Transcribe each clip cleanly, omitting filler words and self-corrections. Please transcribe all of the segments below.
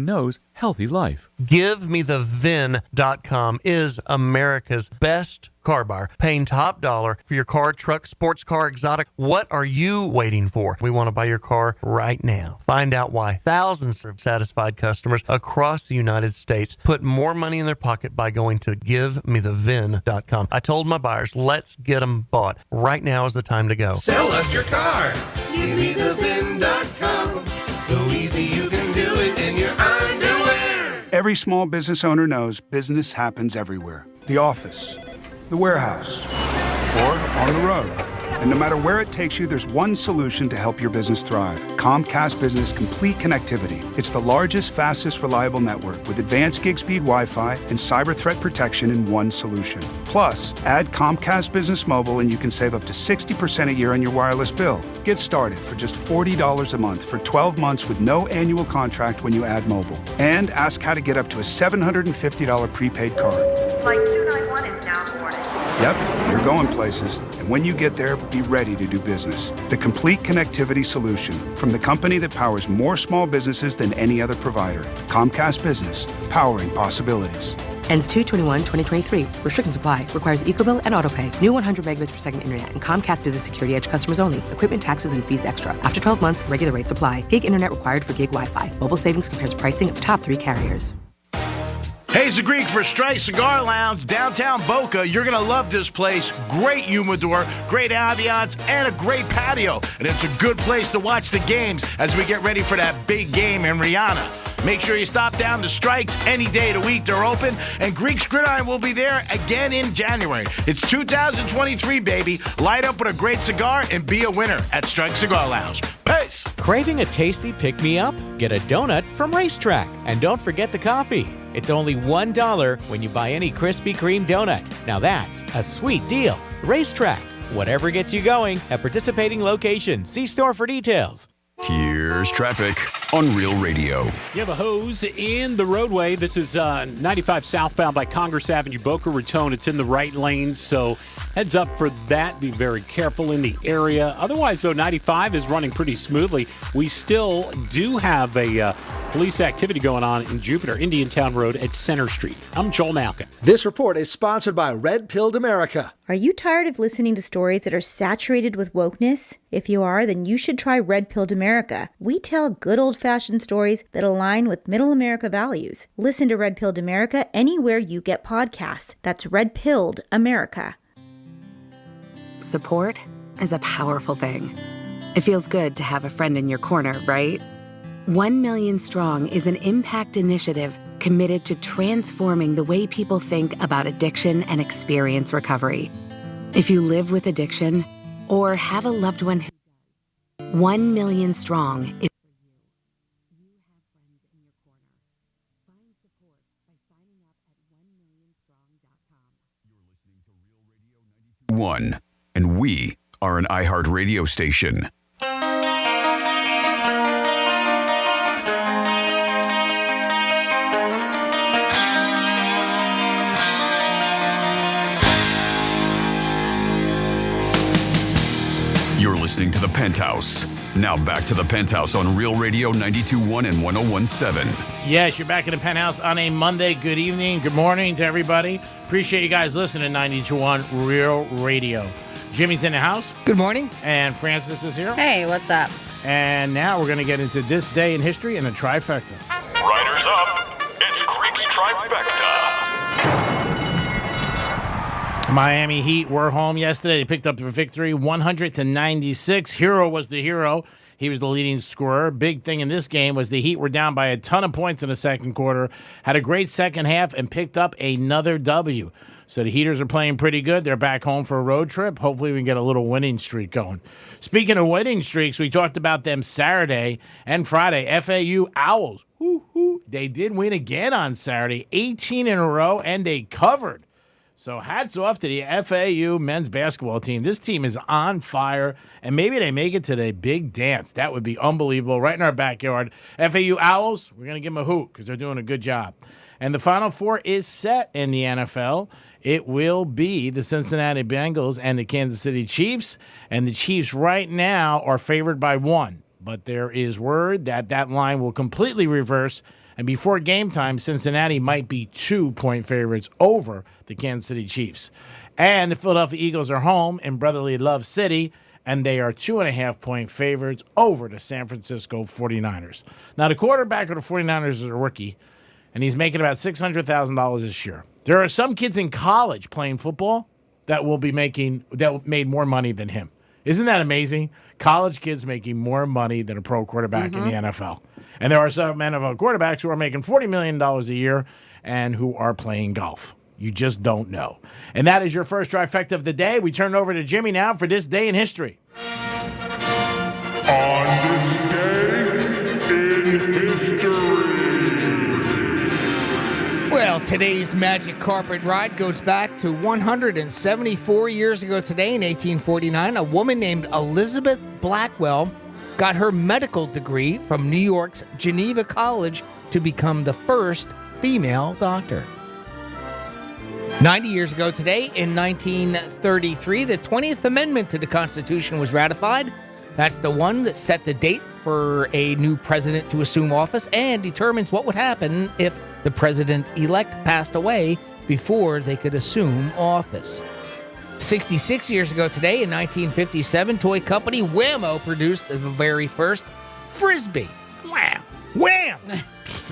knows healthy life. GiveMeTheVin.com is America's best car buyer, paying top dollar for your car, truck, sports car, exotic. What are you waiting for? We want to buy your car right now. Find out why thousands of satisfied customers across the United States put more money in their pocket by going to GiveMeTheVin.com. I told my buyers, let's get them bought. Right now is the time to go. Sell us your car. GiveMeTheVin.com. So easy you can do it in your underwear. Every small business owner knows business happens everywhere. The office, the warehouse, or on the road. And no matter where it takes you, there's one solution to help your business thrive. Comcast Business Complete Connectivity. It's the largest, fastest, reliable network with advanced gig speed Wi-Fi and cyber threat protection in one solution. Plus, add Comcast Business Mobile and you can save up to 60% a year on your wireless bill. Get started for just $40 a month for 12 months with no annual contract when you add mobile. And ask how to get up to a $750 prepaid card. Flight 291 is now boarding. Yep, you're going places. And when you get there, be ready to do business. The complete connectivity solution from the company that powers more small businesses than any other provider. Comcast Business, powering possibilities. Ends 2/21/2023. Restrictions apply. Requires EcoBill and AutoPay. New 100 megabits per second internet and Comcast Business Security Edge customers only. Equipment, taxes, and fees extra. After 12 months, regular rates apply. Gig internet required for gig Wi-Fi. Mobile savings compares pricing of top 3 carriers. Hey, it's the Greek for Strike Cigar Lounge, downtown Boca. You're going to love this place. Great humidor, great ambiance, and a great patio. And it's a good place to watch the games as we get ready for that big game in Rihanna. Make sure you stop down to Strikes any day of the week. They're open, and Greek's Gridiron will be there again in January. It's 2023, baby. Light up with a great cigar and be a winner at Strike Cigar Lounge. Peace! Craving a tasty pick-me-up? Get a donut from Racetrack. And don't forget the coffee. It's only $1 when you buy any Krispy Kreme donut. Now that's a sweet deal. Racetrack. Whatever gets you going at participating locations. See store for details. Here's traffic on Real Radio. You have a hose in the roadway. This is 95 southbound by Congress Avenue, Boca Raton. It's in the right lane, so heads up for that. Be very careful in the area. Otherwise, though, 95 is running pretty smoothly. We still do have a police activity going on in Jupiter, Indiantown Road at Center Street. I'm Joel Malkin. This report is sponsored by Red Pilled America. Are you tired of listening to stories that are saturated with wokeness? If you are, then you should try Red Pilled America. We tell good old-fashioned stories that align with middle America values. Listen to Red Pilled America anywhere you get podcasts. That's Red Pilled America. Support is a powerful thing. It feels good to have a friend in your corner, right? 1 Million Strong is an impact initiative committed to transforming the way people think about addiction and experience recovery. If you live with addiction or have a loved one who does, 1 Million Strong is One, and we are an iHeart radio station. You're listening to The Penthouse. Now back to The Penthouse on Real Radio 92.1 and 101.7. Yes, you're back in The Penthouse on a Monday. Good evening, good morning to everybody. Appreciate you guys listening to 92.1 Real Radio. Jimmy's in the house. Good morning. And Francis is here. Hey, what's up? And now we're going to get into this day in history and a trifecta. Riders up. It's Creek's Trifecta. Miami Heat were home yesterday. They picked up the victory 100-96. Hero was the hero. He was the leading scorer. Big thing in this game was the Heat were down by a ton of points in the second quarter, had a great second half, and picked up another W. So the Heaters are playing pretty good. They're back home for a road trip. Hopefully we can get a little winning streak going. Speaking of winning streaks, we talked about them Saturday and Friday. FAU Owls, they did win again on Saturday, 18 in a row, and they covered. So hats off to the FAU men's basketball team. This team is on fire, and maybe they make it to the big dance. That would be unbelievable, right in our backyard. FAU Owls, we're going to give them a hoot because they're doing a good job. And the Final Four is set in the NFL. It will be the Cincinnati Bengals and the Kansas City Chiefs, and the Chiefs right now are favored by 1. But there is word that that line will completely reverse And before game time, Cincinnati might be 2-point favorites over the Kansas City Chiefs. And the Philadelphia Eagles are home in brotherly Love City, and they are 2.5-point favorites over the San Francisco 49ers. Now, the quarterback of the 49ers is a rookie, and he's making about $600,000 this year. There are some kids in college playing football that made more money than him. Isn't that amazing? College kids making more money than a pro quarterback in the NFL. And there are some NFL quarterbacks who are making $40 million a year and who are playing golf. You just don't know. And that is your first trifecta of the day. We turn over to Jimmy now for this day in history. On this day in history. Well, today's magic carpet ride goes back to 174 years ago today in 1849. A woman named Elizabeth Blackwell got her medical degree from New York's Geneva College to become the first female doctor. 90 years ago today, in 1933, the 20th Amendment to the Constitution was ratified. That's the one that set the date for a new president to assume office and determines what would happen if the president-elect passed away before they could assume office. 66 years ago today, in 1957, toy company Wham-O produced the very first Frisbee. Wham! Wham!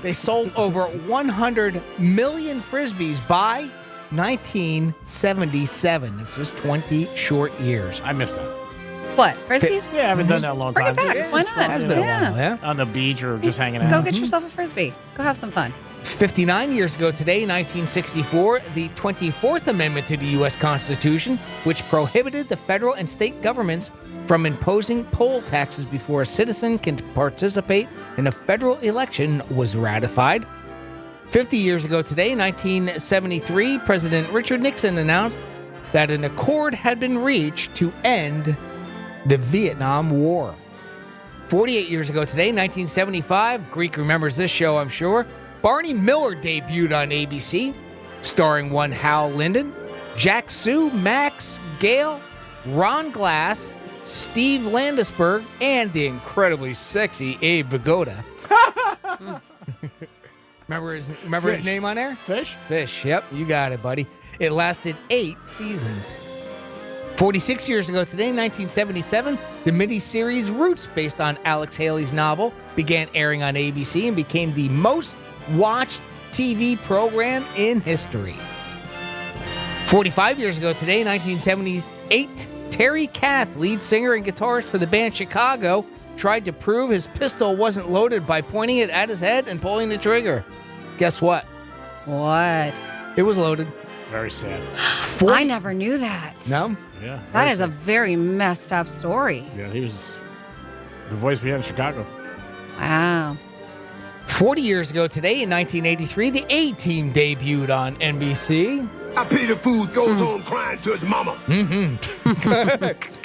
They sold over 100 million Frisbees by 1977. It's just 20 short years. I missed that. What? Frisbees? Yeah, I haven't done that in a long Bring time. it back. Why not? Has been a while, yeah. On the beach or just hanging out. Go get yourself a Frisbee. Go have some fun. 59 years ago today, 1964, the 24th Amendment to the U.S. Constitution, which prohibited the federal and state governments from imposing poll taxes before a citizen can participate in a federal election, was ratified. 50 years ago today, 1973, President Richard Nixon announced that an accord had been reached to end the Vietnam War. 48 years ago today, 1975, Greek remembers this show, I'm sure, Barney Miller debuted on ABC, starring one Hal Linden, Jack Sue, Max Gale, Ron Glass, Steve Landesberg, and the incredibly sexy Abe Vigoda. Remember his name on there? Fish? Fish, yep, you got it, buddy. It lasted 8 seasons. 46 years ago today, 1977, the miniseries Roots, based on Alex Haley's novel, began airing on ABC and became the most watched TV program in history. 45 years ago today, 1978, Terry Kath, lead singer and guitarist for the band Chicago, tried to prove his pistol wasn't loaded by pointing it at his head and pulling the trigger. Guess what? What? It was loaded. Very sad. I never knew that. No? Yeah. That is a very messed up story. Yeah, he was the voice behind Chicago. Wow. 40 years ago today, in 1983, the A-Team debuted on NBC. I pity the fool goes home crying to his mama.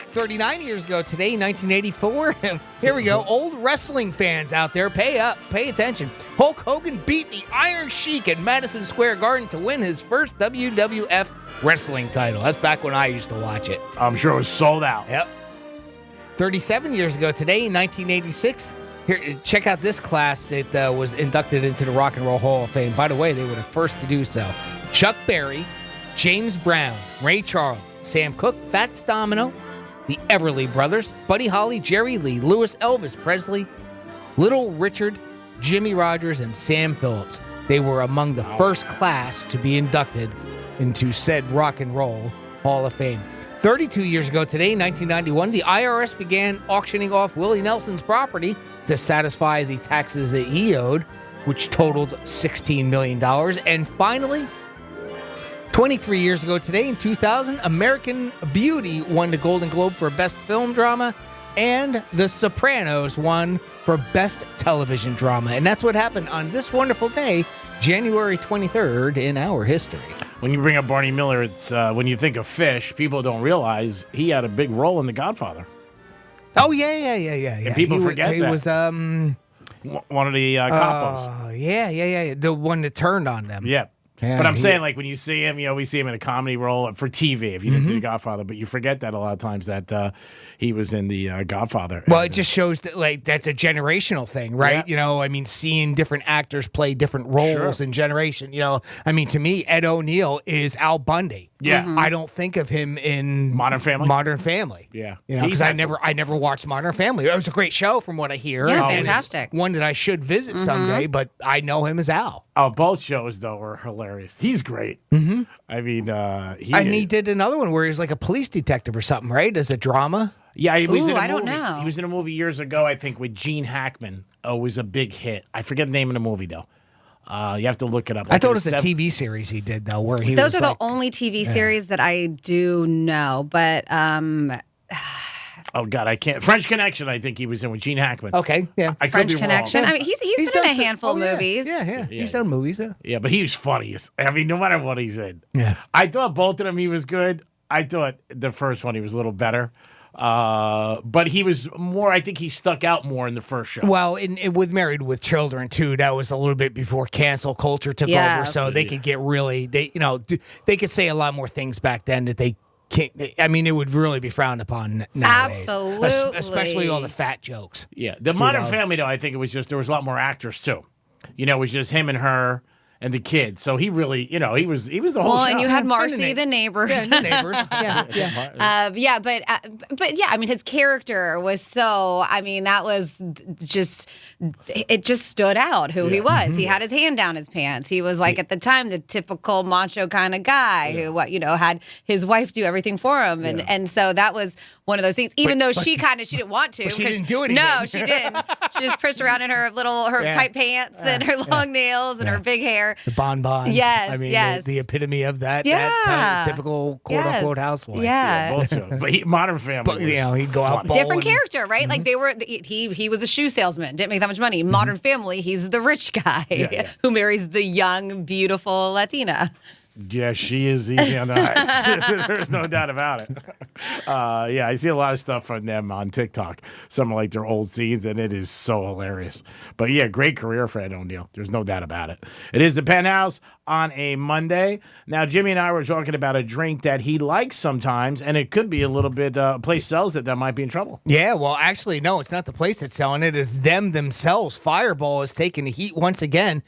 39 years ago today, 1984. Here we go. Old wrestling fans out there, pay up, pay attention. Hulk Hogan beat the Iron Sheik at Madison Square Garden to win his first WWF wrestling title. That's back when I used to watch it. I'm sure it was sold out. Yep. 37 years ago today, in 1986. Here, check out this class that was inducted into the Rock and Roll Hall of Fame. By the way, they were the first to do so. Chuck Berry, James Brown, Ray Charles, Sam Cooke, Fats Domino, the Everly Brothers, Buddy Holly, Jerry Lee, Lewis Elvis Presley, Little Richard, Jimmy Rogers, and Sam Phillips. They were among the first class to be inducted into said Rock and Roll Hall of Fame. 32 years ago today, 1991, the IRS began auctioning off Willie Nelson's property to satisfy the taxes that he owed, which totaled $16 million. And finally, 23 years ago today, in 2000, American Beauty won the Golden Globe for Best Film Drama, and The Sopranos won for Best Television Drama. And that's what happened on this wonderful day, January 23rd, in our history. When you bring up Barney Miller, it's when you think of Fish, people don't realize he had a big role in The Godfather. Oh, yeah. And people forget he that. He was one of the capos. Yeah. The one that turned on them. Yeah. Yeah, But I'm saying, like, when you see him, we see him in a comedy role for TV, if you didn't see The Godfather, but you forget that a lot of times that he was in The Godfather. Well, it just shows that, like, that's a generational thing, right? Yeah. Seeing different actors play different roles in generation. To me, Ed O'Neill is Al Bundy. Yeah. I don't think of him in Modern Family. Modern Family. Yeah. Because I never watched Modern Family. It was a great show from what I hear. Yeah, and it's fantastic. one that I should visit someday, but I know him as Al. Oh, both shows, though, were hilarious. He's great. Mm-hmm. He did another one where he's like a police detective or something, right? As a drama. Yeah, he was in a movie. I don't know. He was in a movie years ago, I think, with Gene Hackman. Oh, it was a big hit. I forget the name of the movie, though. You have to look it up. I thought it was a TV series he did, though, where he Those was are like, the only TV series that I do know, but oh God, I can't. French Connection. I think he was in with Gene Hackman. Okay, yeah. I could French be Connection. wrong. I mean, he's been in a handful of movies. Yeah. He's done movies. Yeah. Yeah, but he was funniest. I mean, no matter what he's in. Yeah. I thought both of them he was good. I thought the first one he was a little better. But he was more, I think he stuck out more in the first show. Well, with Married with Children, too, that was a little bit before cancel culture took over. So they could get really, they could say a lot more things back then that they can't. I mean, it would really be frowned upon nowadays. Absolutely. Especially all the fat jokes. Yeah. The Modern Family, though, I think it was just, there was a lot more actors, too. It was just him and her and the kid. So he really, he was the whole show. Well, and you had Marcy, the neighbors. Yeah, the neighbors. But yeah, I mean, his character was so, that was just, it just stood out who he was. He had his hand down his pants. He was like, at the time, the typical macho kind of guy who, had his wife do everything for him. And so that was one of those things, even though she didn't want to. She didn't do anything. No, she didn't. She just pushed around in her tight pants and her long nails and her big hair. The bonbons. Yes, yes. The epitome of that typical quote-unquote housewife. Yeah. Both shows. But Modern Family But, he'd go out different character, right? Like he was a shoe salesman, didn't make that much money. Modern Family, he's the rich guy who marries the young, beautiful Latina. Yeah, she is easy on the eyes. There's no doubt about it. I see a lot of stuff from them on TikTok. Some of like their old scenes, and it is so hilarious. But yeah, great career for Ed O'Neill. There's no doubt about it. It is the Penthouse on a Monday. Now, Jimmy and I were talking about a drink that he likes sometimes, and it could be a little bit, a place sells it that might be in trouble. Yeah, well, actually, no, it's not the place that's selling it. It's them themselves. Fireball is taking the heat once again.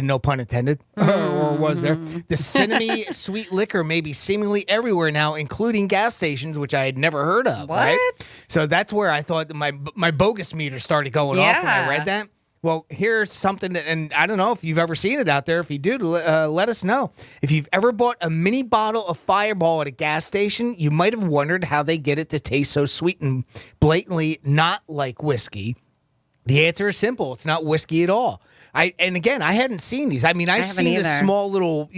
No pun intended, or was there? The cinnamony sweet liquor may be seemingly everywhere now, including gas stations, which I had never heard of. What? Right? So that's where I thought my bogus meter started going off when I read that. Well, here's something that, and I don't know if you've ever seen it out there. If you do, let us know. If you've ever bought a mini bottle of Fireball at a gas station, you might have wondered how they get it to taste so sweet and blatantly not like whiskey. The answer is simple. It's not whiskey at all. I hadn't seen these. I mean, I've seen either. the small little,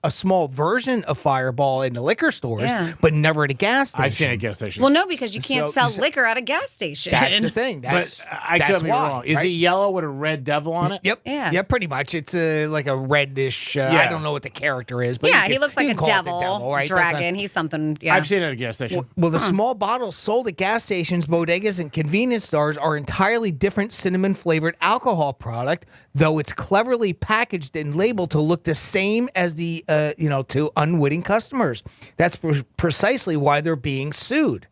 a small version of Fireball in the liquor stores, but never at a gas station. I've seen it at gas stations. Well, no, because you can't sell liquor at a gas station. That's the thing. I could be wrong. Is it yellow with a red devil on it? Yep. Yeah, pretty much. It's like a reddish. I don't know what the character is, but he looks like a devil, right? dragon. He's something. Yeah, I've seen it at a gas station. Well, the small bottles sold at gas stations, bodegas, and convenience stores are entirely different cinnamon-flavored alcohol product, though it's cleverly packaged and labeled to look the same as the, to unwitting customers. That's precisely why they're being sued.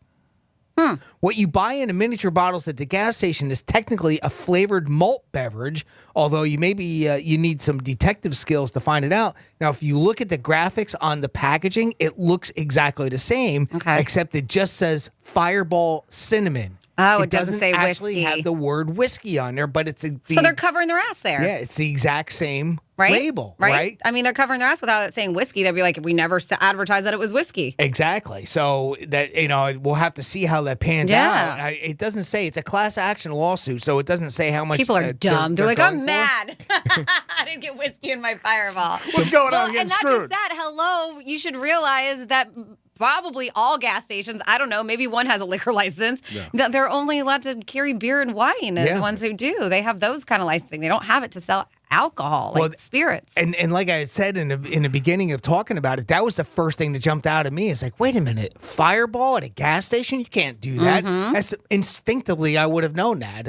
What you buy in a miniature bottles at the gas station is technically a flavored malt beverage, although you need some detective skills to find it out. Now, if you look at the graphics on the packaging, it looks exactly the same, except it just says Fireball Cinnamon. Oh, it doesn't say actually whiskey. have the word whiskey on there, but it's so they're covering their ass there. Yeah, it's the exact same right? label, right? right? I mean, they're covering their ass without it saying whiskey. They'd be like, we never advertised that it was whiskey. Exactly. So that we'll have to see how that pans out. It doesn't say it's a class action lawsuit, so it doesn't say how much. People are dumb. They're like, I'm mad. I didn't get whiskey in my Fireball. What's going on? And not just that. Hello, you should realize that. Probably all gas stations, I don't know, maybe one has a liquor license. Yeah. They're only allowed to carry beer and wine. The ones who do, they have those kind of licensing. They don't have it to sell alcohol, like spirits. And like I said in the beginning of talking about it, that was the first thing that jumped out at me. It's like, wait a minute, Fireball at a gas station? You can't do that. That's instinctively I would have known that.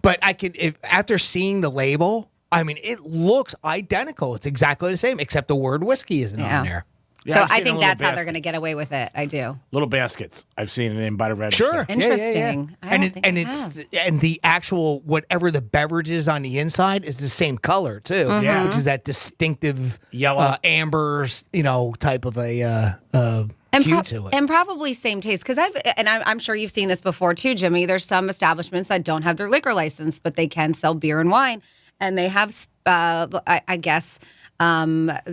But I could, after seeing the label, I mean, it looks identical. It's exactly the same, except the word whiskey isn't on there. Yeah, so I've I seen think the that's little how they're going to get away with it. I do. Little baskets. I've seen it in by the register. Sure. Interesting. I don't think I And the actual whatever the beverage is on the inside is the same color too. Mhm. Which is that distinctive yellow amber, type of a hue to it. And probably same taste, because I'm sure you've seen this before too, Jimmy. There's some establishments that don't have their liquor license, but they can sell beer and wine, and they have, I guess,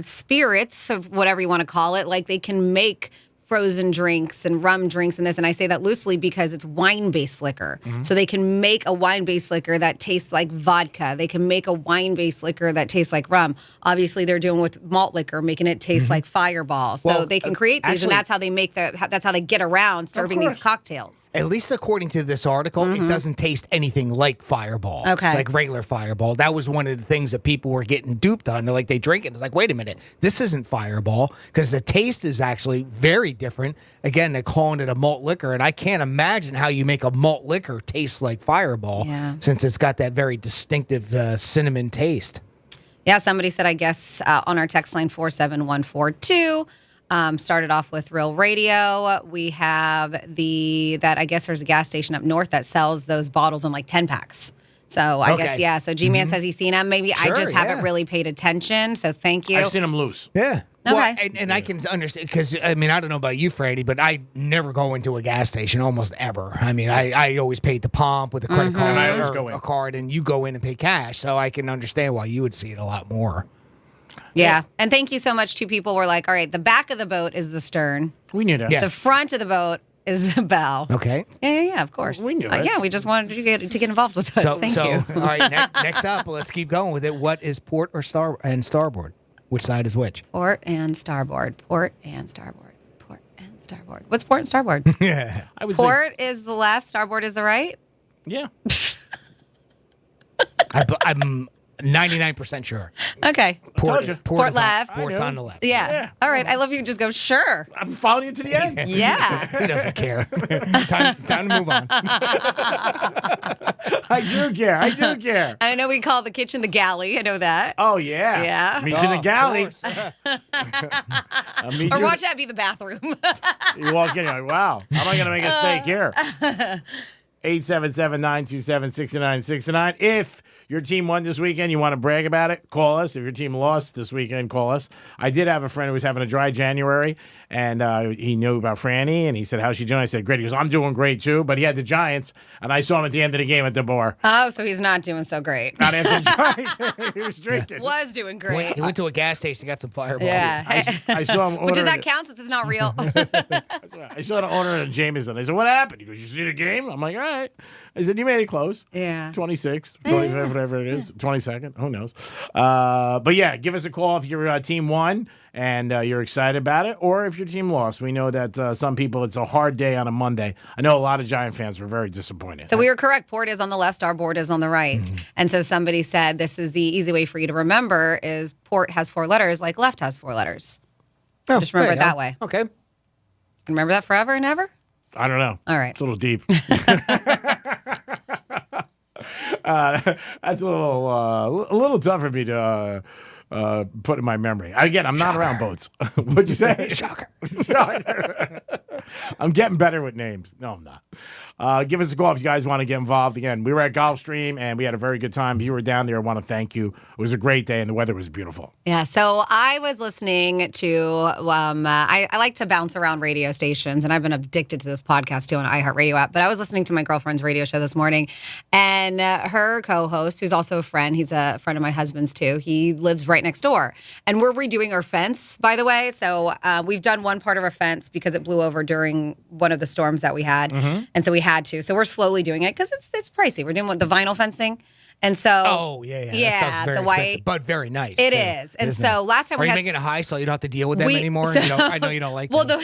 spirits, of whatever you want to call it. Like they can make frozen drinks and rum drinks and this. And I say that loosely because it's wine-based liquor. Mm-hmm. So they can make a wine-based liquor that tastes like vodka. They can make a wine-based liquor that tastes like rum. Obviously, they're doing with malt liquor, making it taste like Fireball. So Well, they can create these, and actually- that's how they make that's how they get around serving these cocktails. At least according to this article, it doesn't taste anything like Fireball. Okay. Like regular Fireball. That was one of the things that people were getting duped on. They're like, they drink it. It's like, wait a minute, this isn't Fireball, because the taste is actually very different. Again, they're calling it a malt liquor, and I can't imagine how you make a malt liquor taste like Fireball, since it's got that very distinctive cinnamon taste. Yeah, somebody said, I guess, on our text line 47142. Started off with Real Radio. We have that I guess there's a gas station up north that sells those bottles in like 10 packs. So I guess, yeah. So G-Man says he's seen them. Maybe I Sure, just haven't yeah. really paid attention. So thank you. I've seen them loose. Yeah. Okay. Well, and I can understand, because, I mean, I don't know about you, Franny, but I never go into a gas station almost ever. I mean, I always pay at the pump with a credit card And I always or go in. a card, and you go in and pay cash. So I can understand why you would see it a lot more. Yeah. And thank you so much. Two people were like, all right, the back of the boat is the stern. We knew that. Yeah. The front of the boat is the bow. Okay. Yeah, of course. We knew it. Yeah, we just wanted you to get involved with us. Thank you. All right, next up, let's keep going with it. What is port or starboard? Which side is which? Port and starboard. Port and starboard. Port and starboard. What's port and starboard? Yeah. I would say, Port is the left, starboard is the right. yeah. I'm 99% sure. Okay. told you. Port is left. Port's I on know. the left. Yeah. Yeah. All right. I love you. Just go, sure. I'm following you to the end. Yeah. He doesn't care. time to move on. I do care. I do care. I know we call the kitchen the galley. I know that. Oh, yeah. Yeah. Meet you in the of galley. course. I'll meet Or you. watch that be the bathroom. You walk in, you're like, wow, how am I going to make a steak here? 877-927-6969. If your team won this weekend, you want to brag about it, call us. If your team lost this weekend, call us. I did have a friend who was having a dry January, and he knew about Franny, and he said, how's she doing? I said, great. He goes, I'm doing great, too. But he had the Giants, and I saw him at the end of the game at the bar. Oh, so he's not doing so great. Not answering Giants. He was drinking. Was doing great. He went to a gas station, got some Fireball. Yeah. I saw him But does ordering that count since it's not real? I saw the owner of Jameson. I said, what happened? He goes, you see the game? I'm like, all right. I said, you made it close. Yeah. 26th, 25th, whatever it is, 22nd. Who knows? But yeah, give us a call if your team won and you're excited about it, or if your team lost. We know that some people, it's a hard day on a Monday. I know a lot of Giant fans were very disappointed. So we were correct. Port is on the left, starboard is on the right. And so somebody said this is the easy way for you to remember is port has 4 letters like left has 4 letters. Oh, Just remember there it you that go. way. Okay. Remember that forever and ever? I don't know. All right. It's a little deep. That's a little tough for me to put in my memory. Again, I'm not around boats. What'd you say? Shocker. Shocker. I'm getting better with names. No, I'm not. Give us a call if you guys want to get involved. Again, we were at Gulfstream, and we had a very good time. If you were down there, I want to thank you. It was a great day, and the weather was beautiful. Yeah, so I was listening to, I like to bounce around radio stations, and I've been addicted to this podcast too on iHeartRadio app, but I was listening to my girlfriend's radio show this morning, and her co-host, who's also a friend, he's a friend of my husband's too, he lives right next door, and we're redoing our fence, by the way, so we've done one part of our fence because it blew over during one of the storms that we had, and so we had to, so we're slowly doing it because it's pricey. We're doing the vinyl fencing. And so, Oh, yeah. That stuff's very the white, expensive, but very nice. It too, is. And isn't so it? last time Are we you had making it high so you don't have to deal with them anymore? so- I know you don't like well, them.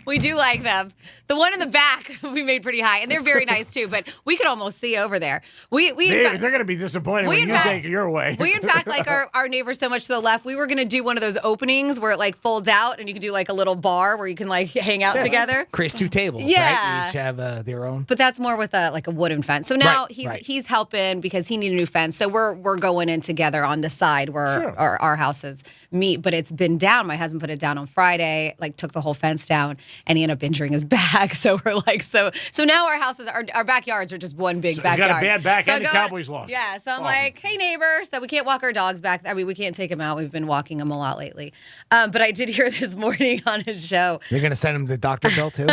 We do like them. The one in the back we made pretty high, and they're very nice too. But we could almost see over there. They're going to be disappointed when you take it your way. We in fact like our neighbors so much to the left. We were going to do one of those openings where it like folds out, and you can do like a little bar where you can like hang out together. Creates 2 tables. Yeah, right? Each have their own. But that's more with a wooden fence. So now he's helping because he needed a new fence. So we're going in together on the side where our houses meet. But it's been down. My husband put it down on Friday. Like took the whole fence down, and he ended up injuring his back. So we're like, so now our houses, our backyards are just one big backyard. He's got a bad back, so and the Cowboys lost. Yeah, so I'm like, hey neighbor, so we can't walk our dogs back. I mean, we can't take them out. We've been walking them a lot lately. But I did hear this morning on his show. You're gonna send him the doctor bill too.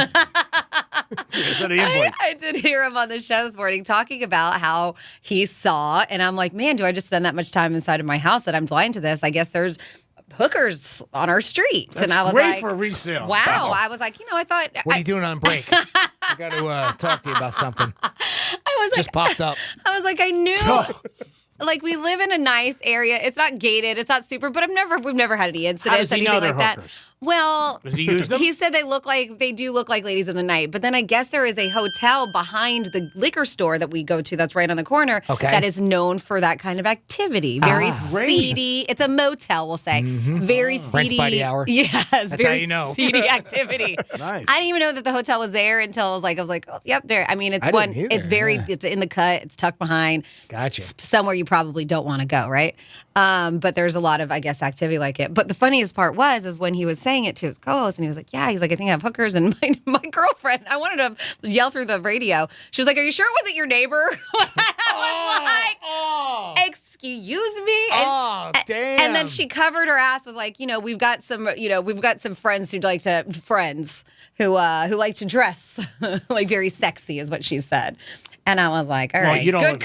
I did hear him on the show this morning talking about how he saw, and I'm like, man, do I just spend that much time inside of my house that I'm blind to this? I guess there's hookers on our streets. That's and I was great like, for resale. Wow. I was like, I thought. What are you doing on break? I got to talk to you about something. I was just popped up. I was like, I knew. Like we live in a nice area. It's not gated. It's not super, but we've never had any incidents. How does he know they're like hookers? That. Well, does he use them? He said they do look like ladies in the night. But then I guess there is a hotel behind the liquor store that we go to that's right on the corner that is known for that kind of activity. Very seedy. It's a motel, we'll say. Very seedy. Rents by the hour. Yes, that's very how you know. seedy activity. Nice. I didn't even know that the hotel was there until I was like, oh, yep, there. I mean, it's it's in the cut. It's tucked behind. Gotcha. Somewhere you probably don't want to go, right? But there's a lot of, I guess, activity like it. But the funniest part is when he was saying it to his co-host, and he was like, yeah, he's like, I think I have hookers. And my girlfriend, I wanted to yell through the radio. She was like, are you sure it wasn't your neighbor? I was like, excuse me? And, damn. And then she covered her ass with like, we've got some friends who like to dress like very sexy is what she said. And I was like, all right, good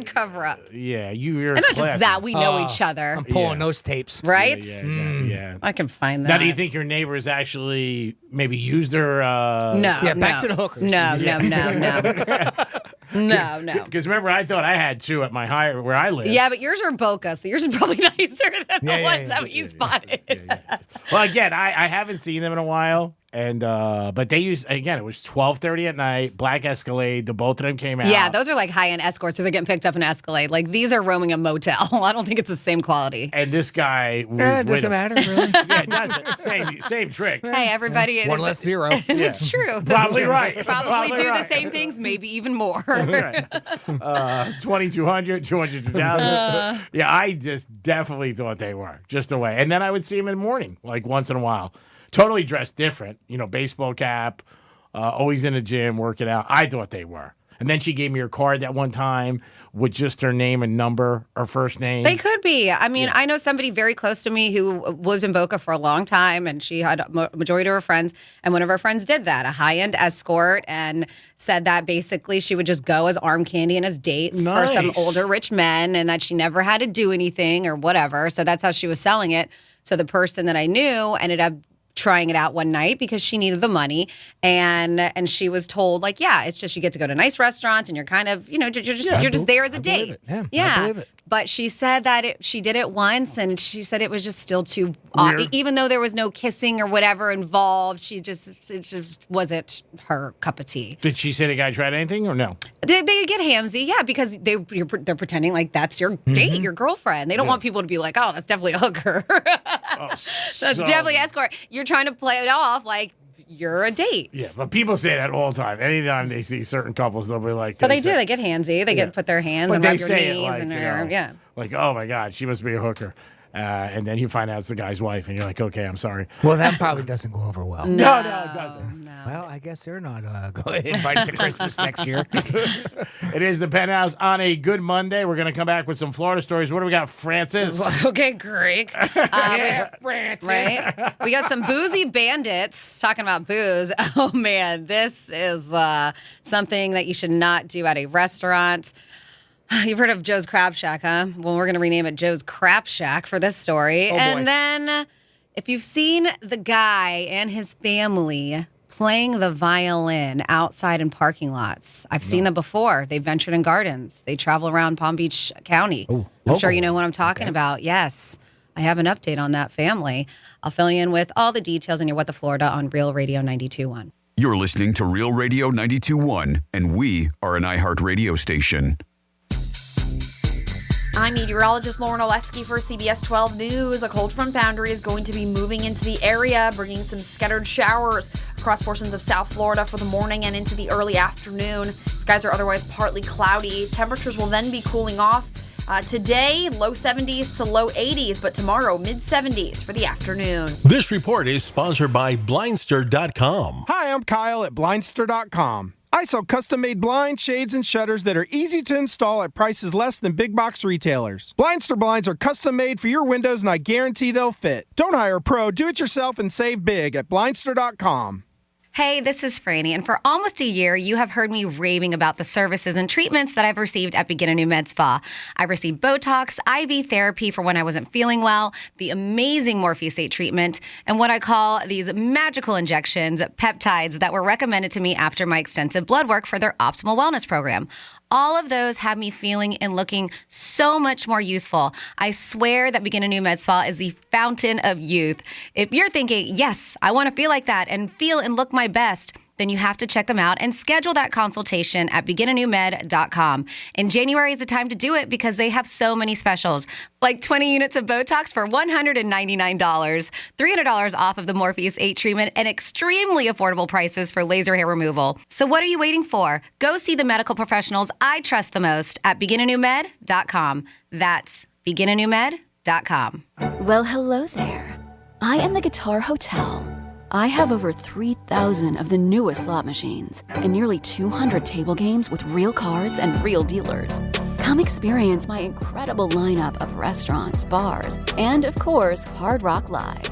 cover up. Yeah, you're And not classy. just that, we know each other. I'm pulling those tapes. Right? Yeah. I can find that. Now, do you think your neighbors actually maybe used her? No. Yeah, back to the hookers. No. No. Because remember, I thought I had 2 at my where I live. Yeah, but yours are Boca, so yours is probably nicer than the ones that we spotted. Well, again, I haven't seen them in a while. And but they used, again, it was 12:30 at night, black Escalade. The both of them came out. Yeah, those are like high-end escorts, so they're getting picked up in Escalade. Like these are roaming a motel. I don't think it's the same quality. And this guy was it doesn't matter, really. Yeah, it doesn't. Same trick. Hey, everybody. One less zero. It's true. Probably right. Probably do the same things, maybe even more. That's right. 2,200, 200,000. Yeah, I just definitely thought they were just the way. And then I would see him in the morning, like once in a while. Totally dressed different, baseball cap, always in the gym, working out. I thought they were. And then she gave me her card that one time with just her name and number, her first name. They could be. I mean, I know somebody very close to me who lived in Boca for a long time, and she had a majority of her friends. And one of her friends did that, a high-end escort, and said that basically she would just go as arm candy and as dates for some older rich men, and that she never had to do anything or whatever. So that's how she was selling it. So the person that I knew ended up trying it out one night because she needed the money, and she was told like, yeah, it's just you get to go to nice restaurants and you're kind of you're just there as a date. Yeah, I believe it. But she said that she did it once, and she said it was just still too even though there was no kissing or whatever involved. It just wasn't her cup of tea. Did she say the guy tried anything or no? They get handsy, yeah, because they're pretending like that's your date, your girlfriend. They don't want people to be like, oh, that's definitely a hooker. That's definitely escort. You're trying to play it off like you're a date. Yeah, but people say that all the time. Anytime they see certain couples, they'll be like, but they do. They get handsy. They put their hands and rub your knees and like, oh my God, she must be a hooker. And then you find out it's the guy's wife, and you're like, okay, I'm sorry. Well, that probably doesn't go over well. No, it doesn't. No. Well, I guess they're not going to invite us to Christmas next year. It is the Penthouse on a good Monday. We're going to come back with some Florida stories. What do we got, Francis? Okay, Greg. Francis. Right? We got some boozy bandits talking about booze. Oh, man, this is something that you should not do at a restaurant. You've heard of Joe's Crab Shack, huh? Well, we're going to rename it Joe's Crap Shack for this story. Oh, boy. And then if you've seen the guy and his family playing the violin outside in parking lots, I've seen them before. They ventured in gardens. They travel around Palm Beach County. I'm sure you know what I'm talking about. Yes. I have an update on that family. I'll fill you in with all the details in your What the Florida on Real Radio 92.1. You're listening to Real Radio 92.1, and we are an iHeartRadio station. I'm meteorologist Lauren Oleski for CBS 12 News. A cold front boundary is going to be moving into the area, bringing some scattered showers across portions of South Florida for the morning and into the early afternoon. Skies are otherwise partly cloudy. Temperatures will then be cooling off. Today, low 70s to low 80s, but tomorrow, mid 70s for the afternoon. This report is sponsored by Blindster.com. Hi, I'm Kyle at Blindster.com. I sell custom-made blinds, shades, and shutters that are easy to install at prices less than big box retailers. Blindster blinds are custom-made for your windows, and I guarantee they'll fit. Don't hire a pro. Do it yourself and save big at Blindster.com. Hey, this is Franny, and for almost a year, you have heard me raving about the services and treatments that I've received at Begin a New Med Spa. I received Botox, IV therapy for when I wasn't feeling well, the amazing Morpheusate treatment, and what I call these magical injections, peptides that were recommended to me after my extensive blood work for their optimal wellness program. All of those have me feeling and looking so much more youthful. I swear that Begin a New Med Spa is the fountain of youth. If you're thinking, yes, I want to feel like that and feel and look my best, then you have to check them out and schedule that consultation at beginanewmed.com. And January is the time to do it because they have so many specials, like 20 units of Botox for $199, $300 off of the Morpheusate treatment, and extremely affordable prices for laser hair removal. So what are you waiting for? Go see the medical professionals I trust the most at beginanewmed.com. That's beginanewmed.com. Well, hello there. I am the Guitar Hotel. I have over 3,000 of the newest slot machines and nearly 200 table games with real cards and real dealers. Come experience my incredible lineup of restaurants, bars, and of course, Hard Rock Live.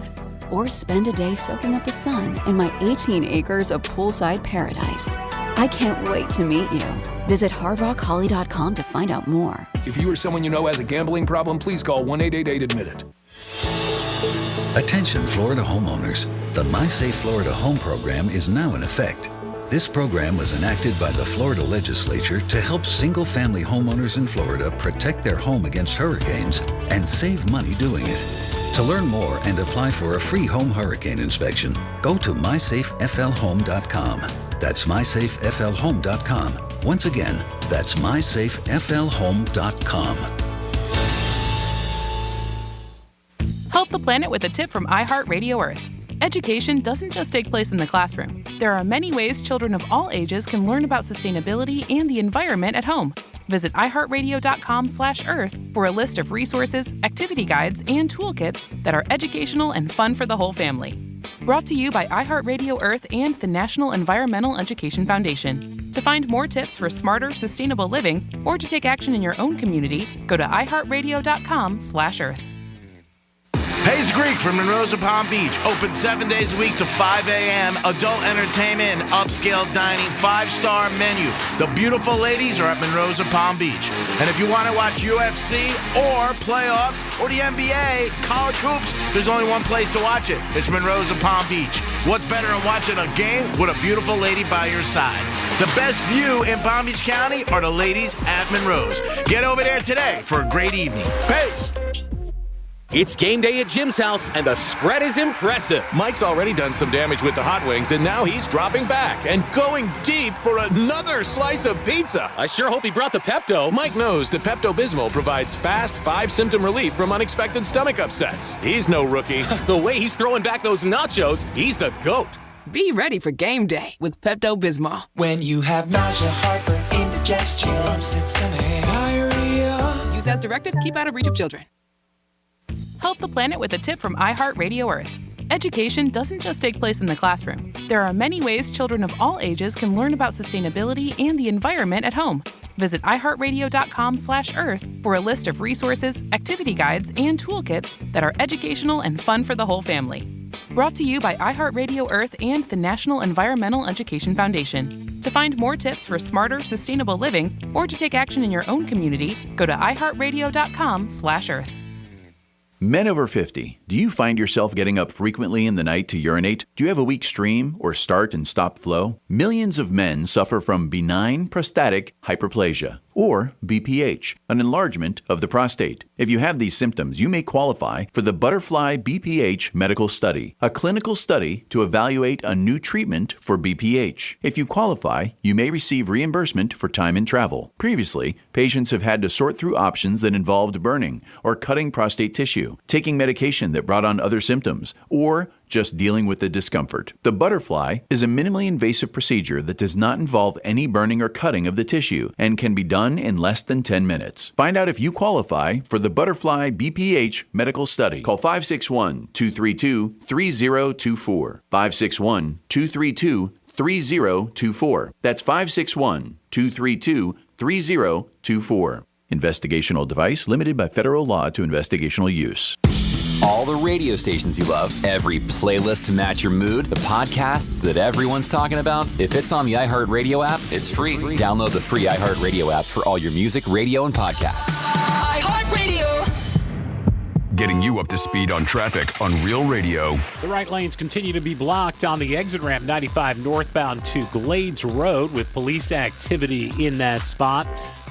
Or spend a day soaking up the sun in my 18 acres of poolside paradise. I can't wait to meet you. Visit hardrockholly.com to find out more. If you or someone you know has a gambling problem, please call 1-888-ADMIT-IT. Attention Florida homeowners. The My Safe Florida Home program is now in effect. This program was enacted by the Florida legislature to help single-family homeowners in Florida protect their home against hurricanes and save money doing it. To learn more and apply for a free home hurricane inspection, go to mysafeflhome.com. That's mysafeflhome.com. Once again, that's mysafeflhome.com. Help the planet with a tip from iHeartRadio Earth. Education doesn't just take place in the classroom. There are many ways children of all ages can learn about sustainability and the environment at home. Visit iHeartRadio.com/Earth for a list of resources, activity guides, and toolkits that are educational and fun for the whole family. Brought to you by iHeartRadio Earth and the National Environmental Education Foundation. To find more tips for smarter, sustainable living, or to take action in your own community, go to iHeartRadio.com/Earth. Hayes Greek from Monroe Palm Beach. Open 7 days a week to 5 a.m. Adult entertainment and upscale dining. 5-star menu. The beautiful ladies are at Monroe Palm Beach. And if you want to watch UFC or playoffs or the NBA, college hoops, there's only one place to watch it. It's Monroe Palm Beach. What's better than watching a game with a beautiful lady by your side? The best view in Palm Beach County are the ladies at Monroe's. Get over there today for a great evening. Peace. It's game day at Jim's house, and the spread is impressive. Mike's already done some damage with the hot wings, and now he's dropping back and going deep for another slice of pizza. I sure hope he brought the Pepto. Mike knows that Pepto-Bismol provides fast 5-symptom relief from unexpected stomach upsets. He's no rookie. The way he's throwing back those nachos, he's the GOAT. Be ready for game day with Pepto-Bismol. When you have nausea, heartburn, indigestion, upset stomach, diarrhea. Use as directed. Keep out of reach of children. Help the planet with a tip from iHeartRadio Earth. Education doesn't just take place in the classroom. There are many ways children of all ages can learn about sustainability and the environment at home. Visit iHeartRadio.com/Earth for a list of resources, activity guides, and toolkits that are educational and fun for the whole family. Brought to you by iHeartRadio Earth and the National Environmental Education Foundation. To find more tips for smarter, sustainable living, or to take action in your own community, go to iHeartRadio.com/Earth. Men over 50, do you find yourself getting up frequently in the night to urinate? Do you have a weak stream or start and stop flow? Millions of men suffer from benign prostatic hyperplasia. or BPH, an enlargement of the prostate. If you have these symptoms, you may qualify for the Butterfly BPH medical study, a clinical study to evaluate a new treatment for BPH. If you qualify, you may receive reimbursement for time and travel. Previously, patients have had to sort through options that involved burning or cutting prostate tissue, taking medication that brought on other symptoms, or just dealing with the discomfort. The Butterfly is a minimally invasive procedure that does not involve any burning or cutting of the tissue and can be done in less than 10 minutes. Find out if you qualify for the Butterfly BPH medical study. Call 561-232-3024. 561-232-3024. That's 561-232-3024. Investigational device limited by federal law to investigational use. All the radio stations you love, every playlist to match your mood, the podcasts that everyone's talking about. If it's on the iHeartRadio app, it's free. Download the free iHeartRadio app for all your music, radio, and podcasts. iHeartRadio. Getting you up to speed on traffic on Real Radio. The right lanes continue to be blocked on the exit ramp 95 northbound to Glades Road with police activity in that spot.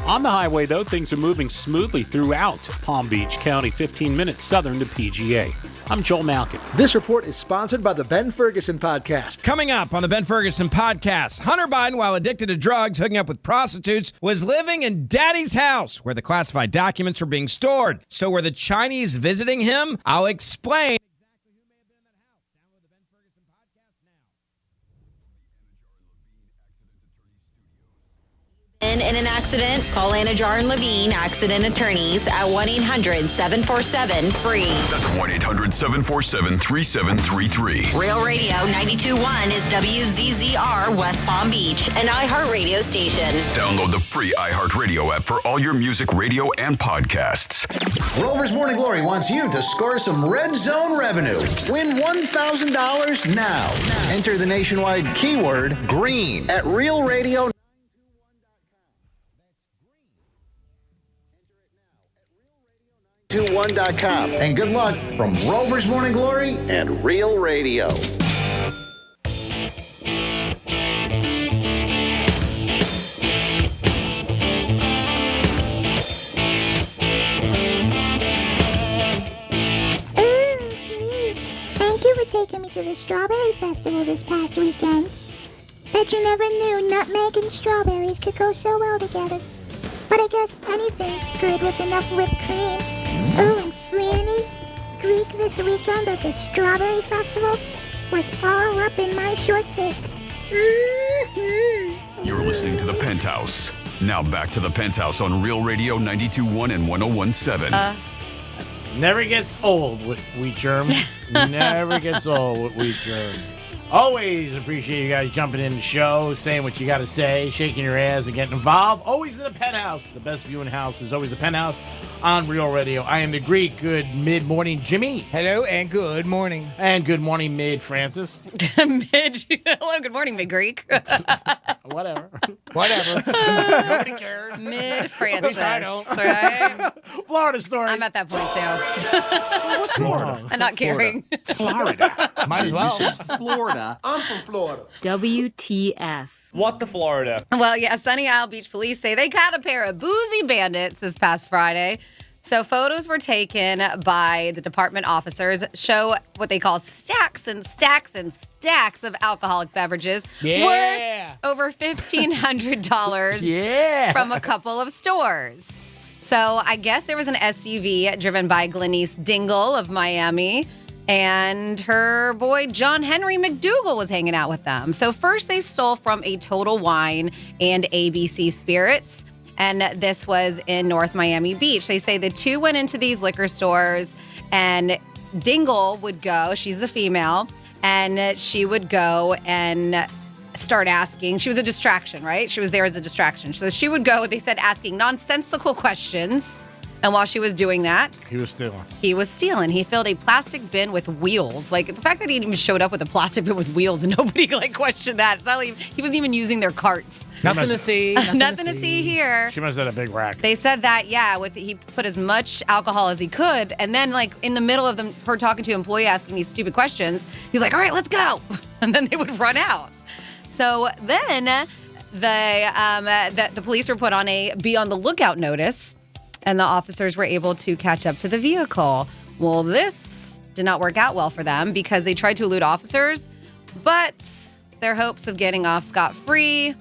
On the highway, though, things are moving smoothly throughout Palm Beach County, 15 minutes southern to PGA. I'm Joel Malkin. This report is sponsored by the Ben Ferguson Podcast. Coming up on the Ben Ferguson Podcast, Hunter Biden, while addicted to drugs, hooking up with prostitutes, was living in Daddy's house, where the classified documents were being stored. So were the Chinese visiting him? I'll explain. In an accident, call Anna Jar and Levine Accident Attorneys at 1-800-747-FREE. That's 1-800-747-3733. Real Radio 92.1 is WZZR West Palm Beach, an iHeartRadio station. Download the free iHeartRadio app for all your music, radio, and podcasts. Rover's Morning Glory wants you to score some Red Zone revenue. Win $1,000 now. Enter the nationwide keyword green at Real Radio. .com. And good luck from Rover's Morning Glory and Real Radio. Thank you for taking me to the Strawberry Festival this past weekend. Bet you never knew nutmeg and strawberries could go so well together. But I guess anything's good with enough whipped cream. Oh, and Franny, Greek this weekend at the Strawberry Festival was all up in my short tick. Mm-hmm. You're listening to The Penthouse. Now back to The Penthouse on Real Radio 92.1 and 101.7. Never gets old with Wheat Germ. Never gets old with Wheat Germ. Always appreciate you guys jumping in the show, saying what you got to say, shaking your ass, and getting involved. Always in the Penthouse. The best viewing house is always the Penthouse on Real Radio. I am the Greek. Good mid-morning, Jimmy. Hello, and good morning. And good morning, Mid-Francis. Hello, good morning, Mid-Greek. Whatever. Nobody cares. Mid-Francis. I don't. Right? Florida story. I'm at that point, too. What's Florida? I'm not caring. Florida. Might as well. Florida. I'm from Florida. WTF. What the Florida? Well, yeah, Sunny Isle Beach police say they caught a pair of boozy bandits this past Friday. So photos were taken by the department officers, show what they call stacks and stacks and stacks of alcoholic beverages worth over $1,500 from a couple of stores. So I guess there was an SUV driven by Glenise Dingle of Miami, and her boy, John Henry McDougal, was hanging out with them. So first they stole from a Total Wine and ABC Spirits, and this was in North Miami Beach. They say the two went into these liquor stores, and Dingle would go, she's a female, and she would go and start asking. She was a distraction, right? She was there as a distraction. So she would go, they said, asking nonsensical questions. And while she was doing that, He was stealing. He filled a plastic bin with wheels. Like, the fact that he even showed up with a plastic bin with wheels and nobody, questioned that. It's not like he wasn't even using their carts. Nothing to see. Nothing to see here. She must have had a big rack. They said that, he put as much alcohol as he could. And then, in the middle of her talking to an employee asking these stupid questions, he's like, all right, let's go. And then they would run out. So then the police were put on a be on the lookout notice, and the officers were able to catch up to the vehicle. Well, this did not work out well for them because they tried to elude officers, but their hopes of getting off scot-free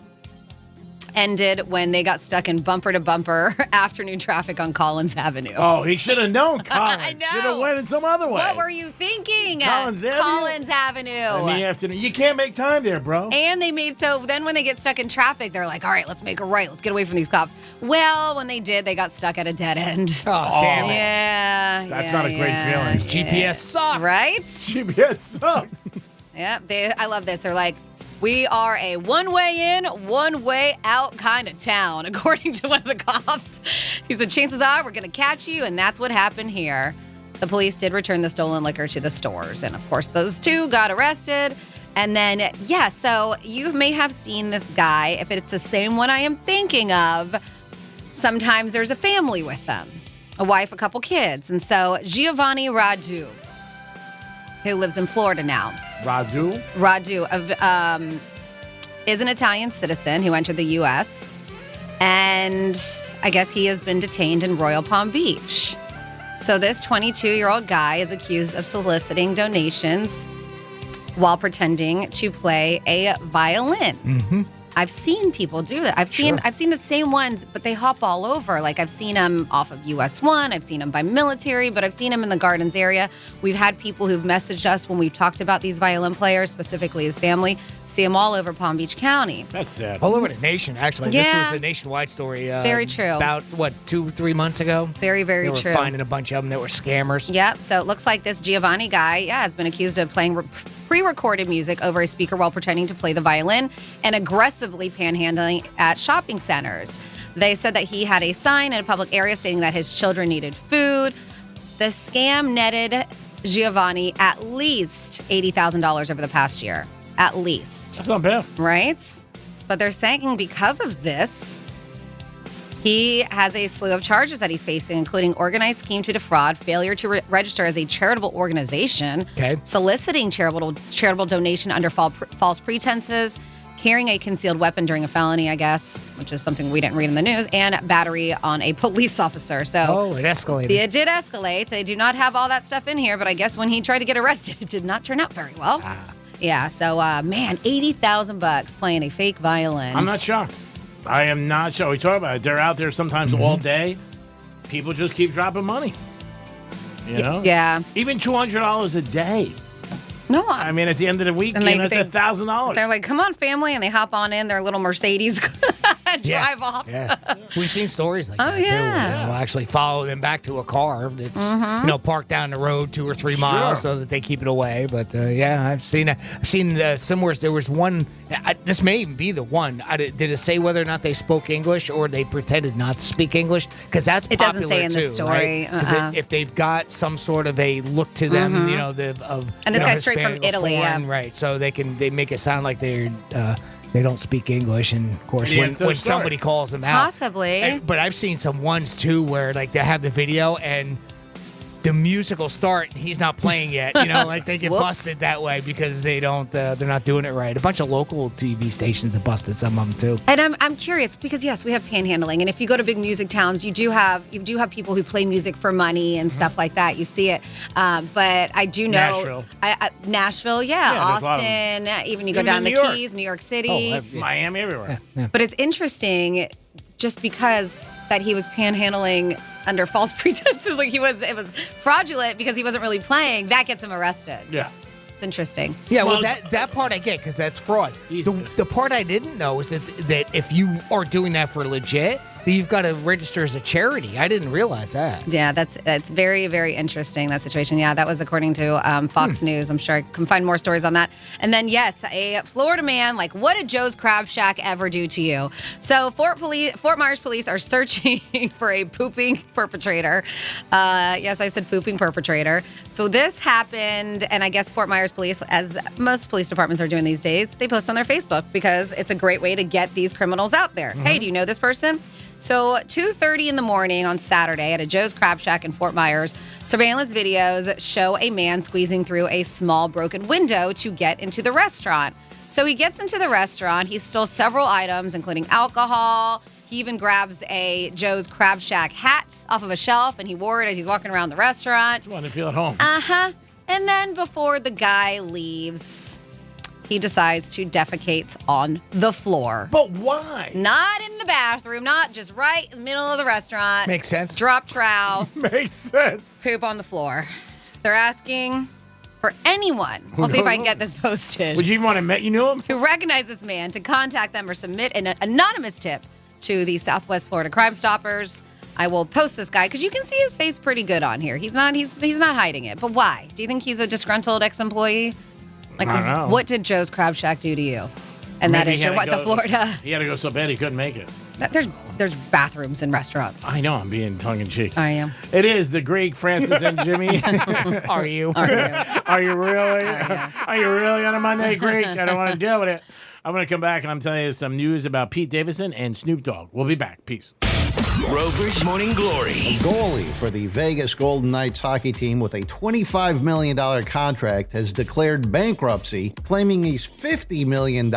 ended when they got stuck in bumper-to-bumper afternoon traffic on Collins Avenue. Oh, he should have known, Collins. I know. Should have went in some other way. What were you thinking? Collins Avenue? Collins Avenue. In the afternoon. You can't make time there, bro. And they made so then when they get stuck in traffic, they're like, all right, let's make a right. Let's get away from these cops. Well, when they did, they got stuck at a dead end. Oh, damn it. Yeah. That's not a great feeling. GPS sucks. Right? GPS sucks. Yeah. I love this. They're like, we are a one-way in, one-way out kind of town, according to one of the cops. He said, chances are we're going to catch you, and that's what happened here. The police did return the stolen liquor to the stores, and, of course, those two got arrested. And then, so you may have seen this guy. If it's the same one I am thinking of, sometimes there's a family with them, a wife, a couple kids. And so Giovanni Radu, who lives in Florida now. Radu is an Italian citizen who entered the U.S., and I guess he has been detained in Royal Palm Beach. So this 22-year-old guy is accused of soliciting donations while pretending to play a violin. Mm-hmm. I've seen people do that. I've seen the same ones, but they hop all over. Like I've seen them off of US 1, I've seen them by military, but I've seen them in the Gardens area. We've had people who've messaged us when we've talked about these violin players, specifically his family, see them all over Palm Beach County. That's sad. All over the nation, actually. Yeah. This was a nationwide story. Very true. About, 2-3 months ago? Very, very they true. They were finding a bunch of them that were scammers. Yep. So it looks like this Giovanni guy, has been accused of playing pre-recorded music over a speaker while pretending to play the violin and aggressively panhandling at shopping centers. They said that he had a sign in a public area stating that his children needed food. The scam netted Giovanni at least $80,000 over the past year. At least. That's not bad. Right? But they're saying because of this, he has a slew of charges that he's facing, including organized scheme to defraud, failure to register as a charitable organization, soliciting charitable donation under false pretenses, carrying a concealed weapon during a felony, I guess, which is something we didn't read in the news, and battery on a police officer. So it escalated. It did escalate. They do not have all that stuff in here, but I guess when he tried to get arrested, it did not turn out very well. Yeah, so, man, $80,000 playing a fake violin. I'm not shocked. I am not sure. We talk about it. They're out there sometimes all day. People just keep dropping money. You know? Yeah. Even $200 a day. No. I mean, at the end of the week, And that's $1,000. They're like, come on, family. And they hop on in their little Mercedes, drive off. Yeah. We've seen stories like that, too. yeah. We'll actually follow them back to a car that's, parked down the road 2 or 3 miles so that they keep it away. But, I've seen that. I've seen similar. There was one. This may even be the one. Did it say whether or not they spoke English or they pretended not to speak English? Because that's it popular, doesn't say in too, the story. right? 'Cause if they've got some sort of a look to them, And this guy's straight from Hispanic or Italy, foreign, right? So they make it sound like they don't speak English, and of course, when somebody calls them out, possibly. But I've seen some ones too where like they have the video and the music will start and he's not playing yet. Like they get busted that way because they don't. They're not doing it right. A bunch of local TV stations have busted some of them too. And I'm curious because yes, we have panhandling, and if you go to big music towns, you do have people who play music for money and stuff like that. You see it, but I do know Nashville, Austin, even you go down the Keys, New York City, Miami, everywhere. But it's interesting, just because that he was panhandling under false pretenses, like it was fraudulent because he wasn't really playing. That gets him arrested. Yeah. It's interesting. Yeah, well, that part I get because that's fraud. The part I didn't know is that if you are doing that for legit, you've got to register as a charity. I didn't realize that. Yeah, that's very, very interesting, that situation. Yeah, that was according to Fox News. I'm sure I can find more stories on that. And then, yes, a Florida man, like, what did Joe's Crab Shack ever do to you? So Fort Myers police are searching for a pooping perpetrator. Yes, I said pooping perpetrator. So this happened, and I guess Fort Myers police, as most police departments are doing these days, they post on their Facebook because it's a great way to get these criminals out there. Hey, do you know this person? So 2:30 in the morning on Saturday at a Joe's Crab Shack in Fort Myers, surveillance videos show a man squeezing through a small broken window to get into the restaurant. So he gets into the restaurant. He steals several items, including alcohol. He even grabs a Joe's Crab Shack hat off of a shelf, and he wore it as he's walking around the restaurant. I want to feel at home. Uh-huh. And then before the guy leaves, he decides to defecate on the floor. But why? Not in the bathroom, not just right in the middle of the restaurant. Makes sense. Drop trowel. Makes sense. Poop on the floor. They're asking for anyone. I'll see if I can get this posted. Would you even want to met? You knew him? Who recognize this man to contact them or submit an anonymous tip to the Southwest Florida Crime Stoppers. I will post this guy because you can see his face pretty good on here. He's not hiding it. But why? Do you think he's a disgruntled ex-employee? Like, I don't know. What did Joe's Crab Shack do to you? And Maybe that is he had your to the go- Florida. He had to go so bad he couldn't make it. There's bathrooms in restaurants. I know, I'm being tongue-in-cheek. I am. It is the Greek, Francis and Jimmy. Are you? Are you really? Are you really on a Monday, Greek? I don't want to deal with it. I'm going to come back and I'm telling you some news about Pete Davidson and Snoop Dogg. We'll be back. Peace. Rover's Morning Glory. Goalie for the Vegas Golden Knights hockey team with a $25 million contract has declared bankruptcy, claiming he's $50 million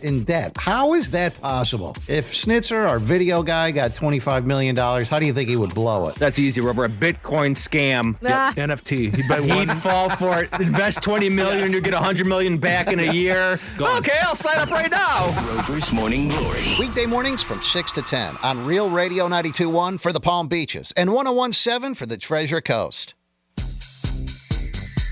in debt. How is that possible? If Snitzer, our video guy, got $25 million, how do you think he would blow it? That's easy, Rover. A Bitcoin scam. NFT. He'd fall for it. Invest $20 million, you get $100 million back in a year. Okay, I'll sign up right now. Rover's Morning Glory. Weekday mornings from 6 to 10 on Real Radio 92.1 for the Palm Beaches and 101.7 for the Treasure Coast.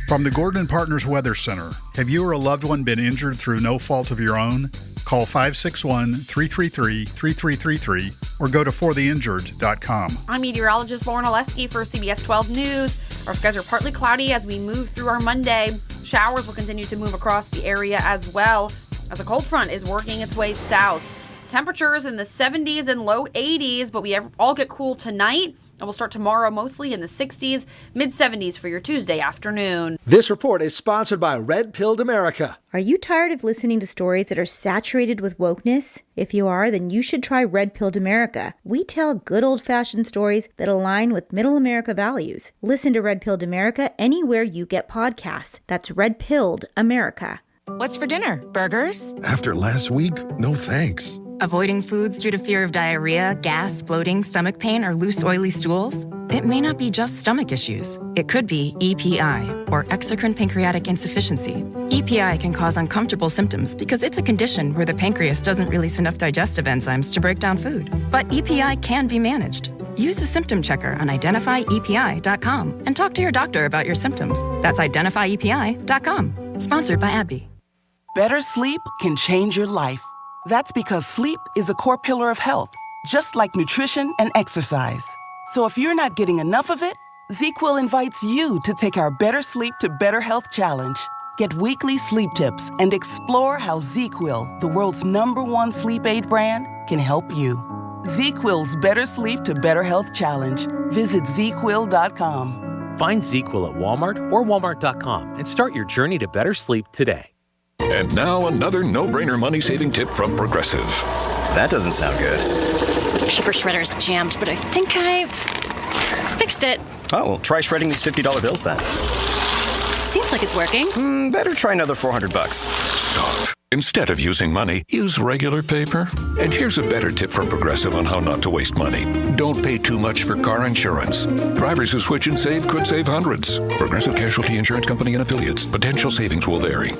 From the Gordon Partners Weather Center, have you or a loved one been injured through no fault of your own? Call 561-333-3333 or go to fortheinjured.com. I'm meteorologist Lauren Oleski for CBS 12 News. Our skies are partly cloudy as we move through our Monday. Showers will continue to move across the area as well as a cold front is working its way south. Temperatures in the 70s and low 80s, but we all get cool tonight. And we'll start tomorrow mostly in the 60s, mid-70s for your Tuesday afternoon. This report is sponsored by Red Pilled America. Are you tired of listening to stories that are saturated with wokeness? If you are, then you should try Red Pilled America. We tell good old-fashioned stories that align with middle America values. Listen to Red Pilled America anywhere you get podcasts. That's Red Pilled America. What's for dinner? Burgers? After last week, no thanks. Avoiding foods due to fear of diarrhea, gas, bloating, stomach pain, or loose, oily stools? It may not be just stomach issues. It could be EPI, or exocrine pancreatic insufficiency. EPI can cause uncomfortable symptoms because it's a condition where the pancreas doesn't release enough digestive enzymes to break down food. But EPI can be managed. Use the symptom checker on identifyepi.com and talk to your doctor about your symptoms. That's identifyepi.com. Sponsored by AbbVie. Better sleep can change your life. That's because sleep is a core pillar of health, just like nutrition and exercise. So if you're not getting enough of it, ZQL invites you to take our Better Sleep to Better Health Challenge. Get weekly sleep tips and explore how ZQL, the world's #1 sleep aid brand, can help you. ZQL's Better Sleep to Better Health Challenge. Visit ZQL.com. Find ZQL at Walmart or Walmart.com and start your journey to better sleep today. And now another no-brainer money-saving tip from Progressive. That doesn't sound good. Paper shredder's jammed, but I think I fixed it. Oh, well, try shredding these $50 bills then. Seems like it's working. Better try another $400. Stop. Instead of using money, use regular paper. And here's a better tip from Progressive on how not to waste money. Don't pay too much for car insurance. Drivers who switch and save could save hundreds. Progressive Casualty Insurance Company and Affiliates. Potential savings will vary.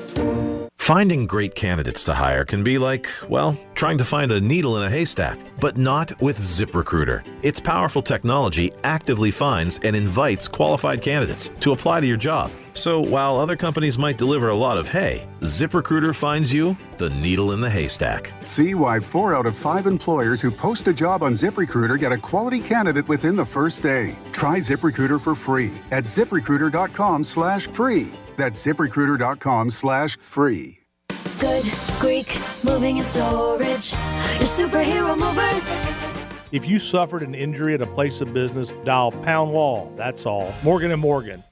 Finding great candidates to hire can be like, well, trying to find a needle in a haystack, but not with ZipRecruiter. Its powerful technology actively finds and invites qualified candidates to apply to your job. So while other companies might deliver a lot of hay, ZipRecruiter finds you the needle in the haystack. See why 4 out of 5 employers who post a job on ZipRecruiter get a quality candidate within the first day. Try ZipRecruiter for free at ZipRecruiter.com/free. That's ZipRecruiter.com/free. Good Greek moving and storage. Your superhero movers. If you suffered an injury at a place of business, dial pound law. That's all. Morgan & Morgan.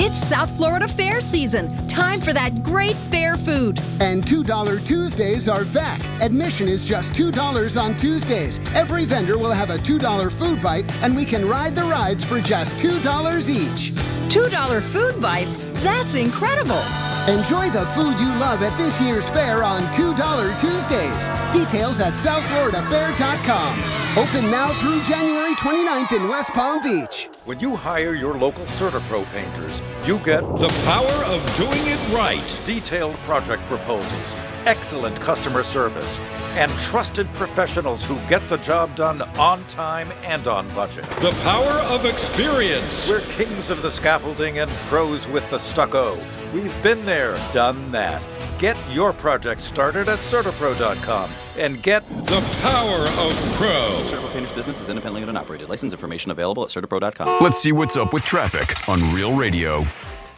It's South Florida Fair season. Time for that great fair food. And $2 Tuesdays are back. Admission is just $2 on Tuesdays. Every vendor will have a $2 food bite, and we can ride the rides for just $2 each. $2 food bites? That's incredible. Enjoy the food you love at this year's fair on $2 Tuesdays. Details at southfloridafair.com. Open now through January 29th in West Palm Beach. When you hire your local CertaPro painters, you get the power of doing it right. Detailed project proposals, excellent customer service, and trusted professionals who get the job done on time and on budget. The power of experience. We're kings of the scaffolding and pros with the stucco. We've been there, done that. Get your project started at CertaPro.com and get the power of pro. CertaPro Painters business is independently owned and operated. License information available at CertaPro.com. Let's see what's up with traffic on Real Radio.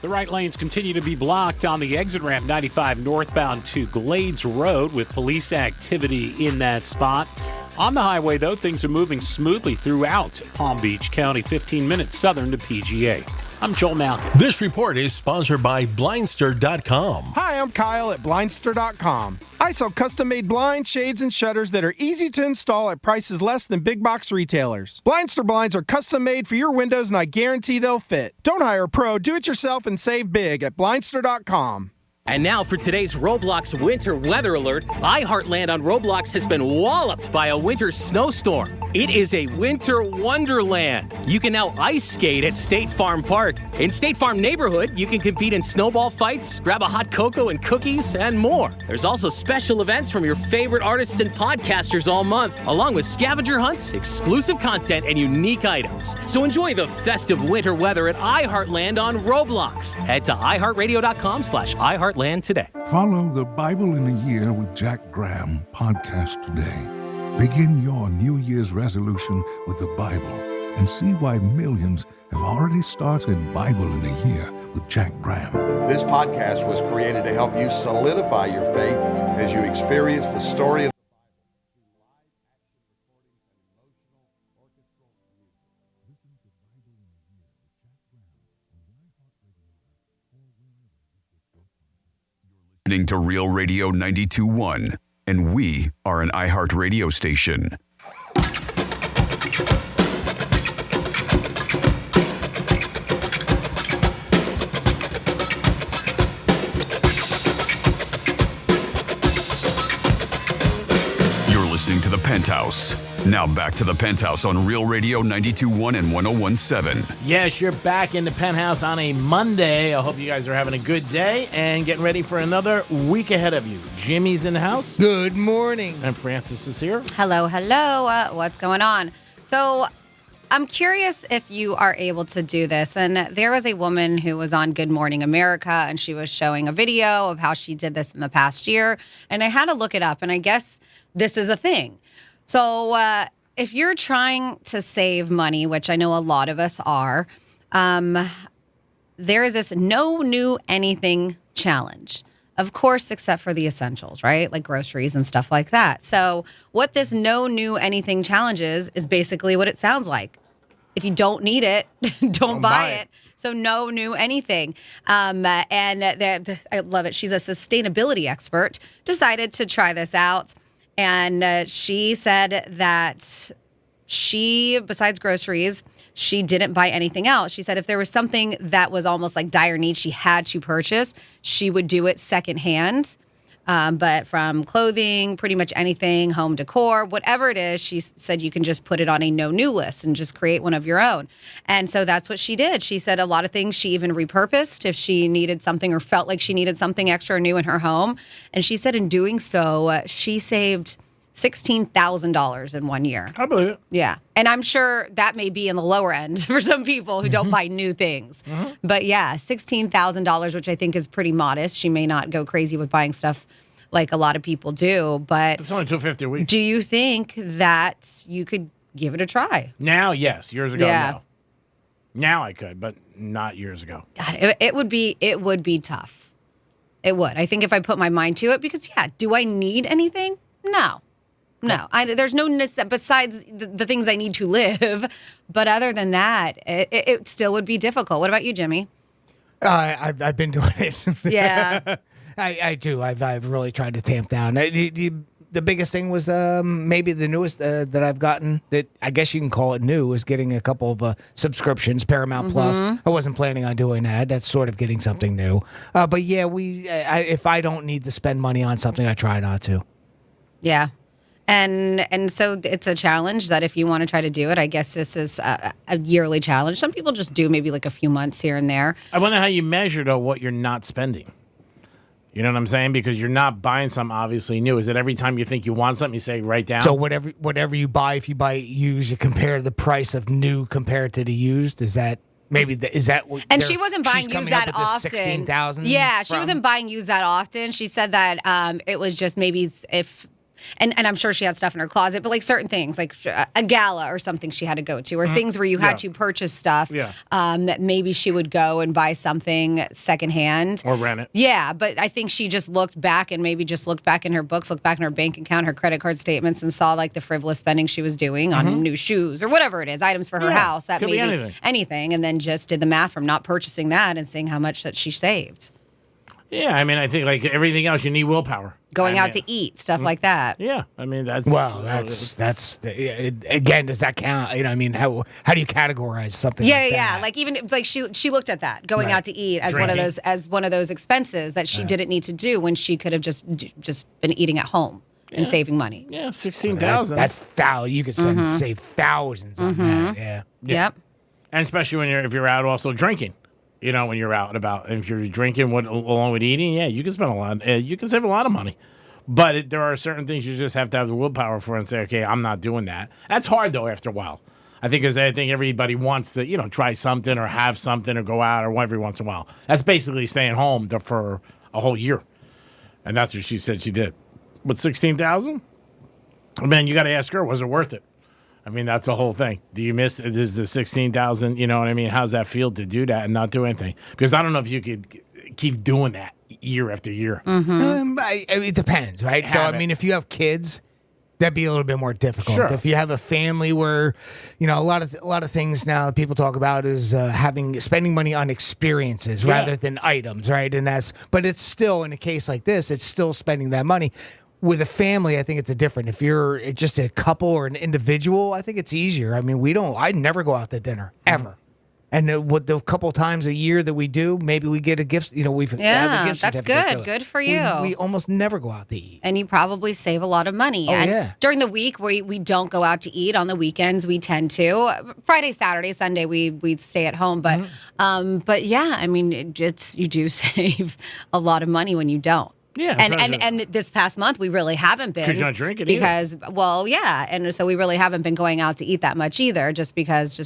The right lanes continue to be blocked on the exit ramp 95 northbound to Glades Road with police activity in that spot. On the highway, though, things are moving smoothly throughout Palm Beach County, 15 minutes southern to PGA. I'm Joel Malkin. This report is sponsored by Blindster.com. Hi, I'm Kyle at Blindster.com. I sell custom-made blinds, shades, and shutters that are easy to install at prices less than big box retailers. Blindster blinds are custom-made for your windows, and I guarantee they'll fit. Don't hire a pro. Do it yourself and save big at Blindster.com. And now for today's Roblox winter weather alert. iHeartland on Roblox has been walloped by a winter snowstorm. It is a winter wonderland. You can now ice skate at State Farm Park. In State Farm Neighborhood, you can compete in snowball fights, grab a hot cocoa and cookies, and more. There's also special events from your favorite artists and podcasters all month, along with scavenger hunts, exclusive content, and unique items. So enjoy the festive winter weather at iHeartland on Roblox. Head to iHeartRadio.com/iHeartland today. Follow the Bible in a Year with Jack Graham podcast today. Begin your New Year's resolution with the Bible and see why millions have already started Bible in a Year with Jack Graham. This podcast was created to help you solidify your faith as you experience the story of Listening to Real Radio 92.1, and we are an iHeart radio station. You're listening to The Penthouse. Now back to The Penthouse on Real Radio 92.1 and 101.7. Yes, you're back in The Penthouse on a Monday. I hope you guys are having a good day and getting ready for another week ahead of you. Jimmy's in the house. Good morning. And Francis is here. Hello, hello. What's going on? So I'm curious if you are able to do this. And there was a woman who was on Good Morning America, and she was showing a video of how she did this in the past year. And I had to look it up, and I guess this is a thing. So if you're trying to save money, which I know a lot of us are, there is this no new anything challenge. Of course, except for the essentials, right? Like groceries and stuff like that. So what this no new anything challenge is basically what it sounds like. If you don't need it, don't buy it. So no new anything. And I love it. She's a sustainability expert, decided to try this out. And she said that she, besides groceries, she didn't buy anything else. She said if there was something that was almost like dire need she had to purchase, she would do it secondhand. But from clothing, pretty much anything, home decor, whatever it is, she said you can just put it on a no new list and just create one of your own. And so that's what she did. She said a lot of things she even repurposed if she needed something or felt like she needed something extra or new in her home. And she said in doing so, she saved $16,000 in 1 year. I believe it. Yeah. And I'm sure that may be in the lower end for some people who don't buy new things. Mm-hmm. But yeah, $16,000, which I think is pretty modest. She may not go crazy with buying stuff like a lot of people do, but it's only $250 a week. Do you think that you could give it a try? Now, yes. Years ago, no. Now I could, but not years ago. God, it would be tough. It would. I think if I put my mind to it, because do I need anything? No. No, there's no besides the things I need to live. But other than that, it still would be difficult. What about you, Jimmy? I've been doing it. Yeah. I do. I've really tried to tamp down. the biggest thing was maybe the newest that I've gotten, that I guess you can call it new, is getting a couple of subscriptions, Paramount Plus. I wasn't planning on doing that. That's sort of getting something new. But yeah, if I don't need to spend money on something, I try not to. Yeah. And so it's a challenge that if you want to try to do it, I guess this is a yearly challenge. Some people just do maybe like a few months here and there. I wonder how you measure, though, what you're not spending. You know what I'm saying? Because you're not buying something obviously new. Is it every time you think you want something, you say write down? So whatever you buy, if you buy it used, you compare the price of new compared to the used. Is that what? And she wasn't buying used that often. 16,000. Yeah, she wasn't buying used that often. She said that it was just maybe if. And I'm sure she had stuff in her closet, but like certain things, like a gala or something she had to go to, or things where you had to purchase stuff that maybe she would go and buy something secondhand. Or rent it. Yeah, but I think she just looked back and maybe just looked back in her books, looked back in her bank account, her credit card statements, and saw like the frivolous spending she was doing on new shoes or whatever it is, items for her house. That could be maybe anything, and then just did the math from not purchasing that and seeing how much that she saved. Yeah, I mean, I think like everything else, you need willpower. Going out to eat, stuff like that. Yeah, I mean that's again. Does that count? You know, I mean, how do you categorize something? Yeah, like yeah. that? Like even like she looked at that going out to eat as one of those expenses that she didn't need to do when she could have just been eating at home and saving money. Yeah, 16,000. That's you could save thousands on that. Yeah. Yep. And especially if you're out also drinking. You know, when you're out and about, and if you're drinking along with eating, you can spend a lot. You can save a lot of money, but there are certain things you just have to have the willpower for and say, okay, I'm not doing that. That's hard though. After a while, I think everybody wants to try something or have something or go out or every once in a while. That's basically staying home for a whole year, and that's what she said she did. But 16,000, man, you got to ask her, was it worth it? I mean, that's the whole thing. Do you miss is the 16,000? You know what I mean? How's that feel to do that and not do anything? Because I don't know if you could keep doing that year after year. It depends, right? So I mean, if you have kids, that'd be a little bit more difficult. Sure. If you have a family where, a lot of things now that people talk about is spending money on experiences rather than items, right? But it's still in a case like this, it's still spending that money. With a family, I think it's different. If you're just a couple or an individual, I think it's easier. I mean, I never go out to dinner, ever. And with the couple times a year that we do, maybe we get a gift. We've have a gift that's certificate. good. Good for you. We almost never go out to eat. And you probably save a lot of money. Oh, and yeah. during the week, we don't go out to eat. On the weekends, we tend to. Friday, Saturday, Sunday, we stay at home. But yeah, I mean, you do save a lot of money when you don't. Yeah, and this past month we really haven't been because you're not drinking and so we really haven't been going out to eat that much either, just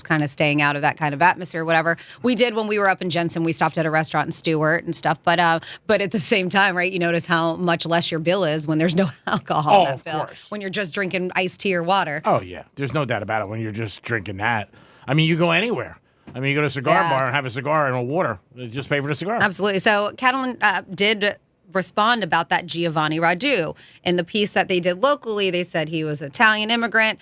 kind of staying out of that kind of atmosphere, whatever. We did when we were up in Jensen. We stopped at a restaurant in Stewart and stuff, but at the same time, right? You notice how much less your bill is when there's no alcohol in that bill. Course. When you're just drinking iced tea or water. Oh yeah, there's no doubt about it. When you're just drinking that, I mean, you go anywhere. I mean, you go to a cigar bar and have a cigar and a water. Just pay for the cigar. Absolutely. So Catalan did respond about that Giovanni Radu. In the piece that they did locally, they said he was an Italian immigrant.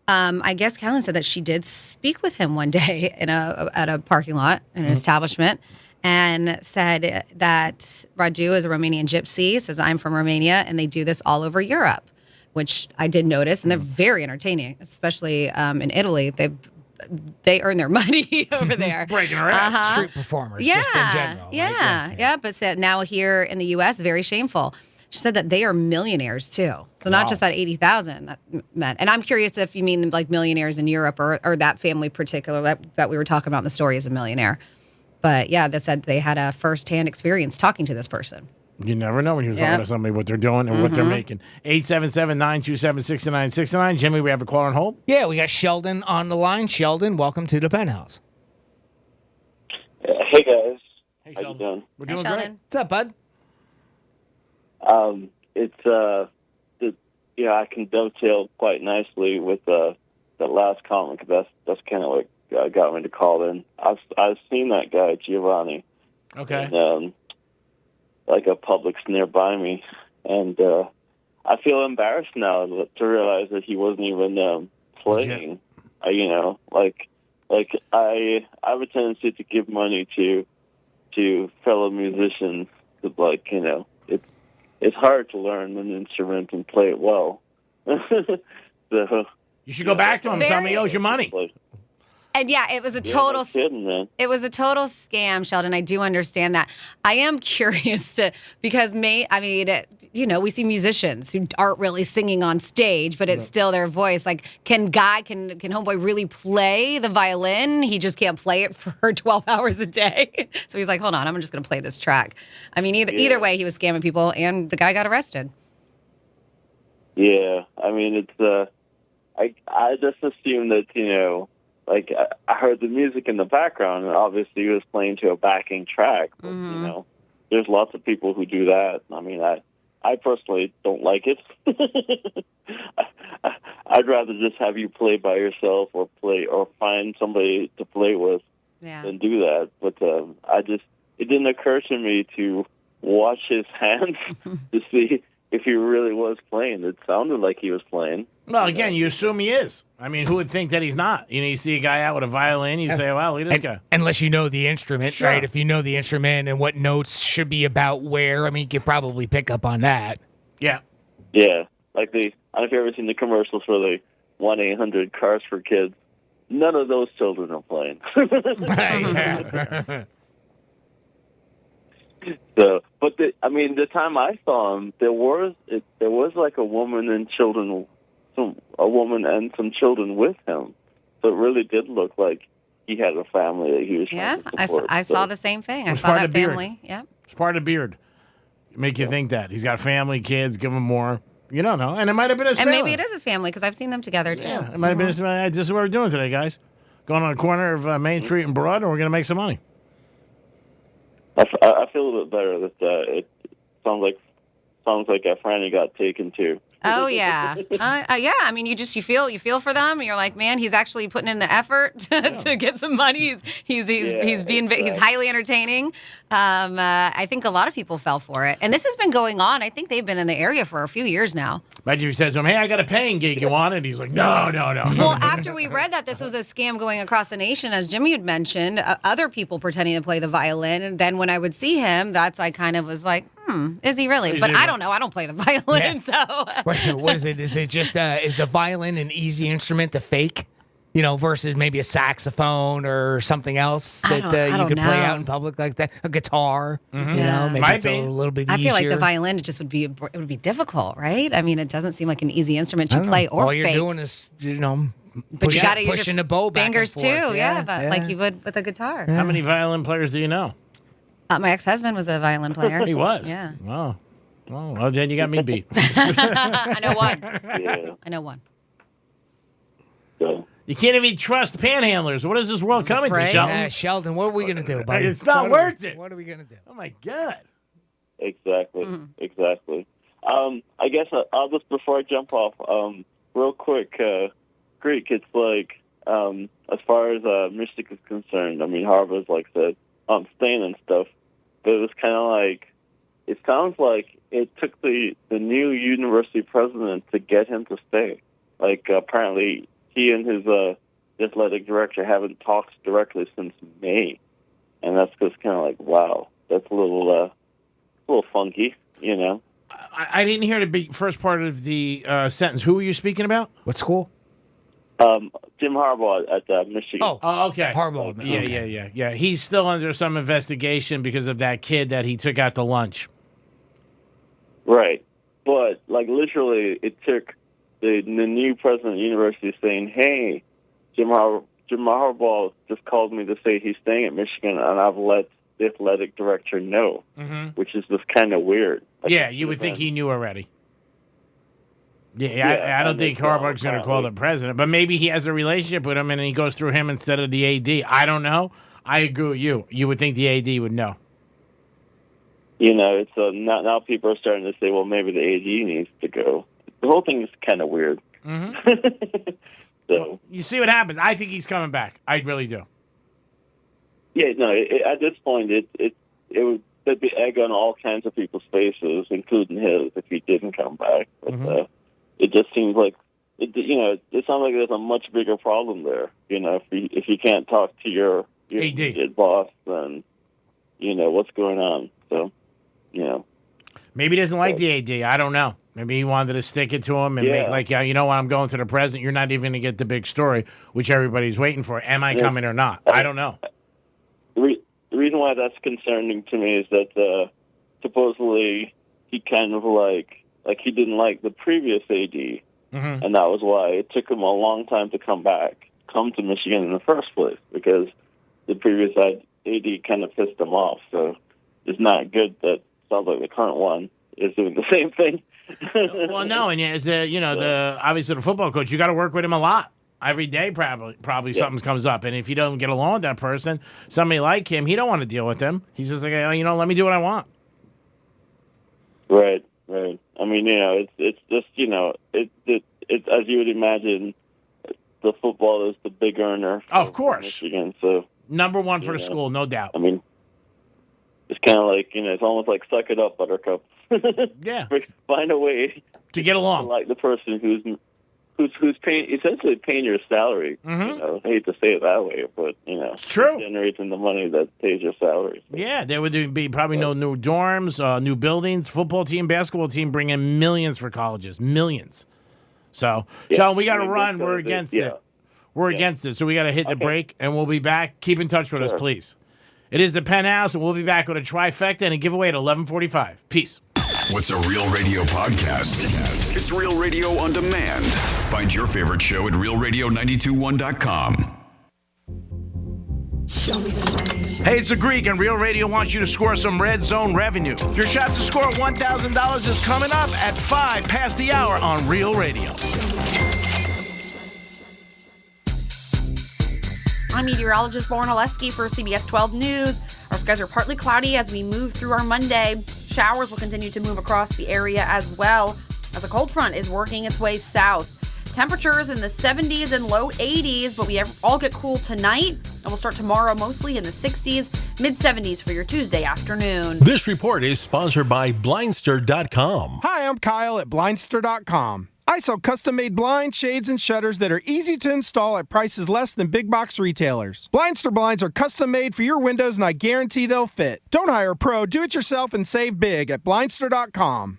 I guess Catalan said that she did speak with him one day at a parking lot in an establishment, and said that Radu is a Romanian gypsy, says, I'm from Romania, and they do this all over Europe, which I did notice, and they're very entertaining, especially in Italy. They earn their money over there. Breaking her ass. Street performers, just in general. Yeah. But said now here in the U.S., very shameful. She said that they are millionaires too. So not just that 80,000 that meant. And I'm curious if you mean like millionaires in Europe or that family particular that we were talking about in the story is a millionaire. But yeah, they said they had a firsthand experience talking to this person. You never know when you're talking to somebody what they're doing and what they're making. 877-927-6969. Jimmy, we have a caller on hold? Yeah, we got Sheldon on the line. Sheldon, welcome to the Penthouse. Hey, guys. Hey, How you doing? We're doing Sheldon. great. What's up, bud? I can dovetail quite nicely with that last comment, because that's kind of what got me to call in. I've seen that guy, Giovanni. Okay. And, like a Publix nearby me, and I feel embarrassed now to realize that he wasn't even playing. I have a tendency to give money to fellow musicians, it's hard to learn an instrument and play it well. So, you should go back to him and tell him he owes you money. And yeah, it was a Yeah, total. no kidding, man. It was a total scam, Sheldon. I do understand that. I am curious because we see musicians who aren't really singing on stage, but it's still their voice. Like, can Homeboy really play the violin? He just can't play it for 12 hours a day. So he's like, hold on, I'm just going to play this track. I mean, either way, he was scamming people, and the guy got arrested. Yeah, I mean, it's I just assumed that like I heard the music in the background, and obviously he was playing to a backing track. But, there's lots of people who do that. I mean, I personally don't like it. I'd rather just have you play by yourself or find somebody to play with than do that. But it didn't occur to me to watch his hands to see if he really was playing. It sounded like he was playing. Well, again, you assume he is. I mean, who would think that he's not? You see a guy out with a violin, you say, wow, look at this guy. Unless you know the instrument, Sure. right? If you know the instrument and what notes should be about where, I mean, you could probably pick up on that. Yeah. Yeah. Like I don't know if you've ever seen the commercials for the 1-800 Cars for Kids. None of those children are playing. So, but the time I saw him, there was like a woman and some children with him. So it really did look like he had a family that he was trying to support. I saw the same thing. I It's saw part that of the beard. family. Yeah. It's part of the beard. Make you think that. He's got family, kids, give him more. You don't know. And it might have been his And family. maybe it is his family because I've seen them together too. Yeah, it might have been his family. This is what we're doing today, guys. Going on the corner of Main Street and Broad, and we're going to make some money. I feel a little bit better that it sounds like I finally got taken to. Oh yeah, yeah. I mean, you feel for them. And you're like, man, he's actually putting in the effort to get some money. He's highly entertaining. I think a lot of people fell for it, and this has been going on. I think they've been in the area for a few years now. Imagine if you said to him, "Hey, I got a paying gig. You want it?" And he's like, "No." Well, after we read that this was a scam going across the nation, as Jimmy had mentioned, other people pretending to play the violin, and then when I would see him, I kind of was like, is he really? But I don't know. I don't play the violin, so. Wait, what is it? Is it just is the violin an easy instrument to fake? Versus maybe a saxophone or something else that you could play out in public like that. A guitar, maybe Might it's be. a little bit easier. I feel like the violin would be difficult, right? I mean, it doesn't seem like an easy instrument to play or All fake. you're doing is, But you gotta use pushing your the bow back fingers and forth. too, like you would with a guitar. How many violin players do you know? My ex-husband was a violin player. He was. Yeah. Wow. Well, Jen, you got me beat. I know one. Yeah. I know one. So. You can't even trust panhandlers. What is this world coming to, Right. Sheldon? Sheldon, what are we going to do, buddy? It's not worth it. What are we going to do? Oh, my God. Exactly. I guess I'll just, before I jump off, real quick, Greek, it's like, as far as Mystic is concerned, I mean, Harvard's like said, staying and stuff, but it was kind of like, it sounds like it took the new university president to get him to stay. Like, apparently, he and his athletic director haven't talked directly since May. And that's just kind of like, wow, that's a little funky, I didn't hear the first part of the sentence. Who were you speaking about? What school? Jim Harbaugh at Michigan. Oh, okay. Harbaugh. Yeah. He's still under some investigation because of that kid that he took out to lunch. Right. But, like, literally, it took the new president of the university saying, hey, Jim Harbaugh just called me to say he's staying at Michigan, and I've let the athletic director know, which is just kind of weird. Yeah, you would think he knew already. I don't think Harbaugh's going to call the president, but maybe he has a relationship with him and he goes through him instead of the AD. I don't know. I agree with you. You would think the AD would know. It's now people are starting to say, well, maybe the AD needs to go. The whole thing is kind of weird. So you see what happens. I think he's coming back. I really do. Yeah, no. At this point, it would be egg on all kinds of people's faces, including his, if he didn't come back. But it just seems like it sounds like there's a much bigger problem there. If you can't talk to your AD boss, then what's going on. So, Maybe he doesn't like the AD. I don't know. Maybe he wanted to stick it to him and make like, you know what, I'm going to the president. You're not even going to get the big story, which everybody's waiting for. Am I coming or not? I don't know. The reason why that's concerning to me is that supposedly he kind of like he didn't like the previous AD, and that was why it took him a long time to come to Michigan in the first place, because the previous AD kind of pissed him off. So it's not good that sounds like the current one is doing the same thing. Well, no, and as obviously the football coach, you got to work with him a lot. Every day, probably something comes up, and if you don't get along with that person, somebody like him, he don't want to deal with them. He's just like, let me do what I want. Right. I mean, it's just, it's as you would imagine, the football is the big earner. Of course. Michigan, so number one for the school, no doubt. I mean, it's kind of like, it's almost like suck it up, Buttercup. Yeah. Find a way to get along. Like the person who's essentially paying your salary. I hate to say it that way, but it's true. Generating the money that pays your salary. Yeah, there would be probably no new dorms, new buildings, football team, basketball team, bring in millions for colleges, millions. So, Sean, we got to run. We're against it. We're against it, so we got to hit the break, and we'll be back. Keep in touch with us, please. It is the Penthouse, and we'll be back with a trifecta and a giveaway at 11:45. Peace. What's a Real Radio podcast? It's Real Radio on demand. Find your favorite show at realradio921.com. Hey, it's the Greek, and Real Radio wants you to score some red zone revenue. Your shot to score $1,000 is coming up at 5 past the hour on Real Radio. I'm meteorologist Lauren Oleski for CBS 12 News. Our skies are partly cloudy as we move through our Monday. Showers will continue to move across the area as well as a cold front is working its way south. Temperatures in the 70s and low 80s, but we all get cool tonight. And we'll start tomorrow mostly in the 60s, mid-70s for your Tuesday afternoon. This report is sponsored by Blindster.com. Hi, I'm Kyle at Blindster.com. I sell custom-made blinds, shades, and shutters that are easy to install at prices less than big box retailers. Blindster blinds are custom-made for your windows, and I guarantee they'll fit. Don't hire a pro. Do it yourself and save big at Blindster.com.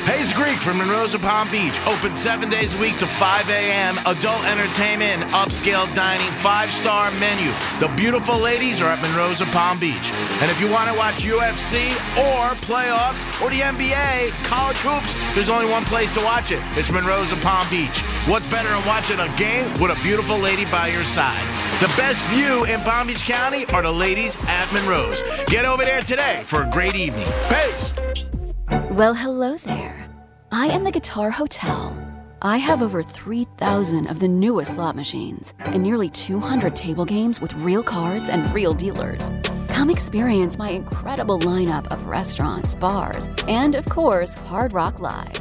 Hayes Greek from Monroe to Palm Beach. Open 7 days a week to 5 a.m. Adult entertainment, upscale dining, 5-star menu. The beautiful ladies are at Monroe to Palm Beach. And if you want to watch UFC or playoffs or the NBA, college hoops, there's only one place to watch it. It's Monroe to Palm Beach. What's better than watching a game with a beautiful lady by your side? The best view in Palm Beach County are the ladies at Monroe's. Get over there today for a great evening. Peace. Well, hello there. I am the Guitar Hotel. I have over 3,000 of the newest slot machines and nearly 200 table games with real cards and real dealers. Come experience my incredible lineup of restaurants, bars, and of course, Hard Rock Live.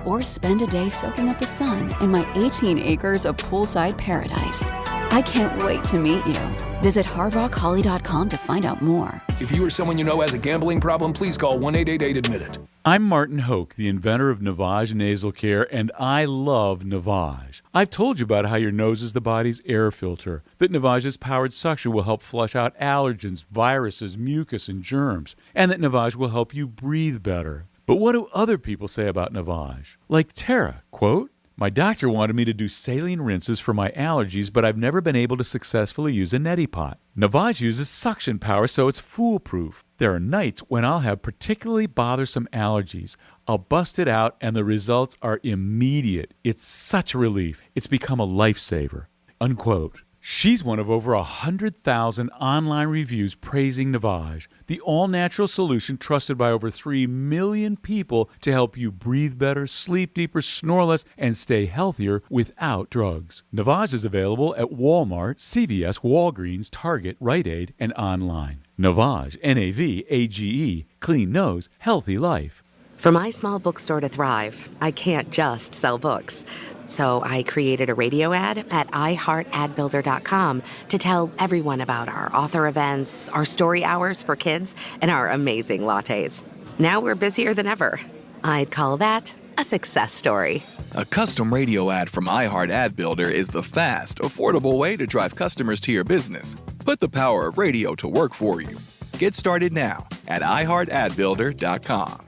Or spend a day soaking up the sun in my 18 acres of poolside paradise. I can't wait to meet you. Visit hardrockholly.com to find out more. If you or someone you know has a gambling problem, please call 1-888-ADMIT-IT. I'm Martin Hoke, the inventor of Navage Nasal Care, and I love Navage. I've told you about how your nose is the body's air filter, that Navage's powered suction will help flush out allergens, viruses, mucus, and germs, and that Navage will help you breathe better. But what do other people say about Navage? Like Tara, quote, "My doctor wanted me to do saline rinses for my allergies, but I've never been able to successfully use a neti pot. Navage uses suction power, so it's foolproof. There are nights when I'll have particularly bothersome allergies. I'll bust it out, and the results are immediate. It's such a relief. It's become a lifesaver." Unquote. She's one of over 100,000 online reviews praising Navage, the all-natural solution trusted by over 3 million people to help you breathe better, sleep deeper, snore less, and stay healthier without drugs. Navage is available at Walmart, CVS, Walgreens, Target, Rite Aid, and online. Navage, N-A-V-A-G-E, clean nose, healthy life. For my small bookstore to thrive, I can't just sell books. So I created a radio ad at iHeartAdBuilder.com to tell everyone about our author events, our story hours for kids, and our amazing lattes. Now we're busier than ever. I'd call that a success story. A custom radio ad from iHeartAdBuilder is the fast, affordable way to drive customers to your business. Put the power of radio to work for you. Get started now at iHeartAdBuilder.com.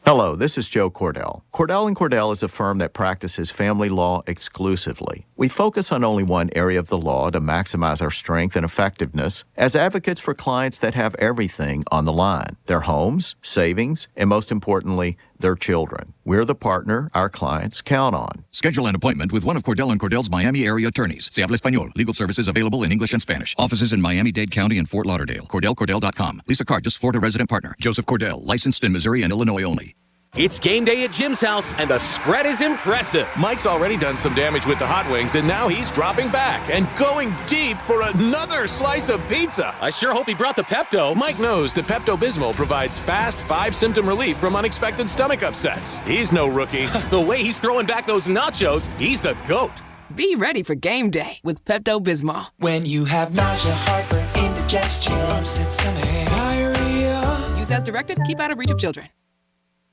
Hello, this is Joe Cordell. Cordell & Cordell is a firm that practices family law exclusively. We focus on only one area of the law to maximize our strength and effectiveness as advocates for clients that have everything on the line: their homes, savings, and most importantly, their children. We're the partner our clients count on. Schedule an appointment with one of Cordell & Cordell's Miami area attorneys. Se habla español. Legal services available in English and Spanish. Offices in Miami-Dade County and Fort Lauderdale. CordellCordell.com. Lisa Card, Florida resident partner. Joseph Cordell, licensed in Missouri and Illinois only. It's game day at Jim's house, and the spread is impressive. Mike's already done some damage with the hot wings, and now he's dropping back and going deep for another slice of pizza. I sure hope he brought the Pepto. Mike knows that Pepto-Bismol provides fast 5-symptom relief from unexpected stomach upsets. He's no rookie. The way he's throwing back those nachos, he's the GOAT. Be ready for game day with Pepto-Bismol. When you have nausea, heartburn, indigestion, upset stomach, diarrhea. Use as directed. Keep out of reach of children.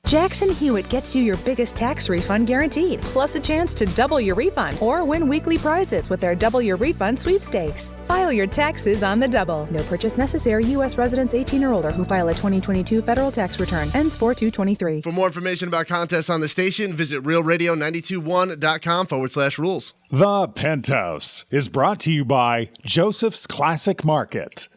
Jackson Hewitt gets you your biggest tax refund guaranteed, plus a chance to double your refund or win weekly prizes with our Double Your Refund sweepstakes. File your taxes on the double. No purchase necessary. U.S. residents 18 or older who file a 2022 federal tax return. Ends 4/2/23. For more information about contests on the station, visit realradio921.com/rules. The Penthouse is brought to you by Joseph's Classic Market.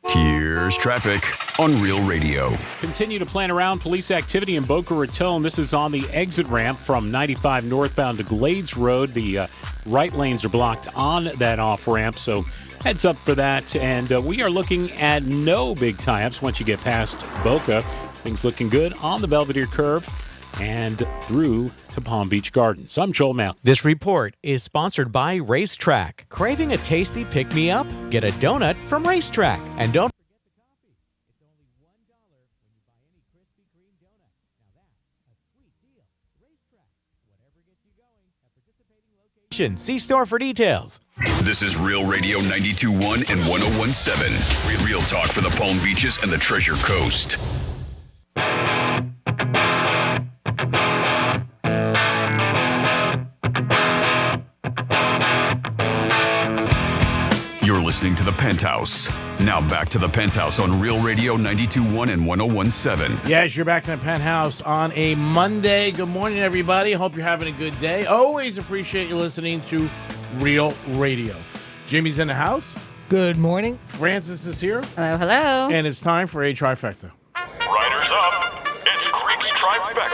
Here's traffic on Real Radio. Continue to plan around police activity in Boca Raton. This is on the exit ramp from 95 northbound to Glades Road. The right lanes are blocked on that off ramp, so heads up for that. And we are looking at no big tie-ups once you get past Boca. Things looking good on the Belvedere Curve and through to Palm Beach Gardens. I'm Joel Mount. This report is sponsored by Racetrack. Craving a tasty pick-me-up? Get a donut from Racetrack. And don't forget the coffee. It's only $1 when you buy any Krispy Kreme donut. Now that's a sweet deal. Racetrack. Whatever gets you going at participating locations. See store for details. This is Real Radio 92.1 and 101.7. Real talk for the Palm Beaches and the Treasure Coast. You're listening to The Penthouse. Now back to The Penthouse on Real Radio 92.1 and 101.7. Yes, you're back in The Penthouse on a Monday. Good morning, everybody. Hope you're having a good day. Always appreciate you listening to Real Radio. Jimmy's in the house. Good morning. Francis is here. Hello, hello. And it's time for a trifecta. Riders up. It's Creek's Trifecta.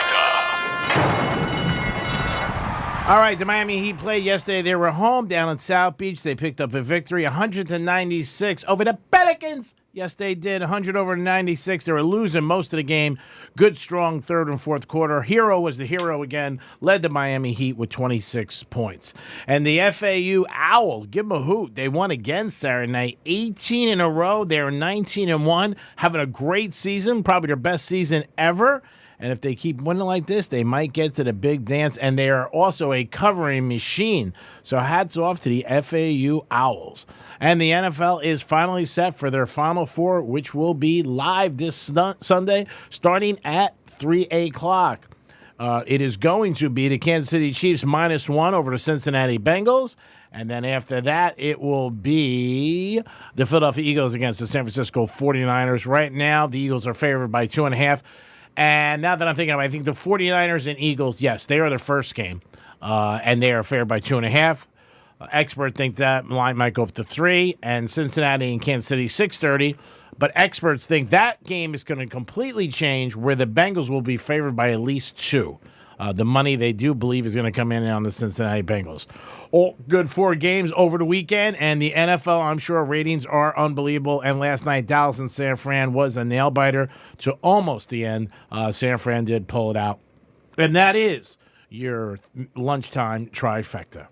All right, the Miami Heat played yesterday. They were home down in South Beach. They picked up a victory, 100-96 over the Pelicans. Yes, they did, 100-96. They were losing most of the game. Good, strong third and fourth quarter. Hero was the hero again, led the Miami Heat with 26 points. And the FAU Owls, give them a hoot. They won again Saturday night, 18 in a row. They're 19-1, having a great season, probably their best season ever. And if they keep winning like this, they might get to the big dance. And they are also a covering machine. So hats off to the FAU Owls. And the NFL is finally set for their Final Four, which will be live this Sunday, starting at 3 o'clock. It is going to be the Kansas City Chiefs -1 over the Cincinnati Bengals. And then after that, it will be the Philadelphia Eagles against the San Francisco 49ers. Right now, the Eagles are favored by 2.5. And now that I'm thinking about it, I think the 49ers and Eagles, yes, they are the first game. And they are favored by 2.5. Experts think that line might go up to 3. And Cincinnati and Kansas City, 6:30. But experts think that game is going to completely change where the Bengals will be favored by at least 2. The money they do believe is going to come in on the Cincinnati Bengals. All good 4 games over the weekend, and the NFL, I'm sure, ratings are unbelievable. And last night, Dallas and San Fran was a nail-biter to almost the end. San Fran did pull it out. And that is your lunchtime trifecta.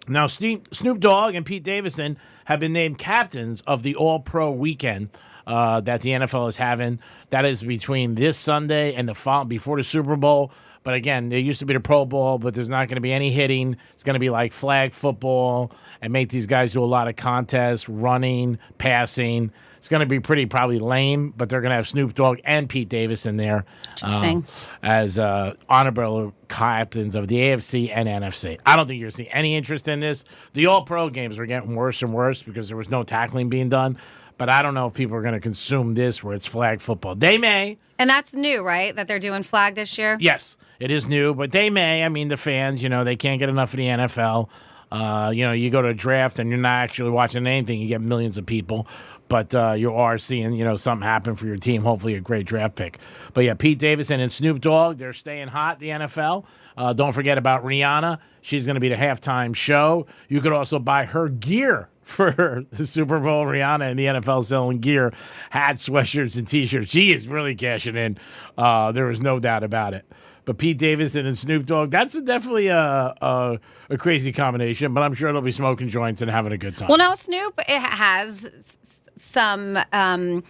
Now, Snoop Dogg and Pete Davidson have been named captains of the All-Pro weekend that the NFL is having. That is between this Sunday and the fall before the Super Bowl. But again, there used to be the Pro Bowl, but there's not going to be any hitting. It's going to be like flag football and make these guys do a lot of contests, running, passing. It's going to be pretty probably lame, but they're going to have Snoop Dogg and Pete Davidson there as honorable captains of the AFC and NFC. I don't think you're seeing any interest in this. The All-Pro games are getting worse and worse because there was no tackling being done. But I don't know if people are going to consume this where it's flag football. They may. And that's new, right? That they're doing flag this year? Yes, it is new, but they may. I mean, the fans, they can't get enough of the NFL. You go to a draft and you're not actually watching anything. You get millions of people, but you are seeing, something happen for your team. Hopefully a great draft pick. But yeah, Pete Davidson and Snoop Dogg, they're staying hot, the NFL. Don't forget about Rihanna. She's going to be the halftime show. You could also buy her gear for the Super Bowl. Rihanna and the NFL selling gear, hats, sweatshirts, and T-shirts. She is really cashing in. There is no doubt about it. But Pete Davidson and Snoop Dogg, that's definitely a crazy combination, but I'm sure they'll be smoking joints and having a good time. Well, now Snoop has some, I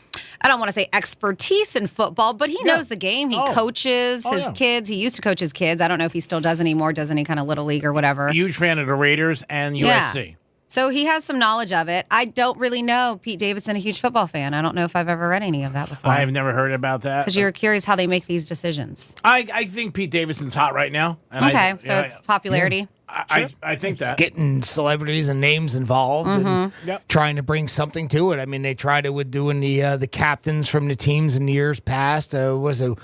don't want to say expertise in football, but he knows the game. He coaches his kids. He used to coach his kids. I don't know if he still does anymore, does any kind of Little League or whatever. Huge fan of the Raiders and USC. Yeah. So he has some knowledge of it. I don't really know Pete Davidson, a huge football fan. I don't know if I've ever read any of that before. I've never heard about that. Because you're curious how they make these decisions. I think Pete Davidson's hot right now. And so it's popularity. Yeah. I think that. Getting celebrities and names involved and trying to bring something to it. I mean, they tried it with doing the captains from the teams in the years past. Wasn't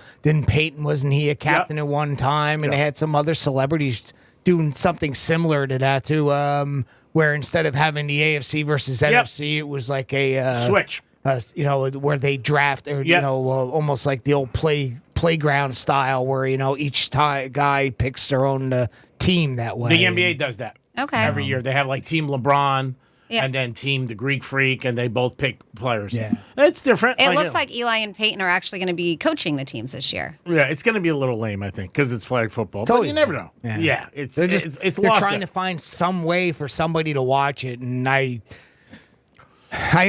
he a captain at one time? And they had some other celebrities doing something similar to that too, where instead of having the AFC versus NFC, it was like a switch. Where they draft, or almost like the old playground style, where each guy picks their own team that way. The NBA does that. Okay. Every year they have like Team LeBron. Yeah. And then Team the Greek Freak, and they both pick players. Yeah. It's different. It looks like Eli and Peyton are actually going to be coaching the teams this year. Yeah, it's going to be a little lame, I think, because it's flag football. It's but always you never know. Yeah, they're trying to find some way for somebody to watch it, and I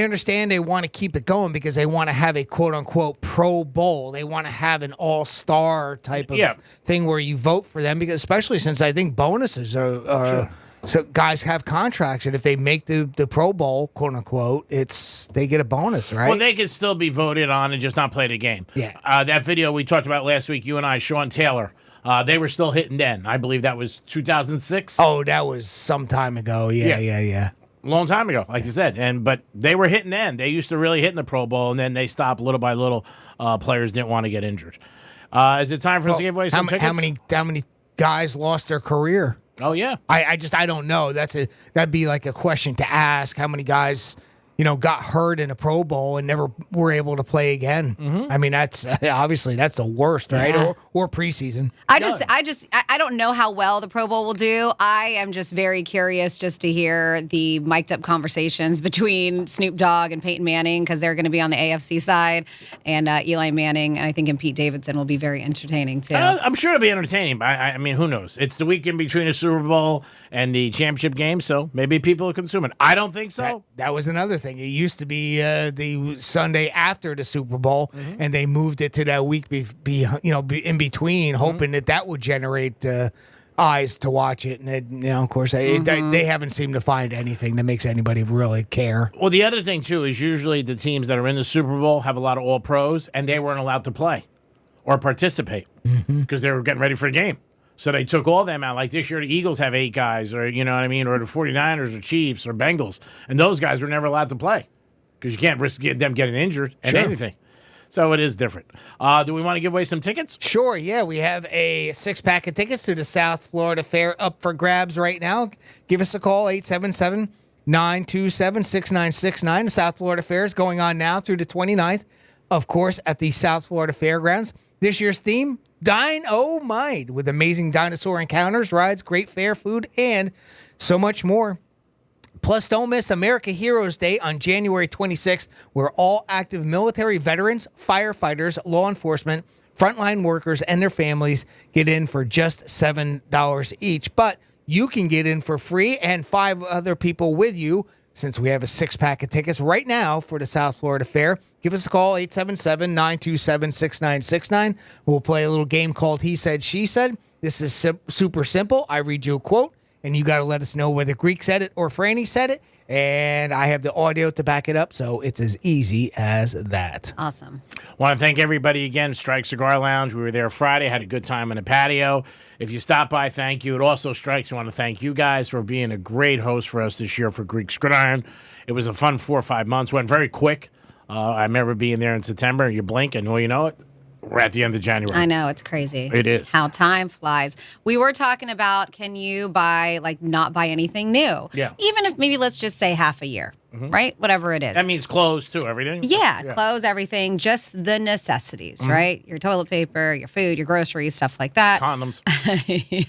understand they want to keep it going because they want to have a quote-unquote Pro Bowl. They want to have an all-star type of thing where you vote for them, because especially since I think bonuses are sure. So guys have contracts, and if they make the Pro Bowl, quote unquote, they get a bonus, right? Well, they can still be voted on and just not play the game. Yeah. That video we talked about last week, you and I, Sean Taylor, they were still hitting then. I believe that was 2006. Oh, that was some time ago. Yeah. Long time ago, like you said, but they were hitting then. They used to really hit in the Pro Bowl, and then they stopped little by little. Players didn't want to get injured. Is it time for us to give away some tickets? How many guys lost their career? Oh yeah. I don't know. That'd be like a question to ask. How many guys, got hurt in a Pro Bowl and never were able to play again? Mm-hmm. I mean, that's obviously that's the worst, right? Yeah. Or preseason. I don't know how well the Pro Bowl will do. I am just very curious just to hear the mic'd up conversations between Snoop Dogg and Peyton Manning, because they're going to be on the AFC side, and Eli Manning, and I think, and Pete Davidson will be very entertaining too. I'm sure it'll be entertaining, but I mean, who knows? It's the weekend between the Super Bowl and the championship game, so maybe people will consume it. I don't think so. That was another thing. It used to be the Sunday after the Super Bowl, and they moved it to that week in between, hoping that would generate eyes to watch it. And of course, they haven't seemed to find anything that makes anybody really care. Well, the other thing too is usually the teams that are in the Super Bowl have a lot of All Pros, and they weren't allowed to play or participate because they were getting ready for a game. So they took all them out. Like this year, the Eagles have 8 guys, or you know what I mean, or the 49ers or Chiefs or Bengals, and those guys were never allowed to play because you can't risk them getting injured and anything. So it is different. Do we want to give away some tickets? Sure, yeah. We have a 6-pack of tickets to the South Florida Fair up for grabs right now. Give us a call, 877-927-6969. The South Florida Fair is going on now through the 29th, of course, at the South Florida Fairgrounds. This year's theme, Dine-O-Mite, with amazing dinosaur encounters, rides, great fair food, and so much more. Plus, don't miss America Heroes Day on January 26th, where all active military veterans, firefighters, law enforcement, frontline workers, and their families get in for just $7 each. But you can get in for free and 5 other people with you, since we have a 6-pack of tickets right now for the South Florida Fair. Give us a call, 877-927-6969. We'll play a little game called He Said, She Said. This is super simple. I read you a quote, and you got to let us know whether Greek said it or Franny said it. And I have the audio to back it up, so it's as easy as that. Awesome. Want to thank everybody again. Strike Cigar Lounge. We were there Friday, had a good time in the patio. If you stopped by, thank you. It also Strikes. I want to thank you guys for being a great host for us this year for Greek's Gridiron. It was a fun 4 or 5 months. Went very quick. I remember being there in September. You blink, and you know it, we're at the end of January. I know, it's crazy. It is. How time flies. We were talking about, can you not buy anything new? Yeah. Even if maybe let's just say half a year, right? Whatever it is. That means clothes too, everything? Yeah, clothes, everything, just the necessities, right? Your toilet paper, your food, your groceries, stuff like that. Condoms. Yeah.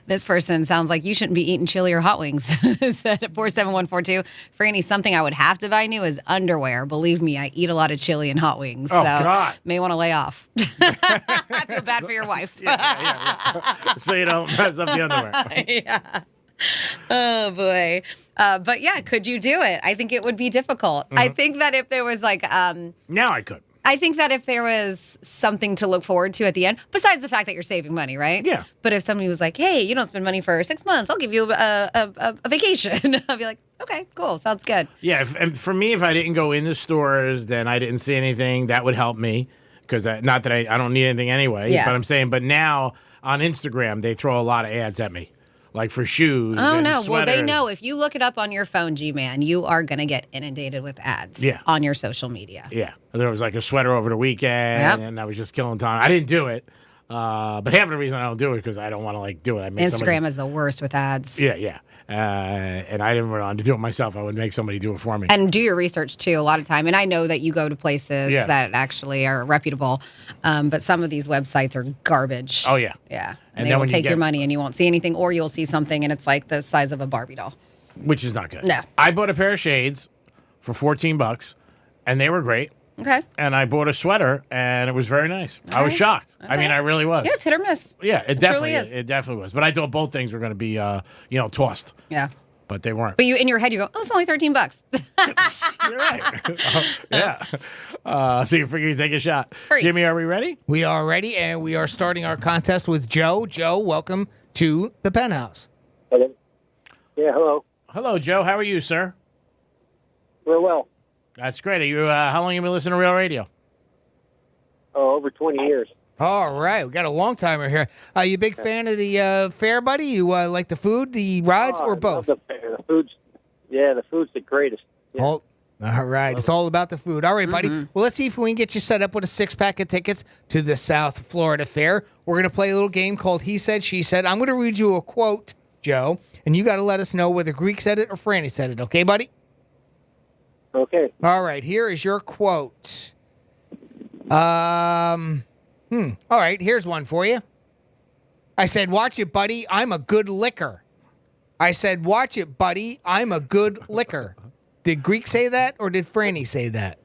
This person sounds like you shouldn't be eating chili or hot wings. Said 47142. Franny, something I would have to buy new is underwear. Believe me, I eat a lot of chili and hot wings. Oh, so God. may want to lay off. I feel bad for your wife. Yeah. So you don't mess up the underwear. Yeah. Oh, boy. But yeah, could you do it? I think it would be difficult. I think that if there was now I could. I think that if there was something to look forward to at the end, besides the fact that you're saving money, right? Yeah. But if somebody was like, hey, you don't spend money for 6 months, I'll give you a vacation. I'll be like, okay, cool. Sounds good. Yeah. And for me, if I didn't go in the stores, then I didn't see anything, that would help me. Because not that I don't need anything anyway. Yeah. But I'm saying, but now on Instagram, they throw a lot of ads at me. Like for shoes. Oh, and no. sweaters. Well, they know if you look it up on your phone, G-Man, you are going to get inundated with ads on your social media. Yeah. There was like a sweater over the weekend, and I was just killing time. I didn't do it. But half of the reason I don't do it because I don't want to do it. I make Instagram is the worst with ads. Yeah. And I didn't want to do it myself. I would make somebody do it for me. And do your research, too, a lot of time. And I know that you go to places that actually are reputable, but some of these websites are garbage. Oh, yeah. Yeah. And they then will when you take get- your money and you won't see anything, or you'll see something and it's like the size of a Barbie doll. Which is not good. No. I bought a pair of shades for $14, and they were great. Okay. And I bought a sweater, and it was very nice. I was shocked. I mean, I really was. Yeah, it's hit or miss. Yeah, it definitely truly is. It definitely was. But I thought both things were going to be, tossed. Yeah. But they weren't. But you, in your head, you go, oh, it's only $13. You're right. Yeah. So you figure you take a shot. Jimmy, are we ready? We are ready, and we are starting our contest with Joe. Joe, welcome to the Penthouse. Hello. Yeah, hello. Hello, Joe. How are you, sir? Real well. That's great. Are you? How long have you been listening to Real Radio? Oh, over 20 years. All right, we got a long timer here. You a big fan of the fair, buddy? You like the food, the rides, or both? The food's the greatest. Yeah. All right, it's all about the food. All right, buddy. Well, let's see if we can get you set up with a 6-pack of tickets to the South Florida Fair. We're going to play a little game called He Said, She Said. I'm going to read you a quote, Joe, and you got to let us know whether Greek said it or Franny said it. Okay, buddy? Okay. All right, here is your quote. All right, here's one for you. I said, watch it, buddy. I'm a good licker. I said, watch it, buddy. I'm a good licker. Did Greek say that, or did Franny say that?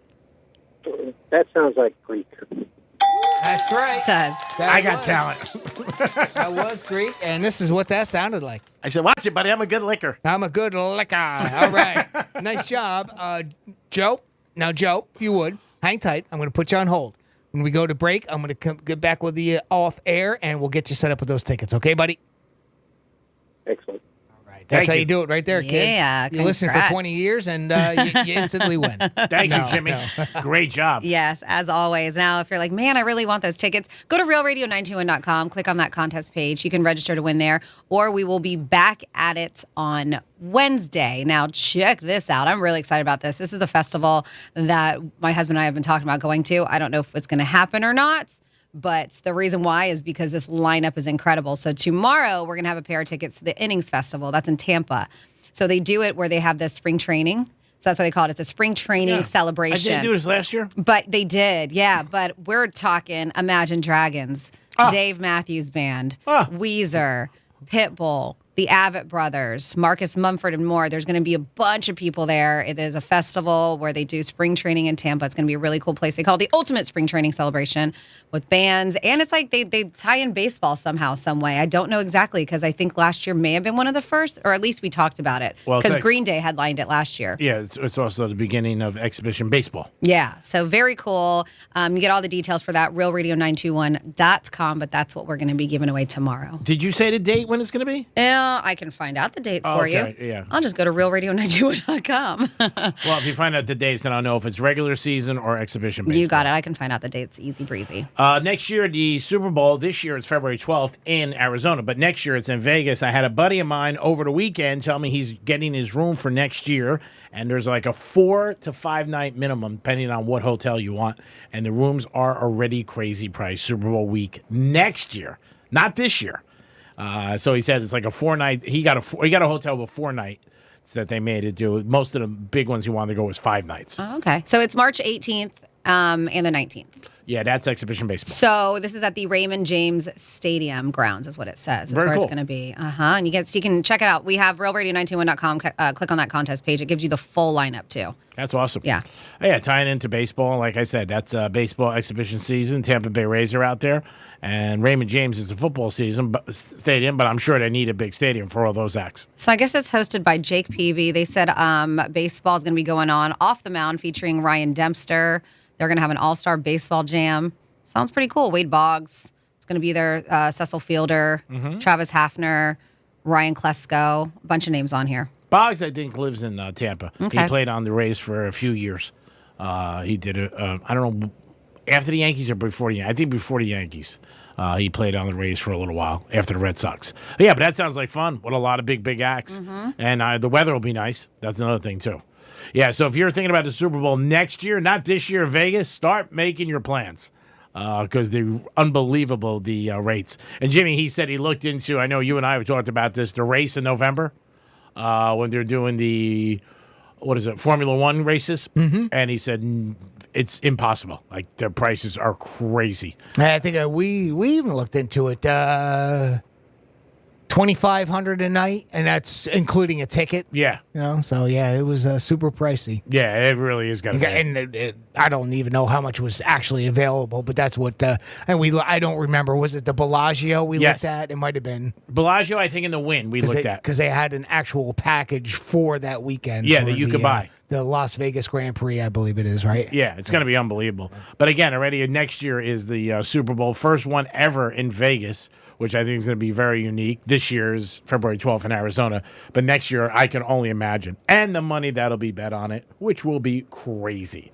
That sounds like Greek. That's right. It does. I got talent. That was Greek, and this is what that sounded like. I said, watch it, buddy. I'm a good licker. I'm a good licker. All right. Nice job. Joe. Now, Joe, if you would, hang tight. I'm going to put you on hold. When we go to break, I'm going to get back with you off air, and we'll get you set up with those tickets. Okay, buddy? Excellent. That's how you do it right there, kids. Yeah, you listen for congrats. 20 years, and you instantly win. Thank you, Jimmy. Great job. Yes, as always. Now, if you're like, man, I really want those tickets, go to realradio921.com, click on that contest page. You can register to win there, or we will be back at it on Wednesday. Now, check this out. I'm really excited about this. This is a festival that my husband and I have been talking about going to. I don't know if it's going to happen or not, but the reason why is because this lineup is incredible. So tomorrow, we're going to have a pair of tickets to the Innings Festival. That's in Tampa. So they do it where they have this spring training. So that's what they call it. It's a spring training celebration. I didn't do this last year. But they did, yeah. But we're talking Imagine Dragons, Dave Matthews Band, Weezer, Pitbull, the Avett Brothers, Marcus Mumford, and more. There's going to be a bunch of people there. It is a festival where they do spring training in Tampa. It's going to be a really cool place. They call it the Ultimate Spring Training Celebration with bands. And it's like they tie in baseball somehow, some way. I don't know exactly because I think last year may have been one of the first, or at least we talked about it. Well, Because thanks. Green Day headlined it last year. Yeah, it's also the beginning of exhibition baseball. Yeah, so very cool. You get all the details for that, realradio921.com, but that's what we're going to be giving away tomorrow. Did you say the date when it's going to be? I can find out the dates for you. Yeah. I'll just go to realradio921.com. Well, if you find out the dates, then I'll know if it's regular season or exhibition baseball. You got it. I can find out the dates easy breezy. Next year, the Super Bowl, this year it's February 12th in Arizona, but next year it's in Vegas. I had a buddy of mine over the weekend tell me he's getting his room for next year, and there's like a 4 to 5 night minimum, depending on what hotel you want, and the rooms are already crazy price Super Bowl week next year, not this year. So he said it's like a 4 night. He got a hotel with 4 nights that they made it do. Most of the big ones he wanted to go was 5 nights. Oh, okay. So it's March 18th and the 19th. Yeah, that's exhibition baseball. So this is at the Raymond James Stadium grounds, is what it says. That's Very where cool. it's going to be. And you can check it out. We have realradio921.com. Click on that contest page. It gives you the full lineup too. That's awesome. Yeah. Yeah, tying into baseball. Like I said, that's baseball exhibition season. Tampa Bay Rays are out there. And Raymond James is a football stadium, but I'm sure they need a big stadium for all those acts. So I guess it's hosted by Jake Peavy. They said baseball is going to be going on off the mound featuring Ryan Dempster. They're going to have an all-star baseball jam. Sounds pretty cool. Wade Boggs is going to be there. Cecil Fielder, Travis Hafner, Ryan Klesko. A bunch of names on here. Boggs, I think, lives in Tampa. Okay. He played on the Rays for a few years. He did it, I don't know, after the Yankees or before the Yankees. I think before the Yankees. He played on the Rays for a little while after the Red Sox. But yeah, but that sounds like fun with a lot of big acts. And the weather will be nice. That's another thing, too. Yeah, so if you're thinking about the Super Bowl next year, not this year, Vegas, start making your plans because they're unbelievable, the rates. And Jimmy, he said he looked into, I know you and I have talked about this, the race in November when they're doing the, Formula One races. And he said it's impossible. Like, their prices are crazy. I think we even looked into it. $2,500 a night, and that's including a ticket. Yeah. So yeah, it was super pricey. Yeah, it really is going to be. And I don't even know how much was actually available, but that's what. I don't remember. Was it the Bellagio we looked at? It might have been Bellagio. I think in the Wynn we looked at because they had an actual package for that weekend. Yeah, that you could buy. The Las Vegas Grand Prix, I believe it is, right? Yeah, it's going to be unbelievable. But again, already next year is the Super Bowl, first one ever in Vegas, which I think is going to be very unique. This year is February 12th in Arizona. But next year, I can only imagine. And the money that'll be bet on it, which will be crazy.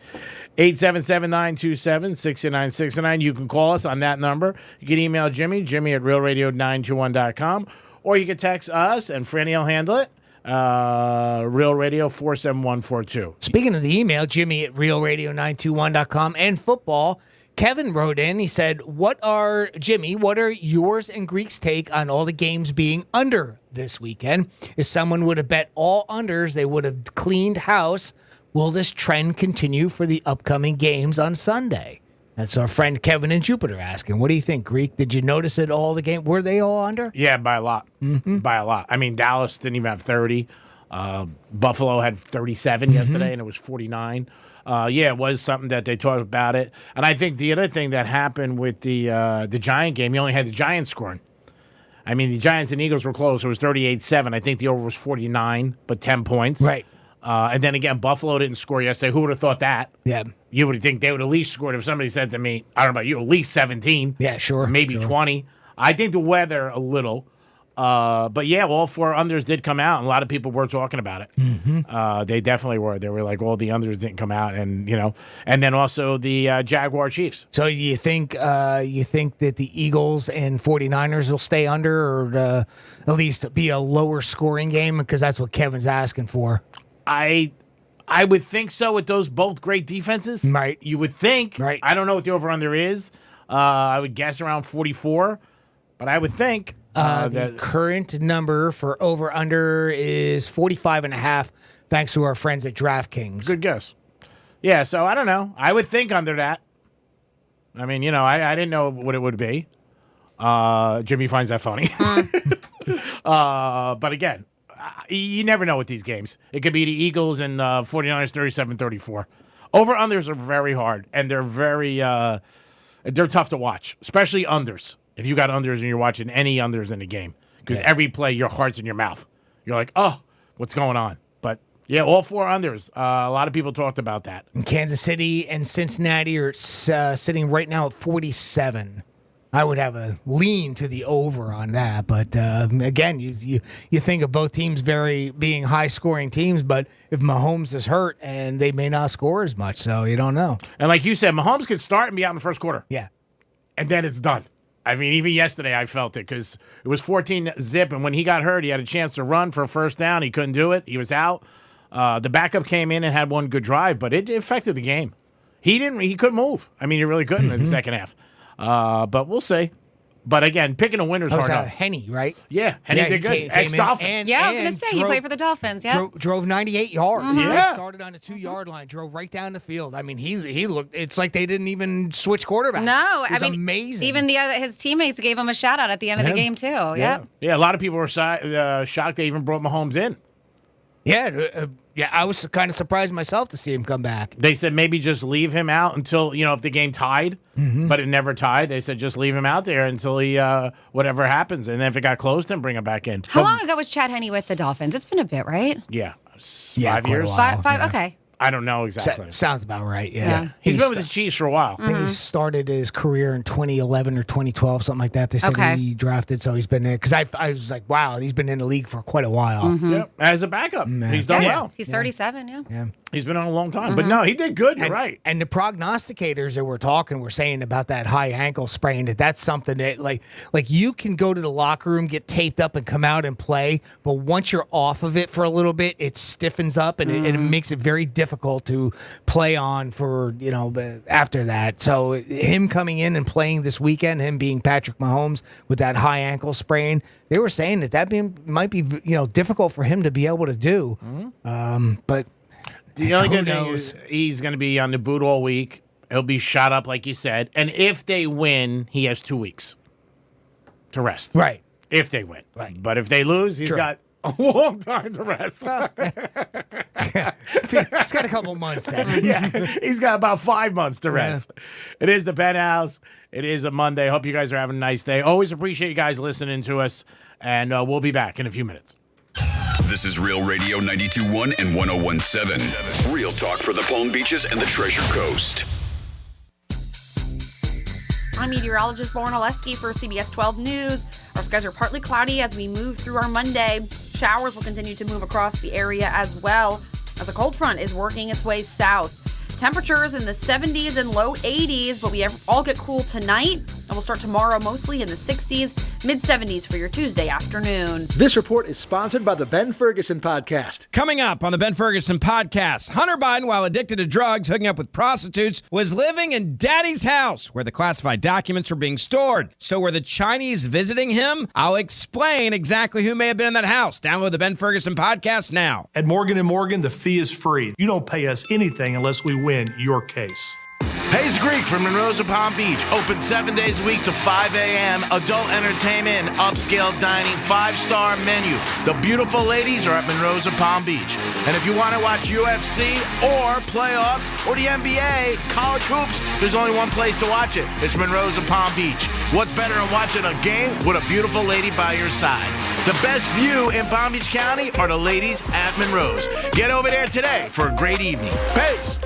877-927-6969. You can call us on that number. You can email Jimmy at realradio921.com. Or you can text us, and Franny will handle it. Real Radio 47142. Speaking of the email, Jimmy at realradio921.com and football. Kevin wrote in, he said, what are yours and Greek's take on all the games being under this weekend? If someone would have bet all unders, they would have cleaned house. Will this trend continue for the upcoming games on Sunday? That's our friend Kevin in Jupiter asking. What do you think, Greek? Did you notice it all the game? Were they all under? Yeah, by a lot. By a lot. I mean, Dallas didn't even have 30. Buffalo had 37 yesterday, and it was 49. Yeah, it was something that they talked about it. And I think the other thing that happened with the Giant game, you only had the Giants scoring. I mean, the Giants and Eagles were close. It was 38-7. I think the over was 49, but 10 points. Right. And then again, Buffalo didn't score yesterday. Who would have thought that? Yeah. You would think they would at least scored if somebody said to me, I don't know about you, at least 17. Yeah, sure. Maybe 20. I think the weather a little. But yeah, all 4 unders did come out, and a lot of people were talking about it. They definitely were. They were like, all the unders didn't come out, and and then also the Jaguar Chiefs. So you think that the Eagles and 49ers will stay under, or at least be a lower scoring game? Because that's what Kevin's asking for. I would think so with those both great defenses. Right. You would think. Right. I don't know what the over-under is. I would guess around 44, but I would think. The current number for over-under is 45.5, thanks to our friends at DraftKings. Good guess. Yeah, so I don't know. I would think under that. I mean, I didn't know what it would be. Jimmy finds that funny. But again, you never know with these games. It could be the Eagles and 49ers 37-34. Over-unders are very hard, and they're they're tough to watch, especially unders. If you got unders and you're watching any unders in the game, because every play, your heart's in your mouth. You're like, oh, what's going on? But yeah, all 4 unders. A lot of people talked about that. And Kansas City and Cincinnati are sitting right now at 47. I would have a lean to the over on that. But again, you think of both teams being high-scoring teams, but if Mahomes is hurt, and they may not score as much, so you don't know. And like you said, Mahomes could start and be out in the first quarter. Yeah. And then it's done. I mean, even yesterday I felt it because it was 14-zip, and when he got hurt, he had a chance to run for a first down. He couldn't do it. He was out. The backup came in and had one good drive, but it affected the game. He couldn't move. I mean, he really couldn't in the second half. But we'll see. But again, picking a winner is hard enough. Henney, right? Yeah, Henney did good. Ex-Dolphin. I was going to say, he played for the Dolphins. Yeah. Drove 98 yards. Mhm. Yeah. Started on the 2-yard line, drove right down the field. I mean, he looked. It's like they didn't even switch quarterbacks. No, it was I mean, amazing. Even his teammates gave him a shout out at the end of the game too. Yeah. Yeah, a lot of people were shocked they even brought Mahomes in. Yeah, I was kind of surprised myself to see him come back. They said maybe just leave him out until, if the game tied, but it never tied. They said just leave him out there until he whatever happens. And then if it got close, then bring him back in. How long ago was Chad Henne with the Dolphins? It's been a bit, right? Yeah. 5 5 years? Five, okay. I don't know exactly. Sounds about right, yeah. He's been with the Chiefs for a while. I think he started his career in 2011 or 2012, something like that. They said he drafted, so he's been there. Because I was like, wow, he's been in the league for quite a while. Yep. As a backup. He's done well. He's 37, yeah. He's been on a long time. But no, he did good. You're right. And the prognosticators that were saying about that high ankle sprain, that's something that, like you can go to the locker room, get taped up, and come out and play. But once you're off of it for a little bit, it stiffens up, and it makes it very difficult to play on for, after that. So him coming in and playing this weekend, him being Patrick Mahomes with that high ankle sprain, they were saying that might be, difficult for him to be able to do. But the only good thing is he's going to be on the boot all week. He'll be shot up, like you said. And if they win, he has 2 weeks to rest. Right. If they win. Right. But if they lose, he's got a long time to rest. He's got a couple months then. Yeah, he's got about 5 months to rest. It is the Penthouse. It is a Monday. Hope you guys are having a nice day. Always appreciate you guys listening to us. And we'll be back in a few minutes. This is Real Radio 92.1 and 101.7. Real talk for the Palm Beaches and the Treasure Coast. I'm meteorologist Lauren Oleski for CBS 12 News. Our skies are partly cloudy as we move through our Monday. Showers will continue to move across the area as well as a cold front is working its way south. Temperatures in the 70s and low 80s, but we all get cool tonight, and we'll start tomorrow mostly in the 60s, mid-70s for your Tuesday afternoon. This report is sponsored by the Ben Ferguson Podcast. Coming up on the Ben Ferguson Podcast, Hunter Biden, while addicted to drugs, hooking up with prostitutes, was living in Daddy's house, where the classified documents were being stored. So were the Chinese visiting him? I'll explain exactly who may have been in that house. Download the Ben Ferguson Podcast now. At Morgan & Morgan, the fee is free. You don't pay us anything unless we win your case. Hayes Greek from Monroe's of Palm Beach. Open 7 days a week to 5 a.m. Adult entertainment, upscale dining, 5-star menu. The beautiful ladies are at Monroe's of Palm Beach. And if you want to watch UFC or playoffs or the NBA, college hoops, there's only one place to watch it. It's Monroe's of Palm Beach. What's better than watching a game with a beautiful lady by your side? The best view in Palm Beach County are the ladies at Monroe's. Get over there today for a great evening. Peace.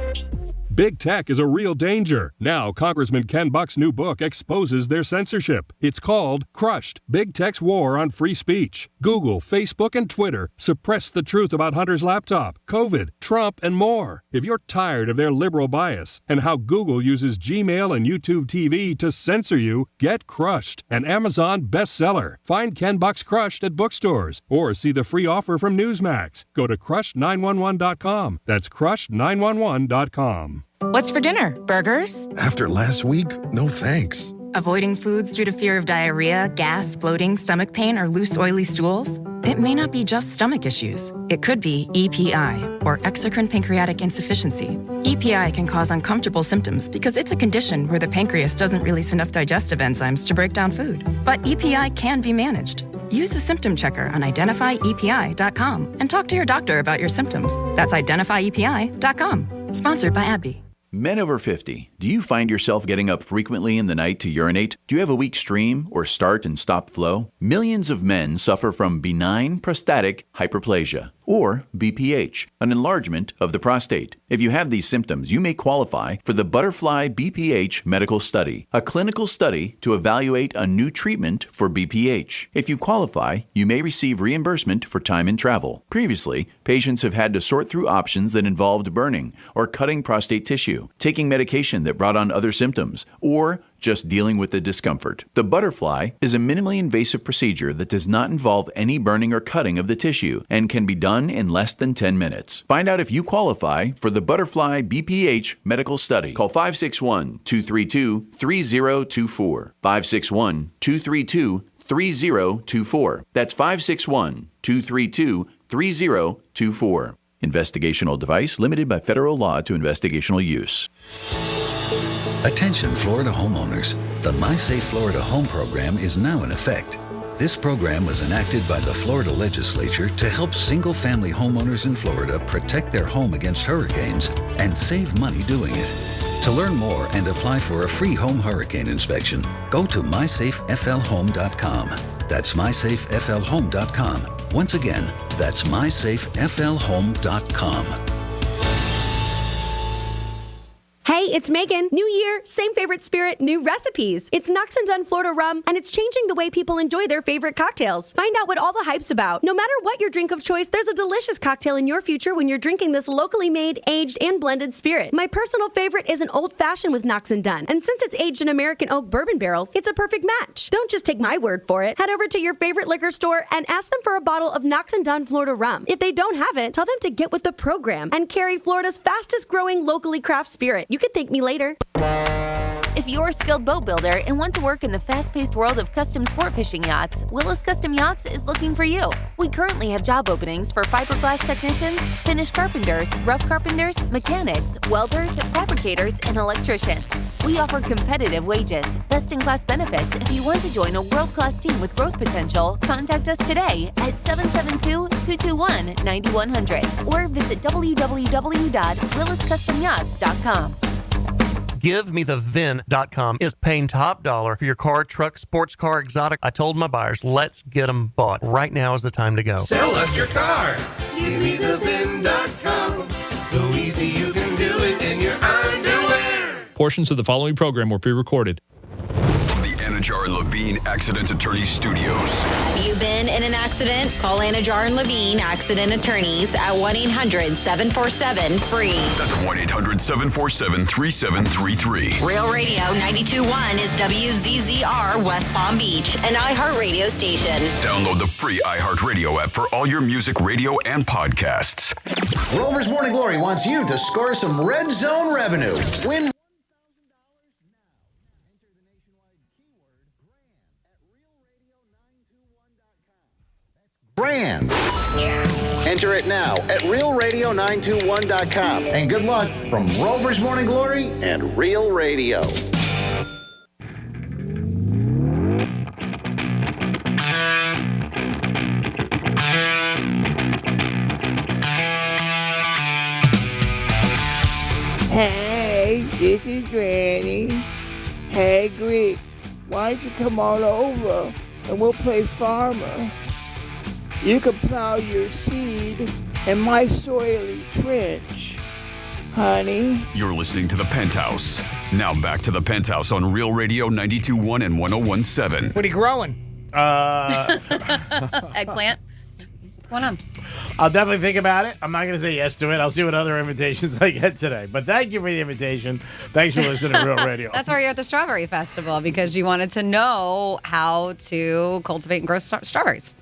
Big tech is a real danger. Now, Congressman Ken Buck's new book exposes their censorship. It's called Crushed: Big Tech's War on Free Speech. Google, Facebook, and Twitter suppress the truth about Hunter's laptop, COVID, Trump, and more. If you're tired of their liberal bias and how Google uses Gmail and YouTube TV to censor you, get Crushed, an Amazon bestseller. Find Ken Buck's Crushed at bookstores or see the free offer from Newsmax. Go to crush911.com. That's crush911.com. What's for dinner? Burgers? After last week, no thanks. Avoiding foods due to fear of diarrhea, gas, bloating, stomach pain, or loose, oily stools? It may not be just stomach issues. It could be EPI, or exocrine pancreatic insufficiency. EPI can cause uncomfortable symptoms because it's a condition where the pancreas doesn't release enough digestive enzymes to break down food. But EPI can be managed. Use the symptom checker on identifyepi.com and talk to your doctor about your symptoms. That's identifyepi.com. Sponsored by AbbVie. Men over 50, do you find yourself getting up frequently in the night to urinate? Do you have a weak stream or start and stop flow? Millions of men suffer from benign prostatic hyperplasia, or BPH, an enlargement of the prostate. If you have these symptoms, you may qualify for the Butterfly BPH medical study, a clinical study to evaluate a new treatment for BPH. If you qualify, you may receive reimbursement for time and travel. Previously, patients have had to sort through options that involved burning or cutting prostate tissue, taking medication that brought on other symptoms, or just dealing with the discomfort. The Butterfly is a minimally invasive procedure that does not involve any burning or cutting of the tissue and can be done in less than 10 minutes. Find out if you qualify for the Butterfly BPH medical study. Call 561-232-3024. 561-232-3024. That's 561-232-3024. Investigational device limited by federal law to investigational use. Attention Florida homeowners. The MySafe Florida Home program is now in effect. This program was enacted by the Florida legislature to help single-family homeowners in Florida protect their home against hurricanes and save money doing it. To learn more and apply for a free home hurricane inspection, go to mysafeflhome.com. That's mysafeflhome.com. Once again, that's mysafeflhome.com. Hey, it's Megan. New year, same favorite spirit, new recipes. It's Knox and Dunn Florida rum, and it's changing the way people enjoy their favorite cocktails. Find out what all the hype's about. No matter what your drink of choice, there's a delicious cocktail in your future when you're drinking this locally made, aged, and blended spirit. My personal favorite is an old-fashioned with Knox and Dunn, and since it's aged in American oak bourbon barrels, it's a perfect match. Don't just take my word for it. Head over to your favorite liquor store and ask them for a bottle of Knox and Dunn Florida rum. If they don't have it, tell them to get with the program and carry Florida's fastest-growing locally craft spirit. You can thank me later. If you're a skilled boat builder and want to work in the fast-paced world of custom sport fishing yachts, Willis Custom Yachts is looking for you. We currently have job openings for fiberglass technicians, finish carpenters, rough carpenters, mechanics, welders, fabricators, and electricians. We offer competitive wages, best-in-class benefits. If you want to join a world-class team with growth potential, contact us today at 772-221-9100 or visit www.williscustomyachts.com. GiveMeTheVin.com is paying top dollar for your car, truck, sports car, exotic. I told my buyers, let's get them bought. Right now is the time to go. Sell us your car. GiveMeTheVin.com. So easy you can do it in your underwear. Portions of the following program were pre-recorded. Anajar and Levine Accident Attorney Studios. Have you been in an accident? Call Anajar and Levine Accident Attorneys at 1-800-747-FREE. That's 1-800-747-3733. Real Radio 92.1 is WZZR West Palm Beach, an iHeartRadio station. Download the free iHeartRadio app for all your music, radio, and podcasts. Rover's Morning Glory wants you to score some red zone revenue. Win brand. Enter it now at realradio921.com. And good luck from Rover's Morning Glory and Real Radio. Hey, this is Granny. Hey, Greek, why don't you come on over and we'll play farmer? You can plow your seed in my soily trench, honey. You're listening to The Penthouse. Now back to The Penthouse on Real Radio 92.1 and 101.7. What are you growing? Eggplant. What's going on? I'll definitely think about it. I'm not going to say yes to it. I'll see what other invitations I get today. But thank you for the invitation. Thanks for listening to Real Radio. That's why you're at the Strawberry Festival, because you wanted to know how to cultivate and grow strawberries.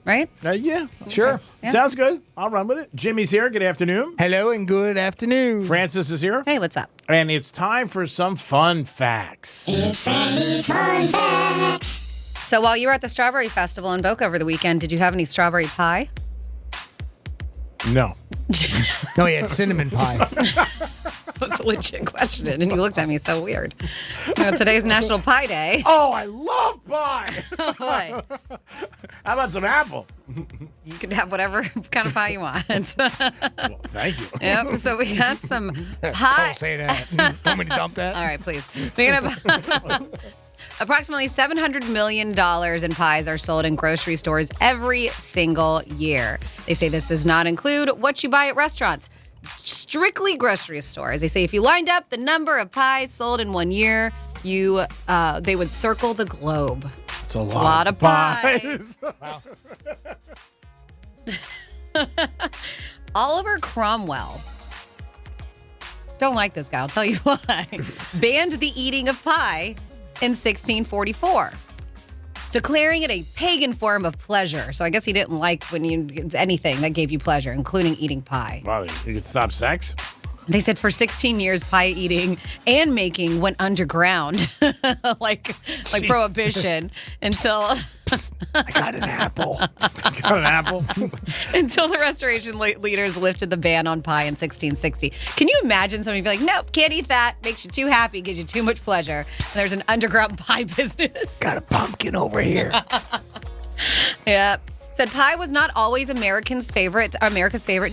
Right? Yeah, sure. Yeah. Sounds good. I'll run with it. Jimmy's here. Good afternoon. Hello and good afternoon. Francis is here. Hey, what's up? And it's time for some fun facts. It's Fanny's Fun Facts. So while you were at the Strawberry Festival in Boca over the weekend, did you have any strawberry pie? No. No, he had cinnamon pie. That was a legit question, and you looked at me so weird. Today's National Pie Day. Oh, I love pie. Boy. How about some apple? You can have whatever kind of pie you want. Well, thank you. Yep. So we had some pie. Don't say that. Want me to dump that? All right, please. We can have Approximately $700 million in pies are sold in grocery stores every single year. They say this does not include what you buy at restaurants. Strictly grocery stores. They say if you lined up the number of pies sold in 1 year, they would circle the globe. It's a lot of pies. Wow. Oliver Cromwell. Don't like this guy. I'll tell you why. Banned the eating of pie in 1644, declaring it a pagan form of pleasure. So I guess he didn't like anything that gave you pleasure, including eating pie. Wow, you could stop sex? They said for 16 years, pie eating and making went underground, like prohibition, until I got an apple. Got an apple? Until the Restoration leaders lifted the ban on pie in 1660. Can you imagine somebody be like, nope, can't eat that. Makes you too happy, gives you too much pleasure. And there's an underground pie business. Got a pumpkin over here. Yep. Said pie was not always America's favorite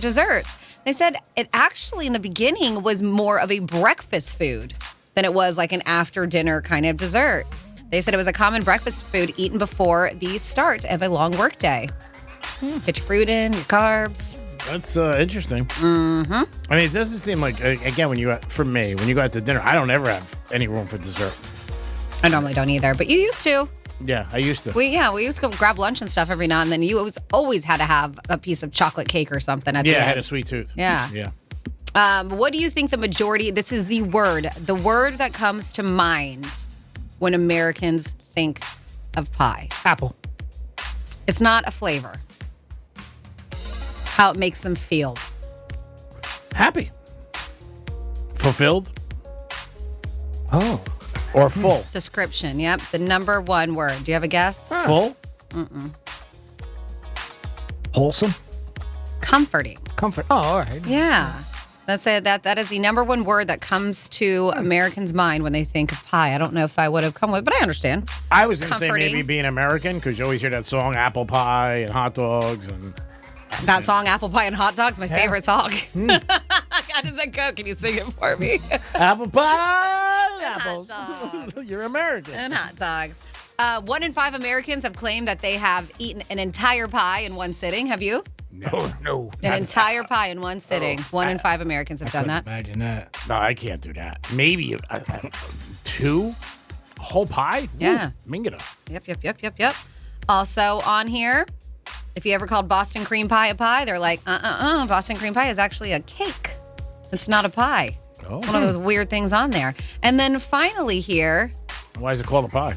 dessert. They said it actually in the beginning was more of a breakfast food than it was like an after dinner kind of dessert. They said it was a common breakfast food eaten before the start of a long work day. Get your fruit in, your carbs. That's interesting. Mm-hmm. I mean, it doesn't seem like, again, when you go out to dinner, I don't ever have any room for dessert. I normally don't either, but you used to. Yeah, I used to. We used to go grab lunch and stuff every now and then. You always had to have a piece of chocolate cake or something at the end. Yeah, I had a sweet tooth. Yeah. Yeah. What do you think the majority, this is the word that comes to mind when Americans think of pie? Apple. It's not a flavor. How it makes them feel. Happy. Fulfilled. Oh. Or full. Description, yep. The number one word. Do you have a guess? Full? Mm-mm. Wholesome? Comforting. Comfort. Oh, all right. Yeah. That is the number one word that comes to Americans' mind when they think of pie. I don't know if I would have come with, but I understand. I was going to say Comforting. maybe being American, because you always hear that song, apple pie and hot dogs. And That song, Apple Pie and Hot Dogs, my favorite song. How does that go? Can you sing it for me? Apple pie and apples. Hot dogs. You're American. And hot dogs. 1 in 5 Americans have claimed that they have eaten an entire pie in one sitting. Have you? No. An entire pie in one sitting. 1 in 5 Americans have done that. Imagine that. No, I can't do that. Maybe 2? A whole pie? Yeah. Ooh, Mingada. Yep. Also on here, if you ever called Boston cream pie a pie, they're like, Boston cream pie is actually a cake. It's not a pie. Oh. It's one of those weird things on there. And then finally here, Why is it called a pie?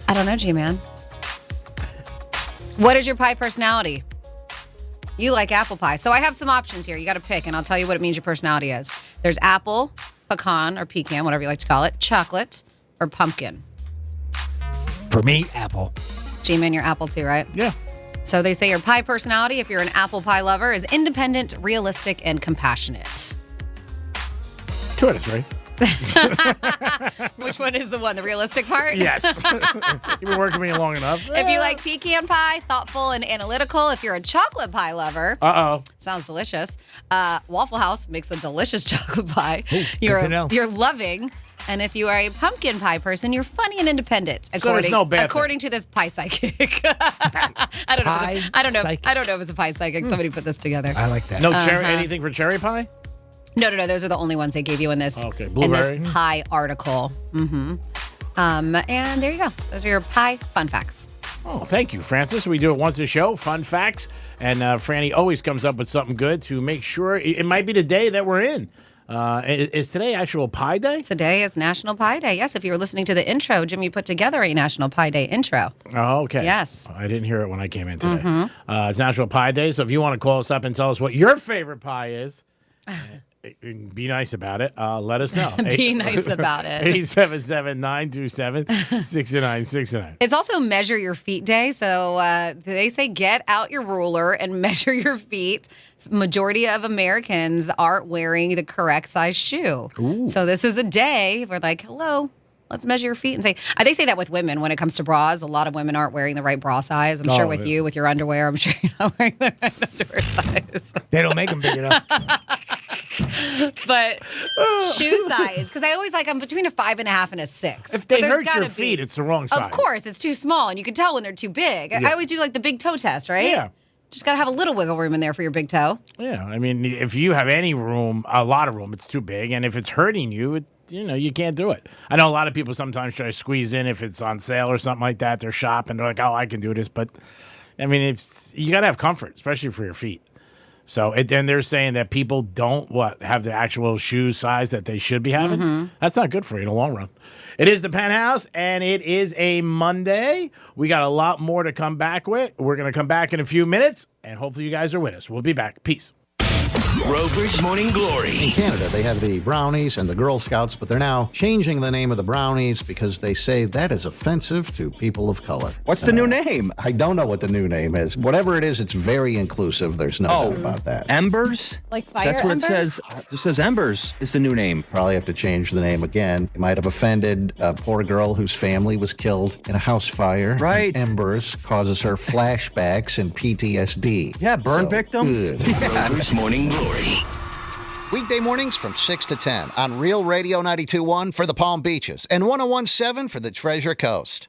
I don't know, G-Man. What is your pie personality? You like apple pie. So I have some options here. You got to pick, and I'll tell you what it means your personality is. There's apple, pecan, or pecan, whatever you like to call it, chocolate, or pumpkin. For me, apple. G-Man, you're apple too, right? Yeah. So they say your pie personality, if you're an apple pie lover, is independent, realistic, and compassionate. 2 out of 3. Which one is the one? The realistic part? Yes. You've been working with me long enough. If you like pecan pie, thoughtful and analytical. If you're a chocolate pie lover, sounds delicious. Waffle House makes a delicious chocolate pie. Ooh, good to know. You're loving. And if you are a pumpkin pie person, you're funny and independent. So there's no bad according to this pie psychic. I don't know if it's a pie psychic. Somebody put this together. I like that. No cherry, anything for cherry pie? No. Those are the only ones they gave you in this Blueberry. pie article. Mm-hmm. And there you go. Those are your pie fun facts. Oh, thank you, Francis. We do it once a show, fun facts. And Franny always comes up with something good to make sure it might be the day that we're in. Is today actual Pie Day? Today is National Pie Day. Yes, if you were listening to the intro, Jimmy put together a National Pie Day intro. Oh, okay. Yes. I didn't hear it when I came in today. It's National Pie Day, so if you want to call us up and tell us what your favorite pie is, be nice about it. Let us know. Be nice about it. 877-927-6969. It's also Measure Your Feet Day. So they say get out your ruler and measure your feet. Majority of Americans aren't wearing the correct size shoe. Ooh. So this is a day where like, hello, let's measure your feet and say, they say that with women when it comes to bras. A lot of women aren't wearing the right bra size. I'm sure with you, with your underwear, I'm sure you're not wearing the right underwear size. They don't make them big enough. But shoe size, because I always I'm between a 5.5 and a 6. If they But there's hurt your gotta feet, be- it's the wrong size. Of course, it's too small, and you can tell when they're too big. Yeah. I always do the big toe test, right? Yeah. Just got to have a little wiggle room in there for your big toe. Yeah, I mean, if you have any room, a lot of room, it's too big, and if it's hurting you, you can't do it. I know a lot of people sometimes try to squeeze in if it's on sale or something like that. They're shopping, they're like, "Oh, I can do this," but I mean, you got to have comfort, especially for your feet. So, and they're saying that people don't have the actual shoe size that they should be having. Mm-hmm. That's not good for you in the long run. It is the Penthouse, and it is a Monday. We got a lot more to come back with. We're going to come back in a few minutes, and hopefully you guys are with us. We'll be back. Peace. Rover's Morning Glory. In Canada, they have the Brownies and the Girl Scouts, but they're now changing the name of the Brownies because they say that is offensive to people of color. What's the new name? I don't know what the new name is. Whatever it is, it's very inclusive. There's no doubt about that. Embers? Like fire That's what embers? it says. It says Embers is the new name. Probably have to change the name again. It might have offended a poor girl whose family was killed in a house fire. Right. And Embers causes her flashbacks and PTSD. Yeah, burn So, victims. good. Rover's Morning Glory. Weekday mornings from 6 to 10 on Real Radio 92.1 for the Palm Beaches and 101.7 for the Treasure Coast.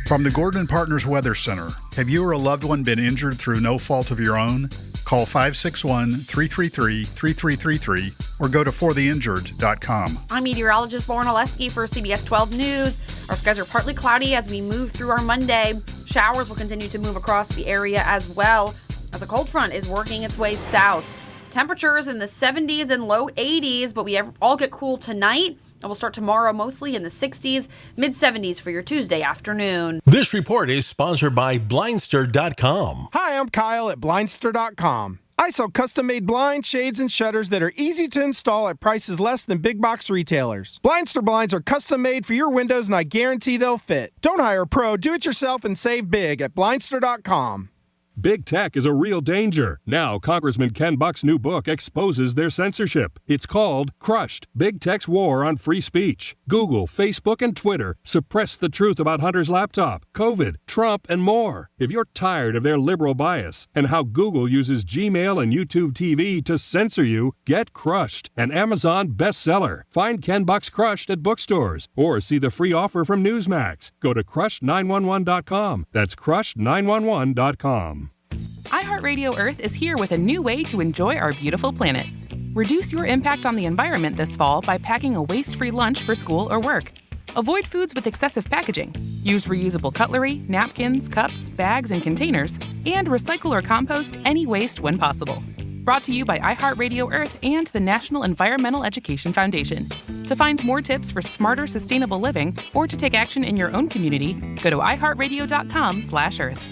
From the Gordon Partners Weather Center, have you or a loved one been injured through no fault of your own? Call 561-333-3333 or go to fortheinjured.com. I'm meteorologist Lauren Oleski for CBS 12 News. Our skies are partly cloudy as we move through our Monday. Showers will continue to move across the area as well as a cold front is working its way south. Temperatures in the 70s and low 80s, but we all get cool tonight. And we'll start tomorrow mostly in the 60s, mid-70s for your Tuesday afternoon. This report is sponsored by Blindster.com. Hi, I'm Kyle at Blindster.com. I sell custom-made blinds, shades, and shutters that are easy to install at prices less than big box retailers. Blindster blinds are custom-made for your windows, and I guarantee they'll fit. Don't hire a pro. Do it yourself and save big at Blindster.com. Big tech is a real danger. Now, Congressman Ken Buck's new book exposes their censorship. It's called Crushed, Big Tech's War on Free Speech. Google, Facebook, and Twitter suppress the truth about Hunter's laptop, COVID, Trump, and more. If you're tired of their liberal bias and how Google uses Gmail and YouTube TV to censor you, get Crushed, an Amazon bestseller. Find Ken Buck's Crushed at bookstores or see the free offer from Newsmax. Go to crush911.com. That's crush911.com. iHeartRadio Earth is here with a new way to enjoy our beautiful planet. Reduce your impact on the environment this fall by packing a waste-free lunch for school or work. Avoid foods with excessive packaging. Use reusable cutlery, napkins, cups, bags, and containers, and recycle or compost any waste when possible. Brought to you by iHeartRadio Earth and the National Environmental Education Foundation. To find more tips for smarter, sustainable living or to take action in your own community, go to iHeartRadio.com/Earth.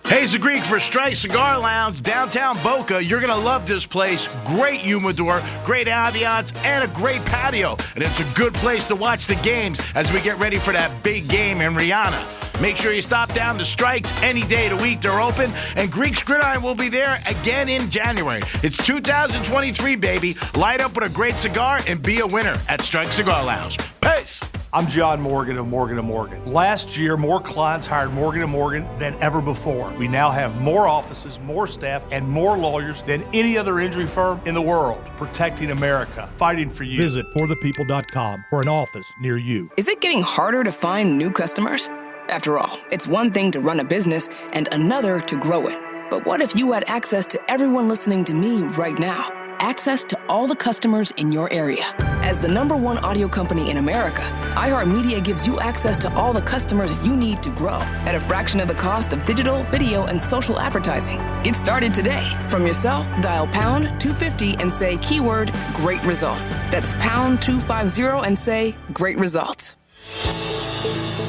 Hey, the Greek for Strike Cigar Lounge, downtown Boca. You're going to love this place. Great humidor, great ambiance, and a great patio. And it's a good place to watch the games as we get ready for that big game in Rihanna. Make sure you stop down to Strikes any day of the week. They're open, and Greek's Gridiron will be there again in January. It's 2023, baby. Light up with a great cigar and be a winner at Strike Cigar Lounge. Peace. I'm John Morgan of Morgan & Morgan. Last year, more clients hired Morgan & Morgan than ever before. We now have more offices, more staff, and more lawyers than any other injury firm in the world, protecting America, fighting for you. Visit forthepeople.com for an office near you. Is it getting harder to find new customers? After all, it's one thing to run a business and another to grow it. But what if you had access to everyone listening to me right now? Access to all the customers in your area. As the #1 audio company in America, iHeartMedia gives you access to all the customers you need to grow at a fraction of the cost of digital, video, and social advertising. Get started today. From your cell, dial pound 250 and say keyword great results. That's pound 250 and say great results.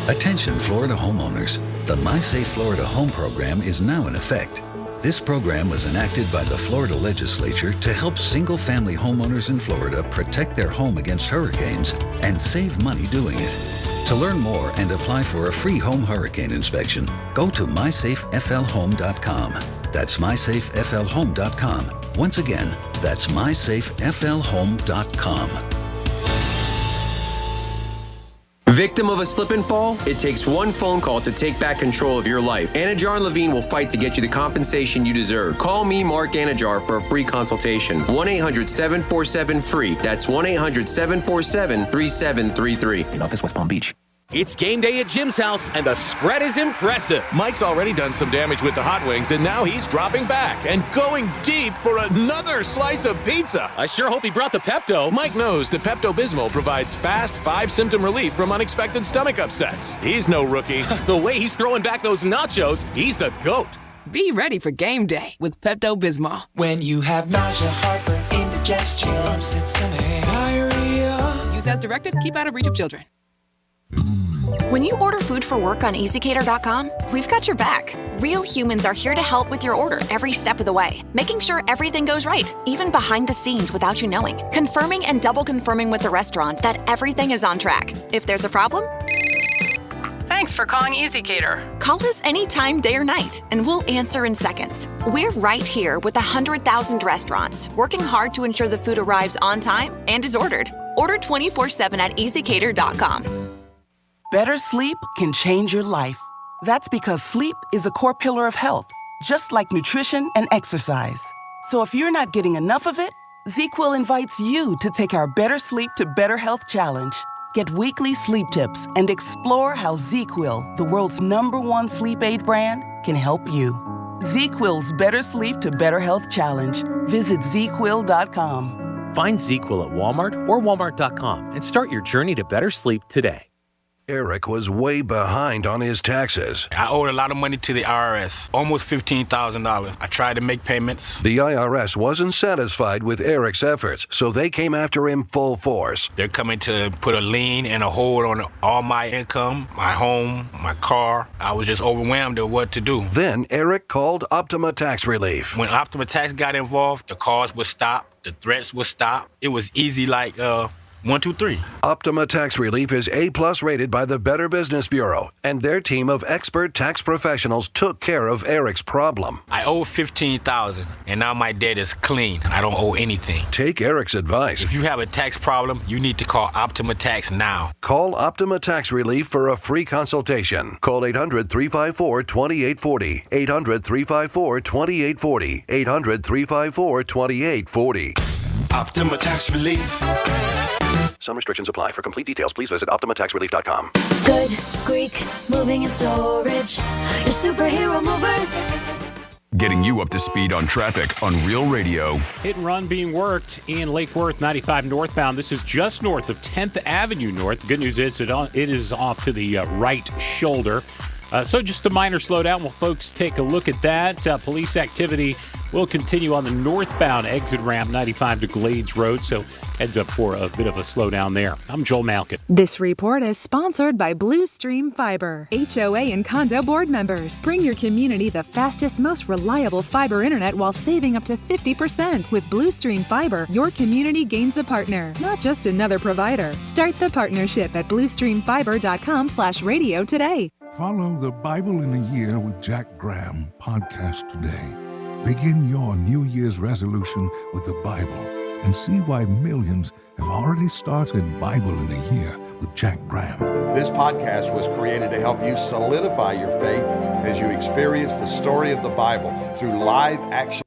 Attention Florida homeowners. The MySafe Florida Home program is now in effect. This program was enacted by the Florida legislature to help single-family homeowners in Florida protect their home against hurricanes and save money doing it. To learn more and apply for a free home hurricane inspection, go to mysafeflhome.com. That's mysafeflhome.com. Once again, that's mysafeflhome.com. Victim of a slip and fall? It takes one phone call to take back control of your life. Anajar and Levine will fight to get you the compensation you deserve. Call me, Mark Anajar, for a free consultation. 1-800-747-FREE. That's 1-800-747-3733. In office, West Palm Beach. It's game day at Jim's house, and the spread is impressive. Mike's already done some damage with the hot wings, and now he's dropping back and going deep for another slice of pizza. I sure hope he brought the Pepto. Mike knows that Pepto-Bismol provides fast 5-symptom relief from unexpected stomach upsets. He's no rookie. The way he's throwing back those nachos, he's the GOAT. Be ready for game day with Pepto-Bismol. When you have nausea, heartburn, indigestion, upset stomach, diarrhea. Use as directed. Keep out of reach of children. When you order food for work on EasyCater.com, we've got your back. Real humans are here to help with your order every step of the way, making sure everything goes right, even behind the scenes without you knowing, confirming and double confirming with the restaurant that everything is on track. If there's a problem, Thanks for calling EasyCater. call us anytime, day or night, and we'll answer in seconds. We're right here with 100,000 restaurants, working hard to ensure the food arrives on time and is ordered. Order 24/7 at EasyCater.com. Better sleep can change your life. That's because sleep is a core pillar of health, just like nutrition and exercise. So if you're not getting enough of it, ZQL invites you to take our Better Sleep to Better Health Challenge. Get weekly sleep tips and explore how ZQL, the world's #1 sleep aid brand, can help you. ZQL's Better Sleep to Better Health Challenge. Visit ZQL.com. Find ZQL at Walmart or Walmart.com and start your journey to better sleep today. Eric was way behind on his taxes. I owed a lot of money to the IRS, almost $15,000. I tried to make payments. The IRS wasn't satisfied with Eric's efforts, so they came after him full force. They're coming to put a lien and a hold on all my income, my home, my car. I was just overwhelmed at what to do. Then Eric called Optima Tax Relief. When Optima Tax got involved, the calls would stop, the threats would stop. It was easy like 1, 2, 3. Optima Tax Relief is A+ rated by the Better Business Bureau, and their team of expert tax professionals took care of Eric's problem. I owe $15,000, and now my debt is clean. I don't owe anything. Take Eric's advice. If you have a tax problem, you need to call Optima Tax now. Call Optima Tax Relief for a free consultation. Call 800-354-2840. 800-354-2840. 800-354-2840. Optima Tax Relief. Some restrictions apply. For complete details, please visit OptimaTaxRelief.com. Good Greek moving and storage. Your superhero movers. Getting you up to speed on traffic on Real Radio. Hit and run being worked in Lake Worth 95 northbound. This is just north of 10th Avenue North. The good news is it is off to the right shoulder. So just a minor slowdown. Well, folks, take a look at that. Police activity will continue on the northbound exit ramp 95 to Glades Road. So heads up for a bit of a slowdown there. I'm Joel Malkin. This report is sponsored by Blue Stream Fiber. HOA and condo board members. Bring your community the fastest, most reliable fiber internet while saving up to 50%. With Blue Stream Fiber, your community gains a partner, not just another provider. Start the partnership at bluestreamfiber.com/radio today. Follow the Bible in a Year with Jack Graham podcast today. Begin your New Year's resolution with the Bible and see why millions have already started Bible in a Year with Jack Graham. This podcast was created to help you solidify your faith as you experience the story of the Bible through live action.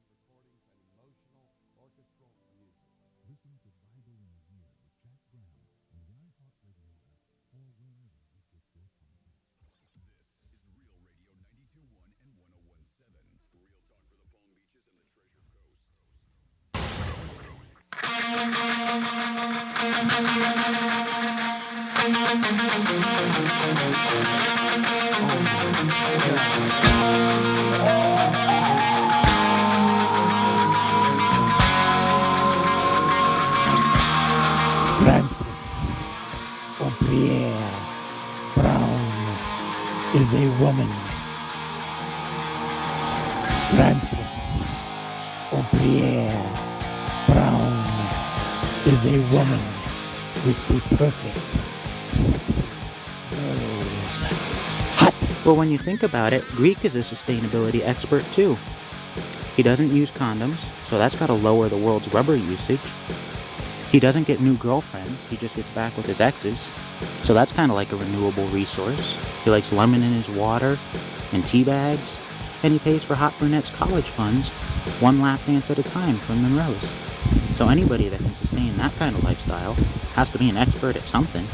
Frances O'Brien Brown is a woman. Frances O'Brien Brown is a woman with the perfect sexy nose. Hot. Well, when you think about it, Greek is a sustainability expert too. He doesn't use condoms, so that's got to lower the world's rubber usage. He doesn't get new girlfriends, he just gets back with his exes. So that's kind of like a renewable resource. He likes lemon in his water and tea bags, and he pays for Hot Brunette's college funds one lap dance at a time from Monroe's. So anybody that can sustain that kind of lifestyle has to be an expert at something,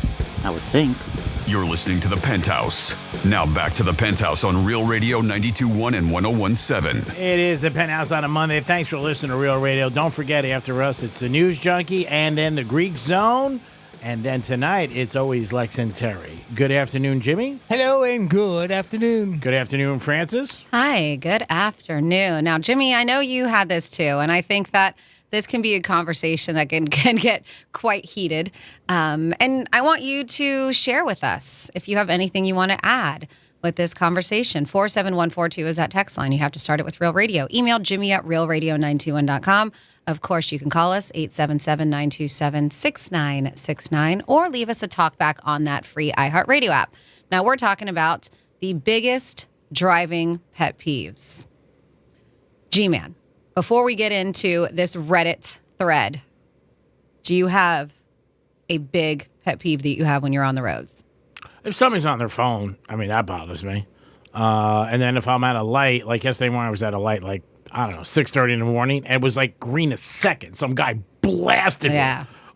I would think. You're listening to The Penthouse. Now back to The Penthouse on Real Radio 92.1 and 101.7. It is The Penthouse on a Monday. Thanks for listening to Real Radio. Don't forget, after us, it's the News Junkie and then the Greek Zone. And then tonight, it's always Lex and Terry. Good afternoon, Jimmy. Hello and good afternoon. Good afternoon, Francis. Hi, good afternoon. Now, Jimmy, I know you had this too, and I think that this can be a conversation that can get quite heated. And I want you to share with us if you have anything you want to add with this conversation. 47142 is that text line. You have to start it with Real Radio. Email Jimmy at realradio921.com. Of course, you can call us 877-927-6969 or leave us a talk back on that free iHeartRadio app. Now, we're talking about the biggest driving pet peeves. G-Man, before we get into this Reddit thread, do you have a big pet peeve that you have when you're on the roads? If somebody's on their phone, I mean, that bothers me. And then if I'm at a light, like yesterday morning I was at a light, like, I don't know, 6:30 in the morning, and it was like green a second. Some guy blasted me.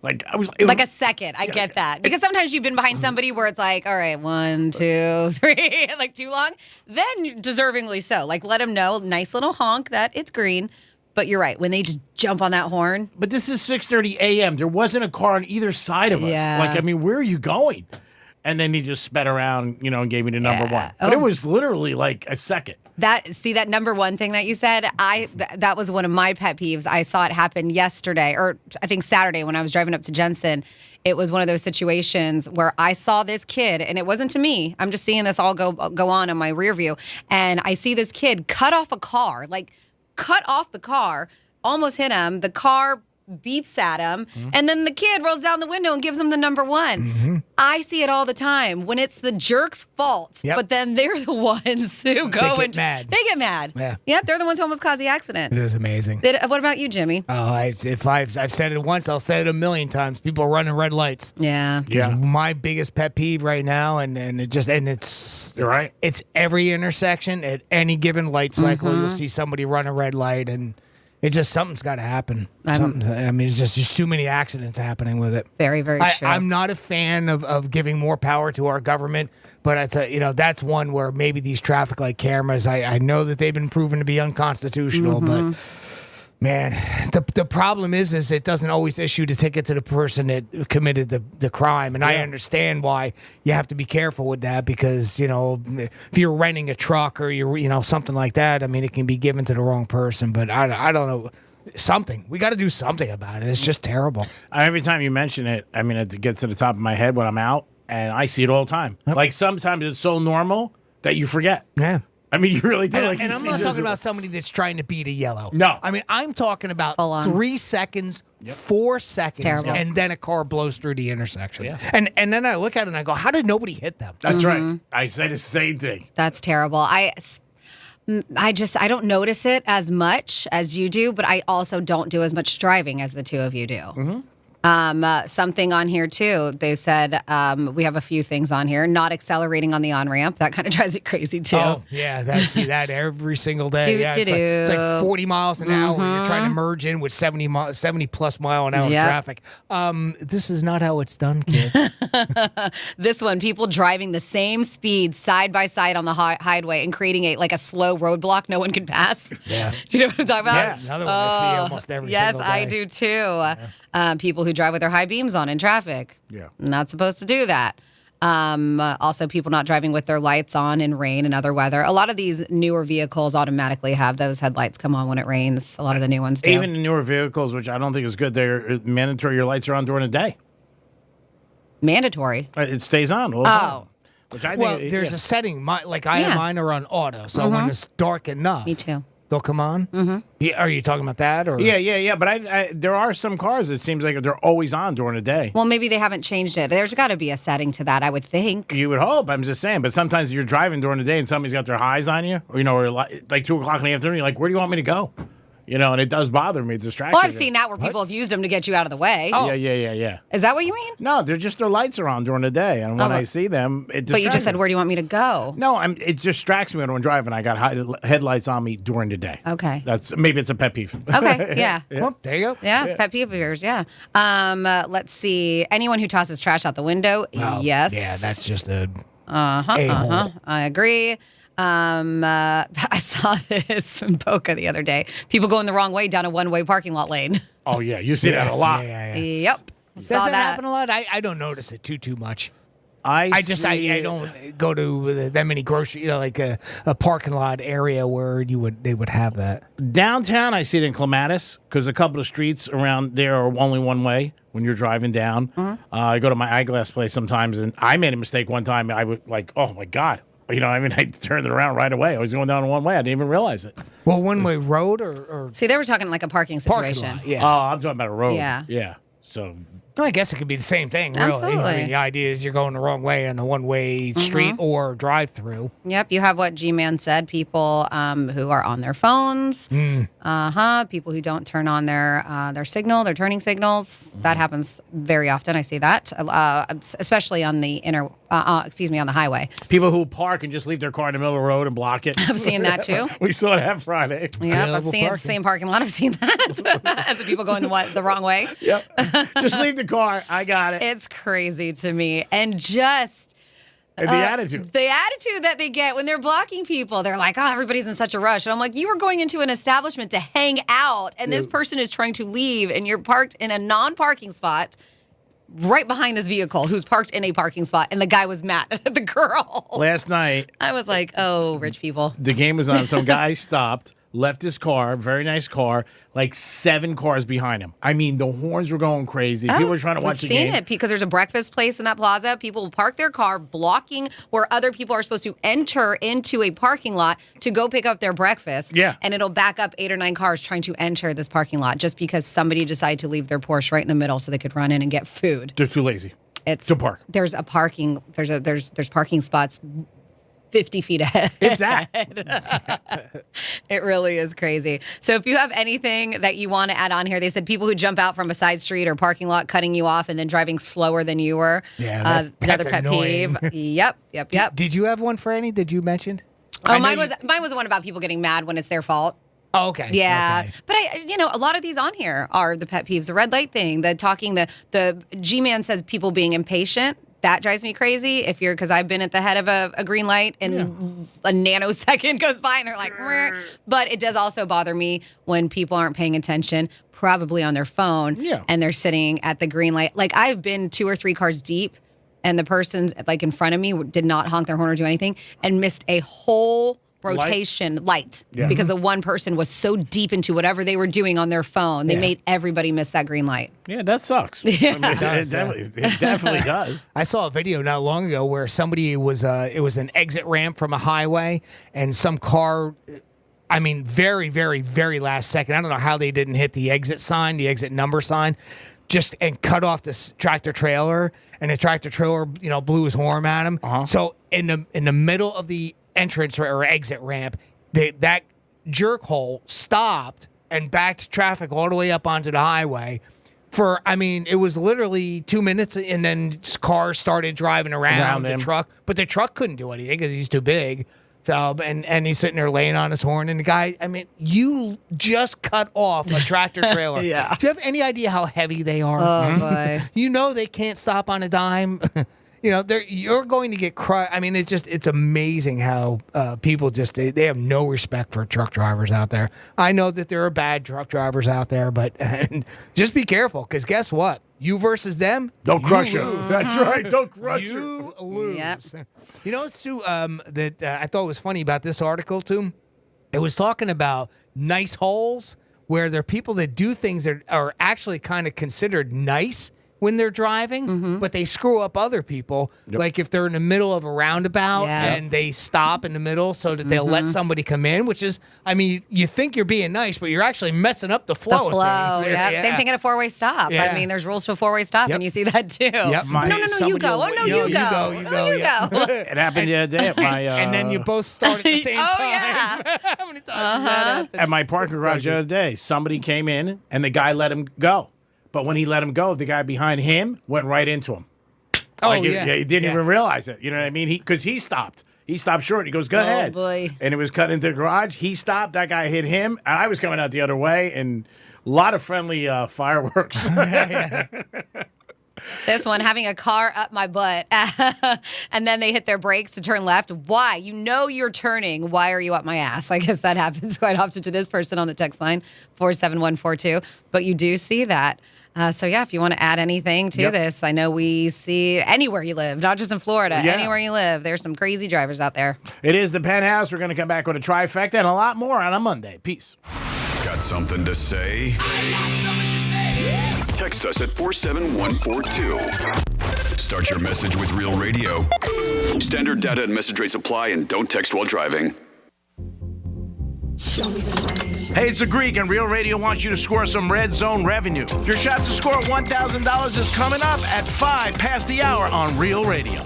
Like, Like a second. I get that. Because sometimes you've been behind somebody where it's like, all right, 1, 2, 3, like too long. Then deservingly so. Like, let them know, nice little honk that it's green. But you're right. When they just jump on that horn. But this is 6:30 a.m. There wasn't a car on either side of us. Yeah. Like, I mean, where are you going? And then he just sped around, and gave me the number one. But it was literally like a second. That number one thing that you said, that was one of my pet peeves. I saw it happen yesterday, or I think Saturday when I was driving up to Jensen. It was one of those situations where I saw this kid, and it wasn't to me. I'm just seeing this all go on in my rear view, and I see this kid cut off the car, almost hit him. The car beeps at him, and then the kid rolls down the window and gives him the number one. I see it all the time when it's the jerk's fault, but then they're the ones who go They get mad. Yeah. Yeah. Yep, they're the ones who almost caused the accident. It is amazing. What about you, Jimmy? Oh, if I've said it once, I'll say it a million times. People are running red lights. Yeah. It's my biggest pet peeve right now, and it's You're right. It's every intersection at any given light cycle. You'll see somebody run a red light, and it's just something's got to happen. It's just too many accidents happening with it. Very, very true. I'm not a fan of giving more power to our government, but that's one where maybe these traffic light cameras. I know that they've been proven to be unconstitutional, but man, the problem is it doesn't always issue the ticket to the person that committed the crime, and I understand why you have to be careful with that because if you're renting a truck or you're something like that, I mean it can be given to the wrong person. But I don't know. We got to do something about it. It's just terrible. Every time you mention it, I mean, it gets to the top of my head when I'm out, and I see it all the time. Like sometimes it's so normal that you forget. Yeah. I mean, you really do. And I'm not talking about somebody that's trying to beat a yellow. No. I mean, I'm talking about 3 seconds, 4 seconds, and then a car blows through the intersection. Yeah. And then I look at it and I go, how did nobody hit them? That's right. I say the same thing. That's terrible. I don't notice it as much as you do, but I also don't do as much driving as the two of you do. Something on here too. They said we have a few things on here. Not accelerating on the on-ramp. That kind of drives me crazy too. Oh, yeah. I see that every single day. It's like 40 miles an hour. You're trying to merge in with 70 plus mile an hour traffic. This is not how it's done, kids. This one, people driving the same speed side by side on the highway and creating a slow roadblock no one can pass. Yeah. Do you know what I'm talking about? Yeah, another one I see almost every single day. Yes, I do too. People who drive with their high beams on in traffic. Yeah. Not supposed to do that. Also, people not driving with their lights on in rain and other weather. A lot of these newer vehicles automatically have those headlights come on when it rains. A lot of the new ones do. Even the newer vehicles, which I don't think is good, they're mandatory. Your lights are on during the day. Mandatory? It stays on all the time. Which I think, there's a setting. I have mine are on auto, so when it's dark enough. Me too. They'll come on? Mm-hmm. Yeah, are you talking about that? Or? Yeah. But there are some cars that seems like they're always on during the day. Well, maybe they haven't changed it. There's got to be a setting to that, I would think. You would hope. I'm just saying. But sometimes you're driving during the day and somebody's got their eyes on you. Or like 2 o'clock in the afternoon. You're like, where do you want me to go? You know, and it does bother me. It's distracting. Well, I've seen that where people have used them to get you out of the way. Yeah. Is that what you mean? No, they're just their lights are on during the day, and when I see them, it distracts But you just said, me. where do you want me to go? No, it distracts me when I'm driving. I got headlights on me during the day. Okay. Maybe it's a pet peeve. Okay, yeah. Well, there you go. Yeah, pet peeve of yours, yeah. Let's see. Anyone who tosses trash out the window, yes. Yeah, that's just a I agree. I saw this in Boca the other day. People going the wrong way down a one-way parking lot lane. Oh, yeah. You see that a lot. Yep. Does Saw that that happen a lot? I don't notice it too much. I don't go to that many grocery, like a parking lot area where they would have that. Downtown, I see it in Clematis because a couple of streets around there are only one way when you're driving down. I go to my eyeglass place sometimes, and I made a mistake one time. I was like, oh, my God. You know, I turned it around right away. I was going down one way. I didn't even realize it. Well, one-way road or See, they were talking like a parking situation. Parking lot, yeah. Oh, I'm talking about a road. Yeah. Yeah. So I guess it could be the same thing, really. Absolutely. I mean, the idea is you're going the wrong way on a one-way street or drive-through. Yep, you have what G-Man said, people who are on their phones, people who don't turn on their signal, their turning signals. That happens very often. I see that, especially on the on the highway. people who park and just leave their car in the middle of the road and block it. I've seen that too. We saw that Friday. Yep, I've seen it, same parking lot. I've seen that as the people going the wrong way. Yep. Just leave the car. I got it. It's crazy to me. And just And the attitude. The attitude that they get when they're blocking people. They're like, oh, everybody's in such a rush. And I'm like, you are going into an establishment to hang out, and this person is trying to leave, and you're parked in a non-parking spot right behind this vehicle who's parked in a parking spot, and the guy was mad at the girl. Last night, I was like, oh, rich people. the game was on. Some guy stopped, left his car, very nice car, like 7 cars behind him. I mean, the horns were going crazy. People were trying to watch the game. We've seen it because there's a breakfast place in that plaza. People will park their car blocking where other people are supposed to enter into a parking lot to go pick up their breakfast. Yeah. And it'll back up 8 or 9 cars trying to enter this parking lot just because somebody decided to leave their Porsche right in the middle so they could run in and get food. They're too lazy to park. There's parking spots 50 feet ahead. If that. It really is crazy. So if you have anything that you want to add on here, they said people who jump out from a side street or parking lot cutting you off and then driving slower than you were. Yeah, that's another pet annoying. peeve. Yep. Did you have one, Franny, that you mentioned? Oh, mine was the one about people getting mad when it's their fault. Oh, okay. Yeah. Okay. But a lot of these on here are the pet peeves. The red light thing, the G-Man says people being impatient. That drives me crazy because I've been at the head of a green light and a nanosecond goes by and they're like, "Meh." But it does also bother me when people aren't paying attention, probably on their phone, and they're sitting at the green light. Like I've been 2 or 3 cars deep and the person's like in front of me did not honk their horn or do anything and missed a whole rotation light because the one person was so deep into whatever they were doing on their phone. They made everybody miss that green light. Yeah, that sucks. Yeah. It definitely does. I saw a video not long ago where somebody was it was an exit ramp from a highway and some car, I mean, very, very, very last second. I don't know how they didn't hit the exit number sign, and cut off this tractor trailer, and the tractor trailer, blew his horn at him. So in the middle of the entrance or exit ramp, that jerk hole stopped and backed traffic all the way up onto the highway it was literally 2 minutes, and then cars started driving around the truck, but the truck couldn't do anything because he's too big. So, and he's sitting there laying on his horn, and the guy, you just cut off a tractor trailer. Yeah. Do you have any idea how heavy they are? Oh, boy. They can't stop on a dime. You're going to get crushed. I mean, it's amazing how people they have no respect for truck drivers out there. I know that there are bad truck drivers out there, but just be careful because guess what? You versus them, don't crush you. Lose. That's right. Don't crush you. Lose. Yep. It's too that I thought was funny about this article too. It was talking about nice holes where there are people that do things that are actually kind of considered nice when they're driving, but they screw up other people. Like if they're in the middle of a roundabout and they stop in the middle so that they'll let somebody come in, which is, I mean, you think you're being nice, but you're actually messing up the flow. Of things. Yeah. Same thing at a four-way stop. I mean, there's rules to a four-way stop, and you see that too. Yep. No, you go. Oh, no, you go. You go. It happened the other day at my... and then you both start at the same time. Yeah. How many times has that happened? At my parking garage the other day, somebody came in, and the guy let him go. But when he let him go, the guy behind him went right into him. He didn't even realize it. You know what I mean? Because he stopped. He stopped short. He goes, go ahead. Boy. And it was cut into the garage. He stopped. That guy hit him. And I was coming out the other way. And a lot of friendly fireworks. This one, having a car up my butt, and then they hit their brakes to turn left. Why? You know you're turning. Why are you up my ass? I guess that happens quite often to this person on the text line, 47142. But you do see that. So, if you want to add anything to this, I know we see anywhere you live, not just in Florida, anywhere you live, there's some crazy drivers out there. It is the Penthouse. We're going to come back with a trifecta and a lot more on a Monday. Peace. Got something to say? Text us at 47142. Start your message with Real Radio. Standard data and message rates apply, and don't text while driving. Hey, it's a Greek, and Real Radio wants you to score some red zone revenue. Your shot to score $1,000 is coming up at 5 past the hour on Real Radio.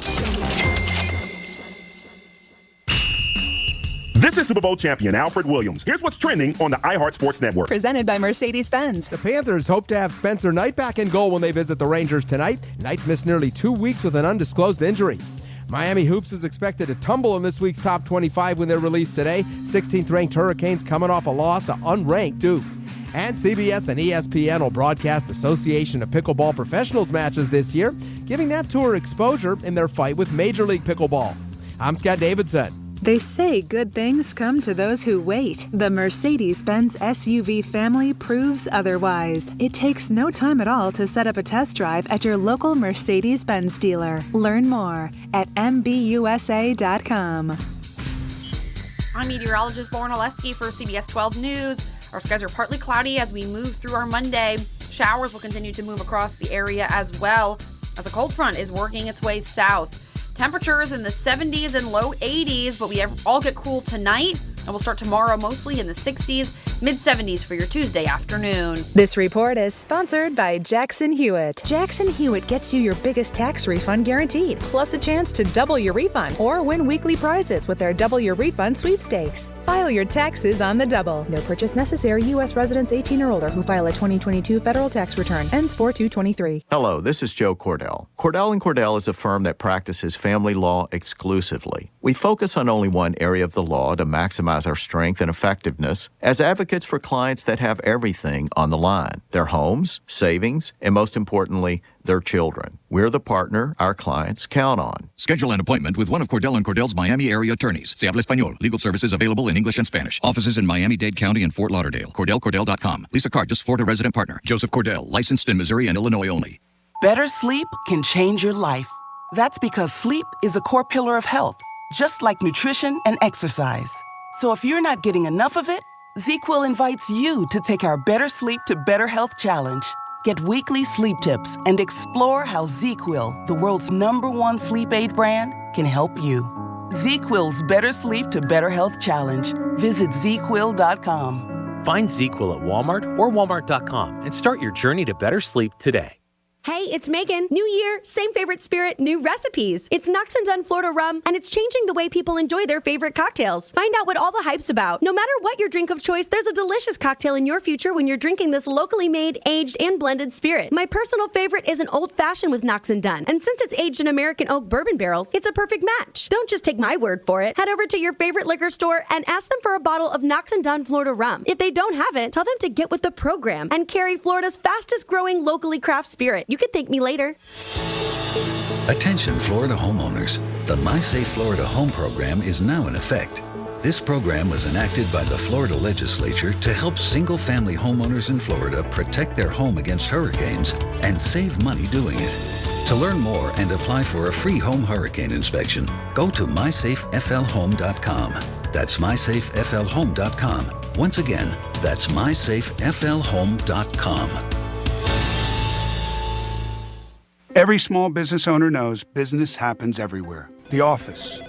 This is Super Bowl champion Alfred Williams. Here's what's trending on the iHeart Sports Network. Presented by Mercedes-Benz. The Panthers hope to have Spencer Knight back in goal when they visit the Rangers tonight. Knight's missed nearly 2 weeks with an undisclosed injury. Miami Hoops is expected to tumble in this week's top 25 when they're released today. 16th-ranked Hurricanes coming off a loss to unranked Duke. And CBS and ESPN will broadcast Association of Pickleball Professionals matches this year, giving that tour exposure in their fight with Major League Pickleball. I'm Scott Davidson. They say good things come to those who wait. The Mercedes-Benz SUV family proves otherwise. It takes no time at all to set up a test drive at your local Mercedes-Benz dealer. Learn more at MBUSA.com. I'm meteorologist Lauren Oleski for CBS 12 News. Our skies are partly cloudy as we move through our Monday. Showers will continue to move across the area as well as a cold front is working its way south. Temperatures in the 70s and low 80s, but we all get cool tonight, and we'll start tomorrow mostly in the 60s, mid-70s for your Tuesday afternoon. This report is sponsored by Jackson Hewitt. Jackson Hewitt gets you your biggest tax refund guaranteed, plus a chance to double your refund or win weekly prizes with their Double Your Refund sweepstakes. File your taxes on the double. No purchase necessary. U.S. residents 18 or older who file a 2022 federal tax return. Ends 4/2/23. Hello, this is Joe Cordell. Cordell & Cordell is a firm that practices family law exclusively. We focus on only one area of the law to maximize our strength and effectiveness as advocates for clients that have everything on the line: their homes, savings, and most importantly, their children. We're the partner our clients count on. Schedule an appointment with one of Cordell & Cordell's Miami area attorneys. Se habla español. Legal services available in English and Spanish. Offices in Miami-Dade County and Fort Lauderdale. CordellCordell.com. Lisa Card, Florida resident partner. Joseph Cordell, licensed in Missouri and Illinois only. Better sleep can change your life. That's because sleep is a core pillar of health, just like nutrition and exercise. So if you're not getting enough of it, ZQL invites you to take our Better Sleep to Better Health Challenge. Get weekly sleep tips and explore how ZQL, the world's #1 sleep aid brand, can help you. ZQL's Better Sleep to Better Health Challenge. Visit ZQL.com. Find ZQL at Walmart or Walmart.com and start your journey to better sleep today. Hey, it's Megan. New year, same favorite spirit, new recipes. It's Knox and Dunn Florida rum, and it's changing the way people enjoy their favorite cocktails. Find out what all the hype's about. No matter what your drink of choice, there's a delicious cocktail in your future when you're drinking this locally made, aged, and blended spirit. My personal favorite is an old-fashioned with Knox and Dunn, and since it's aged in American oak bourbon barrels, it's a perfect match. Don't just take my word for it. Head over to your favorite liquor store and ask them for a bottle of Knox and Dunn Florida rum. If they don't have it, tell them to get with the program and carry Florida's fastest-growing locally craft spirit. You can thank me later. Attention Florida homeowners. The My Safe Florida Home program is now in effect. This program was enacted by the Florida legislature to help single-family homeowners in Florida protect their home against hurricanes and save money doing it. To learn more and apply for a free home hurricane inspection, go to mysafeflhome.com. That's mysafeflhome.com. Once again, that's mysafeflhome.com. Every small business owner knows business happens everywhere. The office,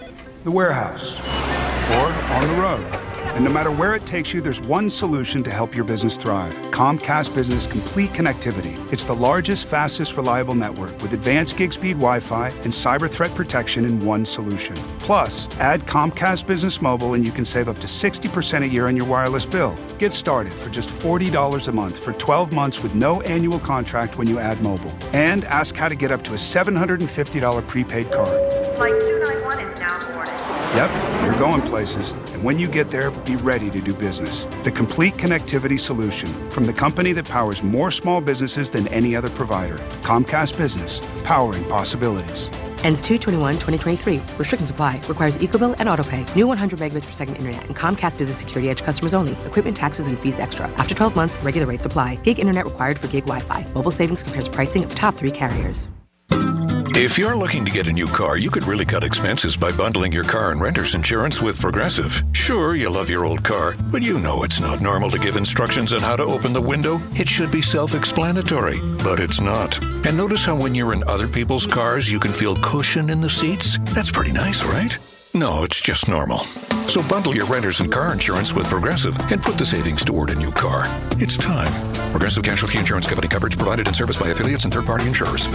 the warehouse, or on the road. And no matter where it takes you, there's one solution to help your business thrive. Comcast Business Complete Connectivity. It's the largest, fastest, reliable network with advanced gig speed Wi-Fi and cyber threat protection in one solution. Plus, add Comcast Business Mobile and you can save up to 60% a year on your wireless bill. Get started for just $40 a month for 12 months with no annual contract when you add mobile. And ask how to get up to a $750 prepaid card. Flight 291 is now boarded. Yep, you're going places. And when you get there, be ready to do business. The complete connectivity solution from the company that powers more small businesses than any other provider. Comcast Business, powering possibilities. Ends 2/21/2023. Restrictions apply. Requires EcoBill and AutoPay. New 100 megabits per second internet and Comcast Business Security Edge customers only. Equipment, taxes, and fees extra. After 12 months, regular rates apply. Gig internet required for gig Wi-Fi. Mobile savings compares pricing of the top 3 carriers. If you're looking to get a new car, you could really cut expenses by bundling your car and renter's insurance with Progressive. Sure, you love your old car, but you know it's not normal to give instructions on how to open the window. It should be self-explanatory, but it's not. And notice how when you're in other people's cars, you can feel cushion in the seats? That's pretty nice, right? No, it's just normal. So bundle your renter's and car insurance with Progressive and put the savings toward a new car. It's time. Progressive Casualty Insurance Company. Coverage provided and serviced by affiliates and third-party insurers.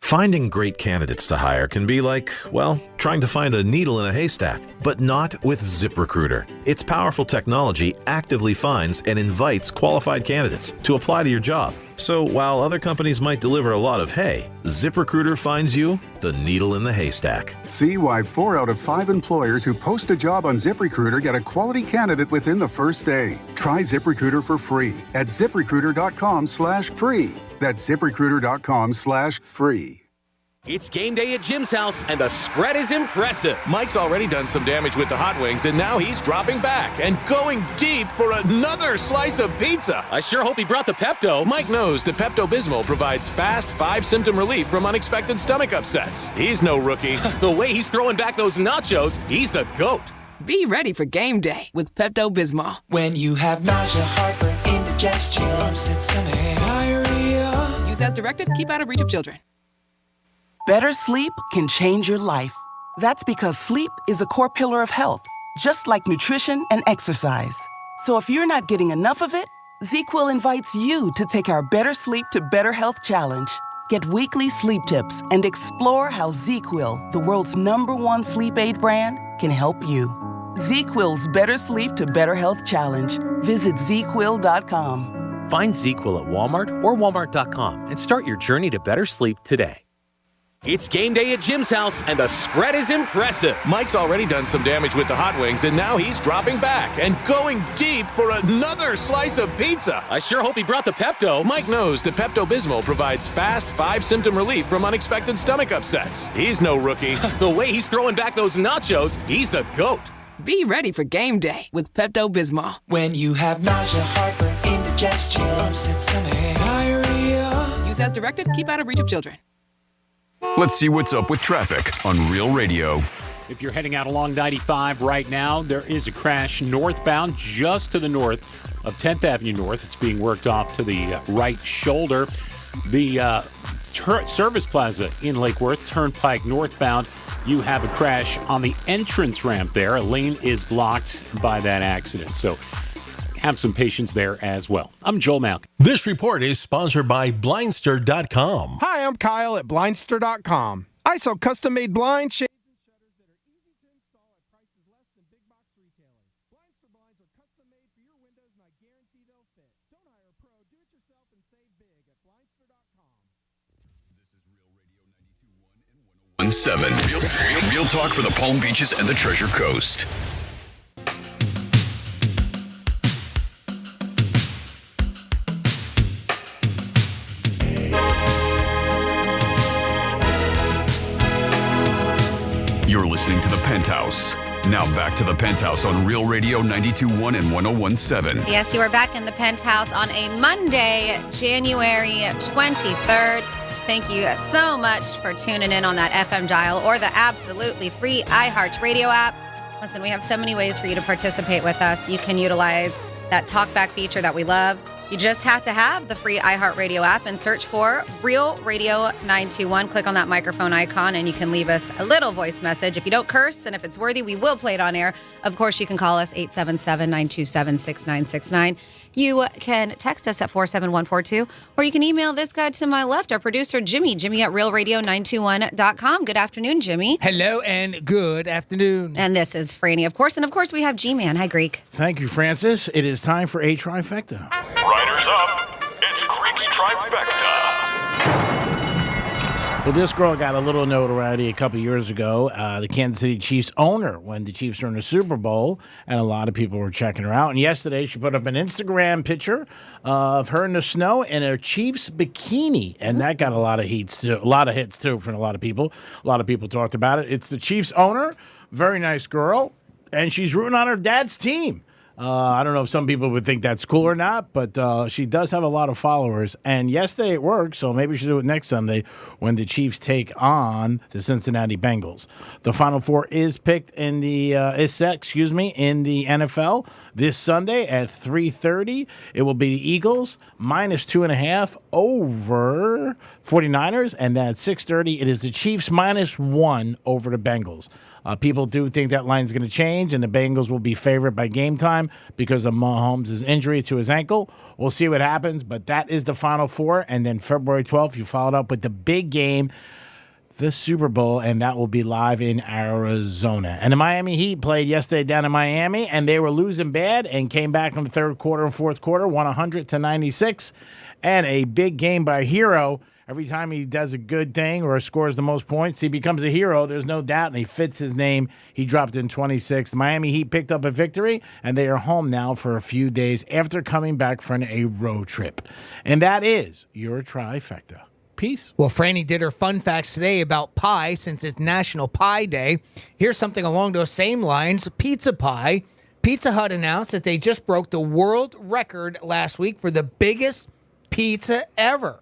Finding great candidates to hire can be like, well, trying to find a needle in a haystack, but not with ZipRecruiter. Its powerful technology actively finds and invites qualified candidates to apply to your job. So while other companies might deliver a lot of hay, ZipRecruiter finds you the needle in the haystack. See why 4 out of 5 employers who post a job on ZipRecruiter get a quality candidate within the first day. Try ZipRecruiter for free at ZipRecruiter.com/free. That's ZipRecruiter.com/free. It's game day at Jim's house, and the spread is impressive. Mike's already done some damage with the hot wings, and now he's dropping back and going deep for another slice of pizza. I sure hope he brought the Pepto. Mike knows the Pepto-Bismol provides fast 5-symptom relief from unexpected stomach upsets. He's no rookie. The way he's throwing back those nachos, he's the GOAT. Be ready for game day with Pepto-Bismol. When you have nausea, heartburn, indigestion, upset stomach, diarrhea. Use as directed. Keep out of reach of children. Better sleep can change your life. That's because sleep is a core pillar of health, just like nutrition and exercise. So if you're not getting enough of it, ZQL invites you to take our Better Sleep to Better Health Challenge. Get weekly sleep tips and explore how ZQL, the world's #1 sleep aid brand, can help you. ZQL's Better Sleep to Better Health Challenge. Visit ZQL.com. Find ZQL at Walmart or Walmart.com and start your journey to better sleep today. It's game day at Jim's house, and the spread is impressive. Mike's already done some damage with the hot wings, and now he's dropping back and going deep for another slice of pizza. I sure hope he brought the Pepto. Mike knows the Pepto-Bismol provides fast 5-symptom relief from unexpected stomach upsets. He's no rookie. The way he's throwing back those nachos, he's the GOAT. Be ready for game day with Pepto-Bismol. When you have nausea, heartburn, indigestion, upset stomach, diarrhea. Use as directed. Keep out of reach of children. Let's see what's up with traffic on Real Radio. If you're heading out along 95 right now, there is a crash northbound just to the north of 10th Avenue North. It's being worked off to the right shoulder. The Service Plaza in Lake Worth, Turnpike northbound, you have a crash on the entrance ramp there. A lane is blocked by that accident. So have some patience there as well. I'm Joel Malkin. This report is sponsored by Blindster.com. Hi, I'm Kyle at Blindster.com. I sell custom-made blinds, shades, and shutters that are easy to install at prices less than big box retailers. Blindster blinds are custom-made for your windows, and I guarantee they'll fit. Don't hire a pro. Do it yourself and save big at Blindster.com. 17. Real talk for the Palm Beaches and the Treasure Coast. You're listening to The Penthouse. Now back to The Penthouse on Real Radio 92.1 and 101.7. Yes, you are back in The Penthouse on a Monday, January 23rd. Thank you so much for tuning in on that FM dial or the absolutely free iHeartRadio app. Listen, we have so many ways for you to participate with us. You can utilize that talkback feature that we love. You just have to have the free iHeartRadio app and search for Real Radio 921. Click on that microphone icon and you can leave us a little voice message. If you don't curse and if it's worthy, we will play it on air. Of course, you can call us 877-927-6969. You can text us at 47142, or you can email this guy to my left, our producer, Jimmy at realradio921.com. Good afternoon, Jimmy. Hello and good afternoon. And this is Franny, of course. And of course, we have G-Man. Hi, Greek. Thank you, Francis. It is time for a trifecta. Riders up. It's Greek's Trifecta. Well, this girl got a little notoriety a couple years ago. The Kansas City Chiefs owner, when the Chiefs were in the Super Bowl, and a lot of people were checking her out. And yesterday, she put up an Instagram picture of her in the snow in a Chiefs bikini, and that got a lot of hits too from a lot of people. A lot of people talked about it. It's the Chiefs owner, very nice girl, and she's rooting on her dad's team. I don't know if some people would think that's cool or not, but she does have a lot of followers. And yesterday it worked, so maybe she'll do it next Sunday when the Chiefs take on the Cincinnati Bengals. The Final Four is picked in the in the NFL this Sunday at 3:30. It will be the Eagles -2.5 over 49ers, and then at 6:30 it is the Chiefs -1 over the Bengals. People do think that line's going to change, and the Bengals will be favored by game time because of Mahomes' injury to his ankle. We'll see what happens, but that is the Final Four. And then February 12th, you followed up with the big game, the Super Bowl, and that will be live in Arizona. And the Miami Heat played yesterday down in Miami, and they were losing bad and came back in the third quarter and fourth quarter, won 100-96, and a big game by Hero. Every time he does a good thing or scores the most points, he becomes a hero. There's no doubt, and he fits his name. He dropped in 26. The Miami Heat picked up a victory, and they are home now for a few days after coming back from a road trip. And that is your trifecta. Peace. Well, Franny did her fun facts today about pie since it's National Pie Day. Here's something along those same lines, pizza pie. Pizza Hut announced that they just broke the world record last week for the biggest pizza ever.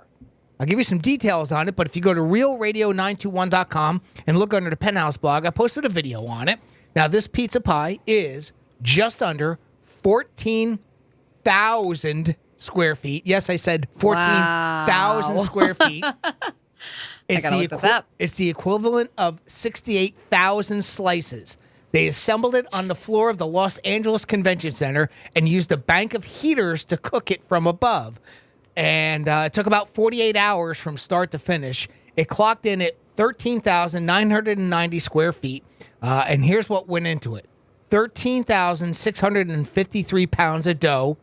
I'll give you some details on it, but if you go to realradio921.com and look under the Penthouse blog, I posted a video on it. Now, this pizza pie is just under 14,000 square feet. Yes, I said 14,000 square feet. I gotta look this up. It's the equivalent of 68,000 slices. They assembled it on the floor of the Los Angeles Convention Center and used a bank of heaters to cook it from above. And it took about 48 hours from start to finish. It clocked in at 13,990 square feet. And here's what went into it. 13,653 pounds of dough,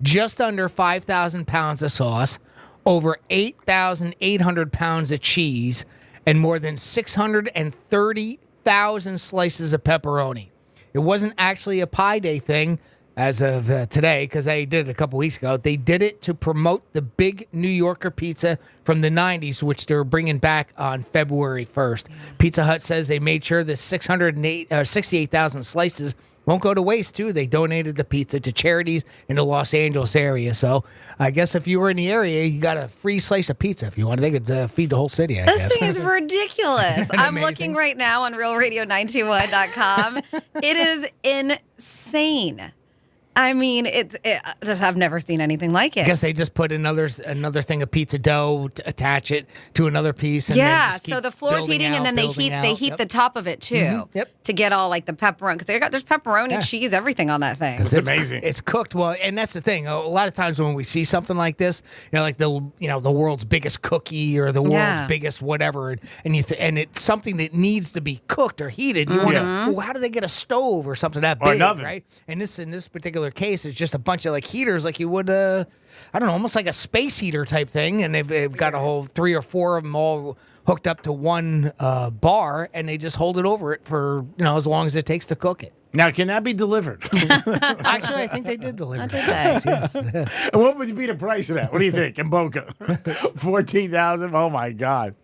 just under 5,000 pounds of sauce, over 8,800 pounds of cheese, and more than 630,000 slices of pepperoni. It wasn't actually a Pie Day thing as of today, because they did it a couple weeks ago. They did it to promote the big New Yorker pizza from the 90s, which they're bringing back on February 1st. Pizza Hut says they made sure the 68,000 slices won't go to waste, too. They donated the pizza to charities in the Los Angeles area. So I guess if you were in the area, you got a free slice of pizza if you wanted. They could feed the whole city, I guess. This thing is ridiculous. I'm looking right now on realradio921.com. It is insane. I mean, I've never seen anything like it. I guess they just put another thing of pizza dough to attach it to another piece. And yeah, just keep so the floor's heating, and then they heat the top of it too, to get all like the pepperoni, because there's pepperoni, cheese, everything on that thing. It's amazing. It's cooked well, and that's the thing. A lot of times when we see something like this, like the world's biggest cookie or the world's biggest whatever, and it's something that needs to be cooked or heated. You wonder, well, how do they get a stove or something that big, right? And in this particular case, it's just a bunch of like heaters, like you would, I don't know, almost like a space heater type thing, and they've got a whole 3 or 4 of them all hooked up to one bar, and they just hold it over it for as long as it takes to cook it. Now, can that be delivered? Actually, I think they did deliver. Yes. And what would be the price of that? What do you think, in Boca? 14,000? Oh my God,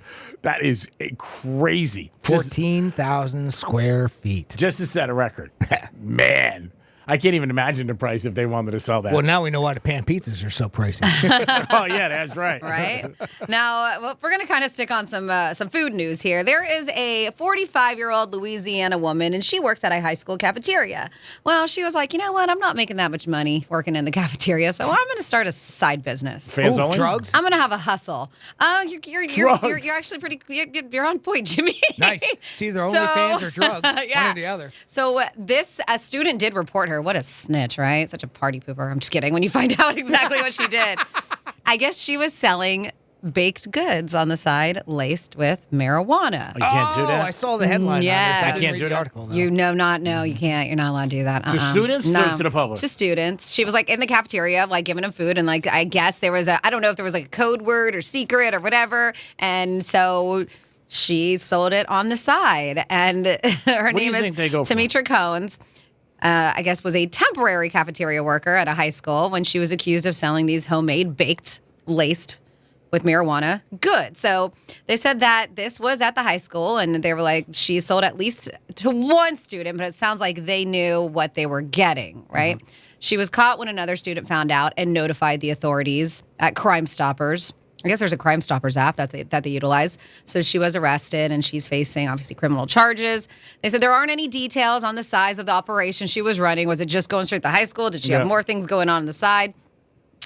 that is crazy. 14,000 square feet. Just to set a record, man. I can't even imagine the price if they wanted to sell that. Well, now we know why the pan pizzas are so pricey. Oh, yeah, that's right. Right? Now, well, we're going to kind of stick on some food news here. There is a 45-year-old Louisiana woman, and she works at a high school cafeteria. Well, she was like, you know what? I'm not making that much money working in the cafeteria, so I'm going to start a side business. Fans only? Drugs? I'm going to have a hustle. You're actually pretty, you're on point, Jimmy. Nice. It's either OnlyFans or drugs. Yeah. One or the other. So a student did report her. What a snitch, right? Such a party pooper. I'm just kidding. When you find out exactly what she did. I guess she was selling baked goods on the side laced with marijuana. You can't do that? I saw the headline Yes. on this. I can't didn't read do the that? article, though. You can't. You're not allowed to do that. To students no. or to the public? To students. She was like in the cafeteria, like giving them food. And like, I guess there was I don't know if there was like a code word or secret or whatever. And so she sold it on the side. And her name is Tamitra Cones. I guess was a temporary cafeteria worker at a high school when she was accused of selling these homemade baked laced with marijuana goods. So they said that this was at the high school and they were like, she sold at least to one student, but it sounds like they knew what they were getting, right? Mm-hmm. She was caught when another student found out and notified the authorities at Crime Stoppers. I guess there's a Crime Stoppers app that they utilize. So she was arrested and she's facing obviously criminal charges. They said there aren't any details on the size of the operation she was running. Was it just going straight to high school? Did she have more things going on the side?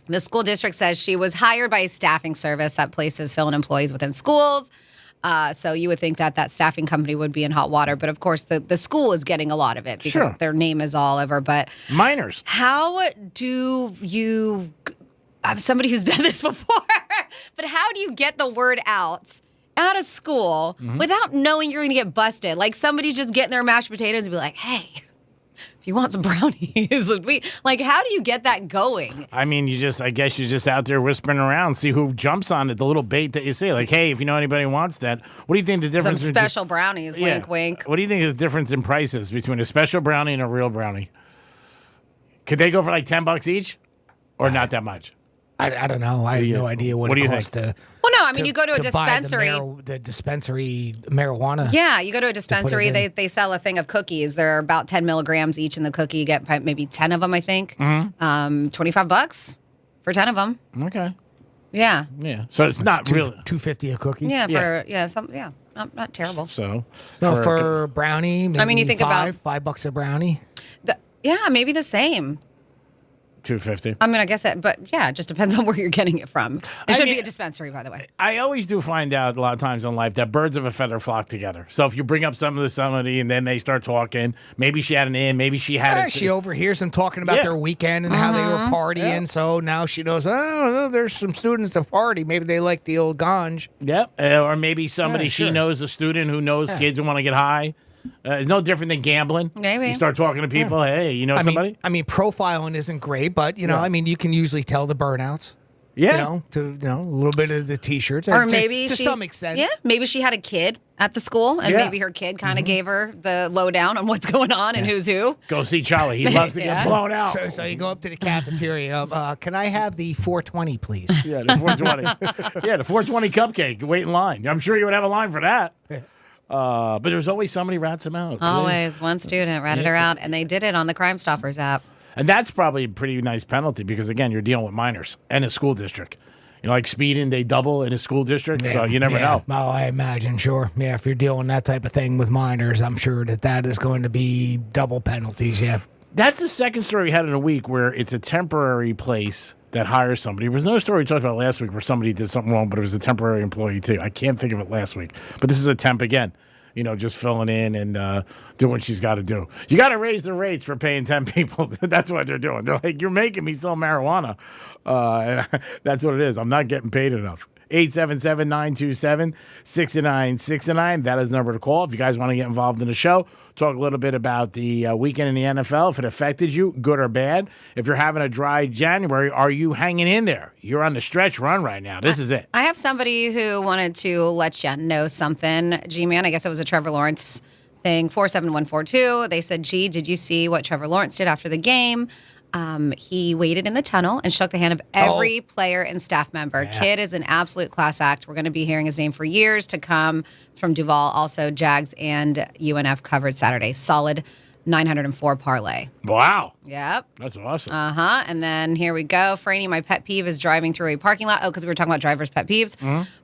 The school district says she was hired by a staffing service that places fill-in employees within schools. So you would think that staffing company would be in hot water. But of course, the school is getting a lot of it because their name is all over. But minors. How do you... I'm somebody who's done this before, but how do you get the word out of school without knowing you're going to get busted? Like somebody just getting their mashed potatoes and be like, hey, if you want some brownies, like how do you get that going? I mean, I guess you're just out there whispering around, see who jumps on it, the little bait that you say. Like, hey, if you know anybody wants that, what do you think the difference Some special brownies, wink, wink. What do you think is the difference in prices between a special brownie and a real brownie? Could they go for like $10 each or not that much? I don't know. I have no idea what it costs to. Well, no, I mean, you go to a dispensary. Buy the dispensary marijuana. Yeah, you go to a dispensary. They sell a thing of cookies. They're about 10 milligrams each in the cookie. You get maybe 10 of them, I think. $25 for 10 of them. Okay. Yeah. Yeah. So it's not really $2.50 a cookie. Yeah. Not terrible. So for brownie, maybe I mean, you think about $5 a brownie. Maybe the same. $2.50. I mean, I guess that, but yeah, it just depends on where you're getting it from. It should be a dispensary, by the way. I always do find out a lot of times in life that birds of a feather flock together. So if you bring up something to somebody and then they start talking, maybe she had an in, maybe she had it. She overhears them talking about their weekend and how they were partying. So now she knows, there's some students at party. Maybe they like the old ganj. Yep. Or maybe somebody she knows, a student who knows kids who want to get high. It's no different than gambling. Maybe. You start talking to people, hey, you know somebody? I mean, profiling isn't great, but, I mean, you can usually tell the burnouts. Yeah. A little bit of the T-shirts. Or maybe to some extent. Yeah, maybe she had a kid at the school, and maybe her kid kind of gave her the lowdown on what's going on and who's who. Go see Charlie. He loves to get blown out. So you go up to the cafeteria. Can I have the 420, please? Yeah, the 420. The 420 cupcake. Wait in line. I'm sure you would have a line for that. But there's always somebody rats them out. Always. One student ratted her out, and they did it on the Crime Stoppers app. And that's probably a pretty nice penalty because, again, you're dealing with minors and a school district. Like speeding, they double in a school district, so you never know. Oh, I imagine, sure. Yeah, if you're dealing that type of thing with minors, I'm sure that is going to be double penalties, yeah. That's the second story we had in a week where it's a temporary place that hires somebody. There was another story we talked about last week where somebody did something wrong, but it was a temporary employee too. I can't think of it last week. But this is a temp again. Just filling in and doing what she's got to do. You got to raise the rates for paying 10 people. That's what they're doing. They're like, you're making me sell marijuana. And that's what it is. I'm not getting paid enough. 877-927-6969. That is the number to call if you guys want to get involved in the show. Talk a little bit about the weekend in the NFL, if it affected you, good or bad. If you're having a dry January, are you hanging in there? You're on the stretch run right now. This is it. I have somebody who wanted to let you know something. G-Man, I guess it was a Trevor Lawrence thing, 47142. They said, gee, did you see what Trevor Lawrence did after the game? He waited in the tunnel and shook the hand of every player and staff member. Yeah. Kid is an absolute class act. We're going to be hearing his name for years to come. It's from Duval. Also, Jags and UNF covered Saturday. Solid 904 parlay. Wow. Yep. That's awesome. And then here we go. Franny, my pet peeve is driving through a parking lot. Oh, because we were talking about drivers' pet peeves.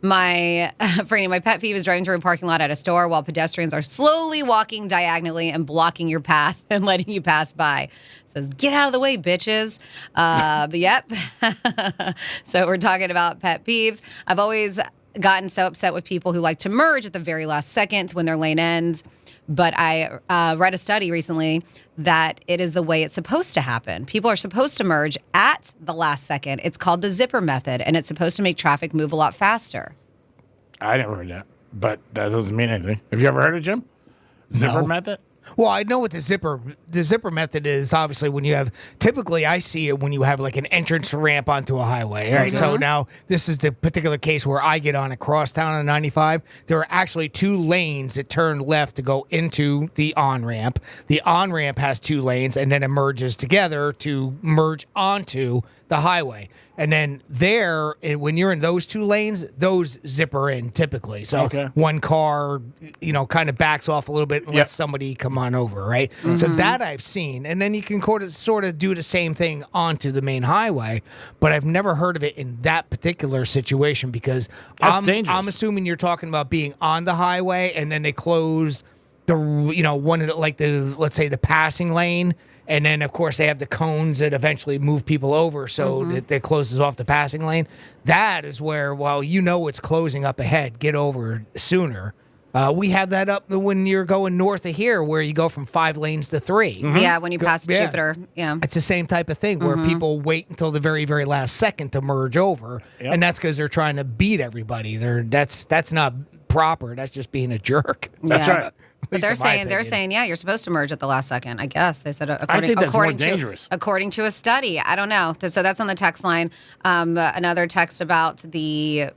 Franny, my pet peeve is driving through a parking lot at a store while pedestrians are slowly walking diagonally and blocking your path and letting you pass by. Says, get out of the way, bitches. But yep. So we're talking about pet peeves. I've always gotten so upset with people who like to merge at the very last second when their lane ends. But I read a study recently that it is the way it's supposed to happen. People are supposed to merge at the last second. It's called the zipper method, and it's supposed to make traffic move a lot faster. I never heard that, but that doesn't mean anything. Have you ever heard of Jim? Zipper method? Well, I know what the zipper method is. Obviously, when you have, typically I see it when you have like an entrance ramp onto a highway. Right. So now this is the particular case where I get on across town on 95. There are actually 2 lanes that turn left to go into the on-ramp. The on-ramp has 2 lanes and then it merges together to merge onto the highway. And then there, when you're in those 2 lanes, those zipper in typically. So one car, kind of backs off a little bit and lets somebody come on over, right? So that I've seen. And then you can sort of do the same thing onto the main highway. But I've never heard of it in that particular situation because I'm assuming you're talking about being on the highway and then they close one of let's say the passing lane. And then, of course, they have the cones that eventually move people over so that it closes off the passing lane. That is where, while it's closing up ahead, get over sooner. We have that up when you're going north of here where you go from 5 lanes to 3. Yeah, when you pass Jupiter. Yeah. It's the same type of thing where people wait until the very, very last second to merge over. Yep. And that's because they're trying to beat everybody. That's not proper. That's just being a jerk. That's right. But they're saying, yeah, you're supposed to merge at the last second. I guess they said according to a study. I don't know. So that's on the text line. Another text about the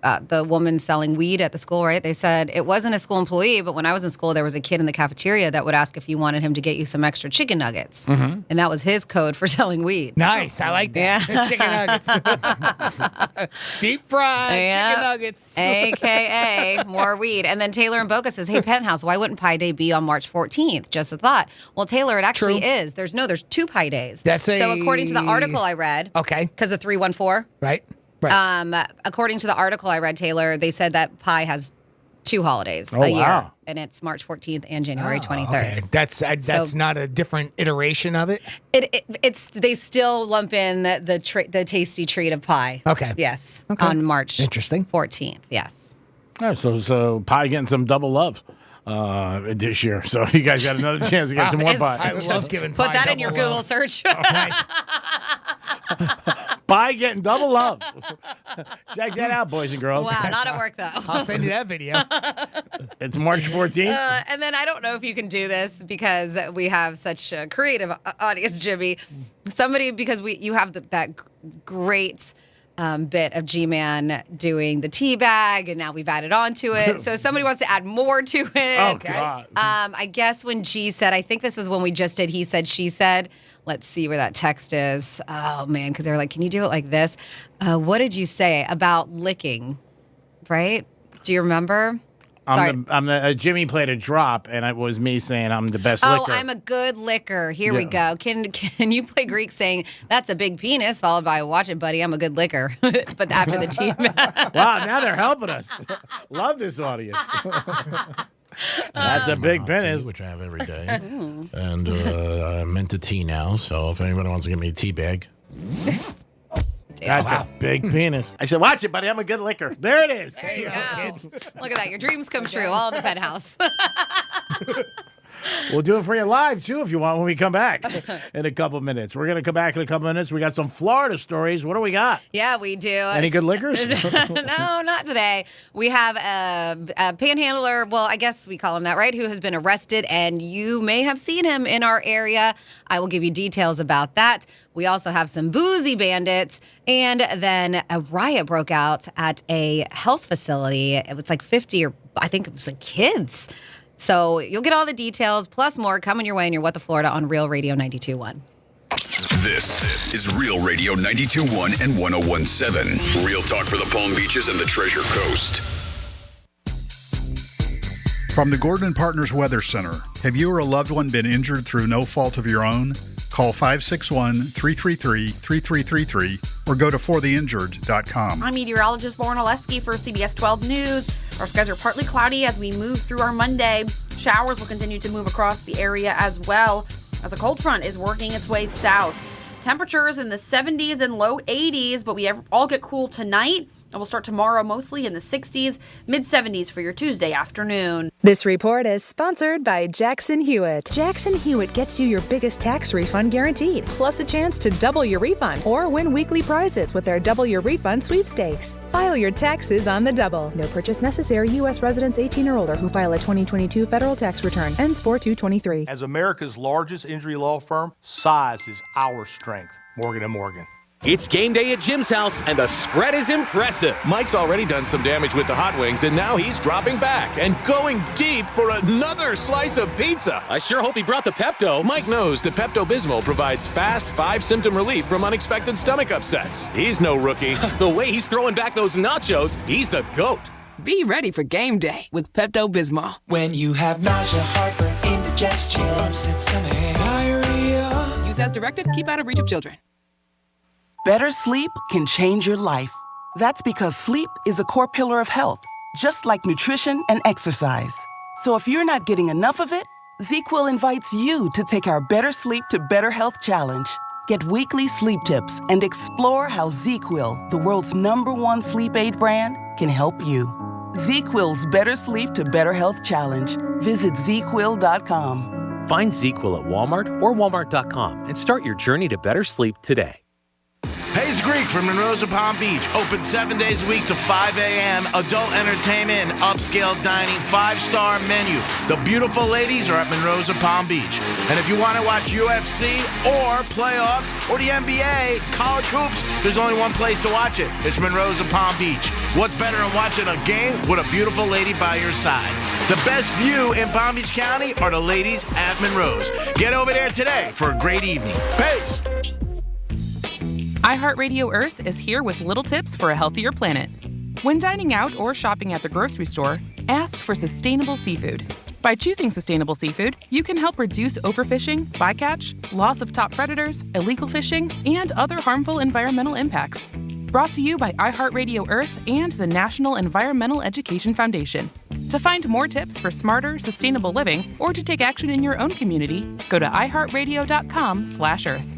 woman selling weed at the school. Right? They said it wasn't a school employee, but when I was in school, there was a kid in the cafeteria that would ask if you wanted him to get you some extra chicken nuggets, and that was his code for selling weed. Nice, I like that. Yeah. Chicken nuggets, deep fried chicken nuggets, AKA more weed. And then Taylor in Boca says, "Hey, Penthouse, why wouldn't Pi Day be on March 14th? Just a thought." Well, Taylor, it actually is. There's 2 Pi Days. So according to the article I read, because of 314, right. According to the article I read, Taylor, they said that Pi has 2 holidays a year, and it's March 14th and January 23rd. Okay. That's not a different iteration of it. It's they still lump in the tasty treat of pie. Okay. Yes. Okay. On March 14th. Yes. Yeah, so Pie getting some double love this year. So you guys got another chance to get some more pie. I love giving pie. Put that in your Google search. Pie getting double love. Check that out, boys and girls. Wow, not at work though. I'll send you that video. It's March 14th. And then I don't know if you can do this because we have such a creative audience, Jimmy. Because you have that great bit of G-Man doing the tea bag, and now we've added on to it. So somebody wants to add more to it. Oh, God. I guess when G said, I think this is when we just did He Said, She Said. Let's see where that text is. Oh, man, because they were like, can you do it like this? What did you say about licking, right? Do you remember? Jimmy played a drop, and it was me saying I'm the best licker. Oh, I'm a good licker. Here we go. Can you play Greek saying, that's a big penis, followed by, watch it, buddy, I'm a good licker. But after the team. Wow, now they're helping us. Love this audience. That's a big penis. Which I have every day. And I'm into tea now, so if anybody wants to give me a tea bag. That's a big penis. I said, watch it, buddy. I'm a good licker. There it is. There you go, kids. Look at that. Your dreams come true. All in the Penthouse. We'll do it for you live, too, if you want, when we come back in a couple minutes. We're going to come back in a couple minutes. We got some Florida stories. What do we got? Yeah, we do. Any good liquors? No, not today. We have a panhandler, well, I guess we call him that, right, who has been arrested, and you may have seen him in our area. I will give you details about that. We also have some boozy bandits, and then a riot broke out at a health facility. It was like 50 or I think it was like kids. So you'll get all the details, plus more, coming your way in your What the Florida on Real Radio 92.1. This is Real Radio 92.1 and 101.7. Real talk for the Palm Beaches and the Treasure Coast. From the Gordon Partners Weather Center, have you or a loved one been injured through no fault of your own? Call 561-333-3333 or go to fortheinjured.com. I'm meteorologist Lauren Oleski for CBS 12 News. Our skies are partly cloudy as we move through our Monday. Showers will continue to move across the area as well as a cold front is working its way south. Temperatures in the 70s and low 80s, but we all get cool tonight. And we'll start tomorrow mostly in the 60s, mid-70s for your Tuesday afternoon. This report is sponsored by Jackson Hewitt. Jackson Hewitt gets you your biggest tax refund guaranteed, plus a chance to double your refund or win weekly prizes with their Double Your Refund sweepstakes. File your taxes on the double. No purchase necessary. U.S. residents 18 or older who file a 2022 federal tax return. Ends 4/2/23. As America's largest injury law firm, size is our strength. Morgan & Morgan. It's game day at Jim's house, and the spread is impressive. Mike's already done some damage with the hot wings, and now he's dropping back and going deep for another slice of pizza. I sure hope he brought the Pepto. Mike knows the Pepto-Bismol provides fast 5-symptom relief from unexpected stomach upsets. He's no rookie. The way he's throwing back those nachos, he's the GOAT. Be ready for game day with Pepto-Bismol. When you have nausea, heartburn, indigestion, upset stomach, diarrhea. Use as directed. Keep out of reach of children. Better sleep can change your life. That's because sleep is a core pillar of health, just like nutrition and exercise. So if you're not getting enough of it, ZQL invites you to take our Better Sleep to Better Health Challenge. Get weekly sleep tips and explore how ZQL, the world's #1 sleep aid brand, can help you. ZQL's Better Sleep to Better Health Challenge. Visit ZQL.com. Find ZQL at Walmart or Walmart.com and start your journey to better sleep today. Hayes Greek from Monroe Palm Beach. Open 7 days a week to 5 a.m. Adult entertainment and upscale dining. 5-star menu. The beautiful ladies are at Monroe Palm Beach. And if you want to watch UFC or playoffs or the NBA, college hoops, there's only one place to watch it. It's Monroe Palm Beach. What's better than watching a game with a beautiful lady by your side? The best view in Palm Beach County are the ladies at Monroe's. Get over there today for a great evening. Peace. iHeartRadio Earth is here with little tips for a healthier planet. When dining out or shopping at the grocery store, ask for sustainable seafood. By choosing sustainable seafood, you can help reduce overfishing, bycatch, loss of top predators, illegal fishing, and other harmful environmental impacts. Brought to you by iHeartRadio Earth and the National Environmental Education Foundation. To find more tips for smarter, sustainable living, or to take action in your own community, go to iHeartRadio.com/earth.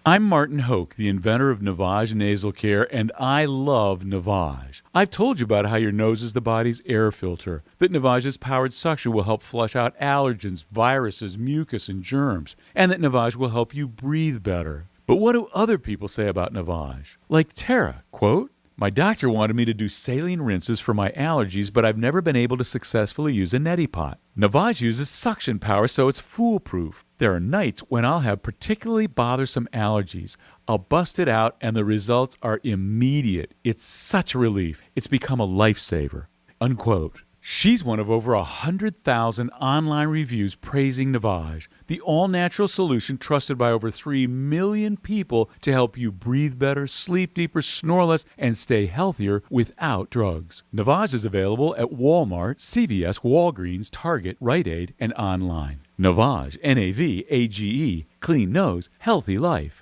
I'm Martin Hoke, the inventor of Navage Nasal Care, and I love Navage. I've told you about how your nose is the body's air filter, that Navage's powered suction will help flush out allergens, viruses, mucus, and germs, and that Navage will help you breathe better. But what do other people say about Navage? Like Tara, quote, "My doctor wanted me to do saline rinses for my allergies, but I've never been able to successfully use a neti pot. Navage uses suction power, so it's foolproof. There are nights when I'll have particularly bothersome allergies. I'll bust it out, and the results are immediate. It's such a relief. It's become a lifesaver." Unquote. She's one of over 100,000 online reviews praising Navage, the all-natural solution trusted by over 3 million people to help you breathe better, sleep deeper, snore less, and stay healthier without drugs. Navage is available at Walmart, CVS, Walgreens, Target, Rite Aid, and online. Navage, Navage, clean nose, healthy life.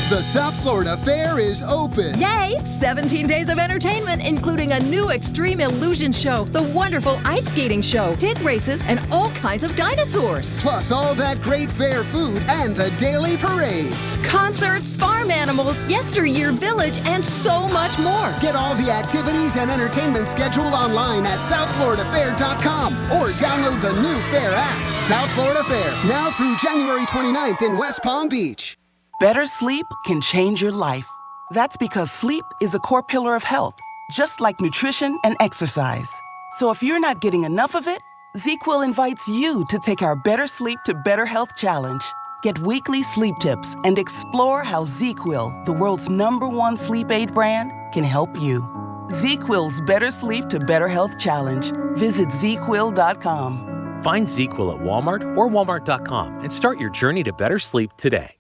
The South Florida Fair is open. Yay! 17 days of entertainment, including a new extreme illusion show, the wonderful ice skating show, pit races, and all kinds of dinosaurs. Plus all that great fair food and the daily parades. Concerts, farm animals, yesteryear village, and so much more. Get all the activities and entertainment schedule online at southfloridafair.com or download the new Fair app. South Florida Fair, now through January 29th in West Palm Beach. Better sleep can change your life. That's because sleep is a core pillar of health, just like nutrition and exercise. So if you're not getting enough of it, ZQL invites you to take our Better Sleep to Better Health Challenge. Get weekly sleep tips and explore how ZQL, the world's #1 sleep aid brand, can help you. ZQL's Better Sleep to Better Health Challenge. Visit ZQL.com. Find ZQL at Walmart or Walmart.com and start your journey to better sleep today.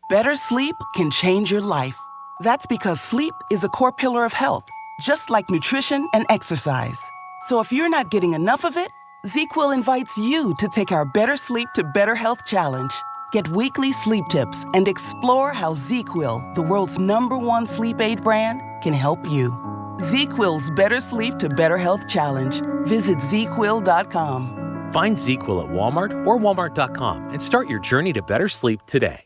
Better sleep can change your life. That's because sleep is a core pillar of health, just like nutrition and exercise. So if you're not getting enough of it, ZQL invites you to take our Better Sleep to Better Health Challenge. Get weekly sleep tips and explore how ZQL, the world's #1 sleep aid brand, can help you. ZQL's Better Sleep to Better Health Challenge. Visit ZQL.com. Find ZQL at Walmart or Walmart.com and start your journey to better sleep today.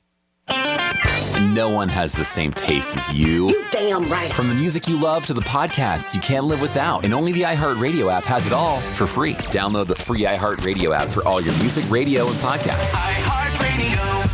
No one has the same taste as you. You damn right. From the music you love to the podcasts you can't live without. And only the iHeartRadio app has it all for free. Download the free iHeartRadio app for all your music, radio, and podcasts. iHeartRadio.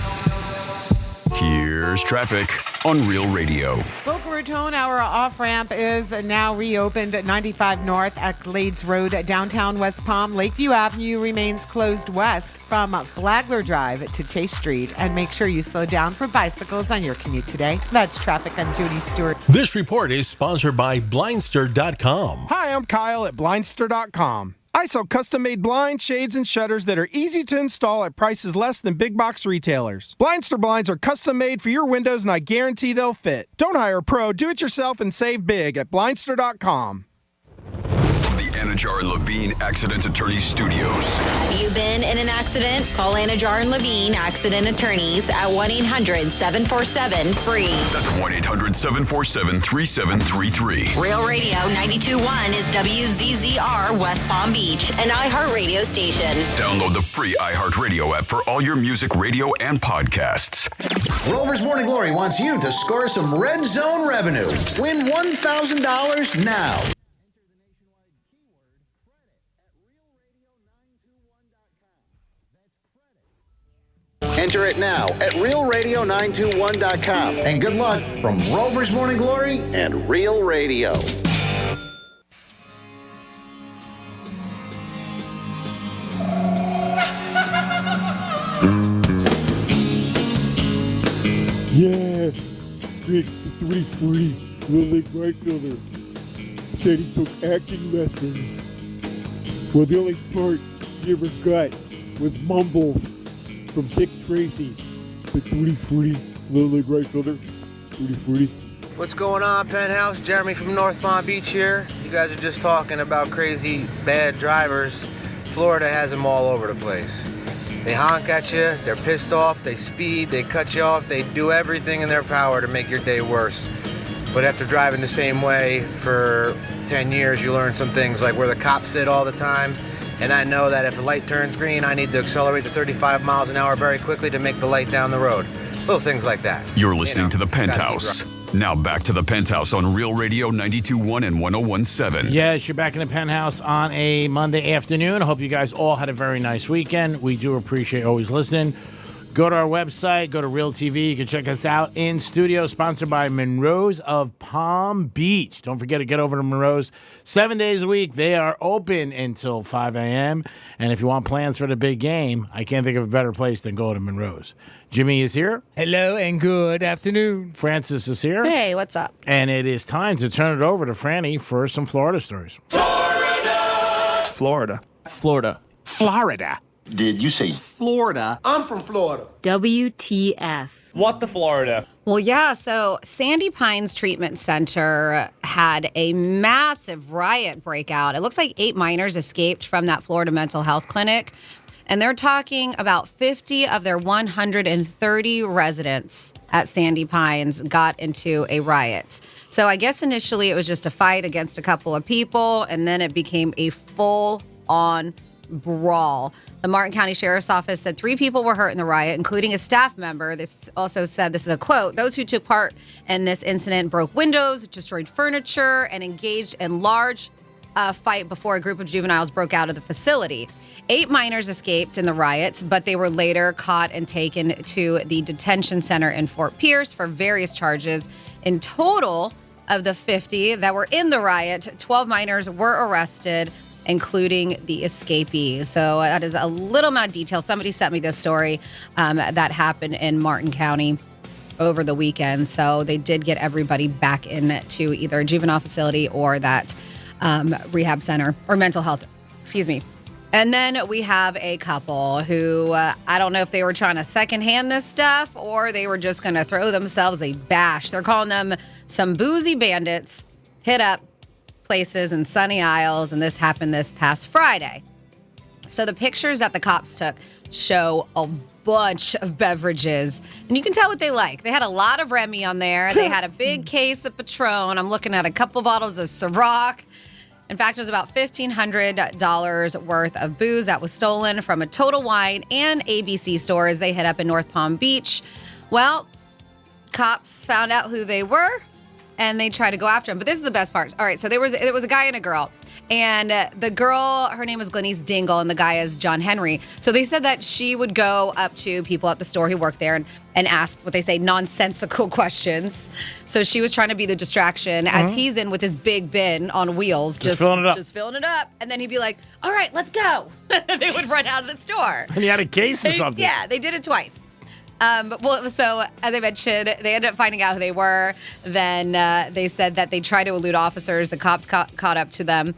Here's traffic on Real Radio. Boca Raton, our off-ramp is now reopened at 95 North at Glades Road, downtown West Palm. Lakeview Avenue remains closed west from Flagler Drive to Chase Street. And make sure you slow down for bicycles on your commute today. That's traffic. I'm Judy Stewart. This report is sponsored by Blindster.com. Hi, I'm Kyle at Blindster.com. I sell custom-made blinds, shades, and shutters that are easy to install at prices less than big box retailers. Blindster blinds are custom-made for your windows, and I guarantee they'll fit. Don't hire a pro. Do it yourself and save big at Blindster.com. From the Anajar and Levine Accident Attorneys Studios. Have you been in an accident? Call Anajar and Levine Accident Attorneys at 1-800-747-FREE. That's 1-800-747-3733. Real Radio 92.1 is WZZR West Palm Beach, an iHeartRadio station. Download the free iHeartRadio app for all your music, radio, and podcasts. Rover's Morning Glory wants you to score some Red Zone revenue. Win $1,000 now. Enter it now at realradio921.com. And good luck from Rover's Morning Glory and Real Radio. Yeah, Rick, the 340 Little League right fielder, said he took acting lessons. Well, the only part he ever got was mumbles from Dick Tracy, the 340 Little League right fielder, 340. What's going on, Penthouse? Jeremy from North Palm Beach here. You guys are just talking about crazy, bad drivers. Florida has them all over the place. They honk at you, they're pissed off, they speed, they cut you off, they do everything in their power to make your day worse. But after driving the same way for 10 years, you learn some things like where the cops sit all the time. And I know that if a light turns green, I need to accelerate to 35 miles an hour very quickly to make the light down the road. Little things like that. You're listening to The Penthouse. Now back to The Penthouse on Real Radio 92.1 and 101.7. Yes, you're back in The Penthouse on a Monday afternoon. I hope you guys all had a very nice weekend. We do appreciate always listening. Go to our website, go to Real TV. You can check us out in studio, sponsored by Monroe's of Palm Beach. Don't forget to get over to Monroe's 7 days a week. They are open until 5 a.m. And if you want plans for the big game, I can't think of a better place than go to Monroe's. Jimmy is here. Hello and good afternoon. Francis is here. Hey, what's up? And it is time to turn it over to Franny for some Florida stories. Florida. Florida. Did you say Florida? I'm from Florida. WTF. What the Florida? Well, yeah, so Sandy Pines Treatment Center had a massive riot breakout. It looks like 8 minors escaped from that Florida mental health clinic. And they're talking about 50 of their 130 residents at Sandy Pines got into a riot. So I guess initially it was just a fight against a couple of people, and then it became a full-on brawl. The Martin County Sheriff's Office said 3 people were hurt in the riot, including a staff member. This also said, this is a quote, "Those who took part in this incident broke windows, destroyed furniture, and engaged in large fight before a group of juveniles broke out of the facility." 8 minors escaped in the riots, but they were later caught and taken to the detention center in Fort Pierce for various charges. In total, of the 50 that were in the riot, 12 minors were arrested, including the escapee. So that is a little amount of detail. Somebody sent me this story that happened in Martin County over the weekend. So they did get everybody back into either a juvenile facility or that rehab center or mental health, excuse me. And then we have a couple who, I don't know if they were trying to secondhand this stuff or they were just going to throw themselves a bash. They're calling them some boozy bandits. Hit up places and sunny aisles, and this happened this past Friday. So the pictures that the cops took show a bunch of beverages, and you can tell what they like. They had a lot of Remy on there. They had a big case of Patron. I'm looking at a couple bottles of Ciroc. In fact, it was about $1,500 worth of booze that was stolen from a Total Wine and ABC store as they hit up in North Palm Beach. Well, cops found out who they were, and they tried to go after them. But this is the best part. All right, so there was a guy and a girl. And the girl, her name is Glenise Dingle, and the guy is John Henry. So they said that she would go up to people at the store who worked there and ask what they say nonsensical questions. So she was trying to be the distraction as he's in with his big bin on wheels. Just filling it up. Just filling it up. And then he'd be like, all right, let's go. They would run out of the store. And he had a case or something. Yeah, they did it twice. So as I mentioned, they ended up finding out who they were. Then they said that they tried to elude officers. The cops caught up to them.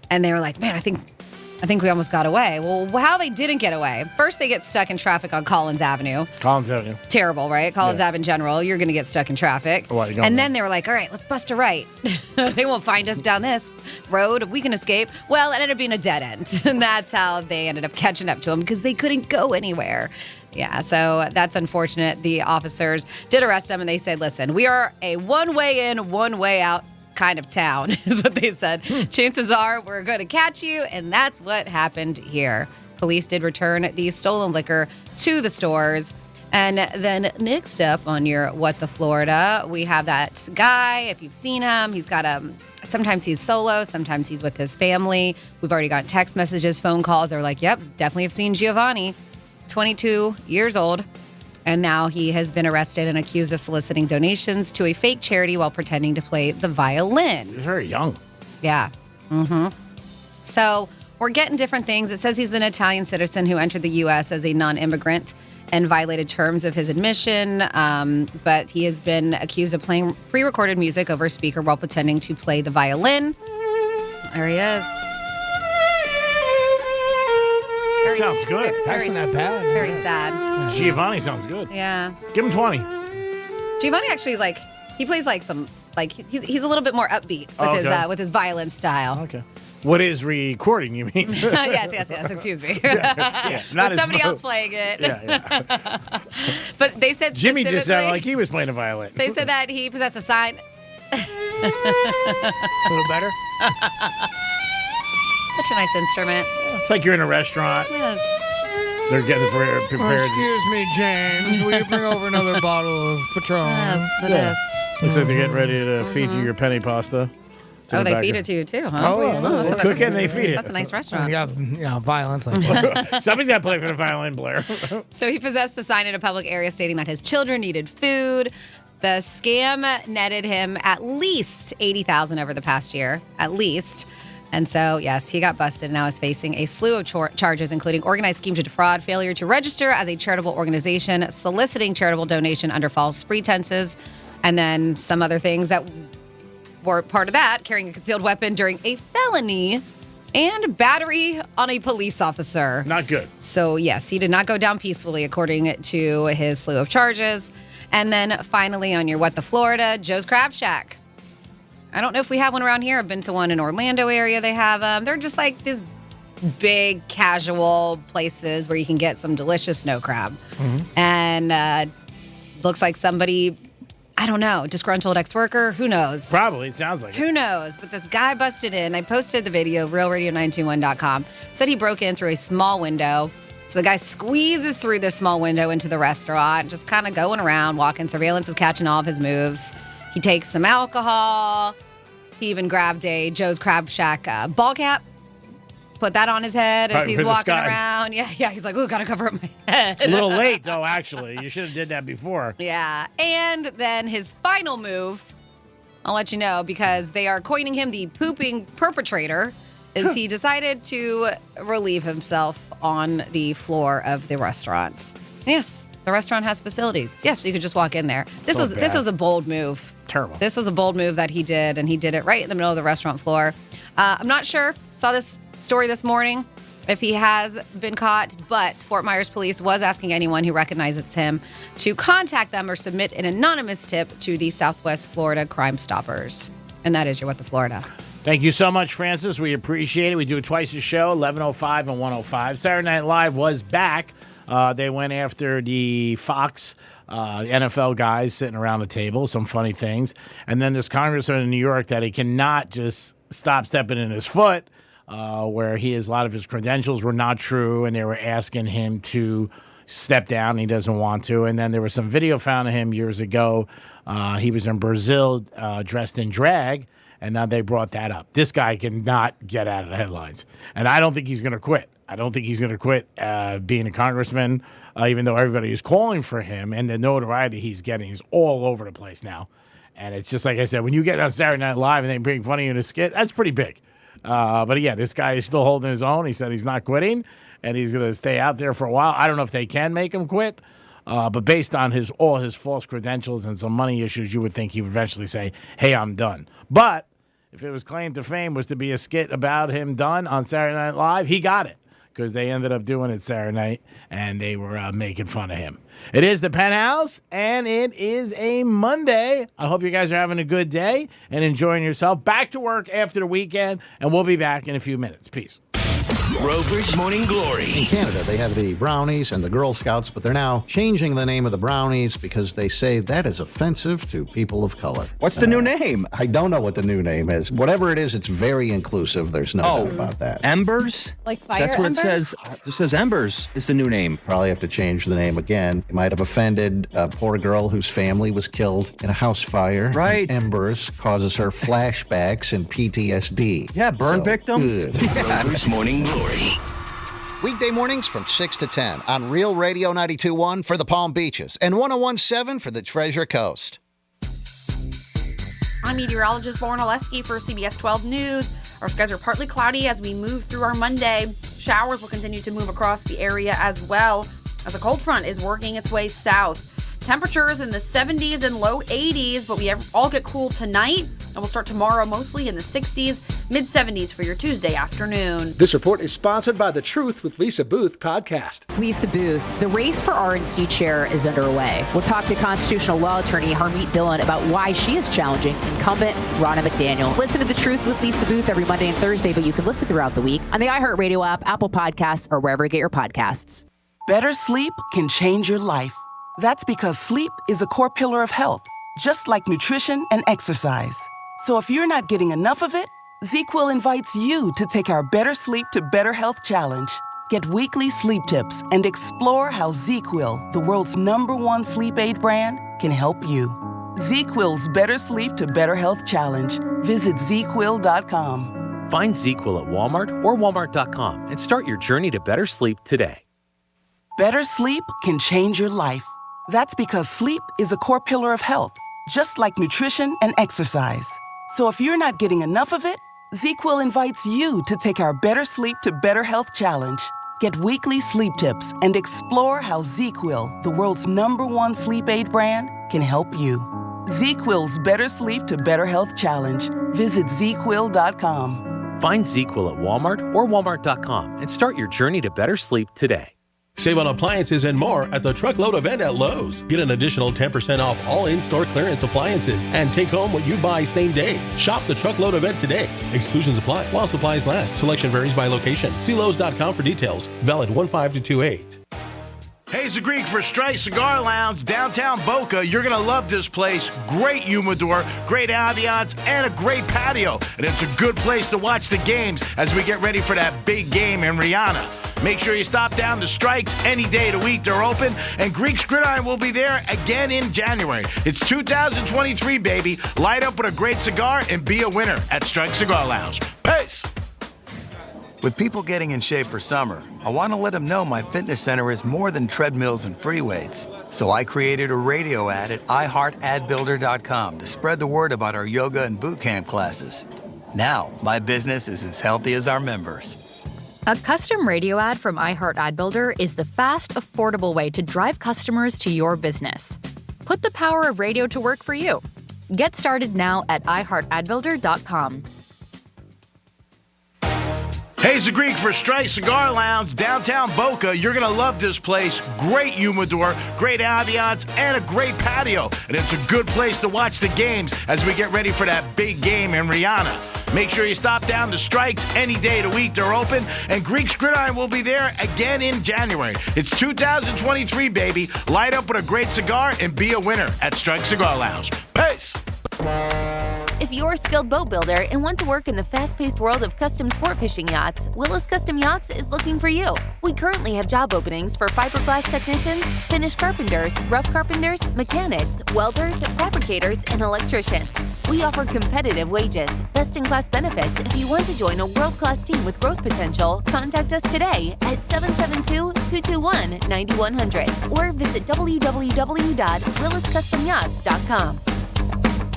And they were like, man, I think we almost got away. Well, how they didn't get away. First, they get stuck in traffic on Collins Avenue. Collins Avenue. Terrible, right? Collins Ave in general. You're going to get stuck in traffic. And then they were like, all right, let's bust a right. They won't find us down this road. We can escape. Well, it ended up being a dead end. And that's how they ended up catching up to them because they couldn't go anywhere. Yeah, so that's unfortunate. The officers did arrest them, and they said, listen, we are a one-way in, one-way out kind of town, is what they said. Chances are we're going to catch you, and that's what happened here. Police did return the stolen liquor to the stores. And then next up on your What the Florida, we have that guy. If you've seen him, he's got sometimes he's solo, sometimes he's with his family. We've already got text messages, phone calls. They're like, yep, definitely have seen Giovanni, 22 years old. And now he has been arrested and accused of soliciting donations to a fake charity while pretending to play the violin. He's very young. Yeah. So we're getting different things. It says he's an Italian citizen who entered the U.S. as a non-immigrant and violated terms of his admission. But he has been accused of playing pre-recorded music over a speaker while pretending to play the violin. There he is. Sounds good. It's actually not bad. It's very sad. Giovanni sounds good. Yeah. Give him 20. Giovanni actually he plays he's a little bit more upbeat with his violin style. Okay. What is recording, you mean? yes. Excuse me. Yeah, but somebody else playing it. Yeah. But they said Jimmy just sounded like he was playing a violin. They said that he possessed a sign. A little better? Such a nice instrument. It's like you're in a restaurant. Yes. They're getting prepared. Excuse me, James. Will you bring over another bottle of Patron? Yes, it is. Looks like they're getting ready to feed you your penny pasta. Oh, they feed it to you too, huh? Oh, yeah. They cook it and they feed it. That's a nice restaurant. Yeah, violence like that. Somebody's got to play for the violin, Blair. So he possessed a sign in a public area stating that his children needed food. The scam netted him at least $80,000 over the past year, at least. And so, yes, he got busted and now is facing a slew of charges, including organized scheme to defraud, failure to register as a charitable organization, soliciting charitable donation under false pretenses, and then some other things that were part of that, carrying a concealed weapon during a felony and battery on a police officer. Not good. So, yes, he did not go down peacefully, according to his slew of charges. And then finally on your What the Florida, Joe's Crab Shack. I don't know if we have one around here. I've been to one in Orlando area. They have them. They're just like these big casual places where you can get some delicious snow crab. And looks like somebody, I don't know, disgruntled ex-worker. Who knows? Probably. It sounds like it. Who knows? But this guy busted in. I posted the video, realradio921.com. Said he broke in through a small window. So the guy squeezes through this small window into the restaurant, just kind of going around, walking. Surveillance is catching all of his moves. He takes some alcohol. He even grabbed a Joe's Crab Shack ball cap, put that on his head as he's walking around. Yeah. He's like, ooh, gotta cover up my head. A little late, though, actually. You should have did that before. Yeah. And then his final move, I'll let you know, because they are coining him the pooping perpetrator, is he decided to relieve himself on the floor of the restaurant. Yes. The restaurant has facilities. Yeah, so you could just walk in there. This was a bold move. Terrible. This was a bold move that he did, and he did it right in the middle of the restaurant floor. I'm not sure. Saw this story this morning if he has been caught, but Fort Myers police was asking anyone who recognizes him to contact them or submit an anonymous tip to the Southwest Florida Crime Stoppers. And that is your What the Florida. Thank you so much, Francis. We appreciate it. We do it twice a show, 11:05 and 1:05. Saturday Night Live was back. They went after the Fox NFL guys sitting around the table, some funny things. And then this congressman in New York that he cannot just stop stepping in his foot, where a lot of his credentials were not true, and they were asking him to step down. He doesn't want to. And then there was some video found of him years ago. He was in Brazil dressed in drag, and now they brought that up. This guy cannot get out of the headlines, and I don't think he's going to quit. I don't think he's going to quit being a congressman, even though everybody is calling for him, and the notoriety he's getting is all over the place now. And it's just like I said, when you get on Saturday Night Live and they bring funny in a skit, that's pretty big. But yeah, this guy is still holding his own. He said he's not quitting, and he's going to stay out there for a while. I don't know if they can make him quit, but based on all his false credentials and some money issues, you would think he would eventually say, hey, I'm done. But if it was claim to fame was to be a skit about him done on Saturday Night Live, he got it, because they ended up doing it Saturday night, and they were making fun of him. It is the Penthouse, and it is a Monday. I hope you guys are having a good day and enjoying yourself. Back to work after the weekend, and we'll be back in a few minutes. Peace. Rover's Morning Glory. In Canada, they have the Brownies and the Girl Scouts, but they're now changing the name of the Brownies because they say that is offensive to people of color. What's the new name? I don't know what the new name is. Whatever it is, it's very inclusive. There's no doubt about that. Embers? Like fire That's what embers? it says. It says Embers is the new name. Probably have to change the name again. It might have offended a poor girl whose family was killed in a house fire. Right. And Embers causes her flashbacks and PTSD. Yeah, burn victims. Rover's Morning Glory. Weekday mornings from 6 to 10 on Real Radio 92.1 for the Palm Beaches and 101.7 for the Treasure Coast. I'm meteorologist Lauren Oleski for CBS 12 News. Our skies are partly cloudy as we move through our Monday. Showers will continue to move across the area as well as a cold front is working its way south. Temperatures in the 70s and low 80s, but we all get cool tonight, and we'll start tomorrow mostly in the 60s, mid-70s for your Tuesday afternoon. This report is sponsored by the Truth with Lisa Booth podcast. Lisa Booth, the race for RNC chair is underway. We'll talk to constitutional law attorney Harmeet Dillon about why she is challenging incumbent Ronna McDaniel. Listen to The Truth with Lisa Booth every Monday and Thursday, but you can listen throughout the week on the iHeartRadio app, Apple Podcasts, or wherever you get your podcasts. Better sleep can change your life. That's because sleep is a core pillar of health, just like nutrition and exercise. So if you're not getting enough of it, ZzzQuil invites you to take our Better Sleep to Better Health challenge. Get weekly sleep tips and explore how ZzzQuil, the world's #1 sleep aid brand, can help you. ZzzQuil's Better Sleep to Better Health challenge. Visit ZzzQuil.com. Find ZzzQuil at Walmart or Walmart.com and start your journey to better sleep today. Better sleep can change your life. That's because sleep is a core pillar of health, just like nutrition and exercise. So if you're not getting enough of it, ZzzQuil invites you to take our Better Sleep to Better Health challenge. Get weekly sleep tips and explore how ZzzQuil, the world's #1 sleep aid brand, can help you. ZzzQuil's Better Sleep to Better Health challenge. Visit ZzzQuil.com. Find ZzzQuil at Walmart or Walmart.com and start your journey to better sleep today. Save on appliances and more at the Truckload event at Lowe's. Get an additional 10% off all in-store clearance appliances and take home what you buy same day. Shop the Truckload event today. Exclusions apply while supplies last. Selection varies by location. See Lowe's.com for details. Valid 1/5 to 2/8. Hey, it's the Greek for Strike Cigar Lounge, downtown Boca. You're going to love this place. Great humidor, great ambiance, and a great patio. And it's a good place to watch the games as we get ready for that big game in Rihanna. Make sure you stop down to Strikes any day of the week. They're open, and Greek's Gridiron will be there again in January. It's 2023, baby. Light up with a great cigar and be a winner at Strike Cigar Lounge. Peace. With people getting in shape for summer, I want to let them know my fitness center is more than treadmills and free weights. So I created a radio ad at iHeartAdBuilder.com to spread the word about our yoga and boot camp classes. Now, my business is as healthy as our members. A custom radio ad from iHeart Ad Builder is the fast, affordable way to drive customers to your business. Put the power of radio to work for you. Get started now at iHeartAdBuilder.com. Hey, it's the Greek for Strike Cigar Lounge, downtown Boca. You're going to love this place. Great humidor, great ambiance, and a great patio. And it's a good place to watch the games as we get ready for that big game in Rihanna. Make sure you stop down to Strikes any day of the week. They're open, and Greek's Gridiron will be there again in January. It's 2023, baby. Light up with a great cigar and be a winner at Strike Cigar Lounge. Peace. If you're a skilled boat builder and want to work in the fast-paced world of custom sport fishing yachts, Willis Custom Yachts is looking for you. We currently have job openings for fiberglass technicians, finish carpenters, rough carpenters, mechanics, welders, fabricators, and electricians. We offer competitive wages, best-in-class benefits. If you want to join a world-class team with growth potential, contact us today at 772-221-9100 or visit www.williscustomyachts.com.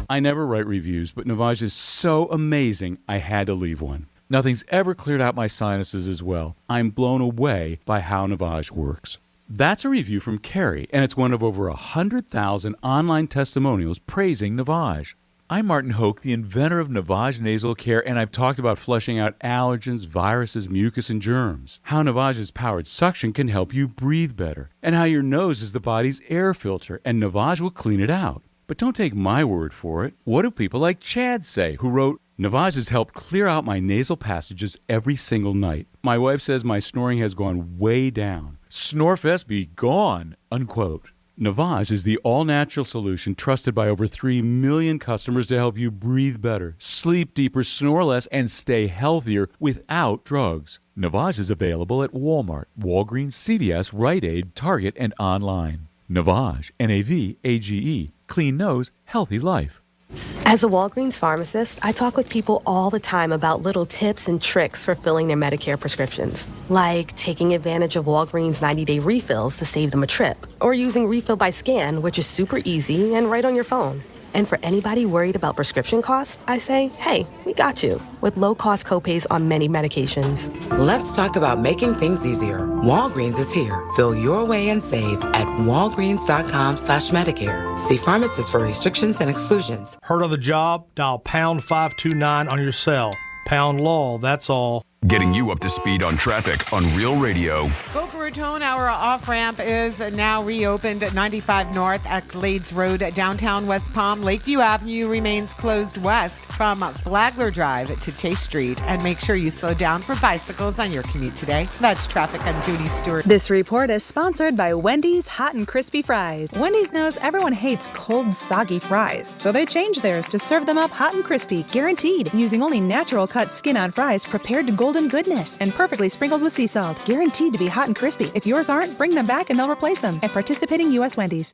I never write reviews, but Navage is so amazing, I had to leave one. Nothing's ever cleared out my sinuses as well. I'm blown away by how Navage works. That's a review from Carrie, and it's one of over 100,000 online testimonials praising Navage. I'm Martin Hoke, the inventor of Navage Nasal Care, and I've talked about flushing out allergens, viruses, mucus, and germs. How Navage's powered suction can help you breathe better, and how your nose is the body's air filter, and Navage will clean it out. But don't take my word for it. What do people like Chad say, who wrote, Navage has helped clear out my nasal passages every single night. My wife says my snoring has gone way down. Snorefest be gone, unquote. Navage is the all-natural solution trusted by over 3 million customers to help you breathe better, sleep deeper, snore less, and stay healthier without drugs. Navage is available at Walmart, Walgreens, CVS, Rite Aid, Target, and online. Navage, N-A-V-A-G-E. Clean nose, healthy life. As a Walgreens pharmacist, I talk with people all the time about little tips and tricks for filling their Medicare prescriptions, like taking advantage of Walgreens 90-day refills to save them a trip, or using Refill by Scan, which is super easy and right on your phone. And for anybody worried about prescription costs, I say, hey, we got you, with low-cost copays on many medications. Let's talk about making things easier. Walgreens is here. Fill your way and save at walgreens.com/Medicare. See pharmacists for restrictions and exclusions. Heard of the job? Dial pound 529 on your cell. Pound law, that's all. Getting you up to speed on traffic on Real Radio. Boca Raton, our off-ramp is now reopened at 95 North at Glades Road, downtown West Palm. Lakeview Avenue remains closed west from Flagler Drive to Chase Street. And make sure you slow down for bicycles on your commute today. That's traffic. I'm Judy Stewart. This report is sponsored by Wendy's Hot and Crispy Fries. Wendy's knows everyone hates cold, soggy fries, so they changed theirs to serve them up hot and crispy, guaranteed, using only natural cut skin-on fries prepared to golden goodness and perfectly sprinkled with sea salt, guaranteed to be hot and crispy. If yours aren't, bring them back and they'll replace them at participating U.S. Wendy's.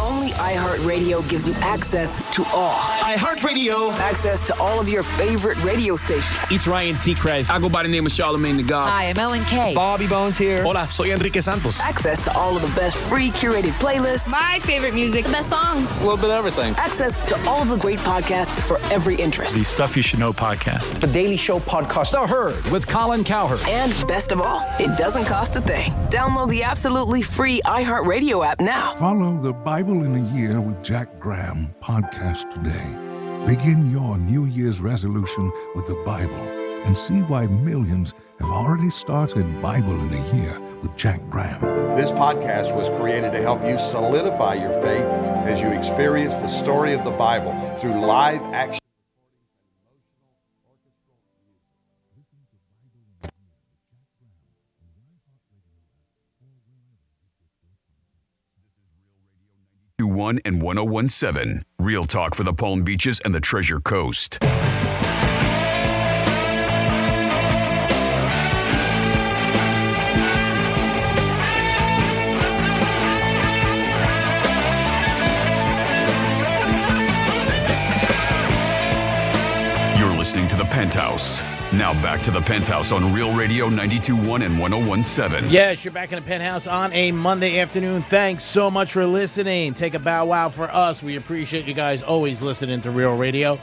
Only iHeartRadio gives you access to all. iHeartRadio. Access to all of your favorite radio stations. It's Ryan Seacrest. I go by the name of Charlamagne the God. Hi, I'm Ellen K. Bobby Bones here. Hola, soy Enrique Santos. Access to all of the best free curated playlists. My favorite music. The best songs. A little bit of everything. Access to all of the great podcasts for every interest. The Stuff You Should Know podcast. The Daily Show podcast. The Herd with Colin Cowherd. And best of all, it doesn't cost a thing. Download the absolutely free iHeartRadio app now. Follow the Bible in a Year with Jack Graham podcast today. Begin your New Year's resolution with the Bible and see why millions have already started Bible in a Year with Jack Graham. This podcast was created to help you solidify your faith as you experience the story of the Bible through live action. One and 101.7. Real talk for the Palm Beaches and the Treasure Coast. You're listening to the Penthouse. Now back to the Penthouse on Real Radio 92.1 and 101.7. Yes, you're back in the Penthouse on a Monday afternoon. Thanks so much for listening. Take a bow wow for us. We appreciate you guys always listening to Real Radio.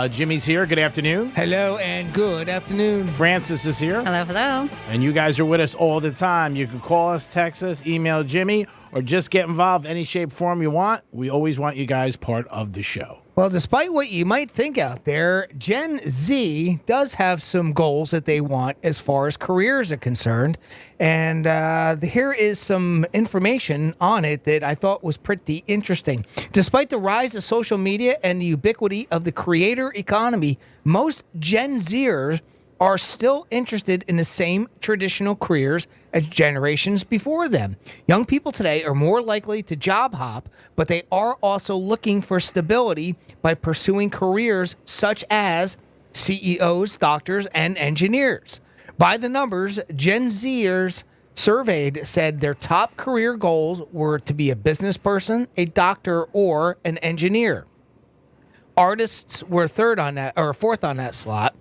Jimmy's here. Good afternoon. Hello and good afternoon. Francis is here. Hello, hello. And you guys are with us all the time. You can call us, text us, email Jimmy, or just get involved any shape, form you want. We always want you guys part of the show. Well, despite what you might think out there, Gen Z does have some goals that they want as far as careers are concerned. And here is some information on it that I thought was pretty interesting. Despite the rise of social media and the ubiquity of the creator economy, most Gen Zers are still interested in the same traditional careers as generations before them. Young people today are more likely to job hop, but they are also looking for stability by pursuing careers such as CEOs, doctors, and engineers. By the numbers, Gen Zers surveyed said their top career goals were to be a business person, a doctor, or an engineer. Artists were fourth on that slot.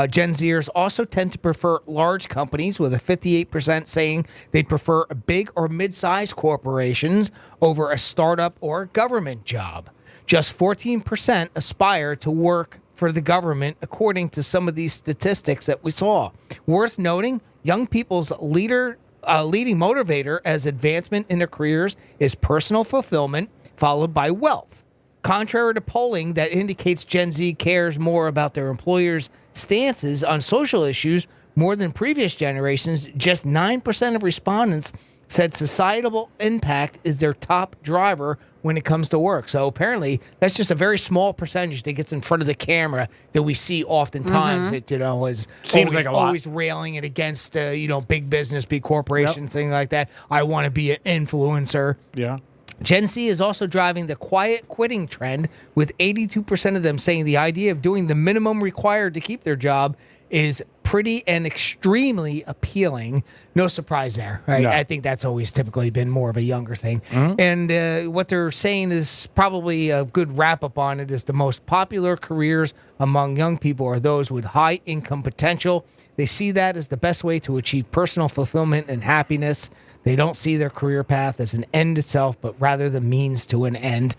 Gen Zers also tend to prefer large companies, with a 58% saying they'd prefer a big or mid-sized corporations over a startup or government job. Just 14% aspire to work for the government, according to some of these statistics that we saw. Worth noting, young people's leading motivator as advancement in their careers is personal fulfillment, followed by wealth. Contrary to polling that indicates Gen Z cares more about their employers' stances on social issues more than previous generations, just 9% of respondents said societal impact is their top driver when it comes to work. So apparently, that's just a very small percentage that gets in front of the camera that we see oftentimes. It, is Seems like a lot. always railing it against, big business, big corporations, things like that. I want to be an influencer. Yeah. Gen Z is also driving the quiet quitting trend, with 82% of them saying the idea of doing the minimum required to keep their job is pretty and extremely appealing. No surprise there, right? No. I think that's always typically been more of a younger thing. And what they're saying is probably a good wrap-up on it is the most popular careers among young people are those with high income potential. They see that as the best way to achieve personal fulfillment and happiness. They don't see their career path as an end itself, but rather the means to an end.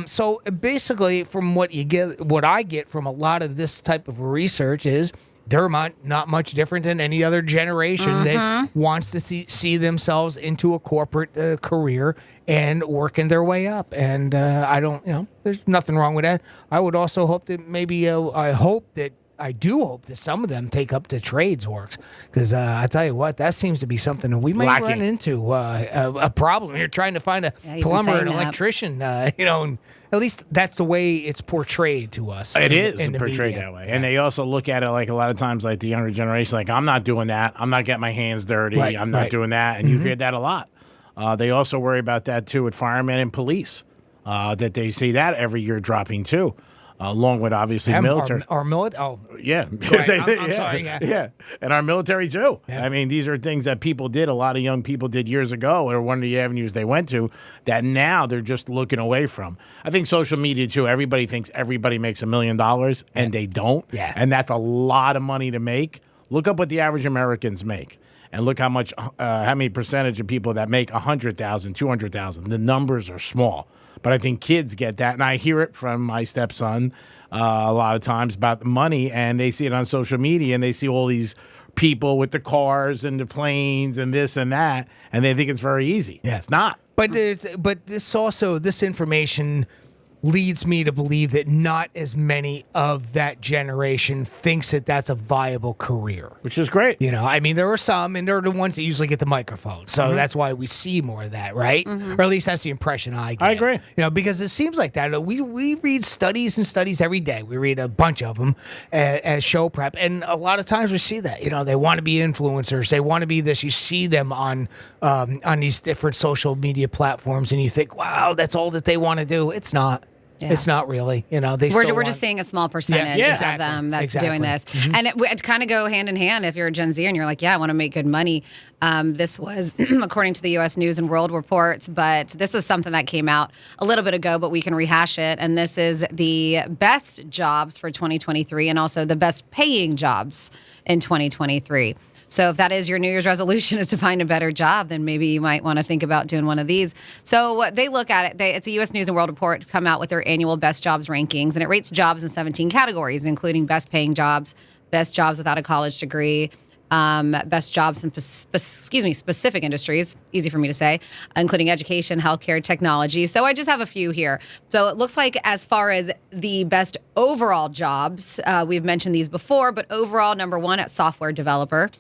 So basically, from what I get from a lot of this type of research is they're not much different than any other generation that wants to see themselves into a corporate career and working their way up. And there's nothing wrong with that. I would also hope that I do hope that some of them take up to trades works, because I tell you what, that seems to be something that we might run into a problem here trying to find a plumber, an electrician, and at least that's the way it's portrayed to us. It is in the portrayed media. that way. And they also look at it like a lot of times, like the younger generation, like, I'm not doing that. I'm not getting my hands dirty. Right, I'm not doing that. And you hear that a lot. They also worry about that, too, with firemen and police, that they see that every year dropping, too. Along with obviously military. Our military. Oh, yeah. I'm sorry. Yeah. And our military too. Yeah. I mean, these are things that people did. A lot of young people did years ago, or one of the avenues they went to, that now they're just looking away from. I think social media too. Everybody thinks everybody makes $1 million, and they don't. Yeah. And that's a lot of money to make. Look up what the average Americans make. And look how many percentage of people that make 100,000, 200,000. The numbers are small. But I think kids get that, and I hear it from my stepson a lot of times about the money, and they see it on social media, and they see all these people with the cars and the planes and this and that, and they think it's very easy. Yeah, it's not. But this information leads me to believe that not as many of that generation thinks that that's a viable career. Which is great. I mean, there are some, and they're the ones that usually get the microphone. So that's why we see more of that, right? Or at least that's the impression I get. I agree. Because it seems like that. We read studies and studies every day. We read a bunch of them as show prep. And a lot of times we see that. They want to be influencers. They want to be this. You see them on these different social media platforms, and you think, wow, that's all that they want to do. It's not. Yeah. It's not really, We're just seeing a small percentage of them that's doing this. And it kind of go hand in hand if you're a Gen Z and you're like, yeah, I want to make good money. This was according to the U.S. News and World Reports, but this was something that came out a little bit ago, but we can rehash it. And this is the best jobs for 2023 and also the best paying jobs in 2023. So if that is your New Year's resolution is to find a better job, then maybe you might want to think about doing one of these. So they look at it. It's a U.S. News and World Report to come out with their annual best jobs rankings, and it rates jobs in 17 categories, including best paying jobs, best jobs without a college degree, Best jobs in specific industries, easy for me to say, including education, healthcare, technology. So I just have a few here. So it looks like as far as the best overall jobs, we've mentioned these before, but overall, number 1 at software developer,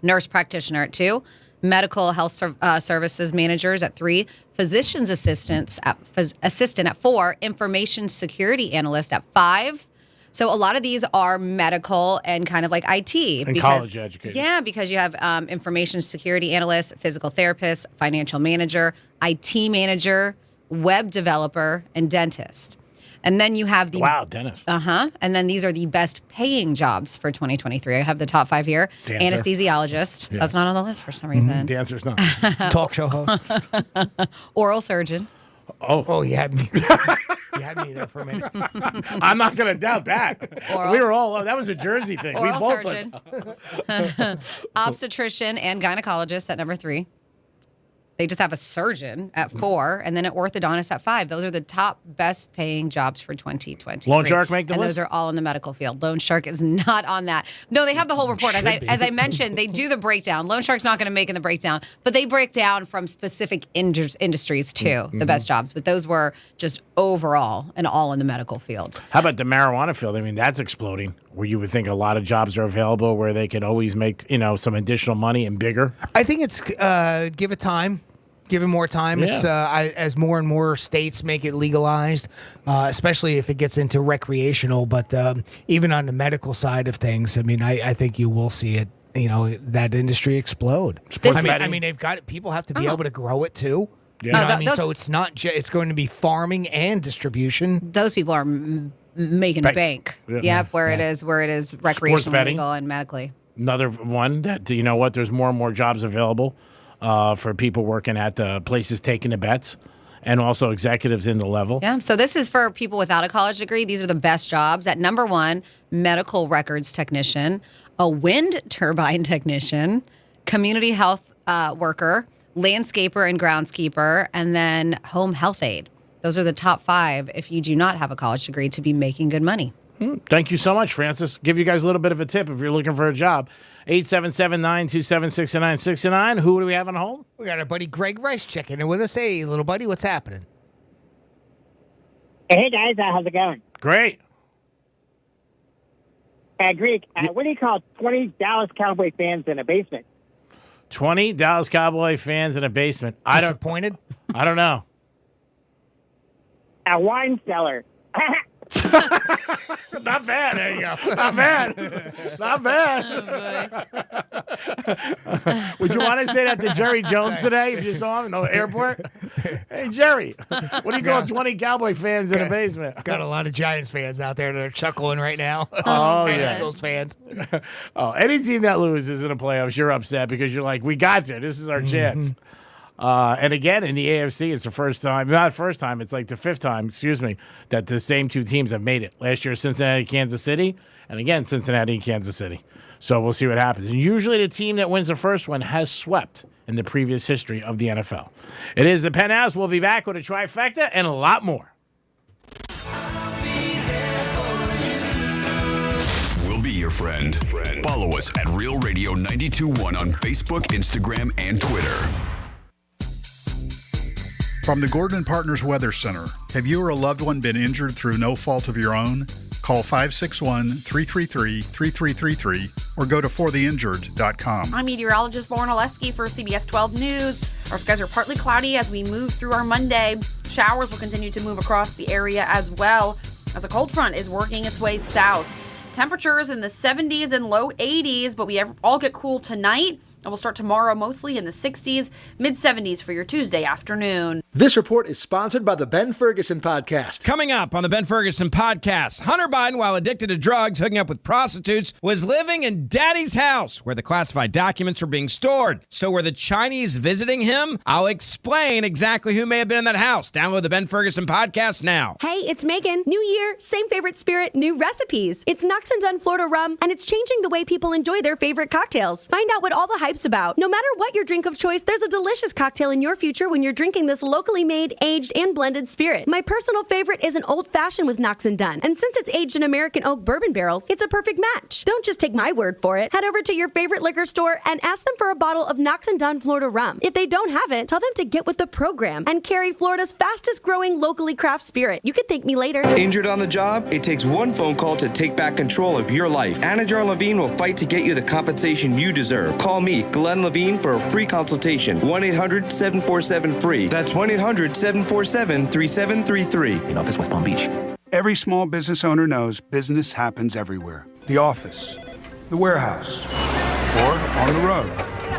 nurse practitioner at 2, medical health services managers at 3, physician's assistant at 4, information security analyst at 5. So a lot of these are medical and kind of like IT. And college educated. Yeah, because you have information security analyst, physical therapist, financial manager, IT manager, web developer, and dentist. And then you have the... Wow, dentist. And then these are the best paying jobs for 2023. I have the top 5 here. Dancer. Anesthesiologist. Yeah. That's not on the list for some reason. Dancer's not. Talk show host. Oral surgeon. Oh, you had me. You had me there for a minute. I'm not going to doubt that. We were all, that was a Jersey thing. Oral we both surgeon. Obstetrician and gynecologist at number 3. They just have a surgeon at 4, and then an orthodontist at 5. Those are the top best paying jobs for 2023. Loan Shark make the and list? Those are all in the medical field. Loan Shark is not on that. No, they have the whole report. As I mentioned, they do the breakdown. Loan Shark's not going to make in the breakdown, but they break down from specific industries too, the best jobs. But those were just overall and all in the medical field. How about the marijuana field? I mean, that's exploding. Where you would think a lot of jobs are available where they can always make, some additional money and bigger. I think it's give it time. Give it more time. Yeah. It's as more and more states make it legalized, especially if it gets into recreational. But even on the medical side of things, I mean, I think you will see it. That industry explode. I mean, they've got people have to be able to grow it too. Yeah. So it's not. It's going to be farming and distribution. Those people are making bank. Yeah. Yep, where it is recreational, betting. legal, and medically. Another one that, you know what, there's more and more jobs available for people working at places taking the bets and also executives in the level. Yeah, so this is for people without a college degree. These are the best jobs. At number 1, medical records technician, a wind turbine technician, community health worker, landscaper and groundskeeper, and then home health aide. Those are the top 5 if you do not have a college degree to be making good money. Thank you so much, Francis. Give you guys a little bit of a tip if you're looking for a job. 877-927-6969. Who do we have on hold? We got our buddy Greg Rice checking in with us. Hey, little buddy, what's happening? Hey, guys. How's it going? Great. Greek, what do you call 20 Dallas Cowboy fans in a basement? 20 Dallas Cowboy fans in a basement. Disappointed? I don't know. A wine cellar. Not bad. There you go. Not bad. Not bad. Would you want to say that to Jerry Jones today if you saw him in the airport? Hey, Jerry, what do you call 20 Cowboy fans in a basement? Got a lot of Giants fans out there that are chuckling right now. Oh, And yeah. Eagles fans. Any team that loses in the playoffs, you're upset because you're like, we got there. This is our chance. And again, in the AFC, it's the first time, not first time, it's like the 5th time, that the same 2 teams have made it. Last year, Cincinnati, Kansas City, and again, Cincinnati and Kansas City. So we'll see what happens. And usually the team that wins the first one has swept in the previous history of the NFL. It is the Penthouse. We'll be back with a trifecta and a lot more. We'll be your friend. Follow us at Real Radio 92.1 on Facebook, Instagram, and Twitter. From the Gordon & Partners Weather Center, have you or a loved one been injured through no fault of your own? Call 561-333-3333 or go to fortheinjured.com. I'm meteorologist Lauren Oleski for CBS 12 News. Our skies are partly cloudy as we move through our Monday. Showers will continue to move across the area as well as a cold front is working its way south. Temperatures in the 70s and low 80s, but we all get cool tonight. And we'll start tomorrow mostly in the 60s, mid-70s for your Tuesday afternoon. This report is sponsored by the Ben Ferguson Podcast. Coming up on the Ben Ferguson Podcast, Hunter Biden, while addicted to drugs, hooking up with prostitutes, was living in Daddy's house where the classified documents were being stored. So were the Chinese visiting him? I'll explain exactly who may have been in that house. Download the Ben Ferguson Podcast now. Hey, it's Megan. New year, same favorite spirit, new recipes. It's Knox and Dunn Florida rum, and it's changing the way people enjoy their favorite cocktails. Find out what all the hype's tips about. No matter what your drink of choice, there's a delicious cocktail in your future when you're drinking this locally made, aged, and blended spirit. My personal favorite is an old-fashioned with Knox & Dunn, and since it's aged in American oak bourbon barrels, it's a perfect match. Don't just take my word for it. Head over to your favorite liquor store and ask them for a bottle of Knox & Dunn Florida rum. If they don't have it, tell them to get with the program and carry Florida's fastest growing locally craft spirit. You can thank me later. Injured on the job? It takes one phone call to take back control of your life. Anajar Levine will fight to get you the compensation you deserve. Call me, Glenn Levine, for a free consultation. 1-800-747-FREE. That's 1-800-747-3733. In office, West Palm Beach. Every small business owner knows business happens everywhere. The office, the warehouse, or on the road.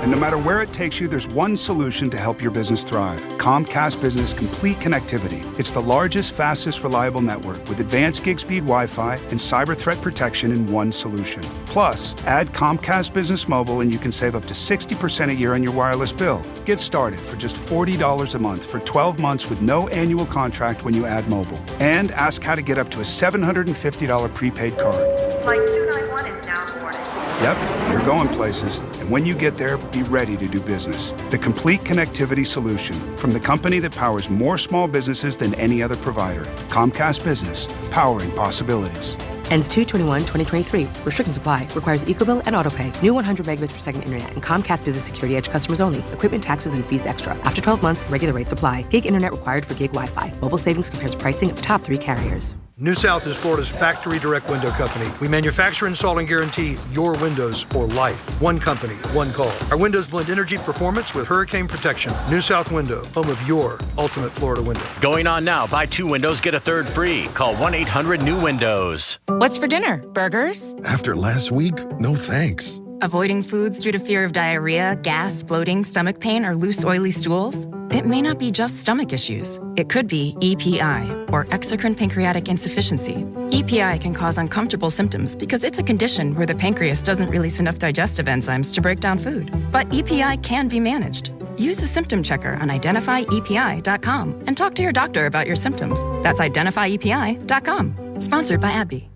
And no matter where it takes you, there's one solution to help your business thrive. Comcast Business Complete Connectivity. It's the largest, fastest, reliable network with advanced gig speed Wi-Fi and cyber threat protection in one solution. Plus, add Comcast Business Mobile and you can save up to 60% a year on your wireless bill. Get started for just $40 a month for 12 months with no annual contract when you add mobile. And ask how to get up to a $750 prepaid card. Flight 291 is now boarded. Yep, you're going places. And when you get there, be ready to do business. The complete connectivity solution from the company that powers more small businesses than any other provider. Comcast Business, powering possibilities. Ends 2/21/2023. Restrictions apply. Requires EcoBill and AutoPay. New 100 megabits per second internet and Comcast Business Security Edge customers only. Equipment, taxes, and fees extra. After 12 months, regular rates apply. Gig internet required for gig Wi-Fi. Mobile savings compares pricing of the top 3 carriers. New South is Florida's factory direct window company. We manufacture, install, and guarantee your windows for life. One company, one call. Our windows blend energy performance with hurricane protection. New South Window, home of your ultimate Florida window. Going on now. Buy 2 windows, get a third free. Call 1-800-NEW-WINDOWS. What's for dinner? Burgers? After last week, no thanks. Avoiding foods due to fear of diarrhea, gas, bloating, stomach pain, or loose, oily stools? It may not be just stomach issues. It could be EPI, or exocrine pancreatic insufficiency. EPI can cause uncomfortable symptoms because it's a condition where the pancreas doesn't release enough digestive enzymes to break down food. But EPI can be managed. Use the symptom checker on identifyepi.com and talk to your doctor about your symptoms. That's identifyepi.com. Sponsored by AbbVie.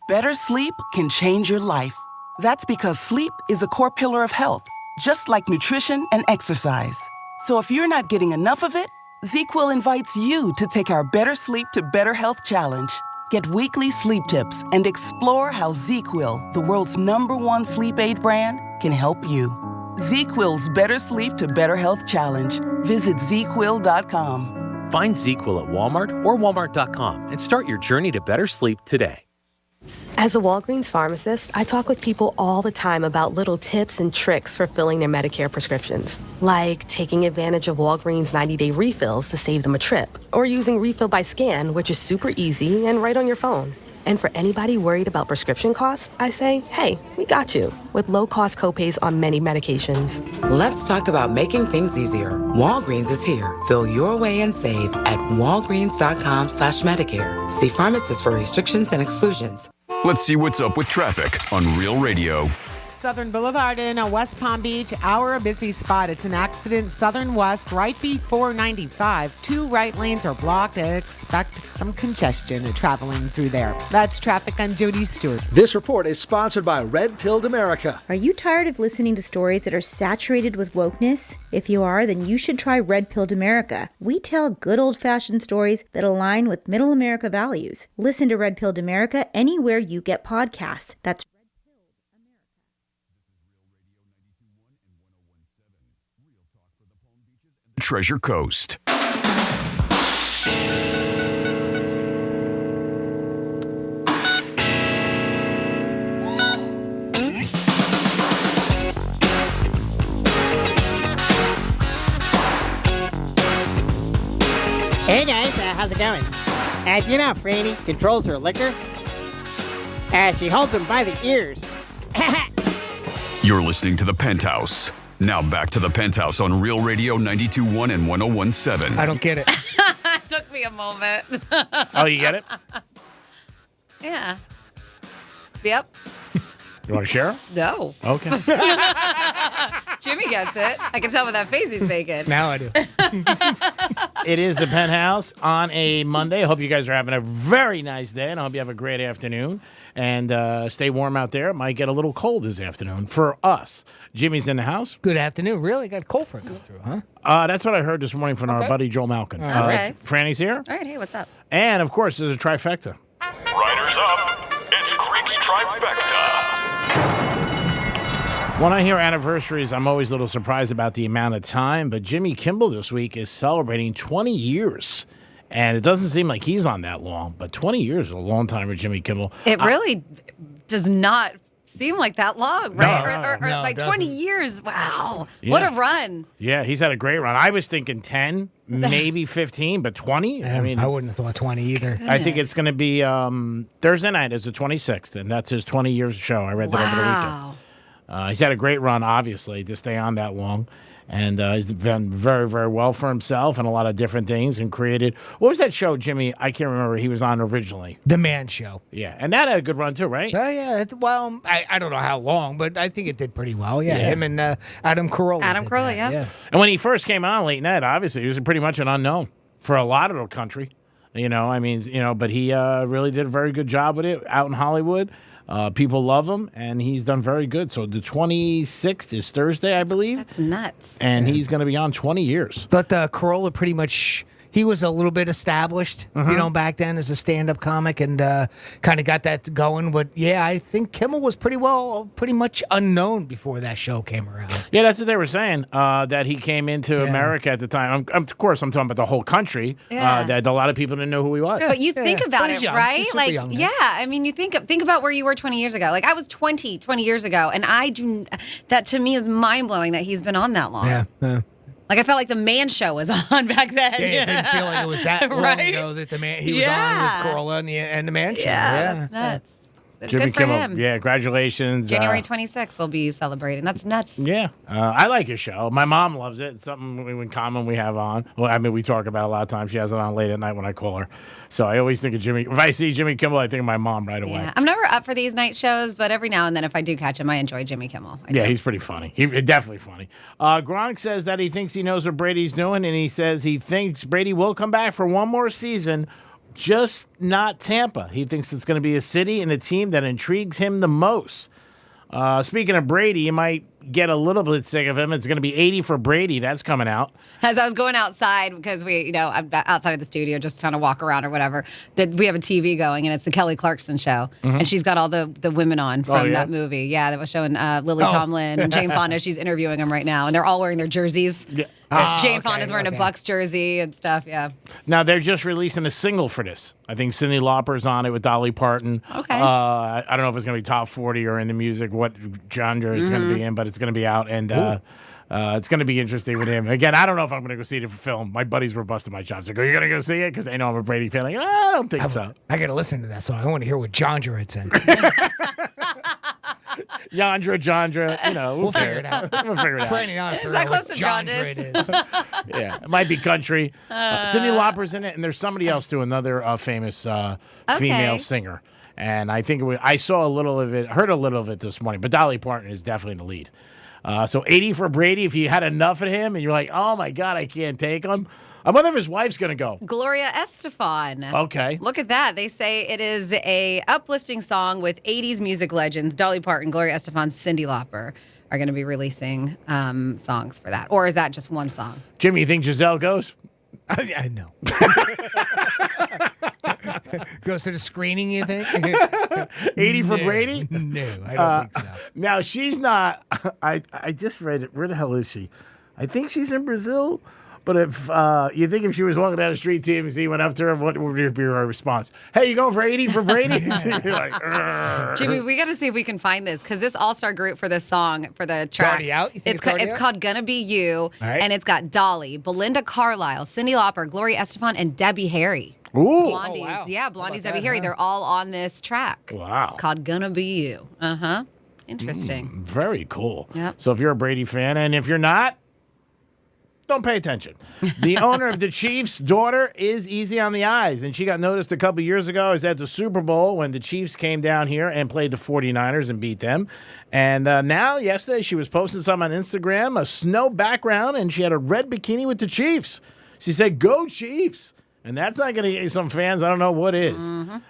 Better sleep can change your life. That's because sleep is a core pillar of health, just like nutrition and exercise. So if you're not getting enough of it, ZzzQuil invites you to take our Better Sleep to Better Health Challenge. Get weekly sleep tips and explore how ZzzQuil, the world's #1 sleep aid brand, can help you. ZzzQuil's Better Sleep to Better Health Challenge. Visit ZzzQuil.com. Find ZzzQuil at Walmart or Walmart.com and start your journey to better sleep today. As a Walgreens pharmacist, I talk with people all the time about little tips and tricks for filling their Medicare prescriptions, like taking advantage of Walgreens 90-day refills to save them a trip, or using Refill by Scan, which is super easy and right on your phone. And for anybody worried about prescription costs, I say, hey, we got you, with low-cost copays on many medications. Let's talk about making things easier. Walgreens is here. Fill your way and save at walgreens.com/Medicare. See pharmacists for restrictions and exclusions. Let's see what's up with traffic on Real Radio. Southern Boulevard in West Palm Beach, a busy spot. It's an accident southern west right before 95. 2 right lanes are blocked. Expect some congestion traveling through there. That's traffic. I'm Jody Stewart. This report is sponsored by Red Pilled America. Are you tired of listening to stories that are saturated with wokeness? If you are, then you should try Red Pilled America. We tell good old-fashioned stories that align with middle America values. Listen to Red Pilled America anywhere you get podcasts. That's Treasure Coast. Hey guys, how's it going? Do you know how Franny controls her liquor? She holds them by the ears. You're listening to The Penthouse. Now back to The Penthouse on Real Radio 92.1 and 101.7. I don't get it. Took me a moment. Oh, you get it? Yeah. Yep. You want to share? No. Okay. Jimmy gets it. I can tell by that face he's making. Now I do. It is the Penthouse on a Monday. I hope you guys are having a very nice day, and I hope you have a great afternoon. And stay warm out there. It might get a little cold this afternoon for us. Jimmy's in the house. Good afternoon. Really got cold for a go through, huh? That's what I heard this morning from our buddy Joel Malkin. Okay. Franny's here. All right, hey, what's up? And, of course, there's a trifecta. Riders up. It's Creep's Trifecta. When I hear anniversaries, I'm always a little surprised about the amount of time, but Jimmy Kimmel this week is celebrating 20 years. And it doesn't seem like he's on that long, but 20 years is a long time for Jimmy Kimmel. It really does not seem like that long, right? No, like it 20 doesn't. years. Wow. Yeah. What a run. Yeah, he's had a great run. I was thinking 10, maybe 15, but 20? I mean, I wouldn't have thought 20 either. I think it's going to be Thursday night is the 26th, and that's his 20 years show. I read that over the weekend. He's had a great run, obviously, to stay on that long. And he's done very, very well for himself and a lot of different things and created. What was that show, Jimmy? I can't remember. He was on originally. The Man Show. Yeah. And that had a good run, too, right? Yeah. Well, I don't know how long, but I think it did pretty well. Yeah. Him and Adam Carolla. Adam Carolla, yeah. And when he first came on late night, obviously, he was pretty much an unknown for a lot of the country. But he really did a very good job with it out in Hollywood. People love him, and he's done very good. So the 26th is Thursday, I believe. That's nuts. And he's going to be on 20 years. But Carolla pretty much, he was a little bit established, back then as a stand-up comic and kind of got that going. But, yeah, I think Kimmel was pretty much unknown before that show came around. Yeah, that's what they were saying, that he came into America at the time. Of course, I'm talking about the whole country, that a lot of people didn't know who he was. But you think about it, young. right? He's super Like, young, I mean, you think about where you were 20 years ago. Like, I was 20 years ago, and that to me is mind-blowing that he's been on that long. Yeah. Like, I felt like the Man Show was on back then. Yeah, it didn't feel like it was that long Right? ago that he was on with Carolla and the Man Show. Yeah, that's nuts. Jimmy Good for Kimmel. him. Yeah, congratulations. January 26th, we'll be celebrating. That's nuts. Yeah, I like his show. My mom loves it. It's something in common we have on. Well, I mean, we talk about it a lot of times. She has it on late at night when I call her. So I always think of Jimmy. If I see Jimmy Kimmel, I think of my mom right away. Yeah, I'm never up for these night shows, but every now and then if I do catch him, I enjoy Jimmy Kimmel. Yeah, he's pretty funny. He's definitely funny. Gronk says that he thinks he knows what Brady's doing, and he says he thinks Brady will come back for one more season, just not Tampa. He thinks it's going to be a city and a team that intrigues him the most. Speaking of Brady, you might get a little bit sick of him. It's going to be 80 for Brady. That's coming out. As I was going outside, because I'm outside of the studio just trying to walk around or whatever, that we have a TV going, and it's the Kelly Clarkson show. And she's got all the women on from that movie. Yeah, that was showing Lily Tomlin and Jane Fonda. She's interviewing them right now, and they're all wearing their jerseys. Yeah. Jane Fonda's wearing a Bucks jersey and stuff, yeah. Now, they're just releasing a single for this. I think Cyndi Lauper's on it with Dolly Parton. Okay. I don't know if it's going to be top 40 or in the music, what genre it's going to be in, but it's going to be out, and it's going to be interesting with him. Again, I don't know if I'm going to go see it for film. My buddies were busting my chops. Like, are you going to go see it? Because they know I'm a Brady fan. Like, I don't think so. I got to listen to that song. I want to hear what genre it's in. Yandra, we'll figure it out. We'll figure it out. Franny, I Is that close to jaundice? it is. Yeah, it might be country. Cyndi Lauper's in it, and there's somebody else too, another famous female singer. And I think I saw a little of it, heard a little of it this morning. But Dolly Parton is definitely in the lead. So 80 for Brady. If you had enough of him, and you're like, oh my God, I can't take him. I wonder if his wife's going to go. Gloria Estefan. Okay. Look at that. They say it is a uplifting song with 80s music legends. Dolly Parton, Gloria Estefan, Cyndi Lauper are going to be releasing songs for that. Or is that just one song? Jimmy, you think Giselle goes? I know. Goes to the screening, you think? 80 for Brady? No, I don't think so. Now, she's not. I just read it. Where the hell is she? I think she's in Brazil. But if you think if she was walking down the street, TMZ went up to her, what would be her response? Hey, you going for 80 for Brady? Like, Jimmy, we got to see if we can find this because this all-star group for this song, for the track. It's already out? You think It's called Gonna Be You, and it's got Dolly, Belinda Carlisle, Cyndi Lauper, Gloria Estefan, and Debbie Harry. Ooh. Blondies. Oh, wow. Yeah, Blondies, Debbie that, Harry. huh? They're all on this track. Wow. Called Gonna Be You. Uh-huh. Interesting. Very cool. Yep. So if you're a Brady fan, and if you're not, don't pay attention. The owner of the Chiefs' daughter is easy on the eyes, and she got noticed a couple years ago. It was at the Super Bowl when the Chiefs came down here and played the 49ers and beat them. And now, yesterday, she was posting some on Instagram, a snow background, and she had a red bikini with the Chiefs. She said, "Go Chiefs." And that's not going to get some fans. I don't know what is.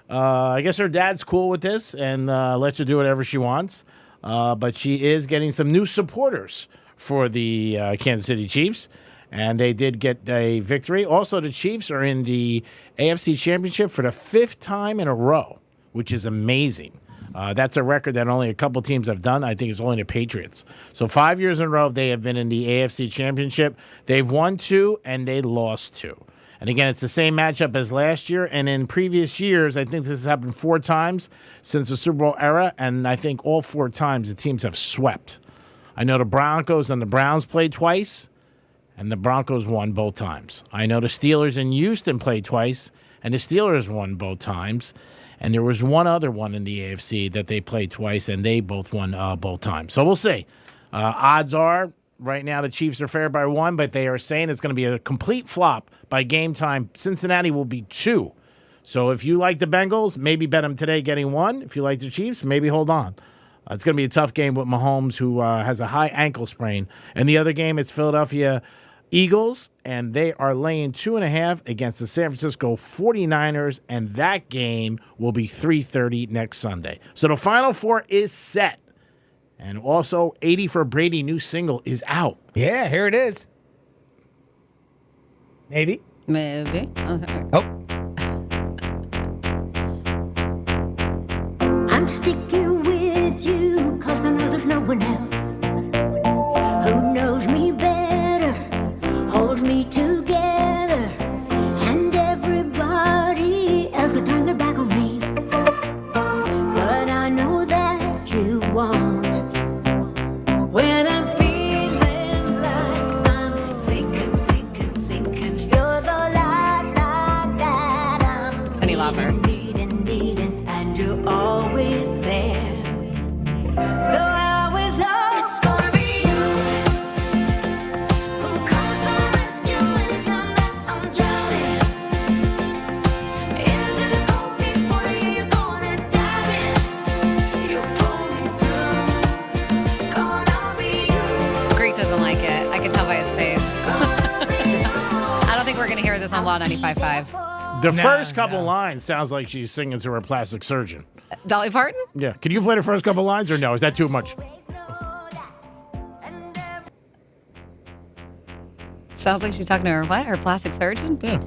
I guess her dad's cool with this and lets her do whatever she wants. But she is getting some new supporters for the Kansas City Chiefs. And they did get a victory. Also, the Chiefs are in the AFC Championship for the 5th time in a row, which is amazing. That's a record that only a couple teams have done. I think it's only the Patriots. So 5 years in a row, they have been in the AFC Championship. They've won 2, and they lost 2. And again, it's the same matchup as last year. And in previous years, I think this has happened 4 times since the Super Bowl era. And I think all 4 times the teams have swept. I know the Broncos and the Browns played twice, and the Broncos won both times. I know the Steelers and Houston played twice, and the Steelers won both times. And there was one other one in the AFC that they played twice, and they both won both times. So we'll see. Odds are, right now the Chiefs are favored by 1, but they are saying it's going to be a complete flop by game time. Cincinnati will be 2. So if you like the Bengals, maybe bet them today getting 1. If you like the Chiefs, maybe hold on. It's going to be a tough game with Mahomes, who has a high ankle sprain. And the other game, it's Philadelphia Eagles, and they are laying 2.5 against the San Francisco 49ers, and that game will be 3:30 next Sunday. So the Final Four is set. And also, 80 for Brady, new single, is out. Yeah, here it is. Maybe. Oh. I'm sticking with you, 'cause I know there's no one else who knows me better, holds me together, and everybody else will turn their back on me. But I know that you won't. When I'm feeling like I'm sinking, you're the lifeline that I'm needing, and you're always there. So I was lost. It's gonna be you who comes to my rescue anytime that I'm drowning. Into the cold deep water, you're gonna dive in. You pull me through. Gonna be you. Greek doesn't like it. I can tell by his face. I don't think we're going to hear this on Law 95.5. The first couple lines sounds like she's singing to her plastic surgeon. Dolly Parton? Yeah. Can you play the first couple lines or no? Is that too much? Sounds like she's talking to her what? Her plastic surgeon? Yeah.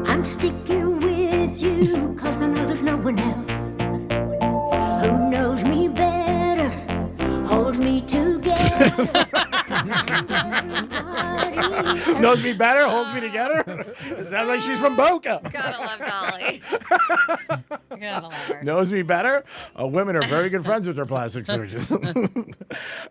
I'm sticking with you, 'cause I know there's no one else who knows me better, holds me together. Knows me better, holds me together. It sounds like she's from Boca. Gotta love Dolly. Gotta love her. Knows me better. Women are very good friends with their plastic surgeons.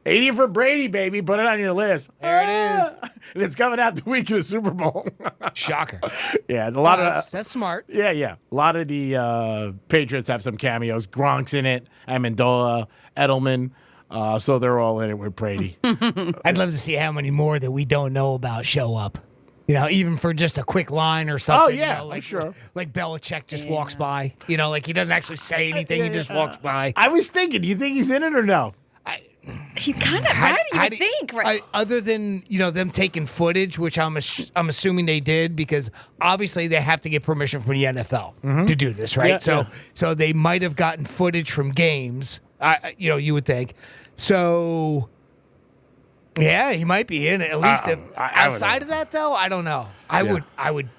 80 for Brady, baby. Put it on your list. There it is. And it's coming out the week of the Super Bowl. Shocker. Yeah, a lot of that's smart. Yeah. A lot of the Patriots have some cameos. Gronk's in it. Amendola, Edelman. So they're all in it with Brady. I'd love to see how many more that we don't know about show up. You know, even for just a quick line or something. Oh, yeah, you know, like, sure. Like Belichick just walks by. You know, like he doesn't actually say anything. He just walks by. I was thinking, do you think he's in it or no? He's kind of right. You would think, right? Other than them taking footage, which I'm assuming they did, because obviously they have to get permission from the NFL to do this, right? Yeah, so they might have gotten footage from games. You would think. So, yeah, he might be in it. At least outside of that, though, I don't know. I would,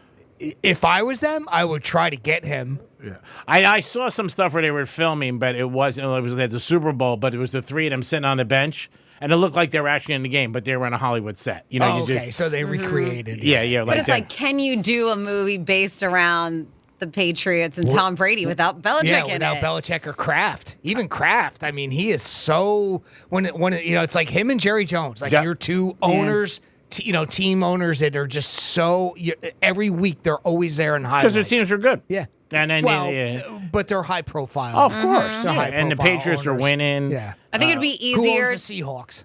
if I was them, I would try to get him. Yeah, I saw some stuff where they were filming, but it was at the Super Bowl, but it was the 3 of them sitting on the bench, and it looked like they were actually in the game, but they were on a Hollywood set. You know, so they recreated. Yeah. But it's like, can you do a movie based around the Patriots and Tom Brady without Belichick in it? Without Belichick or Kraft. Even Kraft. I mean, he is so it's like him and Jerry Jones, like your two owners. Team owners that are just so every week they're always there in highlights because their teams are good. Yeah. And but they're high profile. Oh, of course. They're high and the profile Patriots owners. are winning. Yeah. I think it'd be easier. Who owns the Seahawks?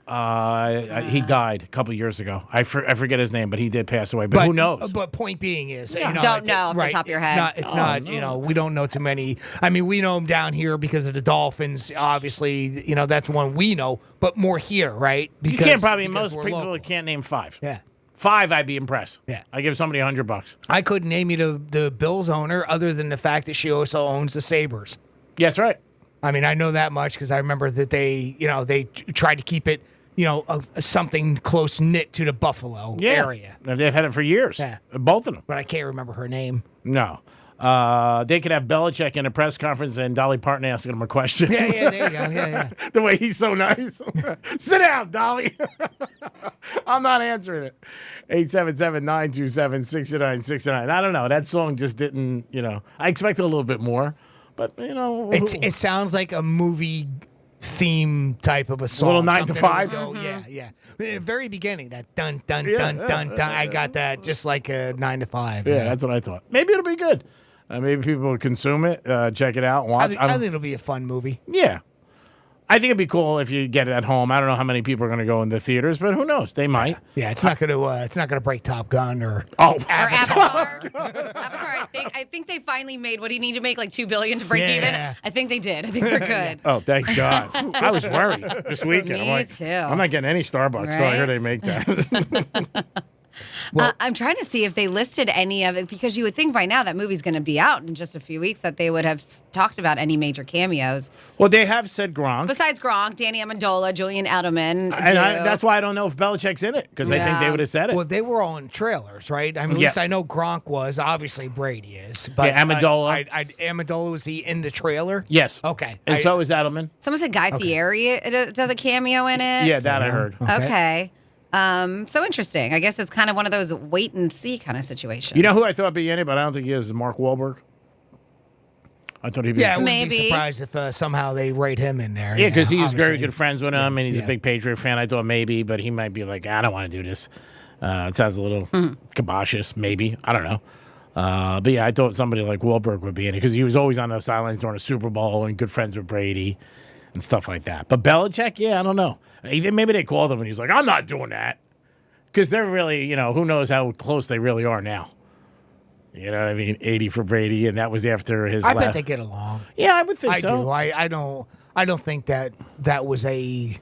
He died a couple years ago. I forget his name, but he did pass away. But who knows? But point being is, don't know off the top of your head. It's not. We don't know too many. I mean, we know him down here because of the Dolphins. Obviously, that's one we know. But more here, right? Most people can't name 5. Yeah. 5, I'd be impressed. Yeah. I give somebody $100. I couldn't name you the Bills owner other than the fact that she also owns the Sabres. Yes, right. I mean, I know that much because I remember that they tried to keep it, something close knit to the Buffalo area. They've had it for years. Yeah. Both of them. But I can't remember her name. No. They could have Belichick in a press conference and Dolly Parton asking him a question. Yeah, there you go. Yeah. The way he's so nice. Sit down, Dolly. I'm not answering it. 877-927-6969. I don't know. That song just didn't, I expected a little bit more. But, It sounds like a movie theme type of a song. A little 9 to 5? Yeah. In the very beginning, that dun, dun, dun, dun, dun. I got that just like a 9 to 5. Yeah, that's what I thought. Maybe it'll be good. Maybe people will consume it, check it out, watch. I think it'll be a fun movie. Yeah. I think it'd be cool if you get it at home. I don't know how many people are going to go in the theaters, but who knows? They might. Yeah, it's not going to break Top Gun or Avatar. Avatar. I think they finally made what he needed to make, like $2 billion to break even. I think they did. I think they're good. Oh, thank God. I was worried this weekend. Me too. I'm not getting any Starbucks, so I heard they make that. I'm trying to see if they listed any of it, because you would think by now that movie's going to be out in just a few weeks that they would have talked about any major cameos. Well, they have said Gronk. Besides Gronk, Danny Amendola, Julian Edelman. And that's why I don't know if Belichick's in it, because I think they would have said it. Well, they were all in trailers, right? I mean, at least I know Gronk was. Obviously, Brady is. But Amendola. Amendola, was he in the trailer? Yes. Okay. And so is Edelman. Someone said Guy Fieri does a cameo in it. Yeah, that I heard. Okay. So interesting. I guess it's kind of one of those wait and see kind of situations. You know who I thought would be in it, but I don't think he is Mark Wahlberg. I thought he'd be. Yeah, I wouldn't be surprised if somehow they rate him in there. Yeah, because he's very good friends with him, and he's a big Patriot fan. I thought maybe, but he might be like, I don't want to do this. It sounds a little kiboshous, maybe. I don't know. But yeah, I thought somebody like Wahlberg would be in it because he was always on the sidelines during a Super Bowl and good friends with Brady and stuff like that. But Belichick, I don't know. Maybe they called him and he's like, I'm not doing that. Because they're really, who knows how close they really are now. You know what I mean? 80 for Brady, and that was after his I bet they get along. Yeah, I would think I so. do. I don't think that was a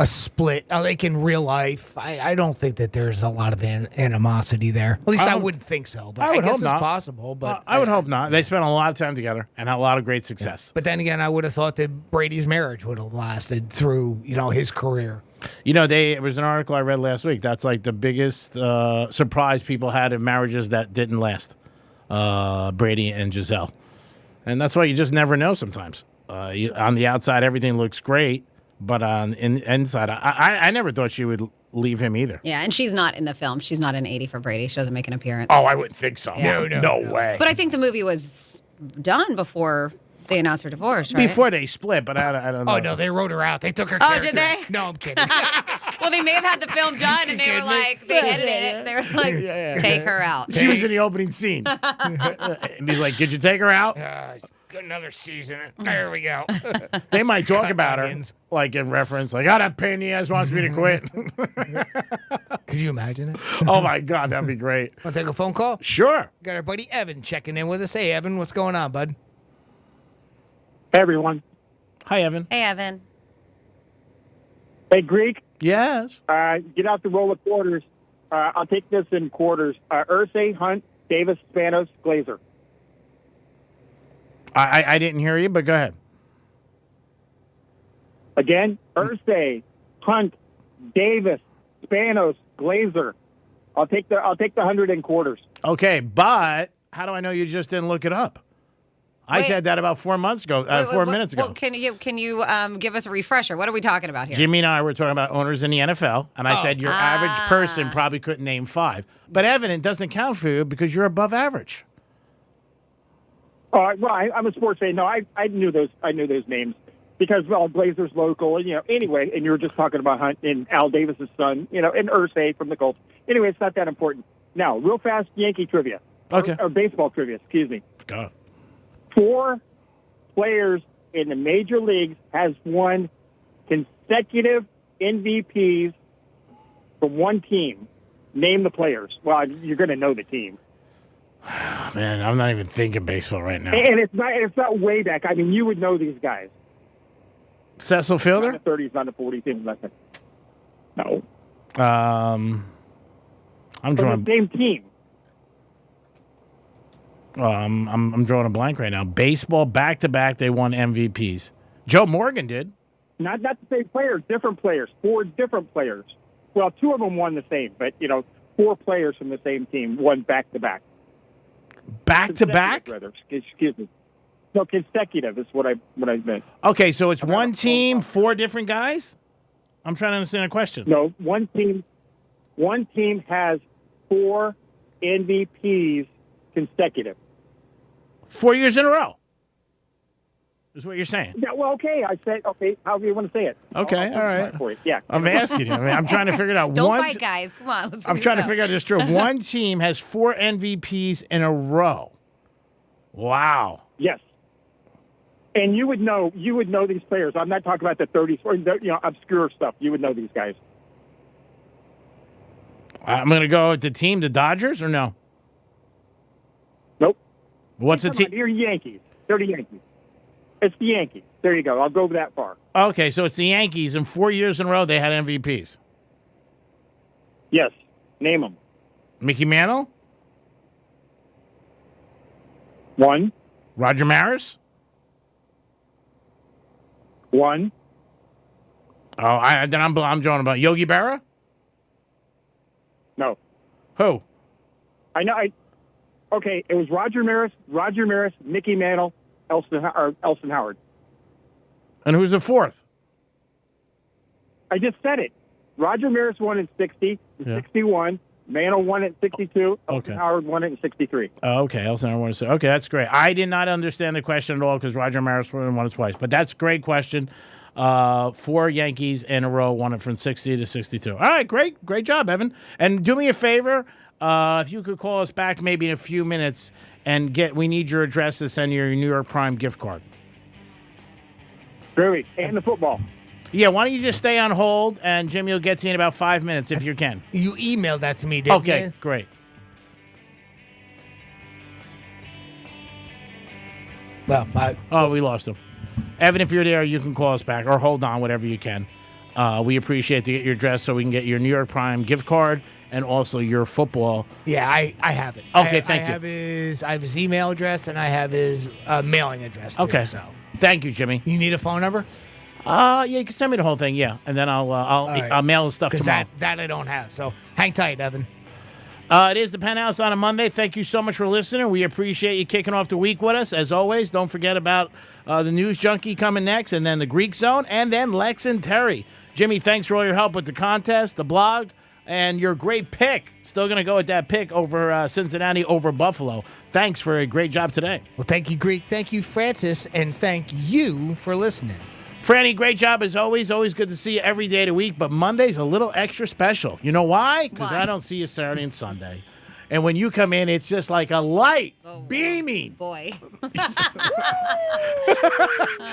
split. Like in real life, I don't think that there's a lot of animosity there. At least I wouldn't think so. But I guess it's possible. But I would hope not. They spent a lot of time together and had a lot of great success. But then again, I would have thought that Brady's marriage would have lasted through his career. It was an article I read last week. That's like the biggest surprise people had in marriages that didn't last. Brady and Giselle. And that's why you just never know sometimes. On the outside, everything looks great. But on inside, I never thought she would leave him either. Yeah, and she's not in the film. She's not in 80 for Brady. She doesn't make an appearance. Oh, I wouldn't think so. Yeah. No way. But I think the movie was done before they announced her divorce, right? Before they split, but I don't know. Oh, no, they wrote her out. They took her Oh, character. did they? No, I'm kidding. Well, they may have had the film done, and they were like, they edited it. They were like, take her out. She was in the opening scene. And he's like, did you take her out? Another season. There we go. They might talk about her, like in reference, like, that pain in the ass wants me to quit. Could you imagine it? Oh, my God, that'd be great. Want to take a phone call? Sure. Got our buddy Evan checking in with us. Hey, Evan, what's going on, bud? Hey, everyone. Hi, Evan. Hey, Evan. Hey, Greek. Yes. Get out the roll of quarters. I'll take this in quarters. Irsay, Hunt, Davis, Spanos, Glazer. I didn't hear you, but go ahead. Again, Irsay, Hunt, Davis, Spanos, Glazer. I'll take the 100 in quarters. Okay, but how do I know you just didn't look it up? I said that about 4 months ago, 4 minutes ago. Well, can you give us a refresher? What are we talking about here? Jimmy and I were talking about owners in the NFL, and I said your average person probably couldn't name 5. But Evan, it doesn't count for you because you're above average. Well, I'm a sports fan. No, I knew those. I knew those names because Glazer's local, and anyway. And you were just talking about Hunt and Al Davis's son, and Irsay from the Colts. Anyway, it's not that important. Now, real fast Yankee trivia. Okay. Or baseball trivia. Excuse me. God. 4 players in the major leagues has won consecutive MVPs from one team. Name the players. Well, you're going to know the team. Man, I'm not even thinking baseball right now. And it's not way back. I mean, you would know these guys. Cecil Fielder? Not the 30s, not the 40s, even less than. No. I'm from drawing. the same team. I'm drawing a blank right now. Baseball, back-to-back, they won MVPs. Joe Morgan did. Not the same players, different players. 4 different players. Well, 2 of them won the same, but 4 players from the same team won back-to-back. Back-to-back? Rather, excuse me. No, consecutive is what I meant. Okay, so it's one team, 4 different guys? I'm trying to understand the question. No, one team has 4 MVPs consecutive. 4 years in a row is what you're saying. Yeah, well, okay. I said, okay, however you want to say it. Okay, all right. For you. Yeah. I'm asking you. I'm trying to figure it out. Don't fight, guys. Come on. I'm trying to figure out this true. One team has 4 MVPs in a row. Wow. Yes. And you would know these players. I'm not talking about the 30s or obscure stuff. You would know these guys. I'm going to go with the team, the Dodgers, or no? Nope. What's the team? You're Yankees. They're the Yankees. It's the Yankees. There you go. I'll go that far. Okay, so it's the Yankees, and 4 years in a row they had MVPs. Yes. Name them. Mickey Mantle? 1. Roger Maris? 1. Oh, then I'm drawing about Yogi Berra? No. Who? I know. Okay, it was Roger Maris, Mickey Mantle, Elston Howard. And who's the 4th? I just said it. Roger Maris won in 60, 61. Mantle won it in 62. Elston Howard won it in 63. Oh, okay, Elston Howard won it. Okay, that's great. I did not understand the question at all because Roger Maris won it twice. But that's a great question. 4 Yankees in a row won it from 60 to 62. All right, great job, Evan. And do me a favor, if you could call us back maybe in a few minutes and we need your address to send your New York Prime gift card. Groovy. And the football. Yeah, why don't you just stay on hold and Jimmy will get to you in about 5 minutes if you can. You emailed that to me, didn't you? Okay, great. Well, we lost him. Evan, if you're there, you can call us back or hold on, whatever you can. We appreciate to get your address so we can get your New York Prime gift card and also your football. Yeah, I have it. Okay, thank you. I have his email address and I have his mailing address too. Okay, So thank you, Jimmy. you need a phone number? Yeah, you can send me the whole thing, yeah, and then I'll mail the stuff tomorrow. Because that I don't have. So hang tight, Evan. It is the Penthouse on a Monday. Thank you so much for listening. We appreciate you kicking off the week with us. As always, don't forget about the News Junkie coming next, and then the Greek Zone, and then Lex and Terry. Jimmy, thanks for all your help with the contest, the blog, and your great pick. Still going to go with that pick over Cincinnati over Buffalo. Thanks for a great job today. Well, thank you, Greek. Thank you, Francis. And thank you for listening. Franny, great job as always. Always good to see you every day of the week, but Monday's a little extra special. You know why? Because I don't see you Saturday and Sunday. And when you come in, it's just like a light beaming. Boy.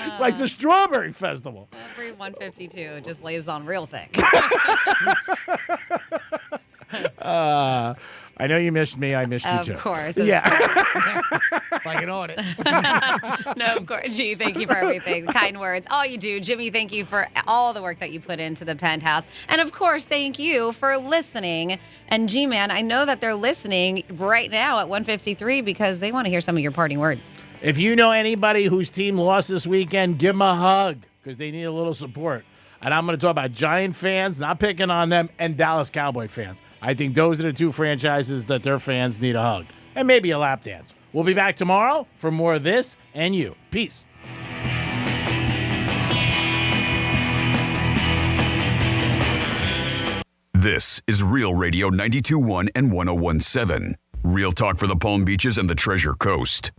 It's like the Strawberry Festival. Every 152 just lays on real thick. I know you missed me. I missed you too. Of course. Yeah. Like an audit. No, of course. Gee, thank you for everything. Kind words. All you do. Jimmy, thank you for all the work that you put into the Penthouse. And of course, thank you for listening. And G-Man, I know that they're listening right now at 153 because they want to hear some of your parting words. If you know anybody whose team lost this weekend, give them a hug because they need a little support. And I'm going to talk about Giant fans, not picking on them, and Dallas Cowboy fans. I think those are the 2 franchises that their fans need a hug. And maybe a lap dance. We'll be back tomorrow for more of this and you. Peace. This is Real Radio 92.1 and 101.7. Real talk for the Palm Beaches and the Treasure Coast.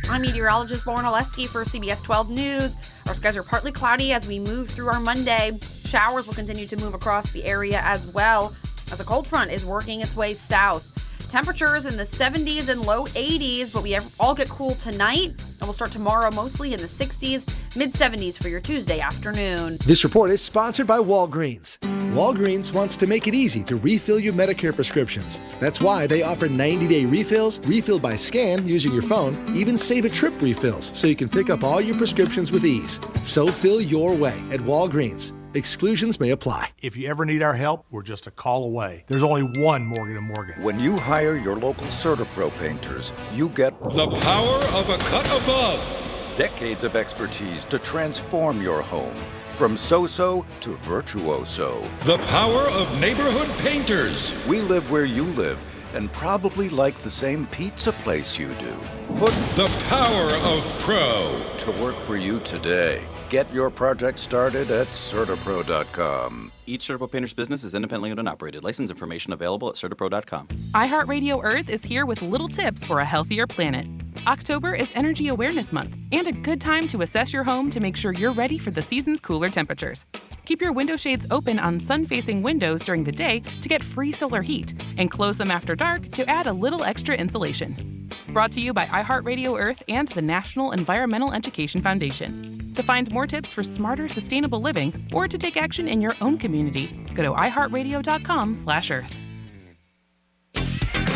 I'm meteorologist Lauren Oleski for CBS 12 News. Our skies are partly cloudy as we move through our Monday. Showers will continue to move across the area as well as a cold front is working its way south. Temperatures in the 70s and low 80s, but we all get cool tonight. And we'll start tomorrow mostly in the 60s, mid-70s for your Tuesday afternoon. This report is sponsored by Walgreens. Walgreens wants to make it easy to refill your Medicare prescriptions. That's why they offer 90-day refills, refill by scan using your phone, even save-a-trip refills so you can pick up all your prescriptions with ease. So fill your way at Walgreens. Exclusions may apply. If you ever need our help, we're just a call away. There's only one Morgan & Morgan. When you hire your local CertaPro painters, you get the power of a cut above. Decades of expertise to transform your home. From so-so to virtuoso. The power of neighborhood painters. We live where you live and probably like the same pizza place you do. Put the power of pro to work for you today. Get your project started at CertaPro.com. Each CertaPro painter's business is independently owned and operated. License information available at CertaPro.com. iHeartRadio Earth is here with little tips for a healthier planet. October is Energy Awareness Month and a good time to assess your home to make sure you're ready for the season's cooler temperatures. Keep your window shades open on sun-facing windows during the day to get free solar heat, and close them after dark to add a little extra insulation. Brought to you by iHeartRadio Earth and the National Environmental Education Foundation. To find more tips for smarter, sustainable living or to take action in your own community, go to iHeartRadio.com/Earth.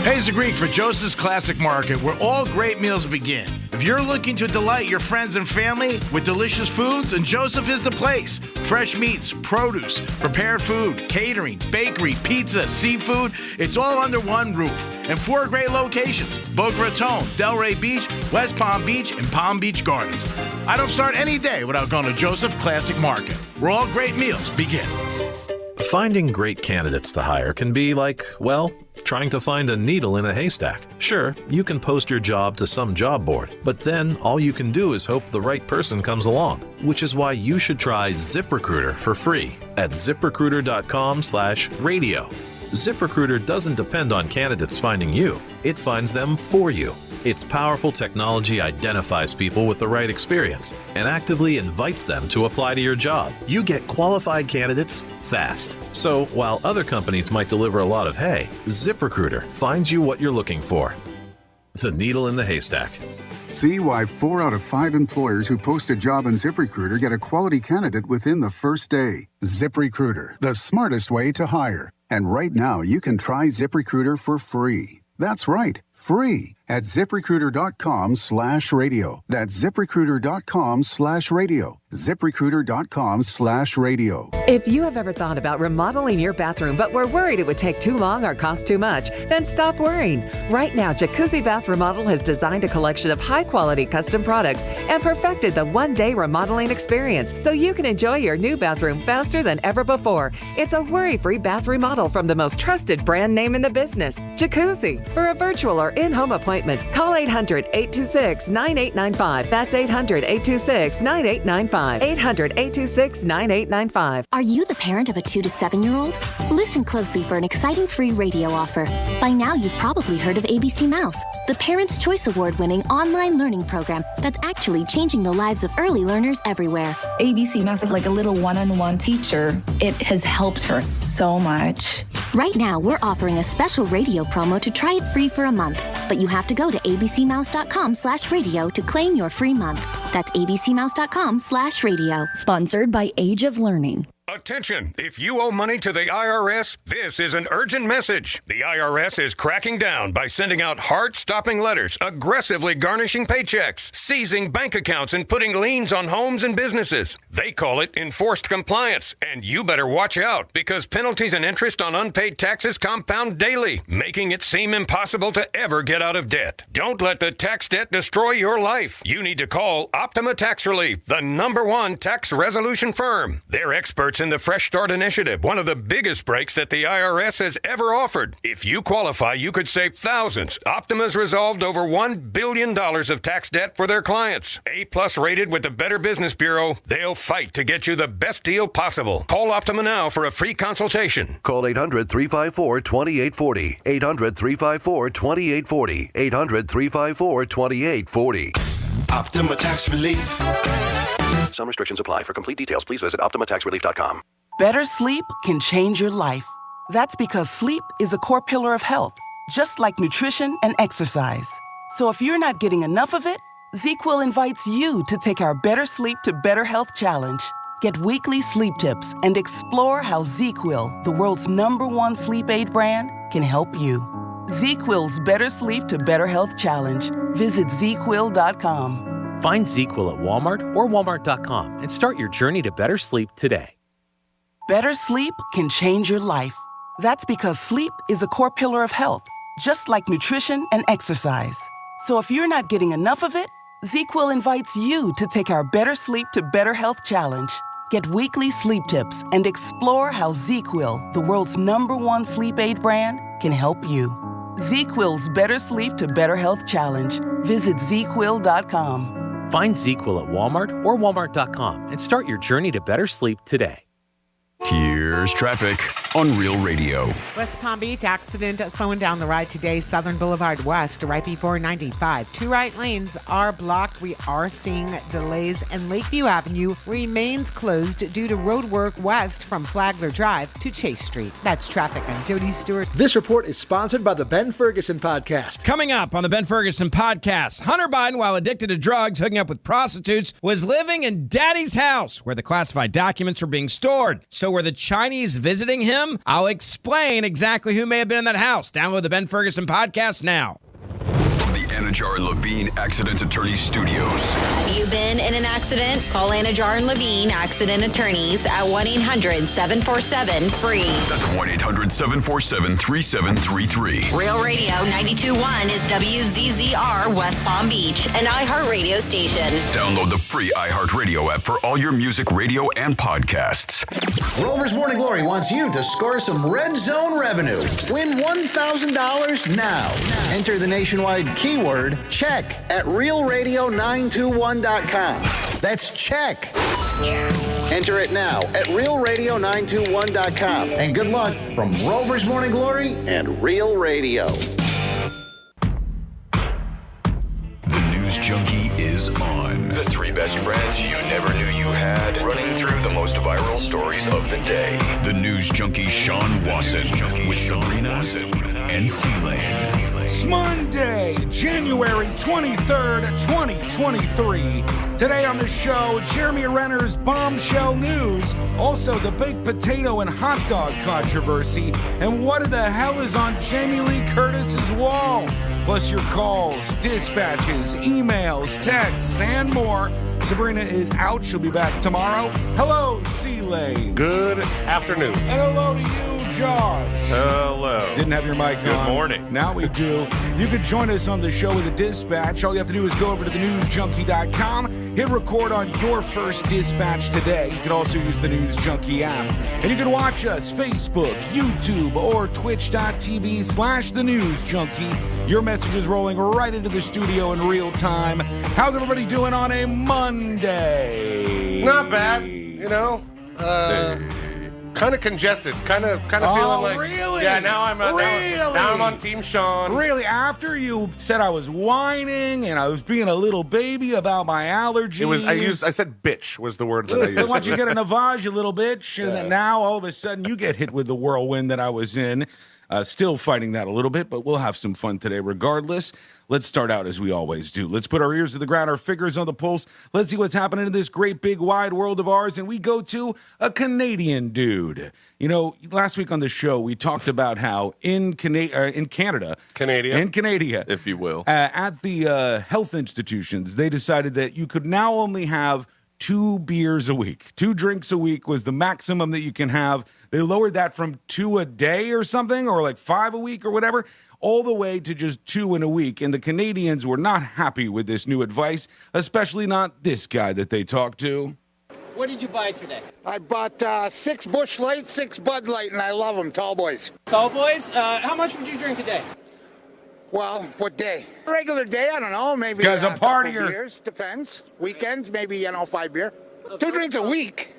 Hey, it's the Greek for Joseph's Classic Market, where all great meals begin. If you're looking to delight your friends and family with delicious foods, then Joseph is the place. Fresh meats, produce, prepared food, catering, bakery, pizza, seafood, it's all under one roof. And 4 great locations: Boca Raton, Delray Beach, West Palm Beach, and Palm Beach Gardens. I don't start any day without going to Joseph's Classic Market, where all great meals begin. Finding great candidates to hire can be like, well, trying to find a needle in a haystack. Sure, you can post your job to some job board, but then all you can do is hope the right person comes along, which is why you should try ZipRecruiter for free at ZipRecruiter.com/radio. ZipRecruiter doesn't depend on candidates finding you. It finds them for you. Its powerful technology identifies people with the right experience and actively invites them to apply to your job. You get qualified candidates fast. So while other companies might deliver a lot of hay, ZipRecruiter finds you what you're looking for. The needle in the haystack. See why 4 out of 5 employers who post a job on ZipRecruiter get a quality candidate within the first day. ZipRecruiter, the smartest way to hire. And right now, you can try ZipRecruiter for free. That's right, free at ZipRecruiter.com/radio. That's ZipRecruiter.com/radio. ZipRecruiter.com/radio. If you have ever thought about remodeling your bathroom but were worried it would take too long or cost too much, then stop worrying. Right now, Jacuzzi Bath Remodel has designed a collection of high-quality custom products and perfected the one-day remodeling experience so you can enjoy your new bathroom faster than ever before. It's a worry-free bath remodel from the most trusted brand name in the business, Jacuzzi. For a virtual or in-home appointment, call 800-826-9895. That's 800-826-9895. 800-826-9895. Are you the parent of a 2 to 7-year-old? Listen closely for an exciting free radio offer. By now, you've probably heard of ABC Mouse, the Parents' Choice Award-winning online learning program that's actually changing the lives of early learners everywhere. ABC Mouse is like a little one-on-one teacher. It has helped her so much. Right now, we're offering a special radio promo to try it free for a month, but you have to go to abcmouse.com/radio to claim your free month. That's abcmouse.com/radio. Sponsored by Age of Learning. Attention! If you owe money to the IRS, this is an urgent message. The IRS is cracking down by sending out heart-stopping letters, aggressively garnishing paychecks, seizing bank accounts, and putting liens on homes and businesses. They call it enforced compliance, and you better watch out because penalties and interest on unpaid taxes compound daily, making it seem impossible to ever get out of debt. Don't let the tax debt destroy your life. You need to call Optima Tax Relief, the #1 tax resolution firm. They're experts in the Fresh Start Initiative, one of the biggest breaks that the IRS has ever offered. If you qualify, you could save thousands. Optima's resolved over $1 billion of tax debt for their clients. A+ rated with the Better Business Bureau, they'll fight to get you the best deal possible. Call Optima now for a free consultation. Call 800-354-2840. 800-354-2840. 800-354-2840. Optima Tax Relief. Some restrictions apply. For complete details, please visit OptimaTaxRelief.com. Better sleep can change your life. That's because sleep is a core pillar of health, just like nutrition and exercise. So if you're not getting enough of it, ZQL invites you to take our Better Sleep to Better Health Challenge. Get weekly sleep tips and explore how ZQL, the world's #1 sleep aid brand, can help you. ZQL's Better Sleep to Better Health Challenge. Visit ZQL.com. Find ZQL at Walmart or Walmart.com and start your journey to better sleep today. Better sleep can change your life. That's because sleep is a core pillar of health, just like nutrition and exercise. So if you're not getting enough of it, ZQL invites you to take our Better Sleep to Better Health Challenge. Get weekly sleep tips and explore how ZQL, the world's #1 sleep aid brand, can help you. ZQL's Better Sleep to Better Health Challenge. Visit ZQL.com. Find ZQL at Walmart or Walmart.com and start your journey to better sleep today. Here's traffic on Real Radio. West Palm Beach accident slowing down the ride today. Southern Boulevard West, right before 95. 2 right lanes are blocked. We are seeing delays, and Lakeview Avenue remains closed due to road work west from Flagler Drive to Chase Street. That's traffic. I'm Jody Stewart. This report is sponsored by the Ben Ferguson Podcast. Coming up on the Ben Ferguson Podcast, Hunter Biden, while addicted to drugs, hooking up with prostitutes, was living in Daddy's house where the classified documents were being stored. So were the Chinese visiting him? I'll explain exactly who may have been in that house. Download the Ben Ferguson Podcast now. From the Anajar and Levine Accident Attorneys Studios. Have you been in an accident? Call Anajar and Levine Accident Attorneys at 1-800-747-FREE. That's 1-800-747-3733. Real Radio 92.1 is WZZR West Palm Beach, an iHeartRadio station. Download the free iHeartRadio app for all your music, radio, and podcasts. Rover's Morning Glory wants you to score some Red Zone revenue. Win $1,000 now. Enter the nationwide keyword check at realradio921.com. That's check. Enter it now at realradio921.com. And good luck from Rover's Morning Glory and Real Radio. The News Junkie is on. The 3 best friends you never knew you had, running through the most viral stories of the day. The News Junkie Sean Wasson with Sabrina and C-Lane. It's Monday, January 23rd, 2023. Today on the show, Jeremy Renner's bombshell news, also the baked potato and hot dog controversy, and what the hell is on Jamie Lee Curtis's wall? Plus your calls, dispatches, emails, texts, and more. Sabrina is out. She'll be back tomorrow. Hello, C-Lane. Good afternoon. And hello to you, Josh. Hello. Didn't have your mic on. Good morning. Now we do. You can join us on the show with a dispatch. All you have to do is go over to thenewsjunkie.com, hit record on your first dispatch today. You can also use the News Junkie app. And you can watch us Facebook, YouTube, or twitch.tv/thenewsjunkie. Your message is rolling right into the studio in real time. How's everybody doing on a Monday? Not bad, you know. Kind of congested. Kind of feeling like. Really? Yeah. Now I'm on Team Sean. Really? After you said I was whining and I was being a little baby about my allergies. I said bitch was the word that I used. Why don't you get a Navage, you little bitch? And then now all of a sudden you get hit with the whirlwind that I was in. Still fighting that a little bit, but we'll have some fun today regardless. Let's start out as we always do. Let's put our ears to the ground, our fingers on the pulse. Let's see what's happening in this great, big, wide world of ours. And we go to a Canadian dude. You know, last week on the show, we talked about how in Canada, if you will, at the health institutions, they decided that you could now only have 2 beers a week. 2 drinks a week was the maximum that you can have. They lowered that from 2 a day or something, or like 5 a week or whatever, all the way to just 2 in a week. And the Canadians were not happy with this new advice, especially not this guy that they talked to. What did you buy today? I bought 6 Busch Light, 6 Bud Light, and I love them, tall boys. Tall boys? How much would you drink a day? Well, what day? Regular day, I don't know, maybe this guy's a couple partier. beers, depends. Weekends, maybe, 5 beer. 2 drinks a week.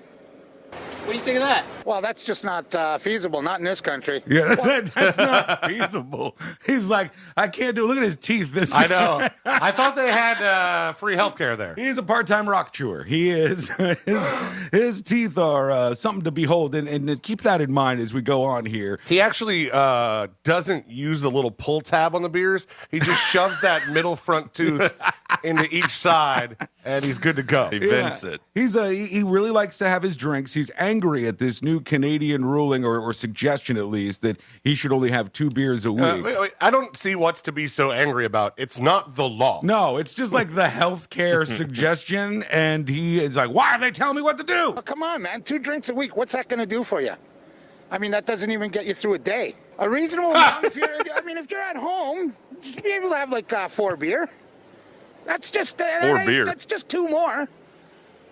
What do you think of that? Well, that's just not feasible, not in this country. Yeah, that's not feasible. He's like, I can't do it. Look at his teeth. This I know. I thought they had free healthcare there. He's a part-time rock chewer. He is. His teeth are something to behold, and keep that in mind as we go on here. He actually doesn't use the little pull tab on the beers. He just shoves that middle front tooth into each side, and he's good to go. He vents it. He really likes to have his drinks. He's angry angry at this new Canadian ruling or suggestion, at least, that he should only have 2 beers a week. Wait, I don't see what's to be so angry about. It's not the law. No, it's just like the healthcare suggestion, and he is like, why are they telling me what to do? Oh, come on, man. 2 drinks a week. What's that going to do for you? I mean, that doesn't even get you through a day. A reasonable amount, if you're at home, you should be able to have like 4 beer. That's just 4 beer. That's just 2 more.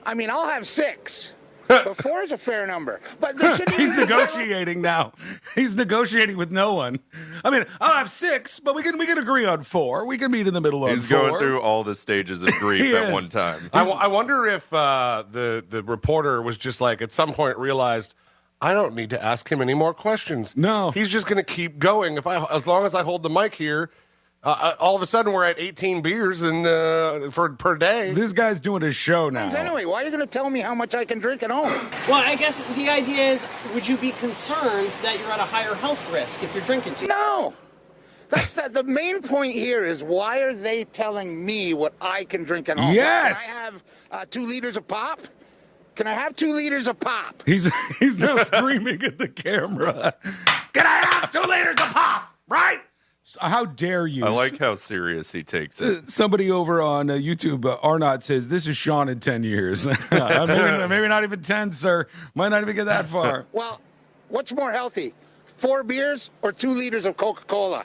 I mean, I'll have 6. But 4 is a fair number. But there should be He's negotiating now. He's negotiating with no one. I mean, I'll have 6, but we can agree on 4. We can meet in the middle on 4. He's going through all the stages of grief at one time. I wonder if the reporter was just like, at some point realized, I don't need to ask him any more questions. No. He's just going to keep going. As long as I hold the mic here, all of a sudden we're at 18 beers per day. This guy's doing his show now. Anyway, why are you going to tell me how much I can drink at home? Well, I guess the idea is, would you be concerned that you're at a higher health risk if you're drinking too much? No. The main point here is, why are they telling me what I can drink at home? Yes. Can I have 2 liters of pop? Can I have 2 liters of pop? He's now screaming at the camera. Can I have 2 liters of pop? Right? How dare you? I like how serious he takes it. Somebody over on YouTube, Arnott, says, this is Sean in 10 years. maybe not even 10, sir. Might not even get that far. Well, what's more healthy, 4 beers or 2 liters of Coca-Cola?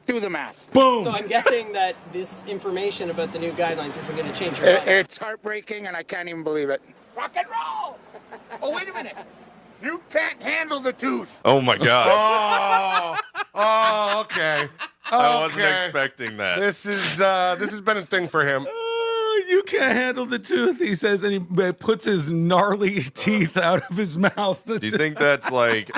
Do the math. Boom. So I'm guessing that this information about the new guidelines isn't going to change your life. It's heartbreaking, and I can't even believe it. Rock and roll! Oh, wait a minute. You can't handle the tooth. Oh, my God. Okay. I wasn't expecting that. This has been a thing for him. You can't handle the tooth, he says, and he puts his gnarly teeth out of his mouth. Do you think that's like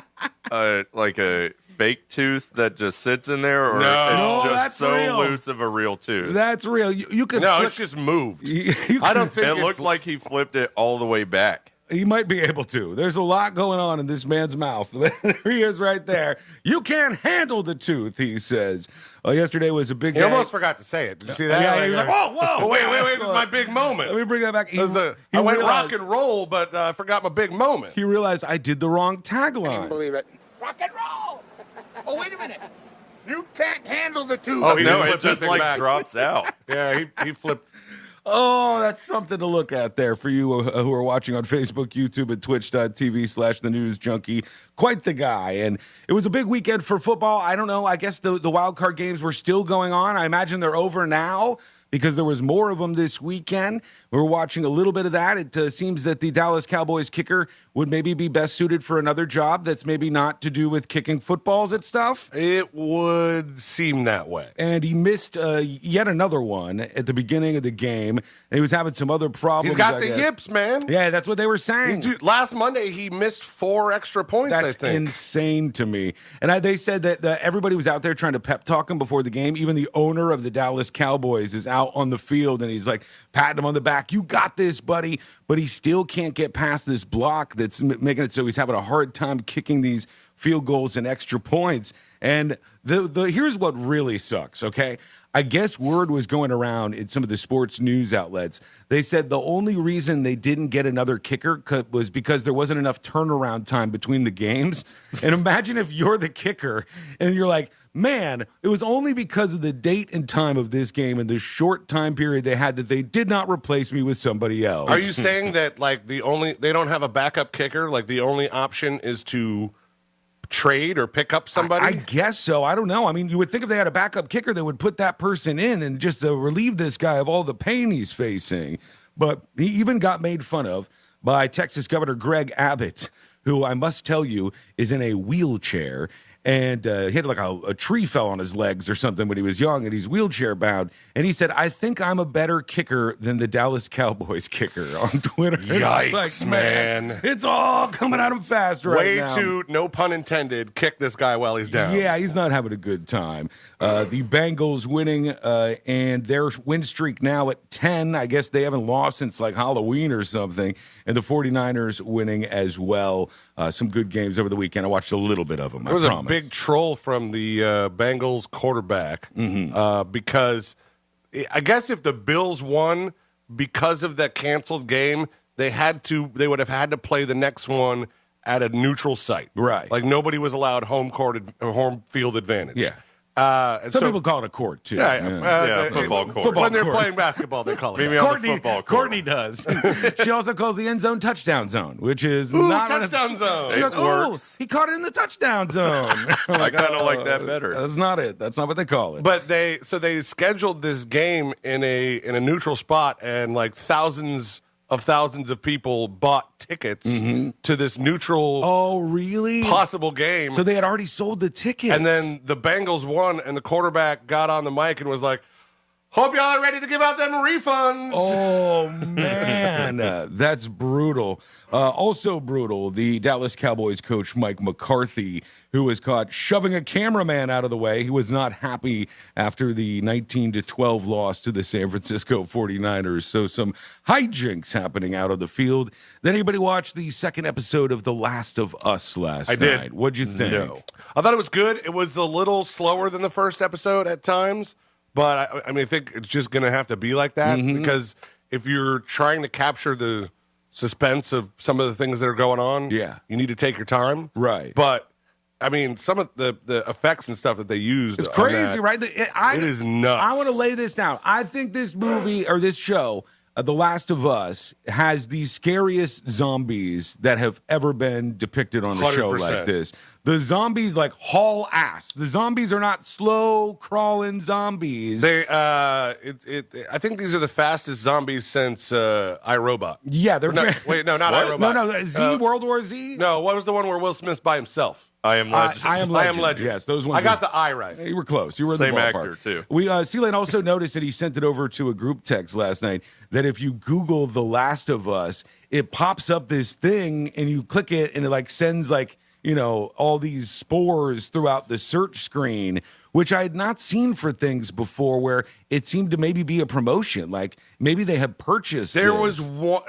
a fake tooth that just sits in there, or it's just so real. loose of a real tooth? That's real. You can. No, flip. it's just moved. I don't think it looked like he flipped it all the way back. He might be able to. There's a lot going on in this man's mouth. There he is right there. You can't handle the tooth, he says. Yesterday was a big day. He almost forgot to say it. Did you see that? Yeah, he was like, whoa. Oh, wait, this is my big moment. Let me bring that back. I went rock and roll, but I forgot my big moment. He realized I did the wrong tagline. I can't believe it. Rock and roll! Oh, wait a minute. You can't handle the tooth. Oh, it just like drops out. Yeah, he flipped. Oh, that's something to look at there for you who are watching on Facebook, YouTube, and Twitch.tv/The News Junkie. Quite the guy. And it was a big weekend for football. I don't know. I guess the wild card games were still going on. I imagine they're over now because there was more of them this weekend. We were watching a little bit of that. It seems that the Dallas Cowboys kicker would maybe be best suited for another job that's maybe not to do with kicking footballs at stuff. It would seem that way. And he missed yet another one at the beginning of the game. And he was having some other problems. He's got the yips, man. Yeah, that's what they were saying. Last Monday, he missed 4 extra points, That's I think. insane to me. And they said that everybody was out there trying to pep talk him before the game. Even the owner of the Dallas Cowboys is out on the field, and he's like patting him on the back. You got this, buddy. But he still can't get past this block that's making it so he's having a hard time kicking these field goals and extra points. And here's what really sucks, okay? I guess word was going around in some of the sports news outlets. They said the only reason they didn't get another kicker was because there wasn't enough turnaround time between the games. And imagine if you're the kicker and you're like, man, it was only because of the date and time of this game and the short time period they had that they did not replace me with somebody else. Are you saying that like they don't have a backup kicker? Like the only option is to trade or pick up somebody? I guess so. I don't know. I mean, you would think if they had a backup kicker, they would put that person in and just relieve this guy of all the pain he's facing. But he even got made fun of by Texas Governor Greg Abbott, who I must tell you is in a wheelchair. And he had like a tree fell on his legs or something when he was young, and he's wheelchair bound. And he said, I think I'm a better kicker than the Dallas Cowboys kicker on Twitter. Yikes, like, man. It's all coming at him fast right now. Way to, no pun intended, kick this guy while he's down. Yeah, he's not having a good time. The Bengals winning, and their win streak now at 10. I guess they haven't lost since like Halloween or something. And the 49ers winning as well. Some good games over the weekend. I watched a little bit of them, I promise. Big troll from the Bengals quarterback because I guess if the Bills won because of that canceled game, they would have had to play the next one at a neutral site. Right. Like nobody was allowed home field advantage. Yeah. Some people call it a court, too. Football court. When they're playing basketball, they call it that. Courtney does. She also calls the end zone touchdown zone, which is not touchdown zone. She goes, he caught it in the touchdown zone. I kind of like that better. That's not it. That's not what they call it. But they scheduled this game in a neutral spot, and like thousands of people bought tickets to this neutral possible game. So they had already sold the tickets. And then the Bengals won, and the quarterback got on the mic and was like, hope y'all are ready to give out them refunds. Oh, man. That's brutal. Also brutal, the Dallas Cowboys coach Mike McCarthy, who was caught shoving a cameraman out of the way. He was not happy after the 19-12 loss to the San Francisco 49ers. So some hijinks happening out of the field. Did anybody watch the second episode of The Last of Us last night? I did. What'd you think? No. I thought it was good. It was a little slower than the first episode at times. But, I think it's just going to have to be like that because if you're trying to capture the suspense of some of the things that are going on, you need to take your time. Right. But, some of the effects and stuff that they used. It's crazy, right? It is nuts. I want to lay this down. I think this movie or this show, The Last of Us, has the scariest zombies that have ever been depicted on a show like this. The zombies haul ass. The zombies are not slow crawling zombies. They, I think these are the fastest zombies since iRobot. Yeah, they're not iRobot. No, Z, World War Z. No, what was the one where Will Smith's by himself? I Am Legend. I Am Legend. Yes, those ones. I got the I right. You were close. You were same in the actor too. C-Lane also noticed that he sent it over to a group text last night that if you Google The Last of Us, it pops up this thing and you click it and it sends all these spores throughout the search screen, which I had not seen for things before, where it seemed to maybe be a promotion. Like maybe they had purchased. There was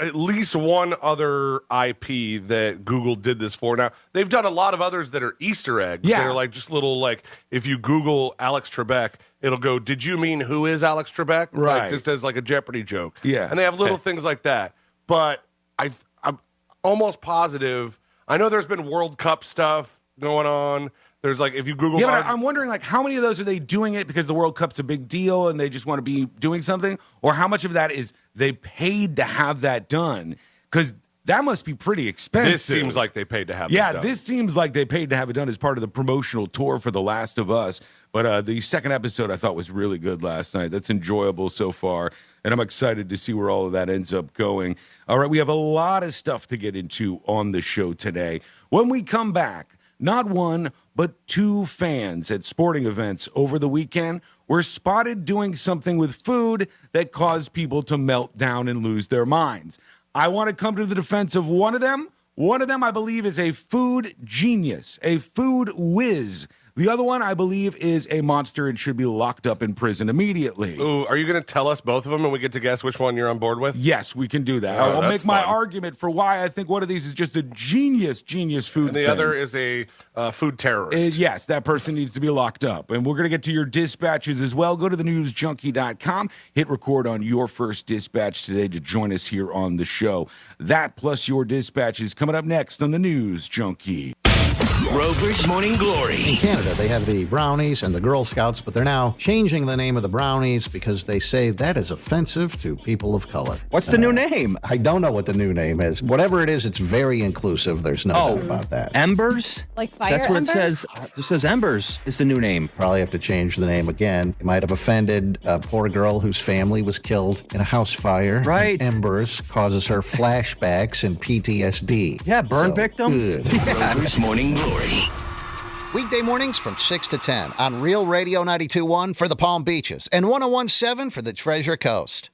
at least one other IP that Google did this for. Now they've done a lot of others that are Easter eggs. Yeah, that are just little if you Google Alex Trebek, it'll go, "Did you mean who is Alex Trebek?" Right, just as a Jeopardy joke. Yeah, and they have little things like that. But I'm almost positive. I know there's been World Cup stuff going on. There's if you Google. Yeah, but I'm wondering how many of those are they doing it because the World Cup's a big deal and they just want to be doing something, or how much of that is they paid to have that done? Because that must be pretty expensive. This seems like they paid to have. This done. This seems like they paid to have it done as part of the promotional tour for The Last of Us. But the second episode I thought was really good last night. That's enjoyable so far, and I'm excited to see where all of that ends up going. All right, we have a lot of stuff to get into on the show today. When we come back, not one, but two fans at sporting events over the weekend were spotted doing something with food that caused people to melt down and lose their minds. I want to come to the defense of one of them. One of them, I believe, is a food genius, a food whiz. The other one, I believe, is a monster and should be locked up in prison immediately. Ooh, are you going to tell us both of them and we get to guess which one you're on board with? Yes, we can do that. Oh, I'll make my fun. argument for why I think one of these is just a genius food And the other is a food terrorist. Yes, that person needs to be locked up. And we're going to get to your dispatches as well. Go to thenewsjunkie.com. Hit record on your first dispatch today to join us here on the show. That plus your dispatches coming up next on the News Junkie. Rover's Morning Glory. In Canada, they have the Brownies and the Girl Scouts, but they're now changing the name of the Brownies because they say that is offensive to people of color. What's the new name? I don't know what the new name is. Whatever it is, it's very inclusive. There's no doubt about that. Embers? Like fire That's what embers? it says. It says Embers is the new name. Probably have to change the name again. It might have offended a poor girl whose family was killed in a house fire. Right. And Embers causes her flashbacks and PTSD. Yeah, burn So, victims. good. Rover's Morning Glory. Weekday mornings from 6 to 10 on Real Radio 92.1 for the Palm Beaches and 101.7 for the Treasure Coast.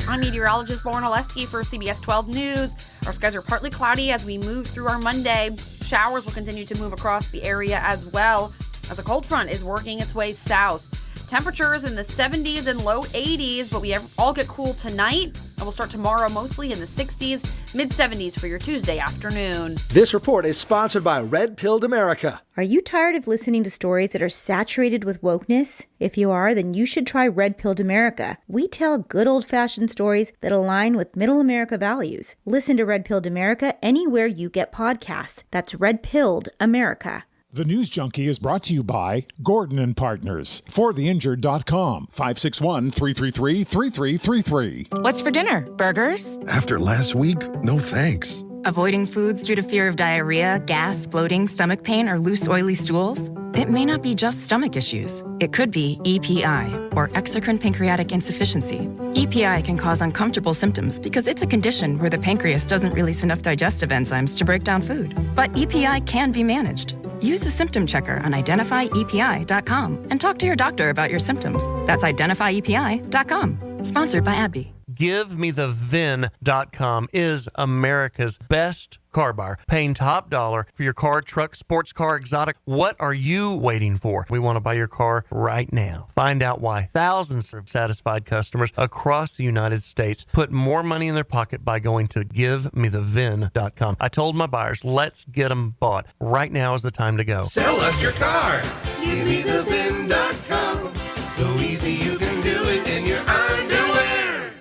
I'm meteorologist Lauren Oleski for CBS 12 News. Our skies are partly cloudy as we move through our Monday. Showers will continue to move across the area as well as a cold front is working its way south. Temperatures in the 70s and low 80s, but we all get cool tonight, and we'll start tomorrow mostly in the 60s. Mid-70s for your Tuesday afternoon. This report is sponsored by Red Pilled America. Are you tired of listening to stories that are saturated with wokeness? If you are, then you should try Red Pilled America. We tell good old-fashioned stories that align with middle America values. Listen to Red Pilled America anywhere you get podcasts. That's Red Pilled America. The News Junkie is brought to you by Gordon & Partners. ForTheInjured.com. 561-333-3333. What's for dinner? Burgers? After last week, no thanks. Avoiding foods due to fear of diarrhea, gas, bloating, stomach pain, or loose, oily stools? It may not be just stomach issues. It could be EPI, or exocrine pancreatic insufficiency. EPI can cause uncomfortable symptoms because it's a condition where the pancreas doesn't release enough digestive enzymes to break down food. But EPI can be managed. Use the symptom checker on identifyepi.com and talk to your doctor about your symptoms. That's identifyepi.com. Sponsored by AbbVie. GiveMeTheVin.com is America's best car buyer, paying top dollar for your car, truck, sports car, exotic. What are you waiting for? We want to buy your car right now. Find out why thousands of satisfied customers across the United States put more money in their pocket by going to GiveMeTheVin.com. I told my buyers, let's get them bought. Right now is the time to go. Sell us your car. GiveMeTheVin.com. So easy you can do it in your underwear.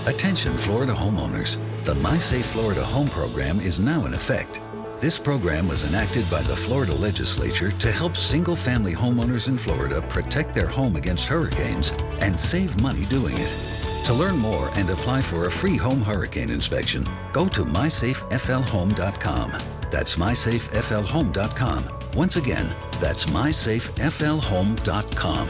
Attention Florida homeowners. The MySafe Florida Home program is now in effect. This program was enacted by the Florida legislature to help single-family homeowners in Florida protect their home against hurricanes and save money doing it. To learn more and apply for a free home hurricane inspection, go to MySafeFLHome.com. That's MySafeFLHome.com. Once again, that's MySafeFLHome.com.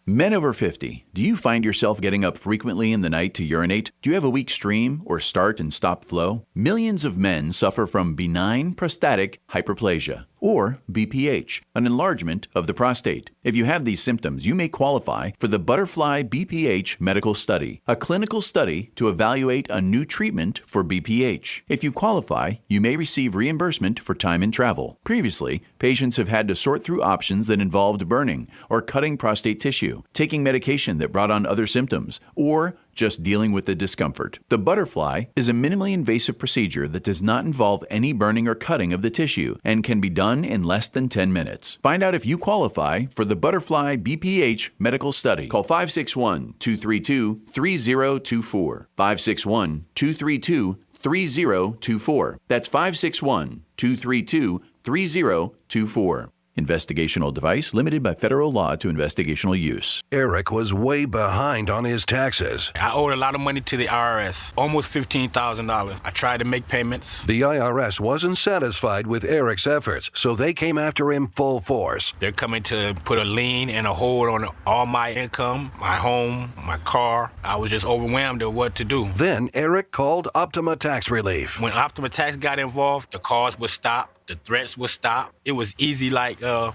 Men over 50, do you find yourself getting up frequently in the night to urinate? Do you have a weak stream or start and stop flow? Millions of men suffer from benign prostatic hyperplasia, or BPH, an enlargement of the prostate. If you have these symptoms, you may qualify for the Butterfly BPH Medical Study, a clinical study to evaluate a new treatment for BPH. If you qualify, you may receive reimbursement for time and travel. Previously, patients have had to sort through options that involved burning or cutting prostate tissue, taking medication that brought on other symptoms, or just dealing with the discomfort. The Butterfly is a minimally invasive procedure that does not involve any burning or cutting of the tissue and can be done in less than 10 minutes. Find out if you qualify for the Butterfly BPH Medical Study. Call 561-232-3024. 561-232-3024. That's 561-232-3024. Investigational device limited by federal law to investigational use. Eric was way behind on his taxes. I owed a lot of money to the IRS, almost $15,000. I tried to make payments. The IRS wasn't satisfied with Eric's efforts, so they came after him full force. They're coming to put a lien and a hold on all my income, my home, my car. I was just overwhelmed at what to do. Then Eric called Optima Tax Relief. When Optima Tax got involved, the calls would stop. The threats would stop. It was easy like 1,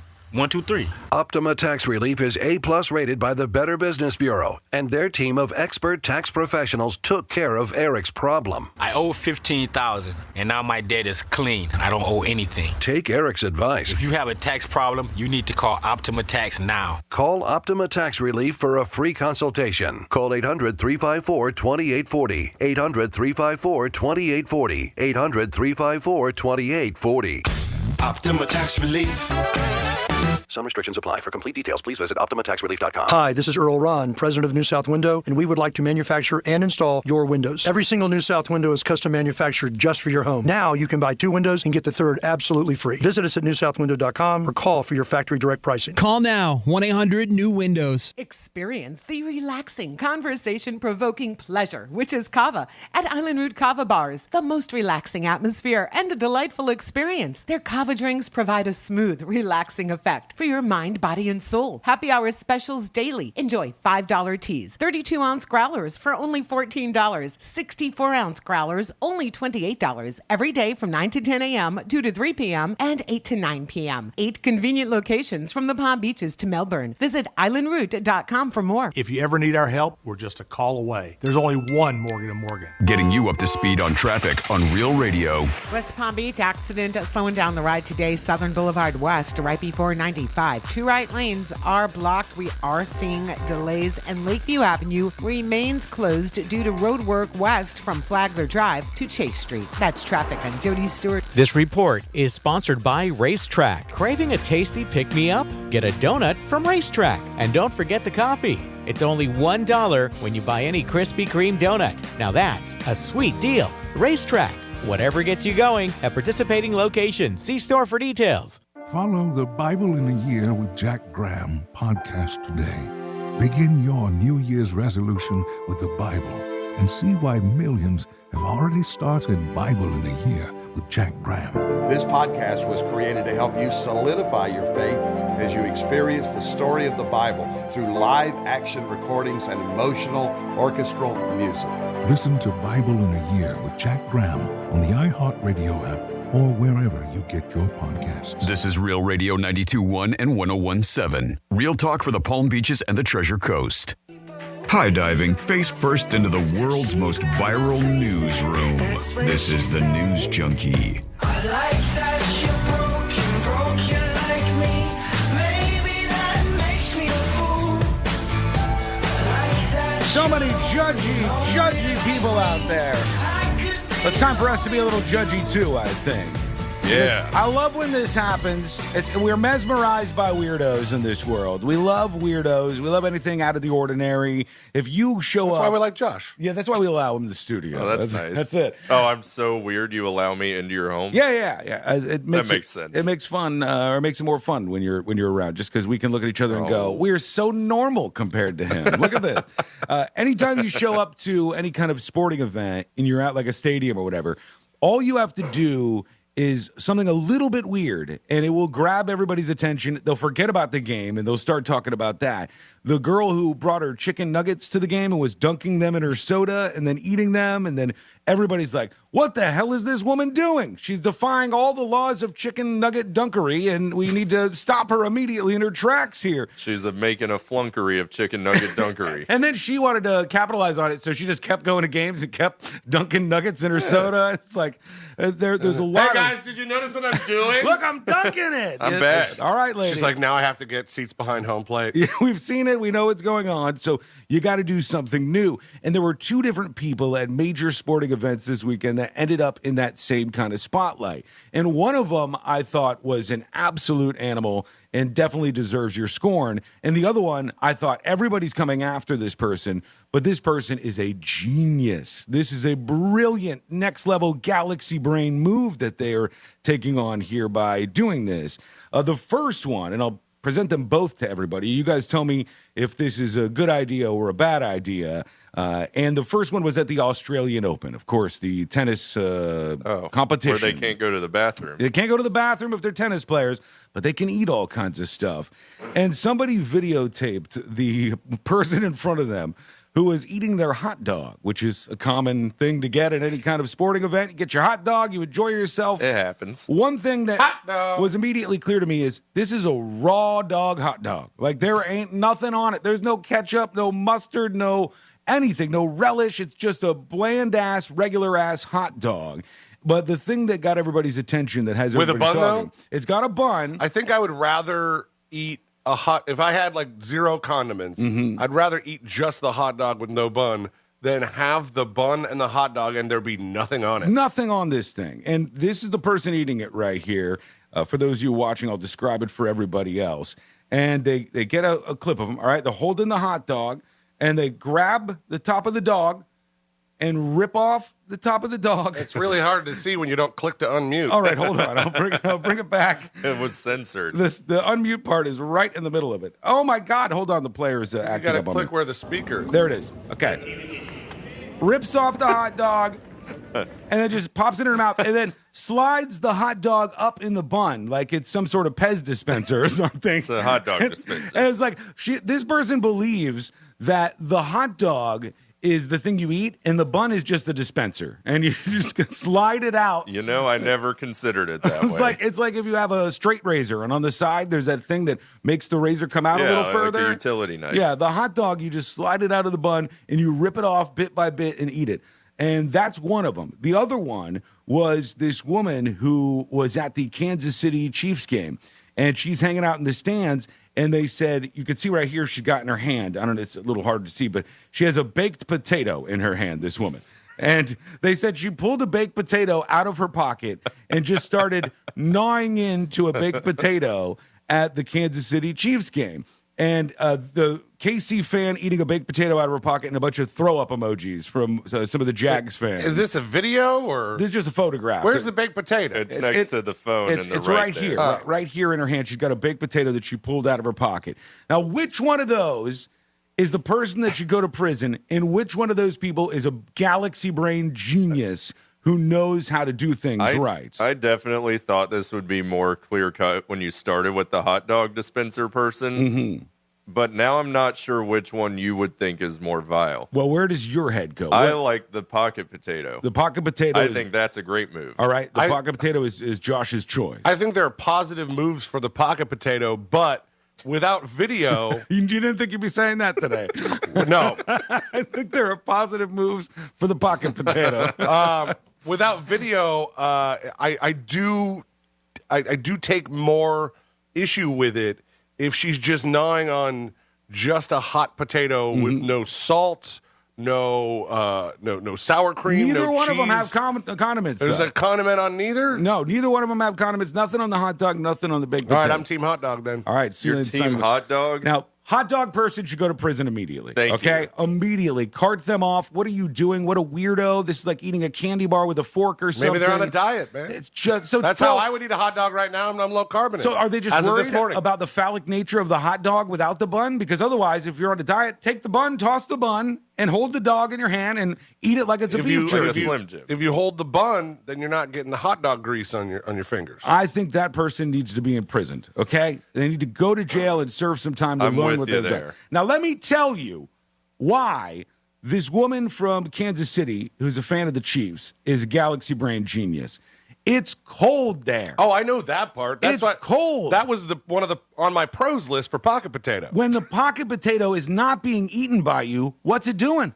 2, 3. Optima Tax Relief is A+ rated by the Better Business Bureau, and their team of expert tax professionals took care of Eric's problem. I owe $15,000, and now my debt is clean. I don't owe anything. Take Eric's advice. If you have a tax problem, you need to call Optima Tax now. Call Optima Tax Relief for a free consultation. Call 800-354-2840. 800-354-2840. 800-354-2840. Optima Tax Relief. Some restrictions apply. For complete details, please visit OptimaTaxRelief.com. Hi, this is Earl Ron, president of New South Window, and we would like to manufacture and install your windows. Every single New South window is custom manufactured just for your home. Now you can buy 2 windows and get the third absolutely free. Visit us at newsouthwindow.com or call for your factory direct pricing. Call now, 1-800-NEW-WINDOWS. Experience the relaxing, conversation-provoking pleasure, which is Kava, at Island Route Kava Bars. The most relaxing atmosphere and a delightful experience. Their Kava drinks provide a smooth, relaxing effect for your mind, body, and soul. Happy hour specials daily. Enjoy $5 teas, 32-ounce growlers for only $14, 64-ounce growlers only $28 every day from 9 to 10 a.m., 2 to 3 p.m., and 8 to 9 p.m. 8 convenient locations from the Palm Beaches to Melbourne. Visit islandroute.com for more. If you ever need our help, we're just a call away. There's only one Morgan & Morgan. Getting you up to speed on traffic on Real Radio. West Palm Beach accident slowing down the ride today, Southern Boulevard West, right before 90. 95. Two right lanes are blocked. We are seeing delays, and Lakeview Avenue remains closed due to road work west from Flagler Drive to Chase Street. That's traffic. I'm Jody Stewart. This report is sponsored by Racetrack. Craving a tasty pick-me-up? Get a donut from Racetrack. And don't forget the coffee. It's only $1 when you buy any Krispy Kreme donut. Now that's a sweet deal. Racetrack. Whatever gets you going at participating locations. See store for details. Follow the Bible in a Year with Jack Graham podcast today. Begin your New Year's resolution with the Bible and see why millions have already started Bible in a Year with Jack Graham. This podcast was created to help you solidify your faith as you experience the story of the Bible through live action recordings and emotional orchestral music. Listen to Bible in a Year with Jack Graham on the iHeartRadio app or wherever you get your podcasts. This is Real Radio 92.1 and 101.7. Real talk for the Palm Beaches and the Treasure Coast. High diving face first into the world's most viral newsroom. This is the News Junkie. I like that you're broken like me. Maybe that makes me a fool. So many judgy people out there. It's time for us to be a little judgy too, I think. Yeah. I love when this happens. We're mesmerized by weirdos in this world. We love weirdos. We love anything out of the ordinary. If you show That's up... why we like Josh. Yeah, that's why we allow him in the studio. Oh, that's nice. That's it. Oh, I'm so weird you allow me into your home? Yeah. That makes sense. It makes fun, or makes it more fun when you're around, just because we can look at each other and go, we're so normal compared to him. Look at this. Anytime you show up to any kind of sporting event and you're at like a stadium or whatever, all you have to do is something a little bit weird, and it will grab everybody's attention. They'll forget about the game, and they'll start talking about that. The girl who brought her chicken nuggets to the game and was dunking them in her soda and then eating them, and then everybody's like, what the hell is this woman doing? She's defying all the laws of chicken nugget dunkery, and we need to stop her immediately in her tracks here. She's making a flunkery of chicken nugget dunkery. And then she wanted to capitalize on it, so she just kept going to games and kept dunking nuggets in her soda. It's like, there's a lot Hey, guys, did you notice what I'm doing? Look, I'm dunking it. I'm bad. All right, lady. She's like, now I have to get seats behind home plate. Yeah, we've seen it. We know what's going on. So you got to do something new. And there were two different people at major sporting events this weekend that ended up in that same kind of spotlight. And one of them I thought was an absolute animal and definitely deserves your scorn. And the other one, I thought everybody's coming after this person, but this person is a genius. This is a brilliant next level galaxy brain move that they are taking on here by doing this. The first one, and I'll present them both to everybody. You guys tell me if this is a good idea or a bad idea. And the first one was at the Australian Open, of course, the tennis competition. Where they can't go to the bathroom. They can't go to the bathroom if they're tennis players, but they can eat all kinds of stuff. And somebody videotaped the person in front of them who was eating their hot dog, which is a common thing to get at any kind of sporting event. You get your hot dog, you enjoy yourself. It happens. One thing that was immediately clear to me is this is a raw dog hot dog. Like, there ain't nothing on it. There's no ketchup, no mustard, no anything, no relish. It's just a bland-ass, regular-ass hot dog. But the thing that got everybody's attention that has everybody With a bun, talking, though? it's got a bun. I think I would rather eat if I had like zero condiments, I'd rather eat just the hot dog with no bun than have the bun and the hot dog and there be nothing on it. Nothing on this thing. And this is the person eating it right here. For those of you watching, I'll describe it for everybody else. And they get a clip of them, all right? They're holding the hot dog, and they grab the top of the dog and rip off the top of the dog. It's really hard to see when you don't click to unmute. All right, hold on. I'll bring it back. It was censored. The unmute part is right in the middle of it. Oh, my God. Hold on. The player's acting up on me. You got to click where the speaker. There it is. Okay. Rips off the hot dog and then just pops it in her mouth and then slides the hot dog up in the bun like it's some sort of Pez dispenser or something. It's a hot dog dispenser. And it's like this person believes that the hot dog is the thing you eat, and the bun is just the dispenser, and you just slide it out. You know, I never considered it that way. It's like if you have a straight razor, and on the side there's that thing that makes the razor come out a little further. Like the utility knife. Yeah, the hot dog, you just slide it out of the bun, and you rip it off bit by bit and eat it. And that's one of them. The other one was this woman who was at the Kansas City Chiefs game. and she's hanging out in the stands. And they said, you can see right here, she's got in her hand. I don't know, it's a little hard to see, but she has a baked potato in her hand, this woman. And they said she pulled a baked potato out of her pocket and just started gnawing into a baked potato at the Kansas City Chiefs game. And the KC fan eating a baked potato out of her pocket and a bunch of throw-up emojis from some of the Jags fans. Is this a video or? This is just a photograph. Where's the baked potato? It's next to the phone. It's right here. Right here in her hand. She's got a baked potato that she pulled out of her pocket. Now, which one of those is the person that should go to prison, and which one of those people is a galaxy brain genius who knows how to do things right? I definitely thought this would be more clear-cut when you started with the hot dog dispenser person. Mm-hmm. But now I'm not sure which one you would think is more vile. Well, where does your head go? I like the pocket potato. The pocket potato. I think that's a great move. All right. The pocket potato is Josh's choice. I think there are positive moves for the pocket potato, but without video. You didn't think you'd be saying that today. No. I think there are positive moves for the pocket potato. Without video, I do take more issue with it if she's just gnawing on just a hot potato with no salt, no sour cream, Neither no one cheese. of them have condiments. There's though. a condiment on neither? No, neither one of them have condiments. Nothing on the hot dog, nothing on the baked potato. All right, I'm team hot dog then. All right, Your team hot dog? Now, hot dog person should go to prison immediately. Thank you. Immediately. Cart them off. What are you doing? What a weirdo. This is like eating a candy bar with a fork or something. Maybe they're on a diet, man. It's just so That's how I would eat a hot dog right now. I'm low carbonated. So are they just As of this worried morning. about the phallic nature of the hot dog without the bun? Because otherwise, if you're on a diet, take the bun, toss the bun, and hold the dog in your hand and eat it like it's a beef jerky. If you hold the bun, then you're not getting the hot dog grease on your fingers. I think that person needs to be imprisoned, okay? They need to go to jail and serve some time to I'm learn with what you they've done. there. Now, let me tell you why this woman from Kansas City, who's a fan of the Chiefs, is a galaxy brain genius. It's cold there. Oh, I know that part. That's It's cold. That was one of the on my pros list for pocket potato. When the pocket potato is not being eaten by you, what's it doing?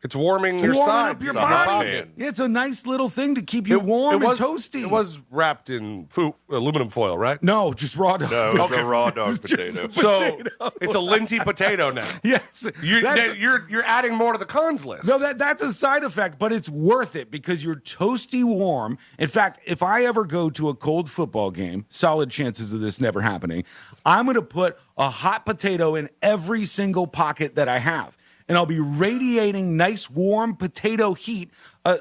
It's warming your warming side. up your It's a hot body. pocket. It's a nice little thing to keep you warm and toasty. It was wrapped in aluminum foil, right? No, just raw dog. No, it's a raw dog potato. So it's a linty potato now. Yes. You're adding more to the cons list. No, that's a side effect, but it's worth it because you're toasty warm. In fact, if I ever go to a cold football game, solid chances of this never happening, I'm going to put a hot potato in every single pocket that I have. And I'll be radiating nice, warm potato heat.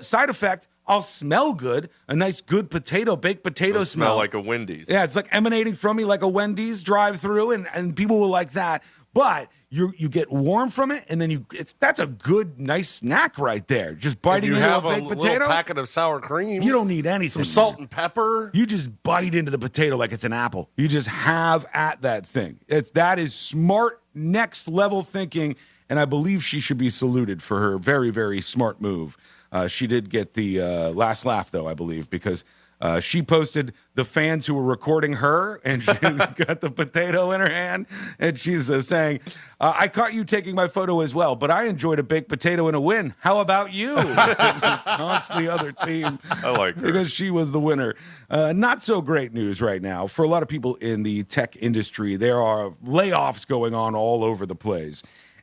Side effect, I'll smell good. A nice, good baked potato It'll smell. smell like a Wendy's. Yeah, it's like emanating from me like a Wendy's drive-through, and people will like that. But you get warm from it, and then that's a good, nice snack right there. Just biting into a baked potato. Little packet of sour cream. You don't need anything. Some salt and pepper. You just bite into the potato like it's an apple. You just have at that thing. That is smart, next level thinking. And I believe she should be saluted for her very, very smart move. She did get the last laugh, though, I believe, because she posted the fans who were recording her, and she got the potato in her hand, and she's saying, I caught you taking my photo as well, but I enjoyed a baked potato and a win. How about you? She taunts the other team. I like her. Because she was the winner. Not so great news right now. For a lot of people in the tech industry, there are layoffs going on all over the place.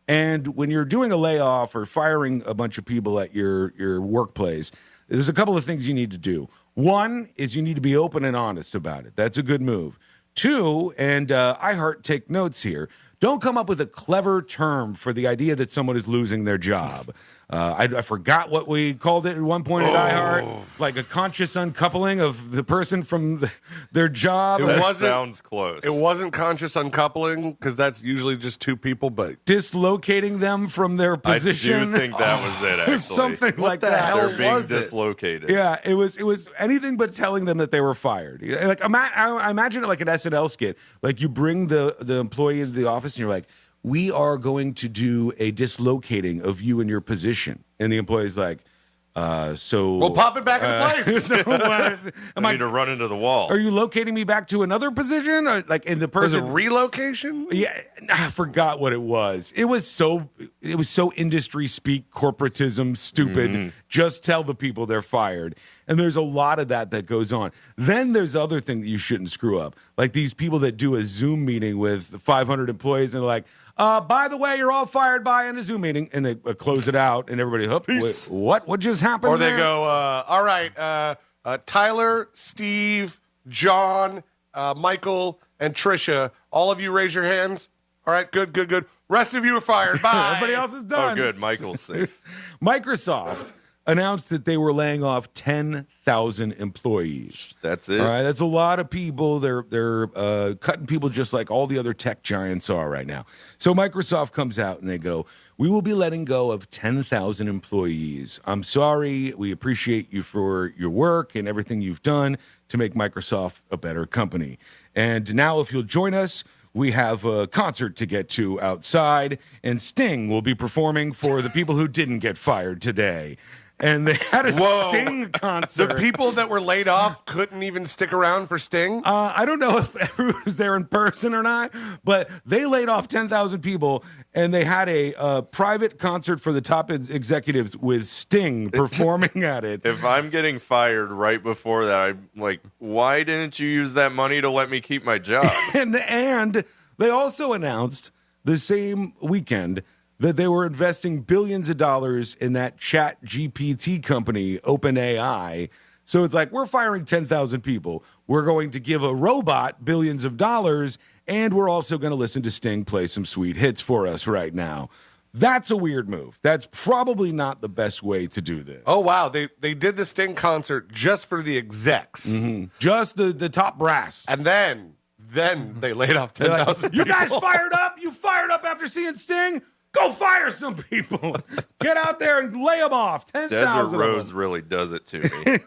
And when you're doing a layoff or firing a bunch of people at your workplace, there's a couple of things you need to do. One is you need to be open and honest about it. That's a good move. Two, and iHeart, take notes here, don't come up with a clever term for the idea that someone is losing their job. I forgot what we called it at one point at iHeart, like a conscious uncoupling of the person from their job. Sounds close. It wasn't conscious uncoupling because that's usually just two people, but dislocating them from their position. I do think that was it, actually. Something like that. They're being dislocated. Yeah, it was anything but telling them that they were fired. Like I imagine it like an SNL skit. Like you bring the employee into the office and you're like, we are going to do a dislocating of you and your position. And the employee's like, so... We'll pop it back into place. So I need to run into the wall. Are you locating me back to another position? Or like, and the person... Was it relocation? Yeah, I forgot what it was. It was so industry speak, corporatism, stupid. Just tell the people they're fired. And there's a lot of that goes on. Then there's other thing that you shouldn't screw up. Like these people that do a Zoom meeting with 500 employees and they're like, by the way, you're all fired by in a Zoom meeting. And they close it out and everybody, wait, what just happened Or they there? go, all right, Tyler, Steve, John, Michael, and Trisha, all of you raise your hands. All right, good. Rest of you are fired. Bye. Everybody else is done. Oh, good. Michael's safe. Microsoft announced that they were laying off 10,000 employees. That's it. All right, that's a lot of people. They're cutting people just like all the other tech giants are right now. So Microsoft comes out and they go, we will be letting go of 10,000 employees. I'm sorry. We appreciate you for your work and everything you've done to make Microsoft a better company. And now if you'll join us, we have a concert to get to outside, and Sting will be performing for the people who didn't get fired today. And they had a Sting concert. The people that were laid off couldn't even stick around for Sting? I don't know if everyone was there in person or not, but they laid off 10,000 people, and they had a private concert for the top executives with Sting performing at it. If I'm getting fired right before that, I'm like, why didn't you use that money to let me keep my job? And they also announced the same weekend that they were investing billions of dollars in that chat GPT company, OpenAI. So it's like, we're firing 10,000 people. We're going to give a robot billions of dollars, and we're also going to listen to Sting play some sweet hits for us right now. That's a weird move. That's probably not the best way to do this. Oh, wow. They did the Sting concert just for the execs. Mm-hmm. Just the top brass. And then they laid off 10,000 You people. guys fired up? You fired up after seeing Sting? Go fire some people. Get out there and lay them off. 10,000 Desert Rose really does it to me.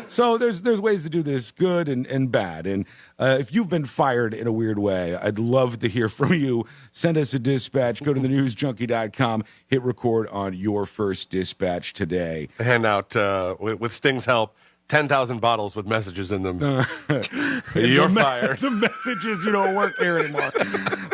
So there's ways to do this, good and bad. And if you've been fired in a weird way, I'd love to hear from you. Send us a dispatch. Go to thenewsjunkie.com. Hit record on your first dispatch today. Hand out, with Sting's help, 10,000 bottles with messages in them. You're fired. The messages, don't work here anymore.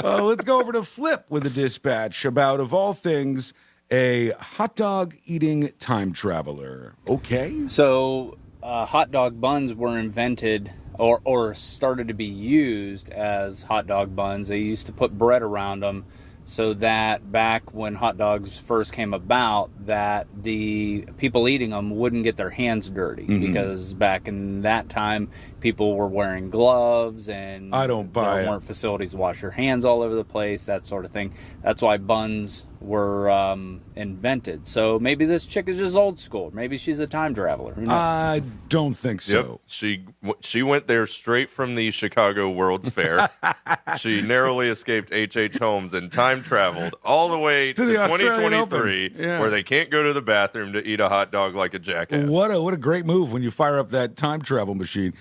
Let's go over to Flip with a dispatch about, of all things, a hot dog eating time traveler. Okay. So hot dog buns were invented or started to be used as hot dog buns. They used to put bread around them so that back when hot dogs first came about, that the people eating them wouldn't get their hands dirty, because back in that time, people were wearing gloves and I don't buy there it. weren't facilities to wash your hands all over the place, that sort of thing. That's why buns were invented. So maybe this chick is just old school. Maybe she's a time traveler. Who knows? I don't think so. Yep. She went there straight from the Chicago World's Fair. She narrowly escaped H.H. Holmes and time traveled all the way to the Australian 2023, Open. Yeah. where they can't go to the bathroom to eat a hot dog like a jackass. What a great move when you fire up that time travel machine.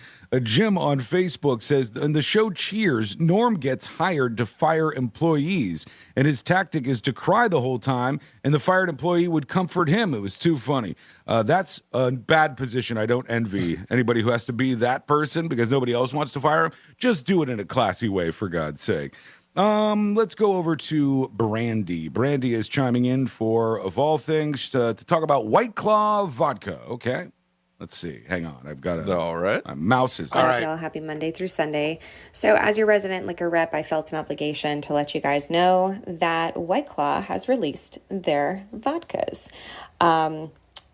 Jim on Facebook says, in the show Cheers, Norm gets hired to fire employees, and his tactic is to cry the whole time, and the fired employee would comfort him. It was too funny. That's a bad position. I don't envy anybody who has to be that person because nobody else wants to fire him. Just do it in a classy way, for God's sake. Let's go over to Brandy. Brandy is chiming in for, of all things, to talk about White Claw vodka. Okay. Let's see. Hang on. I've got all right. Mouse is all right. Y'all, happy Monday through Sunday. So, as your resident liquor rep, I felt an obligation to let you guys know that White Claw has released their vodkas.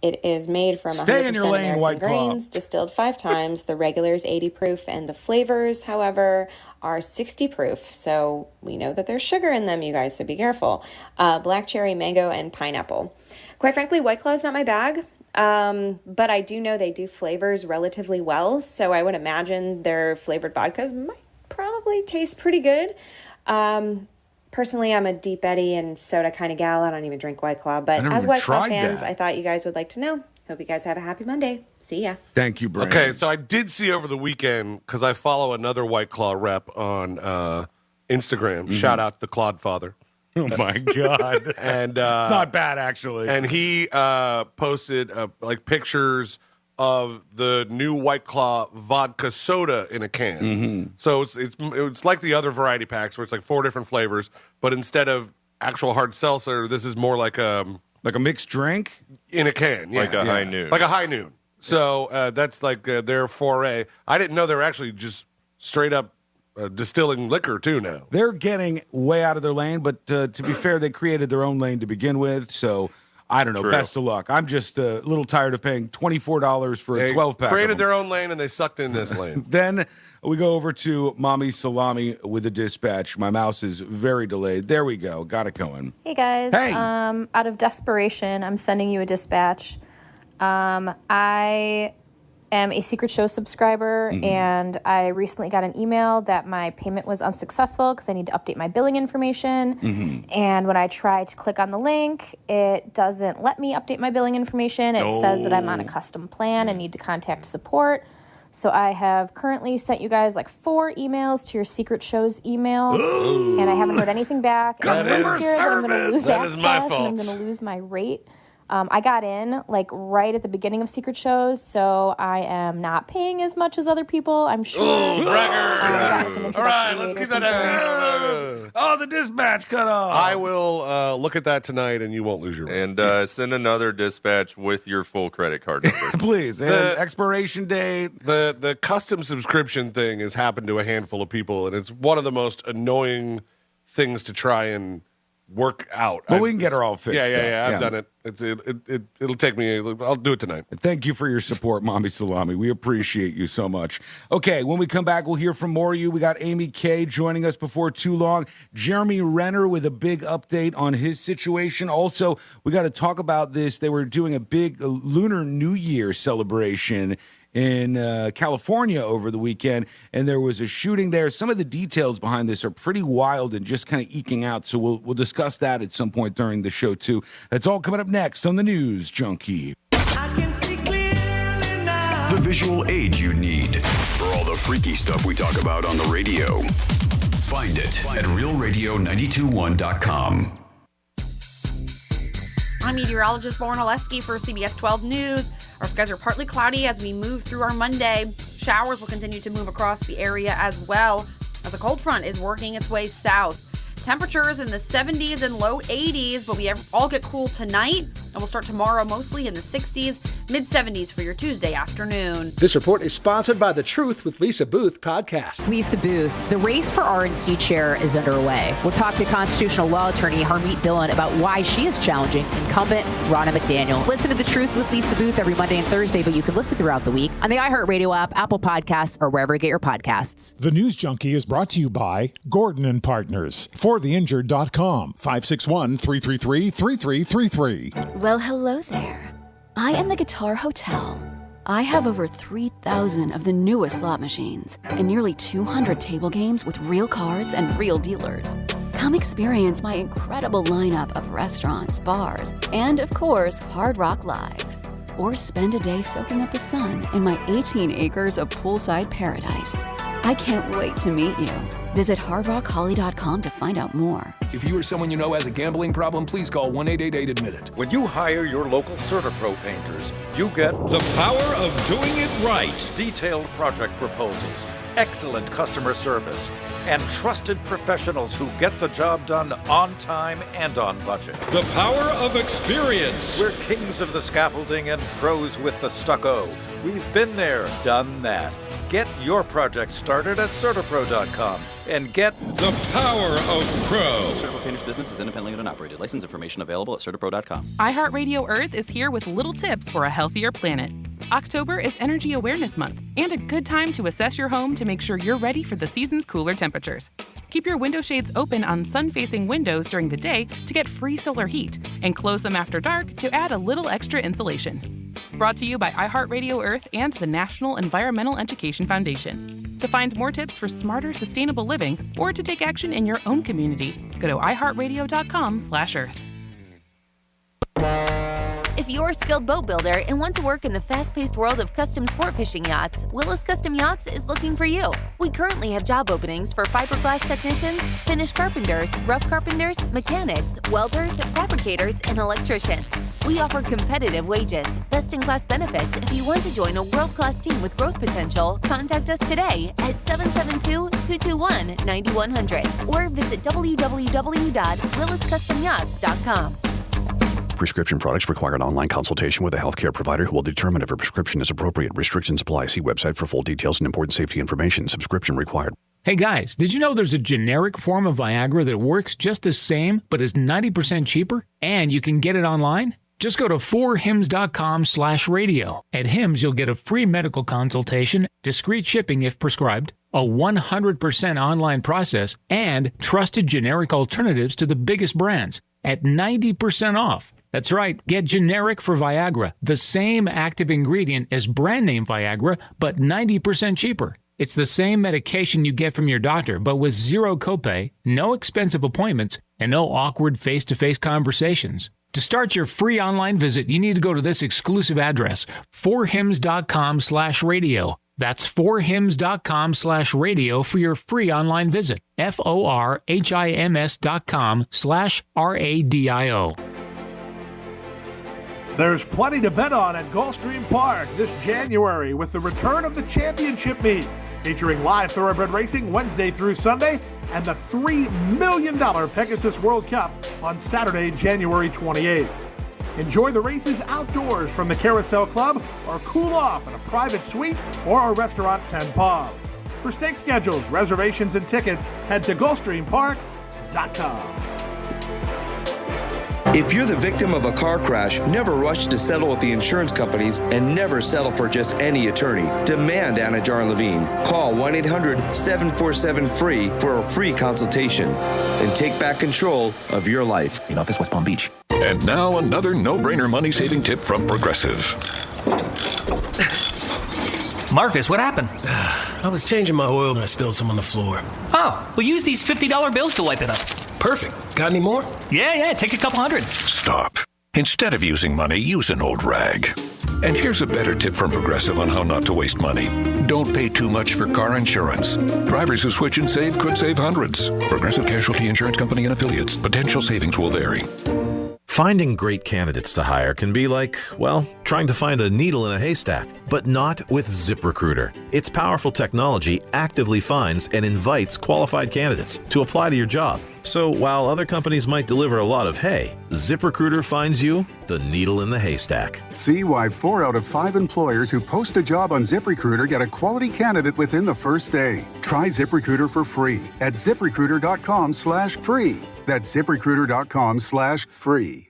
It is made from 100% Stay in your lane, American White Claw. grains, distilled 5 times. The regular is 80 proof, and the flavors, however, are 60 proof. So we know that there's sugar in them, you guys, so be careful. Black cherry, mango, and pineapple. Quite frankly, White Claw is not my bag. But I do know they do flavors relatively well, so I would imagine their flavored vodkas might probably taste pretty good. Personally, I'm a Deep Eddy and soda kind of gal. I don't even drink White Claw, but as White Claw fans, I thought you guys would like to know. Hope you guys have a happy Monday. See ya. Thank you, Brandon. Okay, so I did see over the weekend, because I follow another White Claw rep on Instagram. Shout out the Claude Father. Oh my God! And it's not bad, actually. And he posted pictures of the new White Claw vodka soda in a can. So it's like the other variety packs where it's like 4 different flavors, but instead of actual hard seltzer, this is more like Like a mixed drink? In a can, yeah. Like a high noon. Like a high noon. So that's like their foray. I didn't know they were actually just straight up distilling liquor, too, now. They're getting way out of their lane, but to be fair, they created their own lane to begin with, so I don't know. True. Best of luck. I'm just a little tired of paying $24 for a 12-pack. Created their own lane, and they sucked in this lane. Then we go over to Mommy Salami with a dispatch. My mouse is very delayed. There we go. Got it going. Hey, guys. Hey. Out of desperation, I'm sending you a dispatch. I am a Secret Show subscriber, and I recently got an email that my payment was unsuccessful because I need to update my billing information. And when I try to click on the link, it doesn't let me update my billing information. It says that I'm on a custom plan and need to contact support. So I have currently sent you guys like 4 emails to your Secret Show's email, and I haven't heard anything back. And I'm really scared that I'm going to lose access and I'm going to lose my rate. I got in like right at the beginning of Secret Shows, so I am not paying as much as other people, I'm sure. Oh, bragger! All right, let's keep that in. Oh, the dispatch cut off. I will look at that tonight, and you won't lose your rate. And send another dispatch with your full credit card number. Please. And expiration date. The custom subscription thing has happened to a handful of people, and it's one of the most annoying things to try and work out. But we can get her all fixed. Yeah. I've done it. It'll take me. I'll do it tonight. Thank you for your support, Mommy Salami. We appreciate you so much. Okay, when we come back, we'll hear from more of you. We got Amy Kay joining us before too long. Jeremy Renner with a big update on his situation. Also, we got to talk about this. They were doing a big Lunar New Year celebration in California over the weekend, and there was a shooting there. Some of the details behind this are pretty wild and just kind of eking out, so we'll discuss that at some point during the show, too. That's all coming up next on the News Junkie. The visual aid you need for all the freaky stuff we talk about on the radio. Find it at realradio921.com. I'm meteorologist Lauren Oleski for CBS 12 News. Our skies are partly cloudy as we move through our Monday. Showers will continue to move across the area as well as a cold front is working its way south. Temperatures in the 70s and low 80s, but we all get cool tonight, and we'll start tomorrow mostly in the 60s, mid-70s for your Tuesday afternoon. This report is sponsored by the Truth with Lisa Booth podcast. Lisa Booth, the race for RNC chair is underway. We'll talk to constitutional law attorney Harmeet Dillon about why she is challenging incumbent Ronna McDaniel. Listen to the Truth with Lisa Booth every Monday and Thursday, but you can listen throughout the week on the iHeartRadio app, Apple Podcasts, or wherever you get your podcasts. The News Junkie is brought to you by Gordon and Partners. ForTheInjured.com, 561-333-3333. Well, hello there. I am the Guitar Hotel. I have over 3,000 of the newest slot machines and nearly 200 table games with real cards and real dealers. Come experience my incredible lineup of restaurants, bars, and of course, Hard Rock Live. Or spend a day soaking up the sun in my 18 acres of poolside paradise. I can't wait to meet you. Visit hardrockholly.com to find out more. If you or someone you know has a gambling problem, please call 1-888-ADMIT-IT. When you hire your local CertaPro painters, you get the power of doing it right. Detailed project proposals, excellent customer service, and trusted professionals who get the job done on time and on budget. The power of experience. We're kings of the scaffolding and pros with the stucco. We've been there, done that. Get your project started at CertaPro.com and get the power of pro. CertaPro Painters business is independently owned and operated. License information available at CertaPro.com. iHeartRadio Earth is here with little tips for a healthier planet. October is Energy Awareness Month and a good time to assess your home to make sure you're ready for the season's cooler temperatures. Keep your window shades open on sun-facing windows during the day to get free solar heat, and close them after dark to add a little extra insulation. Brought to you by iHeartRadio Earth and the National Environmental Education Foundation. To find more tips for smarter, sustainable living or to take action in your own community, go to iHeartRadio.com/Earth. If you're a skilled boat builder and want to work in the fast-paced world of custom sport fishing yachts, Willis Custom Yachts is looking for you. We currently have job openings for fiberglass technicians, finish carpenters, rough carpenters, mechanics, welders, fabricators, and electricians. We offer competitive wages, best-in-class benefits. If you want to join a world-class team with growth potential, contact us today at 772-221-9100 or visit www.williscustomyachts.com. Prescription products require an online consultation with a healthcare provider who will determine if a prescription is appropriate. Restrictions apply. See website for full details and important safety information. Subscription required. Hey guys, did you know there's a generic form of Viagra that works just the same but is 90% cheaper? And you can get it online? Just go to 4hims.com/radio. At Hims, you'll get a free medical consultation, discreet shipping if prescribed, a 100% online process, and trusted generic alternatives to the biggest brands at 90% off. That's right, get generic for Viagra, the same active ingredient as brand name Viagra, but 90% cheaper. It's the same medication you get from your doctor, but with zero copay, no expensive appointments, and no awkward face-to-face conversations. To start your free online visit, you need to go to this exclusive address, 4hims.com/radio. That's 4hims.com/radio for your free online visit. FORHIMS.com/RADIO. There's plenty to bet on at Gulfstream Park this January with the return of the championship meet, featuring live thoroughbred racing Wednesday through Sunday and the $3 million Pegasus World Cup on Saturday, January 28th. Enjoy the races outdoors from the Carousel Club or cool off in a private suite or our restaurant 10 Palms. For stake schedules, reservations, and tickets, head to GulfstreamPark.com. If you're the victim of a car crash, never rush to settle with the insurance companies and never settle for just any attorney. Demand Anna Jar Levine. Call 1-800-747-FREE for a free consultation and take back control of your life. In office, West Palm Beach. And now another no-brainer money-saving tip from Progressive. Marcus, what happened? I was changing my oil and I spilled some on the floor. Oh, well, use these $50 bills to wipe it up. Perfect. Got any more? Yeah, take a couple hundred. Stop. Instead of using money, use an old rag. And here's a better tip from Progressive on how not to waste money. Don't pay too much for car insurance. Drivers who switch and save could save hundreds. Progressive Casualty Insurance Company and Affiliates. Potential savings will vary. Finding great candidates to hire can be like, well, trying to find a needle in a haystack, but not with ZipRecruiter. Its powerful technology actively finds and invites qualified candidates to apply to your job. So while other companies might deliver a lot of hay, ZipRecruiter finds you the needle in the haystack. See why 4 out of 5 employers who post a job on ZipRecruiter get a quality candidate within the first day. Try ZipRecruiter for free at ZipRecruiter.com/free. That's ZipRecruiter.com/free.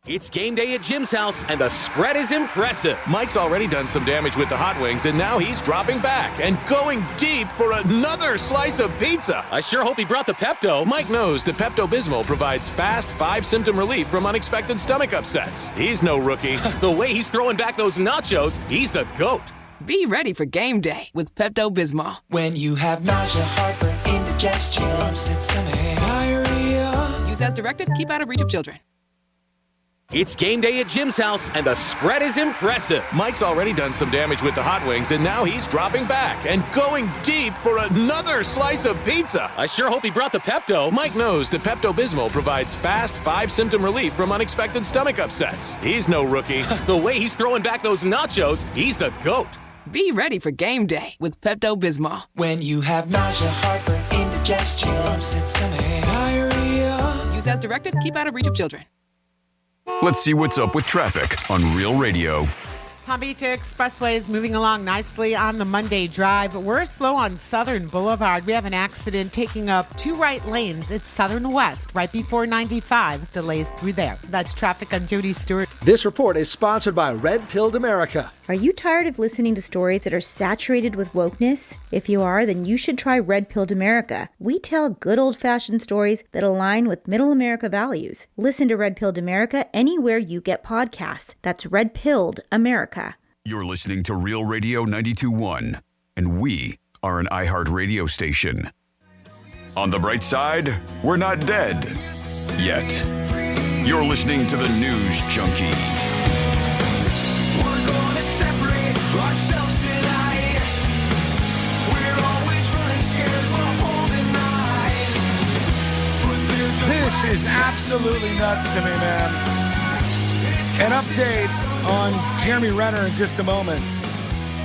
It's game day at Jim's house, and the spread is impressive. Mike's already done some damage with the hot wings, and now he's dropping back and going deep for another slice of pizza. I sure hope he brought the Pepto. Mike knows that Pepto-Bismol provides fast 5-symptom relief from unexpected stomach upsets. He's no rookie. The way he's throwing back those nachos, he's the GOAT. Be ready for game day with Pepto-Bismol. When you have nausea, heartburn, indigestion, upset stomach, diarrhea. Use as directed. Keep out of reach of children. It's game day at Jim's house, and the spread is impressive. Mike's already done some damage with the hot wings, and now he's dropping back and going deep for another slice of pizza. I sure hope he brought the Pepto. Mike knows that Pepto-Bismol provides fast 5-symptom relief from unexpected stomach upsets. He's no rookie. The way he's throwing back those nachos, he's the GOAT. Be ready for game day with Pepto-Bismol. When you have nausea, heartburn, indigestion, upset stomach, diarrhea. Use as directed. Keep out of reach of children. Let's see what's up with traffic on Real Radio. Palm Beach Expressway is moving along nicely on the Monday drive. We're slow on Southern Boulevard. We have an accident taking up 2 right lanes. It's Southern West, right before 95. Delays through there. That's traffic on Jody Stewart. This report is sponsored by Red Pilled America. Are you tired of listening to stories that are saturated with wokeness? If you are, then you should try Red Pilled America. We tell good old-fashioned stories that align with middle America values. Listen to Red Pilled America anywhere you get podcasts. That's Red Pilled America. You're listening to Real Radio 92.1, and we are an iHeart radio station. On the bright side, we're not dead. Yet. You're listening to the News Junkie. We're gonna separate ourselves tonight. We're always running scared, we're holding eyes. This is absolutely nuts to me, man. An update on Jeremy Renner in just a moment.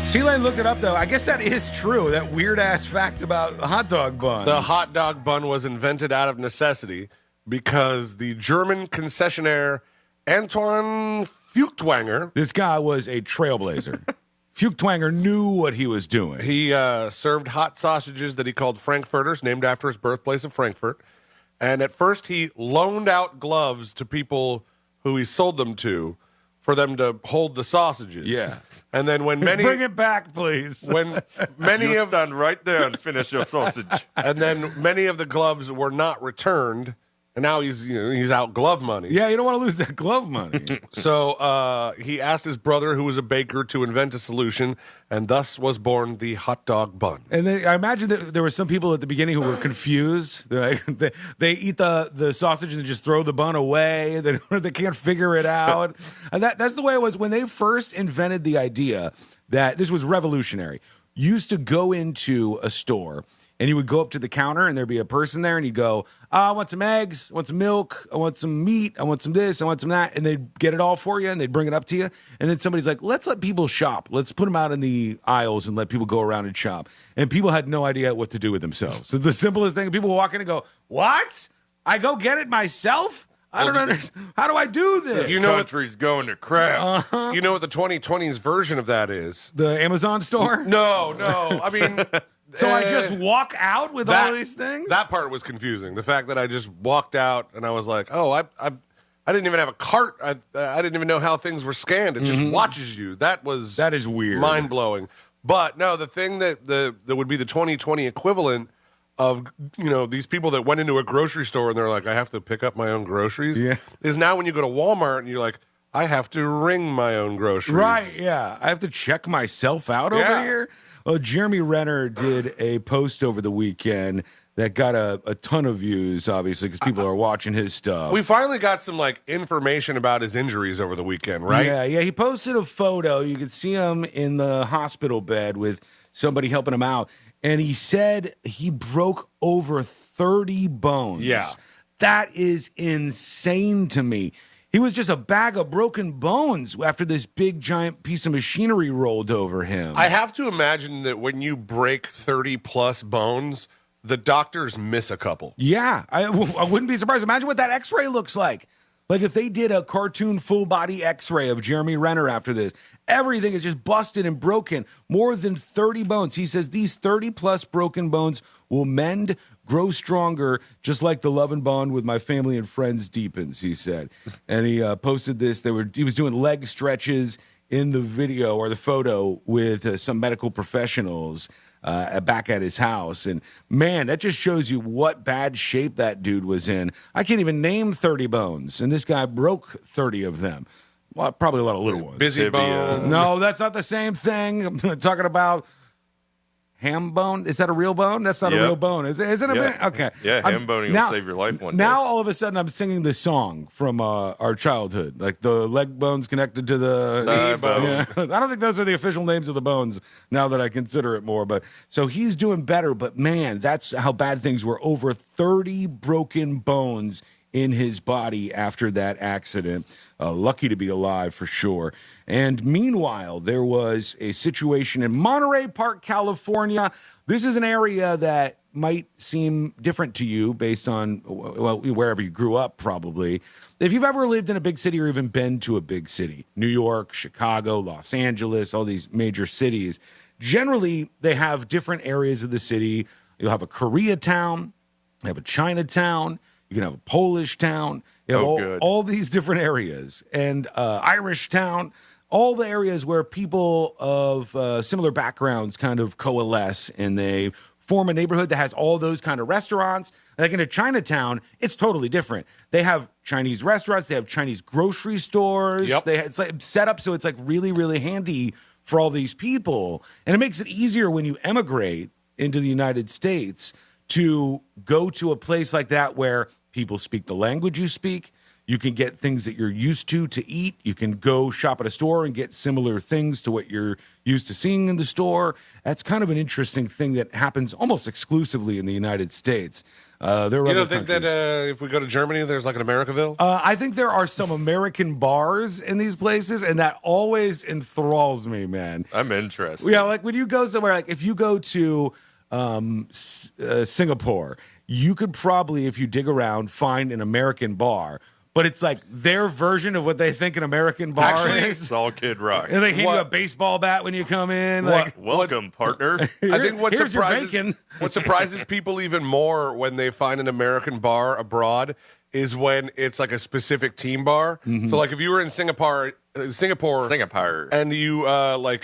C-Lane looked it up, though. I guess that is true, that weird-ass fact about hot dog buns. The hot dog bun was invented out of necessity because the German concessionaire Antoine Fuchtwanger. This guy was a trailblazer. Fuchtwanger knew what he was doing. He served hot sausages that he called Frankfurters, named after his birthplace of Frankfurt. And at first, he loaned out gloves to people who he sold them to for them to hold the sausages. Yeah. And then when many... Bring it back, please. When many You of... stand right there and finish your sausage. And then many of the gloves were not returned, and now he's out glove money. Yeah, you don't want to lose that glove money. So he asked his brother, who was a baker, to invent a solution, and thus was born the hot dog bun. And then I imagine that there were some people at the beginning who were confused. They eat the sausage and just throw the bun away. They can't figure it out. And that's the way it was when they first invented the idea that this was revolutionary. You used to go into a store and you would go up to the counter and there'd be a person there and you'd go, I want some eggs, I want some milk, I want some meat, I want some this, I want some that. And they'd get it all for you and they'd bring it up to you. And then somebody's like, let's let people shop. Let's put them out in the aisles and let people go around and shop. And people had no idea what to do with themselves. It's the simplest thing. People walk in and go, what? I go get it myself? I don't understand. How do I do this? You know country's going to crap. You know what the 2020s version of that is? The Amazon store? No. I mean... So I just walk out with all these things? That part was confusing. The fact that I just walked out and I was like, oh, I didn't even have a cart. I didn't even know how things were scanned. It just watches you. That is weird. Mind-blowing. But no, the thing that would be the 2020 equivalent of, these people that went into a grocery store and they're like, I have to pick up my own groceries, is now when you go to Walmart and you're like, I have to ring my own groceries. Right, yeah. I have to check myself out over here. Well, Jeremy Renner did a post over the weekend that got a ton of views, obviously, because people are watching his stuff. We finally got some information about his injuries over the weekend, right? Yeah. He posted a photo. You could see him in the hospital bed with somebody helping him out. And he said he broke over 30 bones. Yeah. That is insane to me. He was just a bag of broken bones after this big, giant piece of machinery rolled over him. I have to imagine that when you break 30-plus bones, the doctors miss a couple. Yeah, I wouldn't be surprised. Imagine what that x-ray looks like. Like if they did a cartoon full-body x-ray of Jeremy Renner after this, everything is just busted and broken. More than 30 bones. He says these 30-plus broken bones will mend, grow stronger, just like the love and bond with my family and friends deepens, he said. And he posted this. He was doing leg stretches in the video or the photo with some medical professionals back at his house. And man, that just shows you what bad shape that dude was in. I can't even name 30 bones, and this guy broke 30 of them. Well, probably a lot of little ones. Busy bone. No, that's not the same thing. I'm talking about ham bone. Is that a real bone? That's not a real bone. Is it a bit? Okay. Yeah, ham boning will save your life one day. Now, all of a sudden, I'm singing this song from our childhood. Like the leg bone's connected to the knee bone. Yeah. I don't think those are the official names of the bones now that I consider it more. But so he's doing better. But man, that's how bad things were. Over 30 broken bones in his body after that accident. Lucky to be alive for sure. And meanwhile, there was a situation in Monterey Park, California. This is an area that might seem different to you based on, well, wherever you grew up, probably. If you've ever lived in a big city or even been to a big city, New York, Chicago, Los Angeles, all these major cities, generally they have different areas of the city. You'll have a Koreatown, you have a Chinatown, you can have a Polish town. You have all these different areas. And Irish town, all the areas where people of similar backgrounds kind of coalesce and they form a neighborhood that has all those kind of restaurants. Like in a Chinatown, it's totally different. They have Chinese restaurants. They have Chinese grocery stores. Yep. It's like set up so it's like really, really handy for all these people. And it makes it easier when you emigrate into the United States to go to a place like that where people speak the language you speak. You can get things that you're used to eat. You can go shop at a store and get similar things to what you're used to seeing in the store. That's kind of an interesting thing that happens almost exclusively in the United States. There are you other don't think countries. that if we go to Germany, there's like an Americaville? I think there are some American bars in these places, and that always enthralls me, man. I'm interested. Yeah, like when you go somewhere, like if you go to Singapore, you could probably, if you dig around, find an American bar. but it's like their version of what they think an American bar is. It's all Kid Rock. And they hand you a baseball bat when you come in. Welcome, partner. I think what here's your bacon. surprises people even more when they find an American bar abroad is when it's like a specific team bar. Mm-hmm. So like if you were in Singapore, and you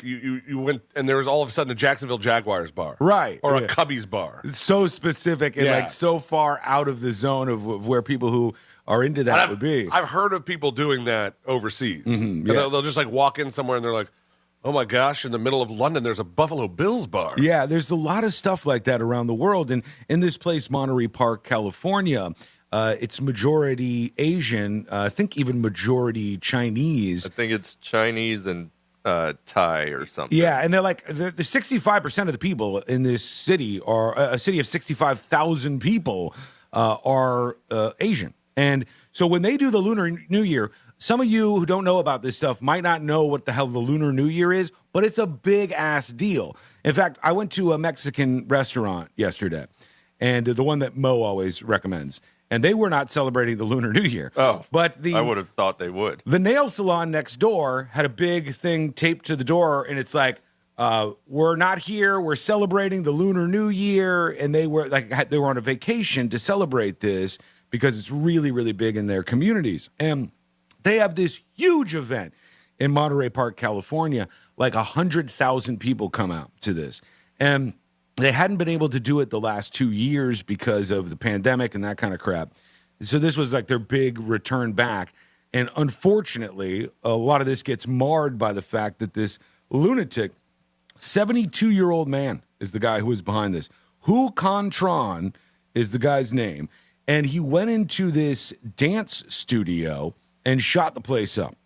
you went and there was all of a sudden a Jacksonville Jaguars bar, right, or a Cubbies bar. It's so specific and like so far out of the zone of where people who are into that would be. I've heard of people doing that overseas. Mm-hmm, And yeah. they'll just like walk in somewhere and they're like, oh my gosh, in the middle of London, there's a Buffalo Bills bar. Yeah, there's a lot of stuff like that around the world. And in this place, Monterey Park, California, it's majority Asian, I think even majority Chinese. I think it's Chinese and Thai or something. Yeah, and they're like, the 65% of the people in this city are, a city of 65,000 people are Asian. And so when they do the Lunar New Year, some of you who don't know about this stuff might not know what the hell the Lunar New Year is, but it's a big-ass deal. In fact, I went to a Mexican restaurant yesterday, and the one that Mo always recommends, and they were not celebrating the Lunar New Year. Oh, but I would have thought they would. The nail salon next door had a big thing taped to the door, and it's like, we're not here. We're celebrating the Lunar New Year, and they were on a vacation to celebrate this because it's really, really big in their communities. And they have this huge event in Monterey Park, California. Like 100,000 people come out to this. And they hadn't been able to do it the last 2 years because of the pandemic and that kind of crap. So this was like their big return back. And unfortunately, a lot of this gets marred by the fact that this lunatic, 72-year-old man is the guy who was behind this. Hu Con Tron is the guy's name. And he went into this dance studio and shot the place up.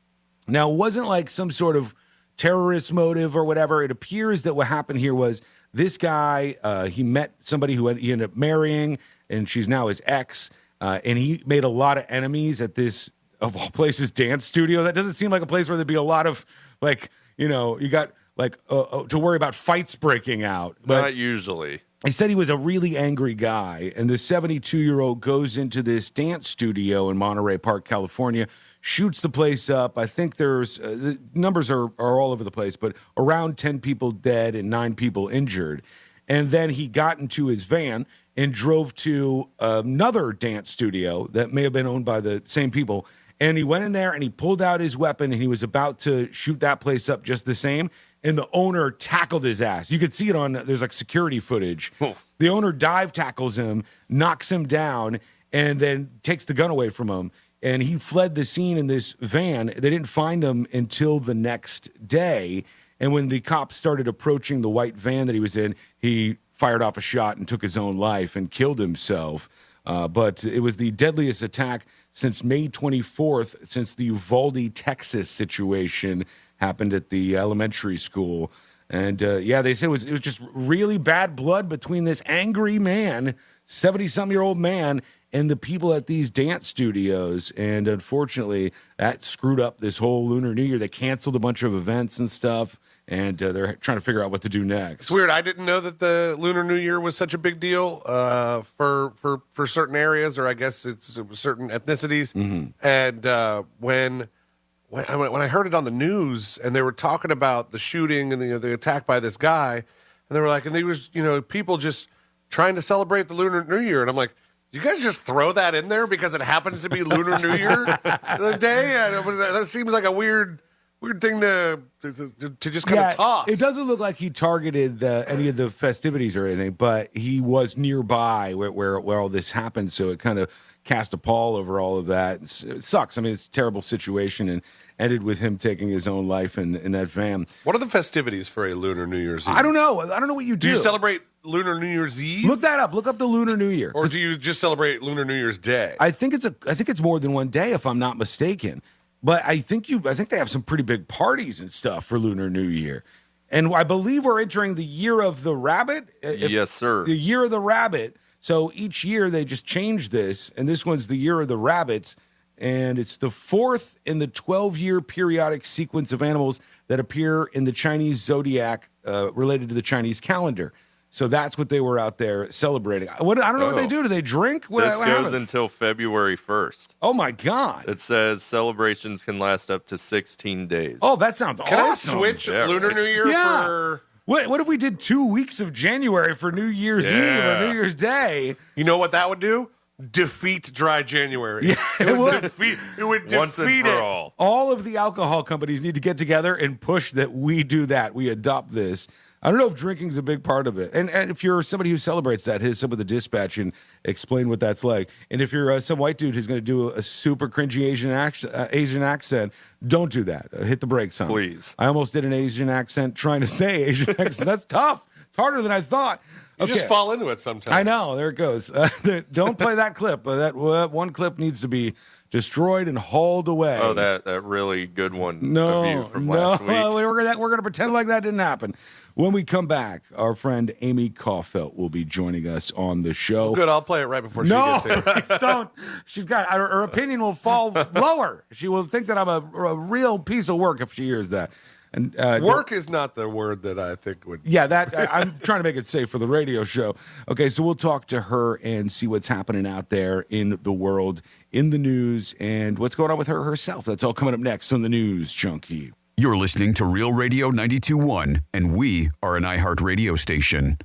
Now, it wasn't like some sort of terrorist motive or whatever. It appears that what happened here was this guy, he met somebody who he ended up marrying, and she's now his ex, and he made a lot of enemies at this, of all places, dance studio. That doesn't seem like a place where there'd be a lot of, like, you know, you got, like, to worry about fights breaking out. But not usually. He said he was a really angry guy, and this 72-year-old goes into this dance studio in Monterey Park, California, shoots the place up. I think there's the numbers are all over the place, but around 10 people dead and 9 people injured. And then he got into his van and drove to another dance studio that may have been owned by the same people. And he went in there and he pulled out his weapon and he was about to shoot that place up just the same. And the owner tackled his ass. You could see it on, there's like security footage. The owner dive tackles him, knocks him down, and then takes the gun away from him. And he fled the scene in this van. They didn't find him until the next day. And when the cops started approaching the white van that he was in, he fired off a shot and took his own life and killed himself. But it was the deadliest attack since May 24th, since the Uvalde, Texas situation happened at the elementary school. And yeah, they said it was just really bad blood between this angry man, 70-something-year-old man, and the people at these dance studios. And unfortunately, that screwed up this whole Lunar New Year. They canceled a bunch of events and stuff, and they're trying to figure out what to do next. It's weird. I didn't know that the Lunar New Year was such a big deal for certain areas, or I guess it's certain ethnicities. Mm-hmm. And when I heard it on the news, and they were talking about the shooting and the attack by this guy, and they were like, and they was people just trying to celebrate the Lunar New Year, and I'm like, you guys just throw that in there because it happens to be Lunar New Year day? That seems like a weird thing to just kind of toss. It doesn't look like he targeted any of the festivities or anything, but he was nearby where all this happened, so it kind of cast a pall over all of that. It sucks. I mean, it's a terrible situation, and ended with him taking his own life in that van. What are the festivities for a Lunar New Year's Eve? I don't know. I don't know what you do. Do you celebrate Lunar New Year's Eve? Look that up. Look up the Lunar New Year. Or do you just celebrate Lunar New Year's Day? I think it's more than one day, if I'm not mistaken. But I think they have some pretty big parties and stuff for Lunar New Year. And I believe we're entering the year of the rabbit. Yes, sir. The year of the rabbit. So each year they just change this, and this one's the year of the rabbits, and it's the 4th in the 12-year periodic sequence of animals that appear in the Chinese zodiac related to the Chinese calendar. So that's what they were out there celebrating. I don't know what they do. Do they drink? This goes until February 1st. Oh, my God. It says celebrations can last up to 16 days. Oh, that sounds awesome. Can I switch Lunar New Year for... What if we did 2 weeks of January for New Year's Eve or New Year's Day? You know what that would do? Defeat dry January. Yeah, it would defeat Once and it. for all. All of the alcohol companies need to get together and push that we do that. We adopt this. I don't know if drinking's a big part of it. And if you're somebody who celebrates that, hit some of the dispatch and explain what that's like. And if you're some white dude who's going to do a super cringy Asian accent, don't do that. Hit the brakes, son. Please. I almost did an Asian accent trying to say Asian accent. That's tough. It's harder than I thought. You just fall into it sometimes. I know. There it goes. Don't play that clip. That one clip needs to be destroyed and hauled away. Oh, that really good one of you from last week. We're going to pretend like that didn't happen. When we come back, our friend Amy Caulfield will be joining us on the show. Good, I'll play it right before she gets here. No, don't. She's got her opinion will fall lower. She will think that I'm a real piece of work if she hears that. And work is not the word that I think would. Yeah, I'm trying to make it safe for the radio show. Okay, so we'll talk to her and see what's happening out there in the world, in the news, and what's going on with her herself. That's all coming up next on the News Junkie. You're listening to Real Radio 92.1, and we are an iHeart radio station.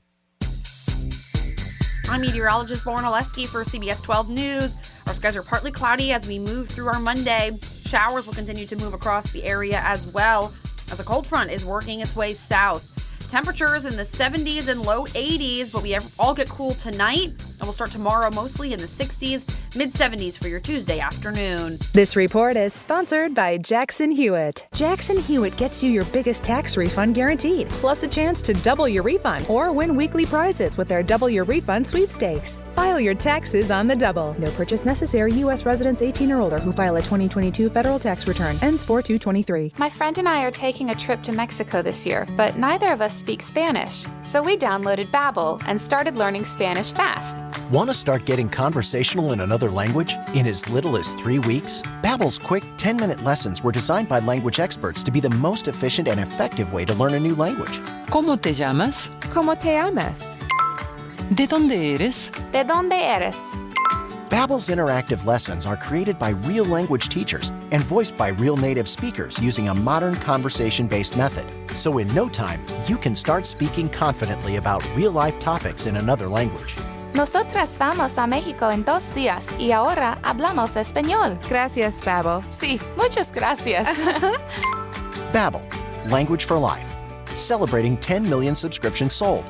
I'm meteorologist Lauren Oleski for CBS 12 News. Our skies are partly cloudy as we move through our Monday. Showers will continue to move across the area as well, as a cold front is working its way south. Temperatures in the 70s and low 80s, but we all get cool tonight, and we'll start tomorrow mostly in the 60s, mid-70s for your Tuesday afternoon. This report is sponsored by Jackson Hewitt. Jackson Hewitt gets you your biggest tax refund guaranteed, plus a chance to double your refund or win weekly prizes with their Double Your Refund sweepstakes. File your taxes on the double. No purchase necessary. U.S. residents 18 or older who file a 2022 federal tax return. Ends 4/2/23. My friend and I are taking a trip to Mexico this year, but neither of us speak Spanish. So we downloaded Babbel and started learning Spanish fast. Want to start getting conversational in another language in as little as 3 weeks? Babbel's quick 10-minute lessons were designed by language experts to be the most efficient and effective way to learn a new language. ¿Cómo te llamas? ¿Cómo te llamas? ¿De dónde eres? ¿De dónde eres? Babbel's interactive lessons are created by real language teachers and voiced by real native speakers using a modern conversation-based method. So in no time, you can start speaking confidently about real-life topics in another language. Nosotras vamos a México en 2 días y ahora hablamos español. Gracias, Babbel. Sí, muchas gracias. Babbel, language for life. Celebrating 10 million subscriptions sold.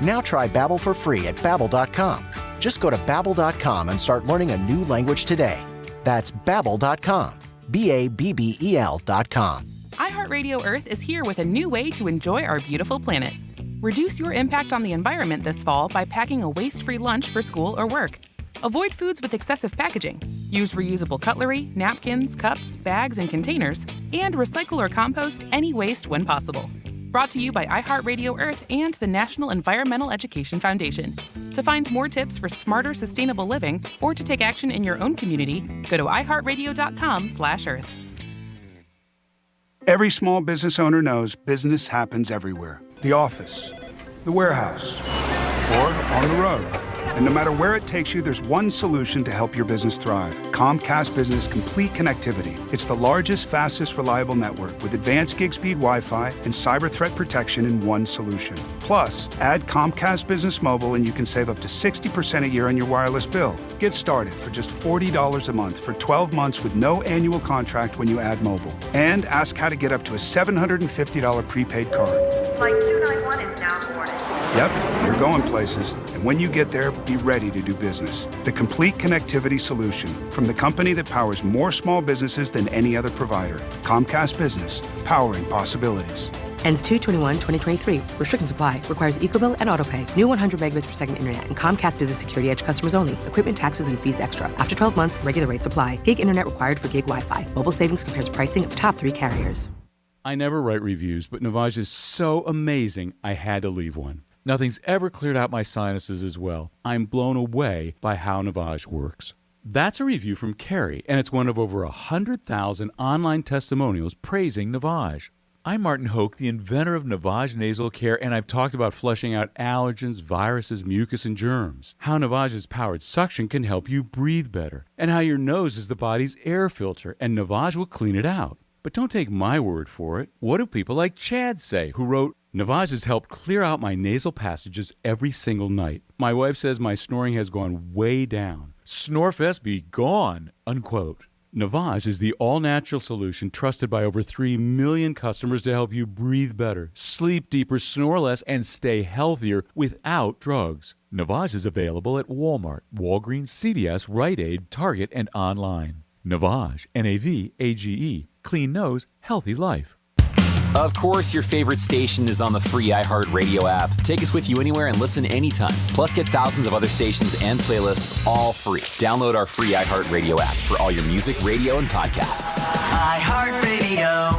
Now try Babbel for free at Babbel.com. Just go to Babbel.com and start learning a new language today. That's Babbel.com. Babbel.com. iHeartRadio Earth is here with a new way to enjoy our beautiful planet. Reduce your impact on the environment this fall by packing a waste-free lunch for school or work. Avoid foods with excessive packaging. Use reusable cutlery, napkins, cups, bags, and containers, and recycle or compost any waste when possible. Brought to you by iHeartRadio Earth and the National Environmental Education Foundation. To find more tips for smarter, sustainable living, or to take action in your own community, go to iHeartRadio.com/Earth. Every small business owner knows business happens everywhere. The office, the warehouse, or on the road. And no matter where it takes you, there's one solution to help your business thrive. Comcast Business Complete Connectivity. It's the largest, fastest, reliable network with advanced gig speed Wi-Fi and cyber threat protection in one solution. Plus, add Comcast Business Mobile and you can save up to 60% a year on your wireless bill. Get started for just $40 a month for 12 months with no annual contract when you add mobile. And ask how to get up to a $750 prepaid card. Flight 291 is now boarded. Yep, you're going places. And when you get there, be ready to do business. The complete connectivity solution from the company that powers more small businesses than any other provider. Comcast Business, powering possibilities. Ends 2/21/2023. Restrictions apply. Requires EcoBill and AutoPay. New 100 megabits per second internet and Comcast Business Security Edge customers only. Equipment, taxes, and fees extra. After 12 months, regular rates apply. Gig internet required for gig Wi-Fi. Mobile savings compares pricing of the top 3 carriers. I never write reviews, but Navage is so amazing, I had to leave one. Nothing's ever cleared out my sinuses as well. I'm blown away by how Navage works. That's a review from Carrie, and it's one of over 100,000 online testimonials praising Navage. I'm Martin Hoke, the inventor of Navage Nasal Care, and I've talked about flushing out allergens, viruses, mucus, and germs. How Navage's powered suction can help you breathe better, and how your nose is the body's air filter, and Navage will clean it out. But don't take my word for it. What do people like Chad say, who wrote, Navage has helped clear out my nasal passages every single night. My wife says my snoring has gone way down. Snorefest be gone, unquote. Navage is the all-natural solution trusted by over 3 million customers to help you breathe better, sleep deeper, snore less, and stay healthier without drugs. Navage is available at Walmart, Walgreens, CVS, Rite Aid, Target, and online. Navage, N-A-V-A-G-E. Clean nose, healthy life. Of course, your favorite station is on the free iHeartRadio app. Take us with you anywhere and listen anytime. Plus, get thousands of other stations and playlists all free. Download our free iHeartRadio app for all your music, radio, and podcasts. iHeartRadio.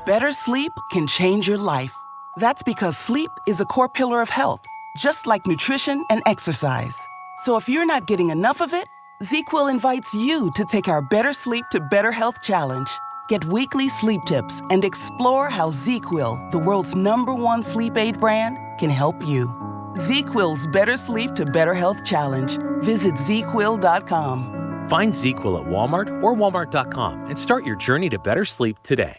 Better sleep can change your life. That's because sleep is a core pillar of health, just like nutrition and exercise. So if you're not getting enough of it, ZQL invites you to take our Better Sleep to Better Health Challenge. Get weekly sleep tips and explore how ZQL, the world's #1 sleep aid brand, can help you. ZQL's Better Sleep to Better Health Challenge. Visit ZQL.com. Find ZQL at Walmart or Walmart.com and start your journey to better sleep today.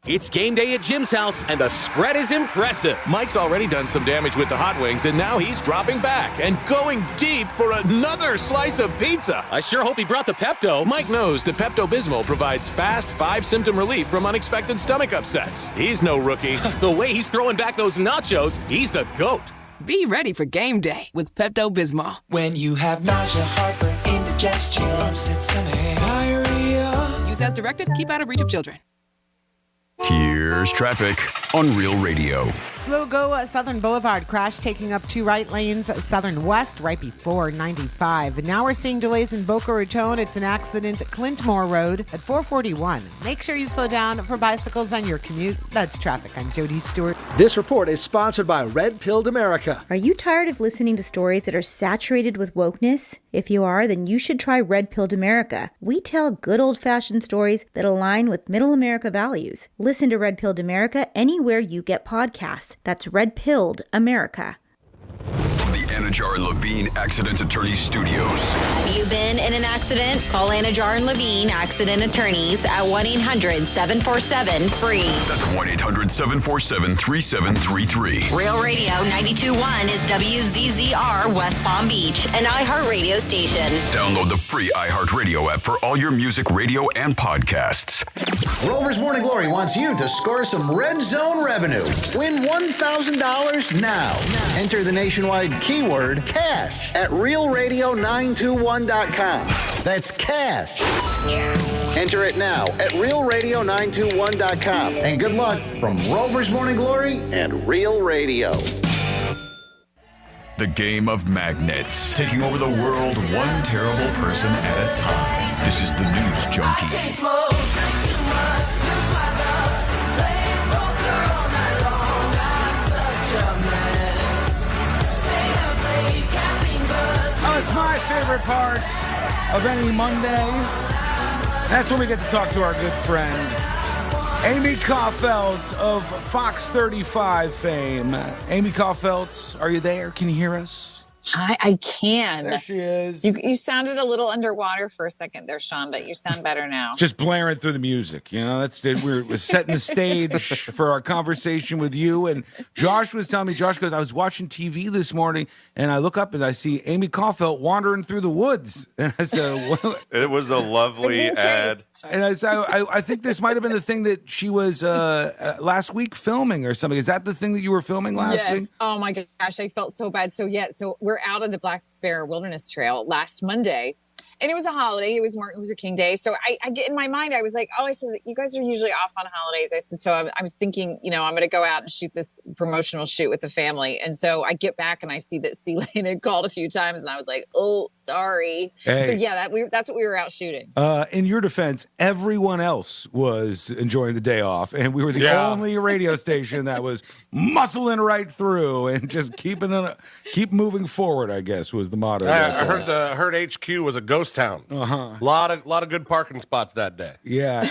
It's game day at Jim's house, and the spread is impressive. Mike's already done some damage with the hot wings, and now he's dropping back and going deep for another slice of pizza. I sure hope he brought the Pepto. Mike knows that Pepto-Bismol provides fast 5-symptom relief from unexpected stomach upsets. He's no rookie. The way he's throwing back those nachos, he's the GOAT. Be ready for game day with Pepto-Bismol. When you have nausea, heartburn, indigestion, upset stomach, diarrhea. Use as directed. Keep out of reach of children. Here's traffic on Real Radio. Slow go Southern Boulevard crash taking up 2 right lanes Southern West right before 95. Now we're seeing delays in Boca Raton. It's an accident at Clintmore Road at 441. Make sure you slow down for bicycles on your commute. That's traffic. I'm Jody Stewart. This report is sponsored by Red Pilled America. Are you tired of listening to stories that are saturated with wokeness? If you are, then you should try Red Pilled America. We tell good old-fashioned stories that align with middle America values. Listen to Red Pilled America anywhere you get podcasts. That's Red Pilled America. From the Anajar and Levine Accident Attorneys Studios. Have you been in an accident? Call Anajar and Levine Accident Attorneys at 1-800-747-FREE. That's 1-800-747-3733. Real Radio 92.1 is WZZR West Palm Beach, an iHeartRadio station. Download the free iHeartRadio app for all your music, radio, and podcasts. Rover's Morning Glory wants you to score some Red Zone revenue. Win $1,000 now. Enter the nationwide keyword cash at realradio921.com. That's cash. Enter it now at realradio921.com. And good luck from Rover's Morning Glory and Real Radio. The game of magnets, taking over the world one terrible person at a time. This is the News Junkie. Oh, it's my favorite part of any Monday. That's when we get to talk to our good friend, Amy Caulfield of Fox 35 fame. Amy Caulfield, are you there? Can you hear us? I can. There she is. You sounded a little underwater for a second there, Sean, but you sound better now. Just blaring through the music. You know, we're setting the stage for our conversation with you. And Josh was telling me, Josh goes, I was watching TV this morning and I look up and I see Amy Caulfield wandering through the woods. And I said, well, it was a lovely ad. And I said, I think this might have been the thing that she was last week filming or something. Is that the thing that you were filming last week? Oh my gosh, I felt so bad. So we're out on the Black Bear Wilderness Trail last Monday, and it was a holiday. It was Martin Luther King Day. So I get in my mind, I was like, I said, you guys are usually off on holidays. I said, so I was thinking, I'm going to go out and shoot this promotional shoot with the family. And so I get back and I see that C-Lane had called a few times, and I was like, oh, sorry. Hey. So yeah, that's what we were out shooting. In your defense, everyone else was enjoying the day off, and we were the only radio station that was muscling right through and just keep moving forward, I guess, was the motto. I heard HQ was a ghost ghost town. Uh-huh. Lot of good parking spots that day. Yeah.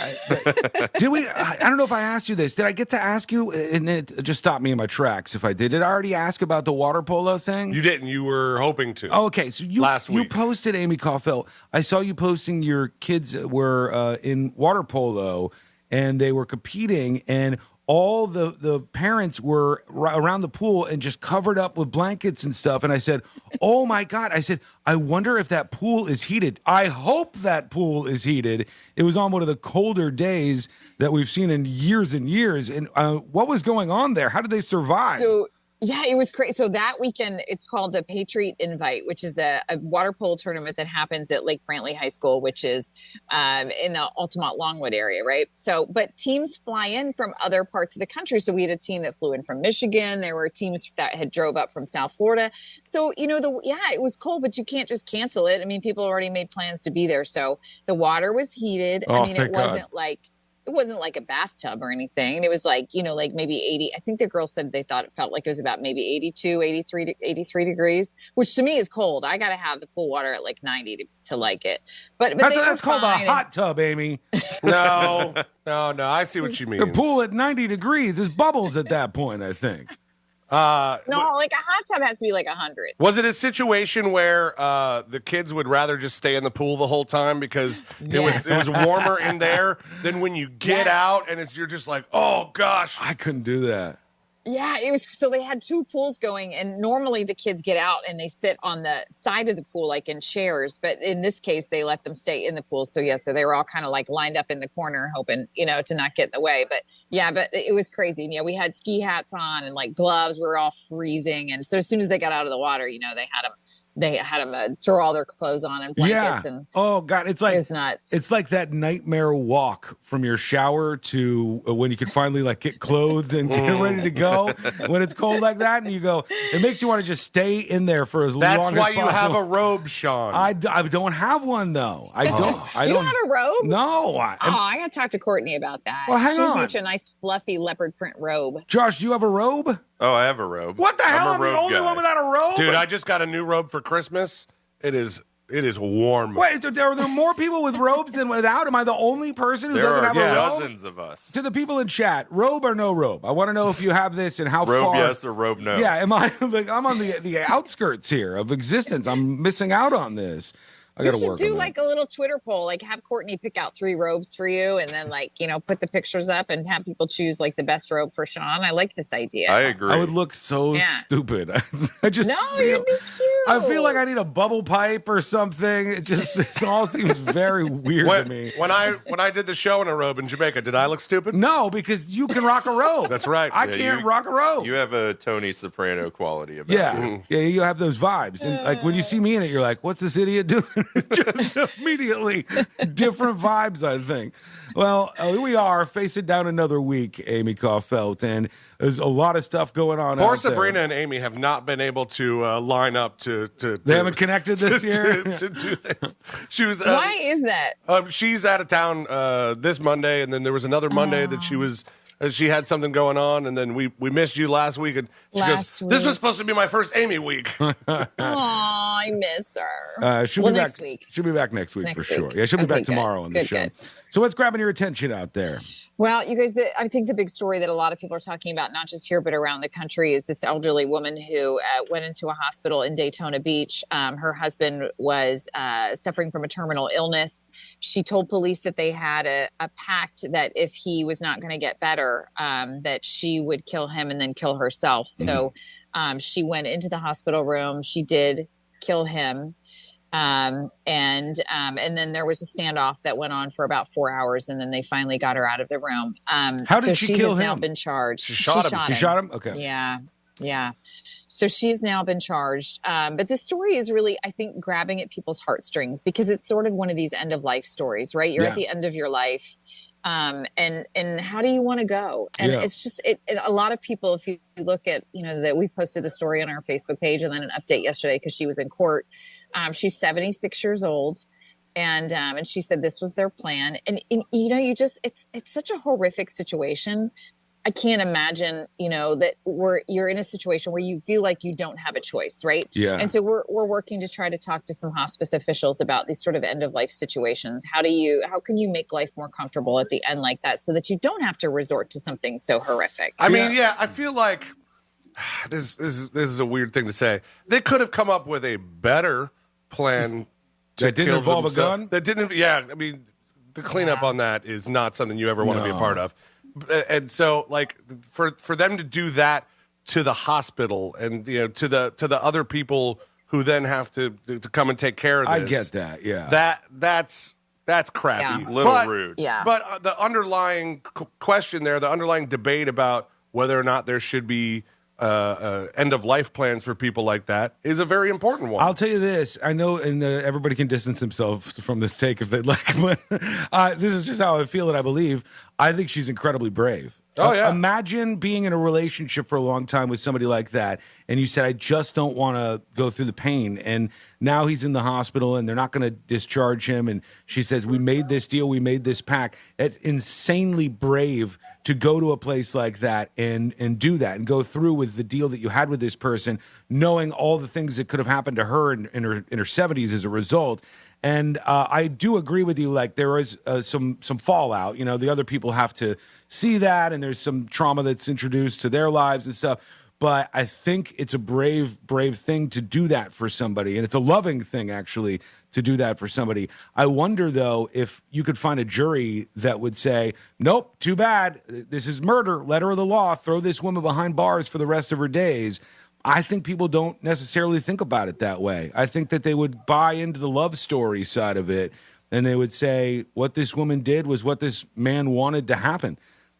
Did we? I don't know if I asked you this. Did I get to ask you? And it just stopped me in my tracks if I did. Did I already ask about the water polo thing? You didn't. You were hoping to. Oh, okay. So you posted, Amy Caulfield. I saw you posting your kids were in water polo and they were competing, and all the parents were around the pool and just covered up with blankets and stuff. And I said, oh my God. I said, I wonder if that pool is heated. I hope that pool is heated. It was on one of the colder days that we've seen in years and years. And what was going on there? How did they survive? So, yeah, it was crazy. So that weekend, it's called the Patriot Invite, which is a water polo tournament that happens at Lake Brantley High School, which is in the Altamont Longwood area, right? So, but teams fly in from other parts of the country. So we had a team that flew in from Michigan. There were teams that had drove up from South Florida. So, you know, it was cold, but you can't just cancel it. I mean, people already made plans to be there. So the water was heated. Oh, I mean, it wasn't like a bathtub or anything. And it was like, you know, like maybe 80. I think the girls said they thought it felt like it was about maybe 82, 83 degrees, which to me is cold. I got to have the pool water at like 90 to like it. But that's called a hot tub, Amy. No. I see what you mean. The pool at 90 degrees. There's bubbles at that point, I think. Like a hot tub has to be like 100. Was it a situation where the kids would rather just stay in the pool the whole time because it was warmer in there than when you get out and you're just like, oh gosh, I couldn't do that. Yeah, it was. So they had two pools going, and normally the kids get out and they sit on the side of the pool, like in chairs. But in this case, they let them stay in the pool. So so they were all kind of like lined up in the corner, hoping, you know, to not get in the way. But but it was crazy. You know, we had ski hats on and like gloves. We were all freezing, and so as soon as they got out of the water, you know, they had them throw all their clothes on and blankets. And oh God, it was nuts. It's like that nightmare walk from your shower to when you can finally like get clothed and get ready to go when it's cold like that, and you go. It makes you want to just stay in there for as long as possible. That's why you have a robe, Sean. I don't have one though. I don't. You don't have a robe? No. I got to talk to Courtney about that. Well, hang on. She's such a nice fluffy leopard print robe. Josh, do you have a robe? Oh, I have a robe. What the hell? I'm the robe only guy. one without a robe? Dude, I just got a new robe for Christmas. It is warm. Wait, are there more people with robes than without? Am I the only person who doesn't have a robe? Dozens of us. To the people in chat, robe or no robe? I want to know if you have this and how robe far. Robe yes or robe no. Yeah, I'm on the outskirts here of existence. I'm missing out on this. I got to work on do that. like a little Twitter poll, like have Courtney pick out 3 robes for you, and then like, you know, put the pictures up and have people choose like the best robe for Sean. I like this idea. I agree. I would look so stupid. I just you'd be cute. I feel like I need a bubble pipe or something. It all seems very weird to me. When I did the show in a robe in Jamaica, did I look stupid? No, because you can rock a robe. That's right. I can't rock a robe. You have a Tony Soprano quality about you. Yeah, you have those vibes. And like when you see me in it, you're like, what's this idiot doing? Just immediately different vibes, I think. Well, here we are facing down another week, Amy Caulfield, and there's a lot of stuff going on Poor out there. Sabrina and Amy have not been able to line up to They haven't connected this year? to do this. She was, why is that? She's out of town this Monday, and then there was another Monday that she had something going on, and then we missed you last week, and she goes, this was supposed to be my first Amy week. Aw, I miss her. She'll be back next week. She'll be back next week for sure. Yeah, she'll be back tomorrow on the show. Good. So what's grabbing your attention out there? Well, you guys, I think the big story that a lot of people are talking about, not just here, but around the country, is this elderly woman who went into a hospital in Daytona Beach. Her husband was suffering from a terminal illness. She told police that they had a pact that if he was not going to get better, that she would kill him and then kill herself. So she went into the hospital room. She did kill him. And then there was a standoff that went on for about 4 hours, and then they finally got her out of the room. How did she kill has him? Now been charged. She shot him. She shot him? Okay. Yeah. So she's now been charged. But this story is really, I think, grabbing at people's heartstrings because it's sort of one of these end of life stories, right? You're at the end of your life. And how do you want to go? And it's just, a lot of people, if you look at, you know, that we've posted the story on our Facebook page and then an update yesterday because she was in court. She's 76 years old. And she said this was their plan. And you know, it's such a horrific situation. I can't imagine, that you're in a situation where you feel like you don't have a choice, right? Yeah. And so we're working to try to talk to some hospice officials about these sort of end of life situations. How can you make life more comfortable at the end like that so that you don't have to resort to something so horrific? I mean, I feel like this is a weird thing to say. They could have come up with a better plan that didn't involve a gun. That didn't. Yeah, I mean, the cleanup on that is not something you ever want to be a part of. And so, like, for them to do that to the hospital and to the other people who then have to come and take care of this, I get that. Yeah, that's crappy. Yeah. Little rude. Yeah. But the underlying question there, the underlying debate about whether or not there should be end of life plans for people like that is a very important one. I'll tell you this. I know, and everybody can distance themselves from this take if they'd like, but this is just how I feel and I believe. I think she's incredibly brave. Oh, yeah. Imagine being in a relationship for a long time with somebody like that, and you said, I just don't want to go through the pain. And now he's in the hospital, and they're not going to discharge him. And she says, we made this deal, we made this pact. It's insanely brave to go to a place like that and do that and go through with the deal that you had with this person, knowing all the things that could have happened to her in her 70s as a result. And I do agree with you. Like, there is some fallout. The other people have to see that, and there's some trauma that's introduced to their lives and stuff. But I think it's a brave thing to do that for somebody, and it's a loving thing actually to do that for somebody. I wonder though if you could find a jury that would say, "Nope, too bad. This is murder. Letter of the law. Throw this woman behind bars for the rest of her days." I think people don't necessarily think about it that way. I think that they would buy into the love story side of it, and they would say what this woman did was what this man wanted to happen.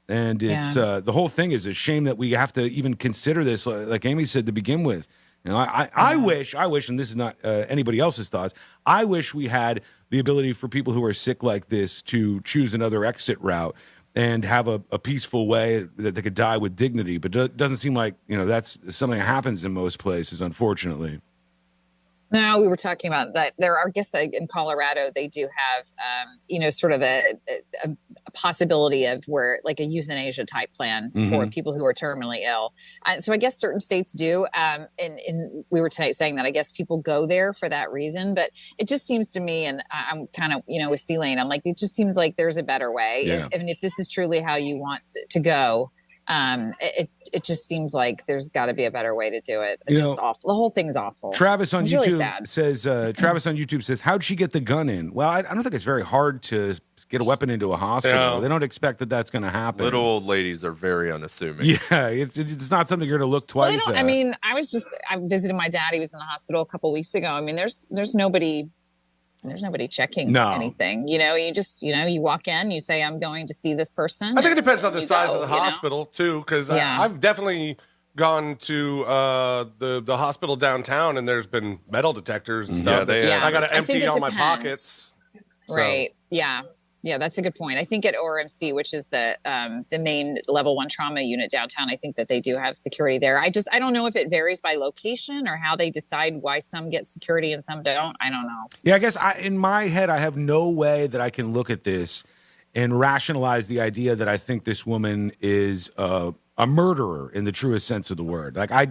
And it's the whole thing is a shame that we have to even consider this, like Amy said to begin with. I wish, and this is not anybody else's thoughts, I wish we had the ability for people who are sick like this to choose another exit route and have a peaceful way that they could die with dignity. But it doesn't seem like, that's something that happens in most places, unfortunately. No, we were talking about that. There are, I guess, in Colorado, they do have, sort of a possibility of where, like, a euthanasia type plan for people who are terminally ill. So I guess certain states do. And we were saying that I guess people go there for that reason. But it just seems to me, and I'm kind of, with C-Lane, I'm like, it just seems like there's a better way. Yeah. If this is truly how you want to go, it just seems like there's got to be a better way to do it. It's just awful. The whole thing's awful. Travis on it's YouTube really sad. says, how'd she get the gun in? Well, I don't think it's very hard to get a weapon into a hospital. No. They don't expect that that's going to happen. Little old ladies are very unassuming. Yeah, it's not something you're going to look twice at. I mean, I visited my dad. He was in the hospital a couple weeks ago. I mean, there's nobody checking anything. You just, you walk in, you say, I'm going to see this person. I think it depends on the size of the hospital too, because I've definitely gone to the hospital downtown, and there's been metal detectors and stuff. I got to empty all my pockets. Right. So. Yeah, that's a good point. I think at ORMC, which is the main level 1 trauma unit downtown, I think that they do have security there. I don't know if it varies by location or how they decide why some get security and some don't. I don't know. Yeah, I guess in my head, I have no way that I can look at this and rationalize the idea that I think this woman is a murderer in the truest sense of the word. Like, I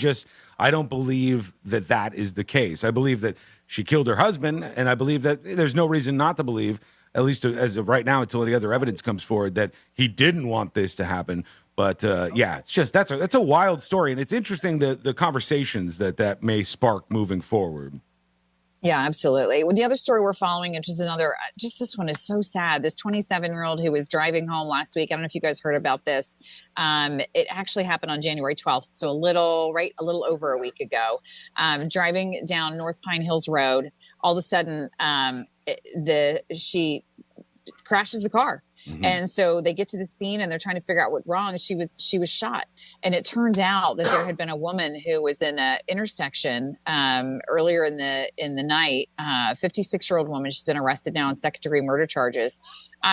don't believe that is the case. I believe that she killed her husband, and I believe that there's no reason not to believe, at least as of right now, until any other evidence comes forward, that he didn't want this to happen. But it's just that's a wild story, and it's interesting the conversations that may spark moving forward. Yeah, absolutely. Well, the other story we're following, which is another, just this one is so sad. This 27-year-old who was driving home last week. I don't know if you guys heard about this. It actually happened on January 12th, so a little over a week ago. Driving down North Pine Hills Road, all of a sudden, she crashes the car. Mm-hmm. And so they get to the scene and they're trying to figure out what's wrong. She was shot. And it turns out that there had been a woman who was in an intersection earlier in the night, 56-year-old woman. She's been arrested now on second-degree murder charges.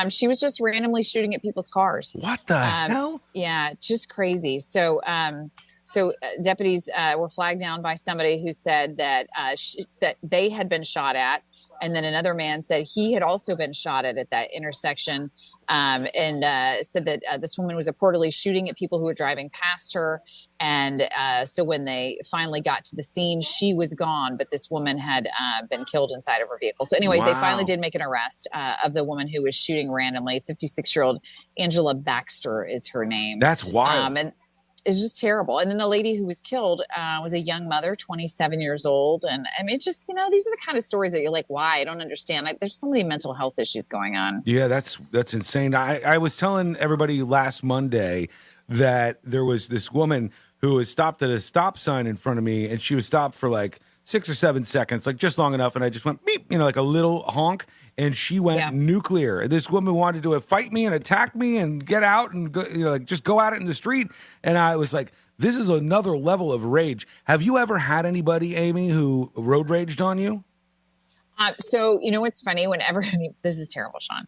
She was just randomly shooting at people's cars. What the hell? Yeah, just crazy. So deputies were flagged down by somebody who said that that they had been shot at. And then another man said he had also been shot at that intersection, and said that this woman was reportedly shooting at people who were driving past her. And so when they finally got to the scene, she was gone, but this woman had been killed inside of her vehicle. So anyway, they finally did make an arrest of the woman who was shooting randomly. 56-year-old Angela Baxter is her name. That's wild. And it's just terrible. And then the lady who was killed was a young mother, 27 years old. And I mean, just, these are the kind of stories that you're like, why? I don't understand. There's so many mental health issues going on. Yeah, that's insane. I was telling everybody last Monday that there was this woman who was stopped at a stop sign in front of me, and she was stopped for like 6 or 7 seconds, like just long enough, and I just went beep, like a little honk, and she went nuclear. This woman wanted to fight me and attack me and get out and go, just go at it in the street, and I was like, this is another level of rage. Have you ever had anybody, Amy, who road raged on you? So, what's funny? Whenever, this is terrible, Sean.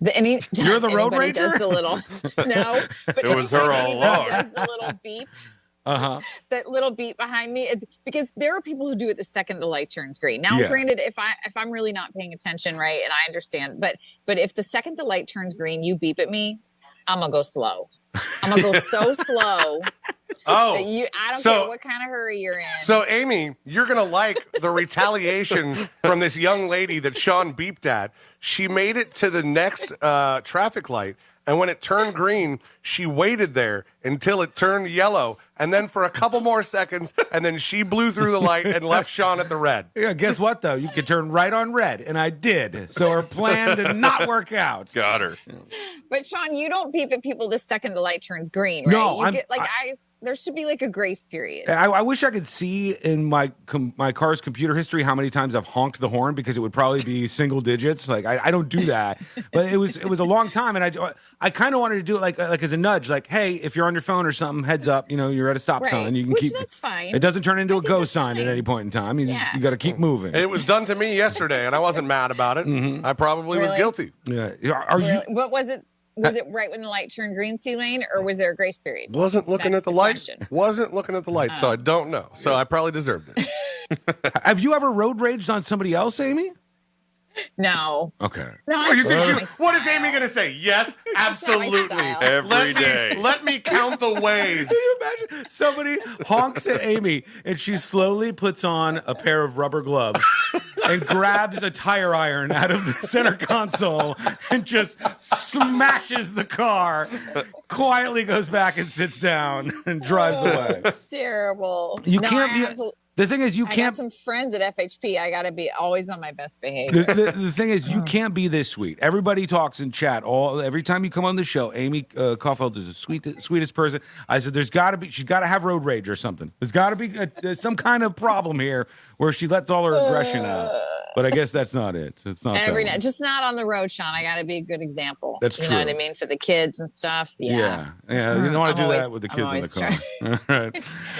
You're the road rager? Does the little, no. But it was her all along. Does the little beep. That little beep behind me, because there are people who do it the second the light turns green. Now, granted, if I'm really not paying attention, right, and I understand, but if the second the light turns green, you beep at me, I'm gonna go slow. I'm gonna go so slow. Oh, I don't care what kind of hurry you're in. So, Amy, you're going to like the retaliation from this young lady that Sean beeped at. She made it to the next traffic light, and when it turned green, she waited there until it turned yellow, and then for a couple more seconds, and then she blew through the light and left Sean at the red. Yeah, guess what, though? You could turn right on red, and I did. So her plan did not work out. Got her. But, Sean, you don't beep at people the second the light turns green, right? No, there should be like a grace period. I wish I could see in my car's computer history how many times I've honked the horn, because it would probably be single digits. Like, I don't do that. But it was a long time, and I kind of wanted to do it like as a nudge, like, hey, if you're on your phone or something, heads up, you're at a stop sign. You can keep. That's fine. It doesn't turn into a go sign at any point in time. You got to keep moving. It was done to me yesterday, and I wasn't mad about it. I probably was guilty. Yeah. What was it? Was it right when the light turned green, C-Lane, or was there a grace period? Wasn't looking at the light. Wasn't looking at the light, so I don't know. So I probably deserved it. Have you ever road raged on somebody else, Amy? No. Okay. No, what is Amy going to say? Yes, absolutely. Every day. Let me count the ways. Can you imagine? Somebody honks at Amy, and she slowly puts on a pair of rubber gloves and grabs a tire iron out of the center console and just smashes the car, quietly goes back and sits down and drives away. It's terrible. You can't be... The thing is, you can't. I got some friends at FHP. I got to be always on my best behavior. The thing is, you can't be this sweet. Everybody talks in chat every time you come on the show. Amy Caulfield is the sweetest person. I said, she's got to have road rage or something. There's got to be some kind of problem here where she lets all her aggression out. But I guess that's not it. It's not every night, just not on the road, Sean. I got to be a good example. That's true. You know what I mean, for the kids and stuff. Yeah. You don't want to do that with the kids in the car.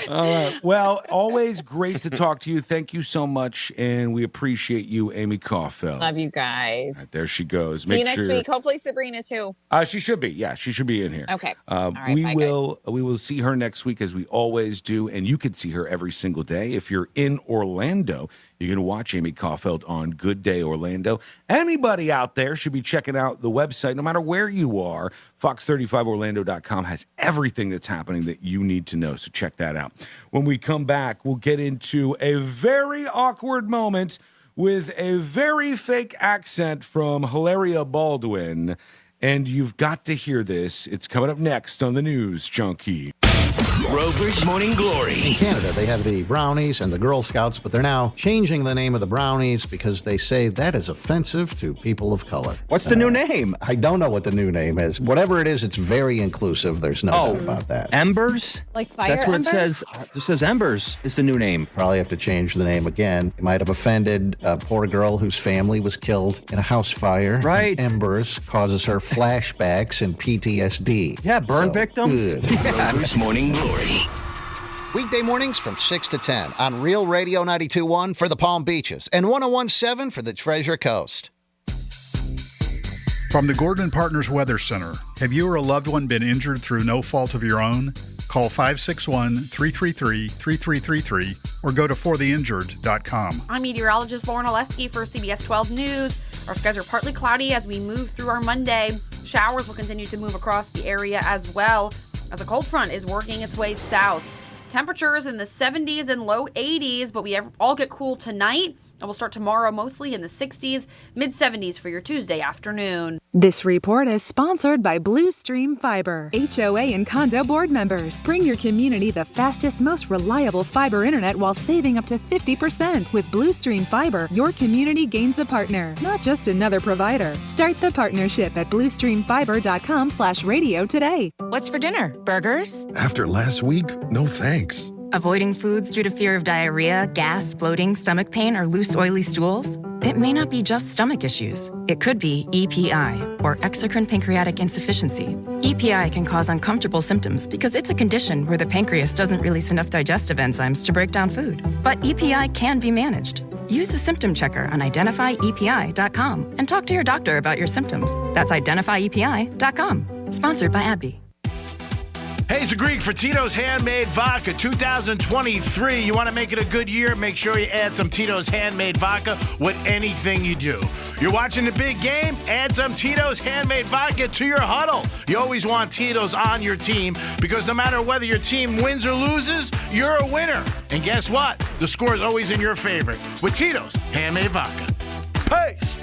All right. Well, always great to talk to you. Thank you so much, and we appreciate you, Amy Caulfield. Love you guys. Right, there she goes. See you next week. Hopefully Sabrina too. She should be. Yeah, she should be in here. Okay. All right, we will see her next week, as we always do, and you can see her every single day. If you're in Orlando, you can watch Amy Caulfield on Good Day Orlando. Anybody out there should be checking out the website, no matter where you are. Fox35Orlando.com has everything that's happening that you need to know, so check that out. When we come back, we'll get into a very awkward moment with a very fake accent from Hilaria Baldwin, and you've got to hear this. It's coming up next on the News Junkie. Rover's Morning Glory. In Canada, they have the Brownies and the Girl Scouts, but they're now changing the name of the Brownies because they say that is offensive to people of color. What's the new name? I don't know what the new name is. Whatever it is, it's very inclusive. There's no doubt about that. Embers? Like fire That's what embers? it says. It says Embers is the new name. Probably have to change the name again. It might have offended a poor girl whose family was killed in a house fire. Right. And Embers causes her flashbacks and PTSD. Yeah, burn victims. Rover's Morning Glory. Weekday mornings from 6 to 10 on Real Radio 92.1 for the Palm Beaches and 101.7 for the Treasure Coast. From the Gordon Partners Weather Center, have you or a loved one been injured through no fault of your own? Call 561-333-3333 or go to fortheinjured.com. I'm meteorologist Lauren Oleski for CBS 12 News. Our skies are partly cloudy as we move through our Monday. Showers will continue to move across the area as well as a cold front is working its way south. Temperatures in the 70s and low 80s, but we all get cool tonight. And we'll start tomorrow mostly in the 60s, mid-70s for your Tuesday afternoon. This report is sponsored by Blue Stream Fiber. HOA and condo board members. Bring your community the fastest, most reliable fiber internet while saving up to 50%. With Blue Stream Fiber, your community gains a partner, not just another provider. Start the partnership at bluestreamfiber.com/radio today. What's for dinner? Burgers? After last week, no thanks. Avoiding foods due to fear of diarrhea, gas, bloating, stomach pain, or loose, oily stools? It may not be just stomach issues. It could be EPI, or exocrine pancreatic insufficiency. EPI can cause uncomfortable symptoms because it's a condition where the pancreas doesn't release enough digestive enzymes to break down food. But EPI can be managed. Use the symptom checker on identifyepi.com and talk to your doctor about your symptoms. That's identifyepi.com. Sponsored by AbbVie. Hey, it's Greek for Tito's Handmade Vodka 2023. You want to make it a good year? Make sure you add some Tito's Handmade Vodka with anything you do. You're watching the big game? Add some Tito's Handmade Vodka to your huddle. You always want Tito's on your team because no matter whether your team wins or loses, you're a winner. And guess what? The score is always in your favor with Tito's Handmade Vodka. Peace!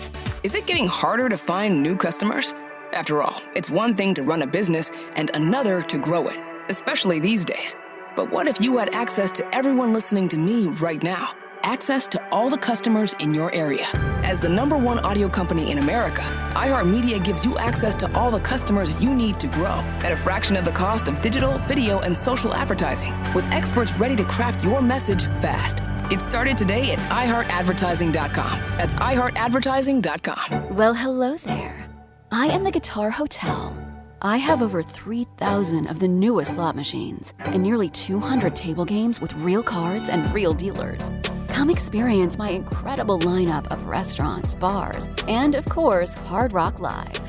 Is it getting harder to find new customers? After all, it's one thing to run a business and another to grow it, especially these days. But what if you had access to everyone listening to me right now? Access to all the customers in your area. As the #1 audio company in America, iHeartMedia gives you access to all the customers you need to grow at a fraction of the cost of digital, video, and social advertising, with experts ready to craft your message fast. Get started today at iHeartAdvertising.com. That's iHeartAdvertising.com. Well, hello there. I am the Guitar Hotel. I have over 3,000 of the newest slot machines and nearly 200 table games with real cards and real dealers. Come experience my incredible lineup of restaurants, bars, and of course, Hard Rock Live.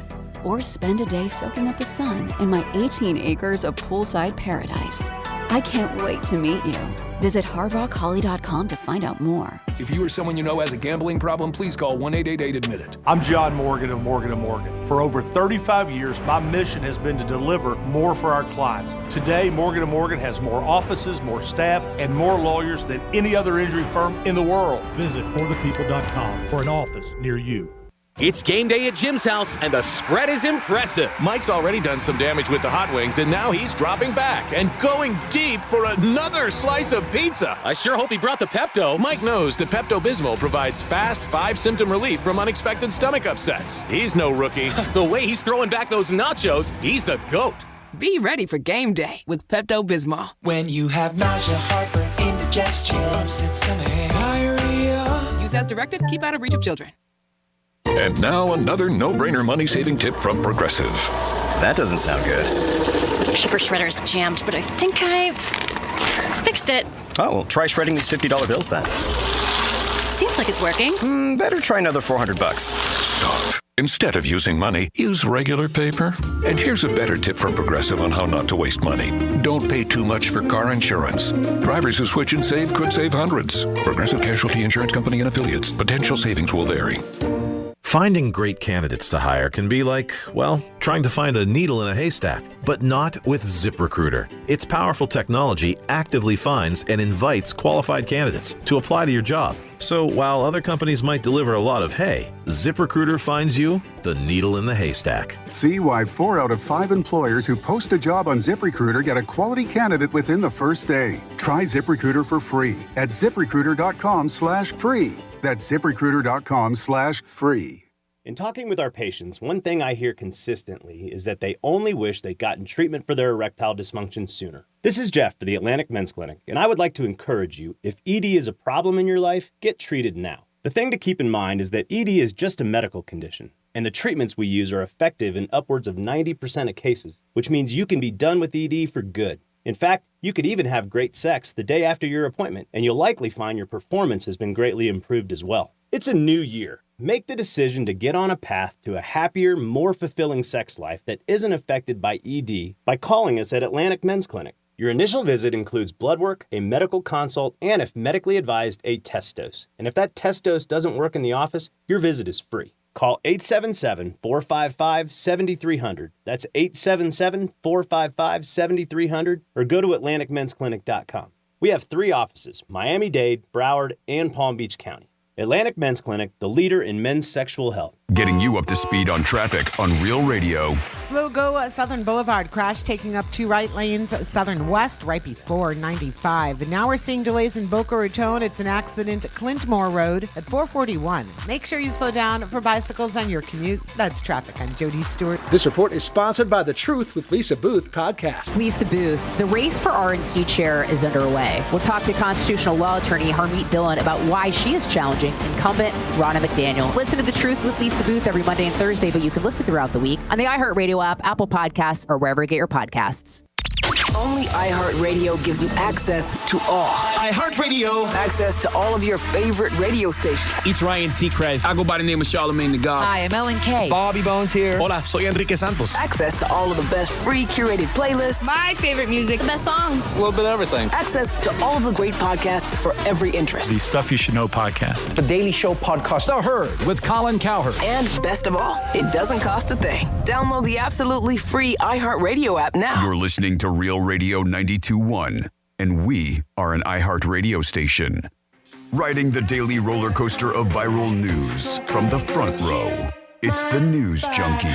Or spend a day soaking up the sun in my 18 acres of poolside paradise. I can't wait to meet you. Visit hardrockholly.com to find out more. If you or someone you know has a gambling problem, please call 1-888-ADMIT-IT. I'm John Morgan of Morgan & Morgan. For over 35 years, my mission has been to deliver more for our clients. Today, Morgan & Morgan has more offices, more staff, and more lawyers than any other injury firm in the world. Visit forthepeople.com for an office near you. It's game day at Jim's house, and the spread is impressive. Mike's already done some damage with the hot wings, and now he's dropping back and going deep for another slice of pizza. I sure hope he brought the Pepto. Mike knows the Pepto-Bismol provides fast 5-symptom relief from unexpected stomach upsets. He's no rookie. The way he's throwing back those nachos, he's the GOAT. Be ready for game day with Pepto-Bismol. When you have nausea, heartburn, indigestion, upset stomach, diarrhea. Use as directed. Keep out of reach of children. And now another no-brainer money-saving tip from Progressive. That doesn't sound good. Paper shredder's jammed, but I think I fixed it. Oh, well, try shredding these $50 bills then. Seems like it's working. Better try another $400. Stop. Instead of using money, use regular paper. And here's a better tip from Progressive on how not to waste money. Don't pay too much for car insurance. Drivers who switch and save could save hundreds. Progressive Casualty Insurance Company and Affiliates. Potential savings will vary. Finding great candidates to hire can be like, well, trying to find a needle in a haystack, but not with ZipRecruiter. Its powerful technology actively finds and invites qualified candidates to apply to your job. So while other companies might deliver a lot of hay, ZipRecruiter finds you the needle in the haystack. See why 4 out of 5 employers who post a job on ZipRecruiter get a quality candidate within the first day. Try ZipRecruiter for free at ZipRecruiter.com/free. That's ZipRecruiter.com/free. In talking with our patients, one thing I hear consistently is that they only wish they'd gotten treatment for their erectile dysfunction sooner. This is Jeff for the Atlantic Men's Clinic, and I would like to encourage you, if ED is a problem in your life, get treated now. The thing to keep in mind is that ED is just a medical condition, and the treatments we use are effective in upwards of 90% of cases, which means you can be done with ED for good. In fact, you could even have great sex the day after your appointment, and you'll likely find your performance has been greatly improved as well. It's a new year. Make the decision to get on a path to a happier, more fulfilling sex life that isn't affected by ED by calling us at Atlantic Men's Clinic. Your initial visit includes blood work, a medical consult, and if medically advised, a test dose. And if that test dose doesn't work in the office, your visit is free. Call 877-455-7300. That's 877-455-7300, or go to AtlanticMen'sClinic.com. We have 3 offices, Miami-Dade, Broward, and Palm Beach County. Atlantic Men's Clinic, the leader in men's sexual health. Getting you up to speed on traffic on Real Radio. Slow go Southern Boulevard crash taking up 2 right lanes southern west right before 95. Now we're seeing delays in Boca Raton. It's an accident at Clintmore Road at 441. Make sure you slow down for bicycles on your commute. That's traffic. I'm Jody Stewart. This report is sponsored by the Truth with Lisa Booth podcast. Lisa Booth, the race for RNC chair is underway. We'll talk to constitutional law attorney Harmeet Dillon about why she is challenging incumbent Ronna McDaniel. Listen to The Truth with Lisa Booth every Monday and Thursday, but you can listen throughout the week on the iHeartRadio app, Apple Podcasts, or wherever you get your podcasts. Only iHeartRadio gives you access to all. iHeartRadio. Access to all of your favorite radio stations. It's Ryan Seacrest. I go by the name of Charlamagne the God. Hi, I'm Ellen K. Bobby Bones here. Hola, soy Enrique Santos. Access to all of the best free curated playlists. My favorite music. The best songs. A little bit of everything. Access to all of the great podcasts for every interest. The Stuff You Should Know podcast. The Daily Show podcast. The Herd with Colin Cowherd. And best of all, it doesn't cost a thing. Download the absolutely free iHeartRadio app now. You're listening to Real Radio 92.1, and we are an iHeartRadio station. Riding the daily roller coaster of viral news from the front row, it's the News Junkie.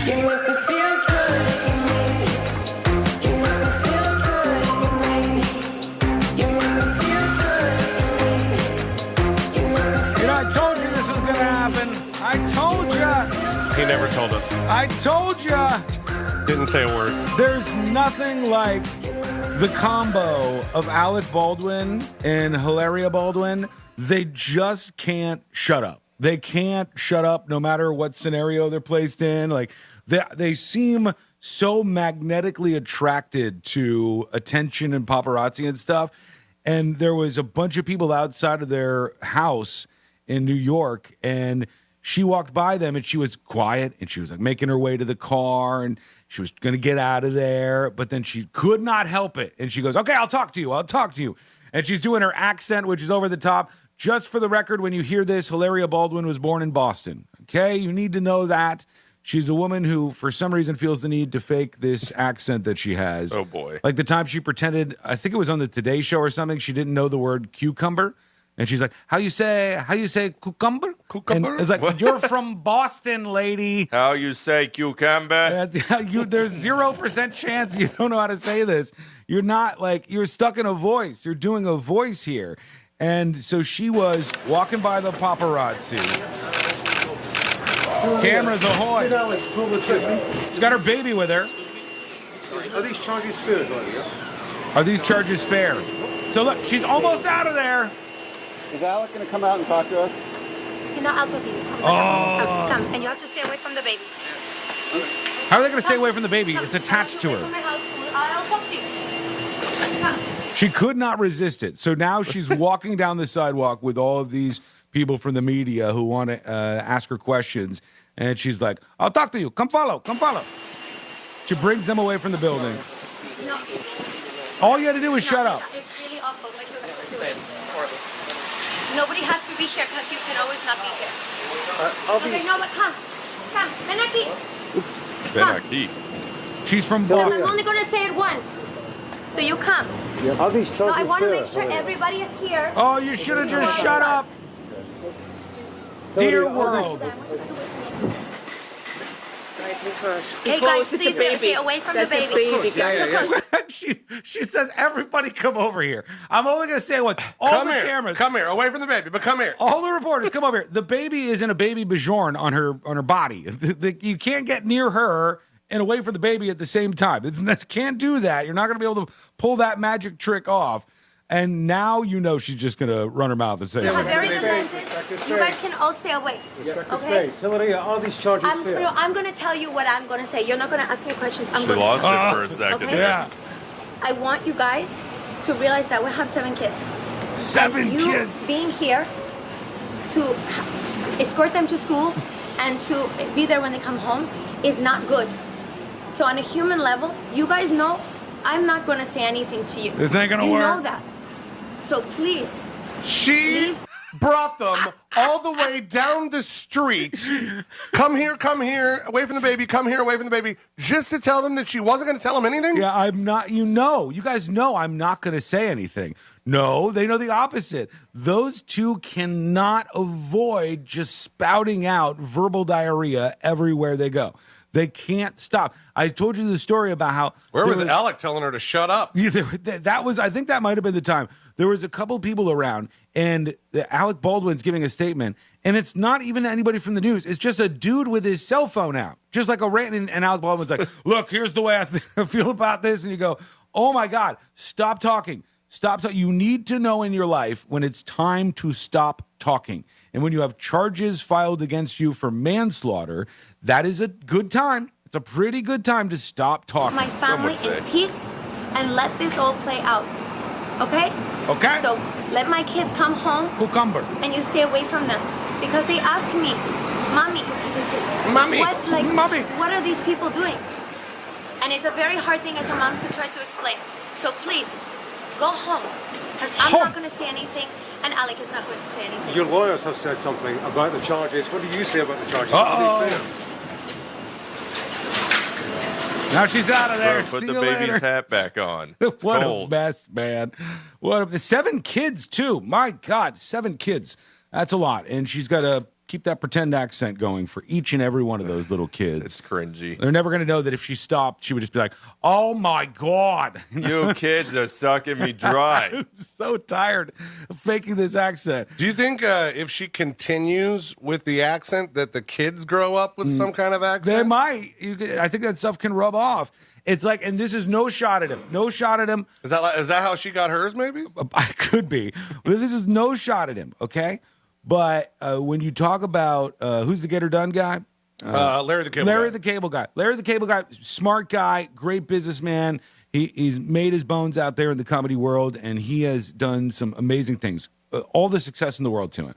I told you this was going to happen. I told you. He never told us. I told you. Didn't say a word. There's nothing like the combo of Alec Baldwin and Hilaria Baldwin. They just can't shut up. They can't shut up no matter what scenario they're placed in. Like they seem so magnetically attracted to attention and paparazzi and stuff. And there was a bunch of people outside of their house in New York, and she walked by them and she was quiet and she was like making her way to the car and she was going to get out of there, but then she could not help it. And she goes, okay, I'll talk to you. And she's doing her accent, which is over the top. Just for the record, when you hear this, Hilaria Baldwin was born in Boston. Okay, you need to know that. She's a woman who, for some reason, feels the need to fake this accent that she has. Oh, boy. Like the time she pretended, I think it was on the Today Show or something, she didn't know the word cucumber. And she's like, how you say cucumber? Cucumber? And it's like, you're from Boston, lady. How you say cucumber? There's 0% chance you don't know how to say this. You're not you're stuck in a voice. You're doing a voice here. And so she was walking by the paparazzi. Cameras ahoy. She's got her baby with her. Are these charges fair, Are these charges fair? So look, she's almost out of there. Is Alec going to come out and talk to us? I'll talk to you. Come. And you have to stay away from the baby. How are they going to stay away from the baby? It's attached to her. I'll talk to you. Come. She could not resist it. So now she's walking down the sidewalk with all of these people from the media who want to ask her questions. And she's like, I'll talk to you. Come follow. She brings them away from the building. No. All you had to do was shut up. It's really awful what you guys are doing. Nobody has to be here because you can always not be here. Okay, no, but come. Ven aquí. Oops. Ven aquí. She's from Because Boston. I'm only going to say it once. So you come. Yeah. Are these charges No, I want to fair? make sure everybody is here. Oh, you should have just shut up. Dear world. Hey guys, please stay away from the baby. She says, everybody come over here. I'm only going to say it once. All the cameras. Come here. Away from the baby, but come here. All the reporters, come over here. The baby is in a baby Bajorn on her body. You can't get near her and away from the baby at the same time. Can't do that. You're not going to be able to pull that magic trick off. And now you know she's just going to run her mouth and say You have very good lenses. You guys can all stay away. Okay? Hilaria, are these charges fair? I'm going to tell you what I'm going to say. You're not going to ask me questions. She lost it for a second. Okay? Yeah. I want you guys to realize that we have 7 kids. 7 kids. Being here to escort them to school and to be there when they come home is not good. So on a human level, you guys know I'm not going to say anything to you. This ain't gonna you work. You know that. So please. She brought them all the way down the street. Come here, away from the baby, come here, away from the baby, just to tell them that she wasn't going to tell them anything? Yeah, I'm not, you guys know I'm not going to say anything. No, they know the opposite. Those two cannot avoid just spouting out verbal diarrhea everywhere they go. They can't stop. I told you the story about how... Where was Alec telling her to shut up? Yeah, I think that might have been the time. There was a couple people around, and Alec Baldwin's giving a statement, and it's not even anybody from the news. It's just a dude with his cell phone out, just like a rant, and Alec Baldwin's like, look, here's the way I feel about this, and you go, oh my God, stop talking. Stop talking. You need to know in your life when it's time to stop talking. And when you have charges filed against you for manslaughter, that is a good time. It's a pretty good time to stop talking. My family in peace and let this all play out. Okay? Okay. So let my kids come home. Cucumber. And you stay away from them. Because they ask me, Mommy. Mommy. What are these people doing? And it's a very hard thing as a mom to try to explain. So please, go home. Because I'm not going to say anything. And Alec is not going to say anything. Your lawyers have said something about the charges. What do you say about the charges? Now she's out of there. Put See the you baby's later. hat back on. It's What cold. a mess, man. What a, 7 kids, too. My God, 7 kids. That's a lot. And she's got to keep that pretend accent going for each and every one of those little kids. It's cringy. They're never going to know that if she stopped, she would just be like, oh, my God. You kids are sucking me dry. I'm so tired of faking this accent. Do you think if she continues with the accent that the kids grow up with some kind of accent? They might. I think that stuff can rub off. It's like, and this is no shot at him. No shot at him. Is that how she got hers, maybe? I could be. But this is no shot at him, okay? But when you talk about who's the get her done guy? Larry the Cable Guy. Larry the Cable Guy. Larry the Cable Guy, smart guy, great businessman. He's made his bones out there in the comedy world, and he has done some amazing things. All the success in the world to him.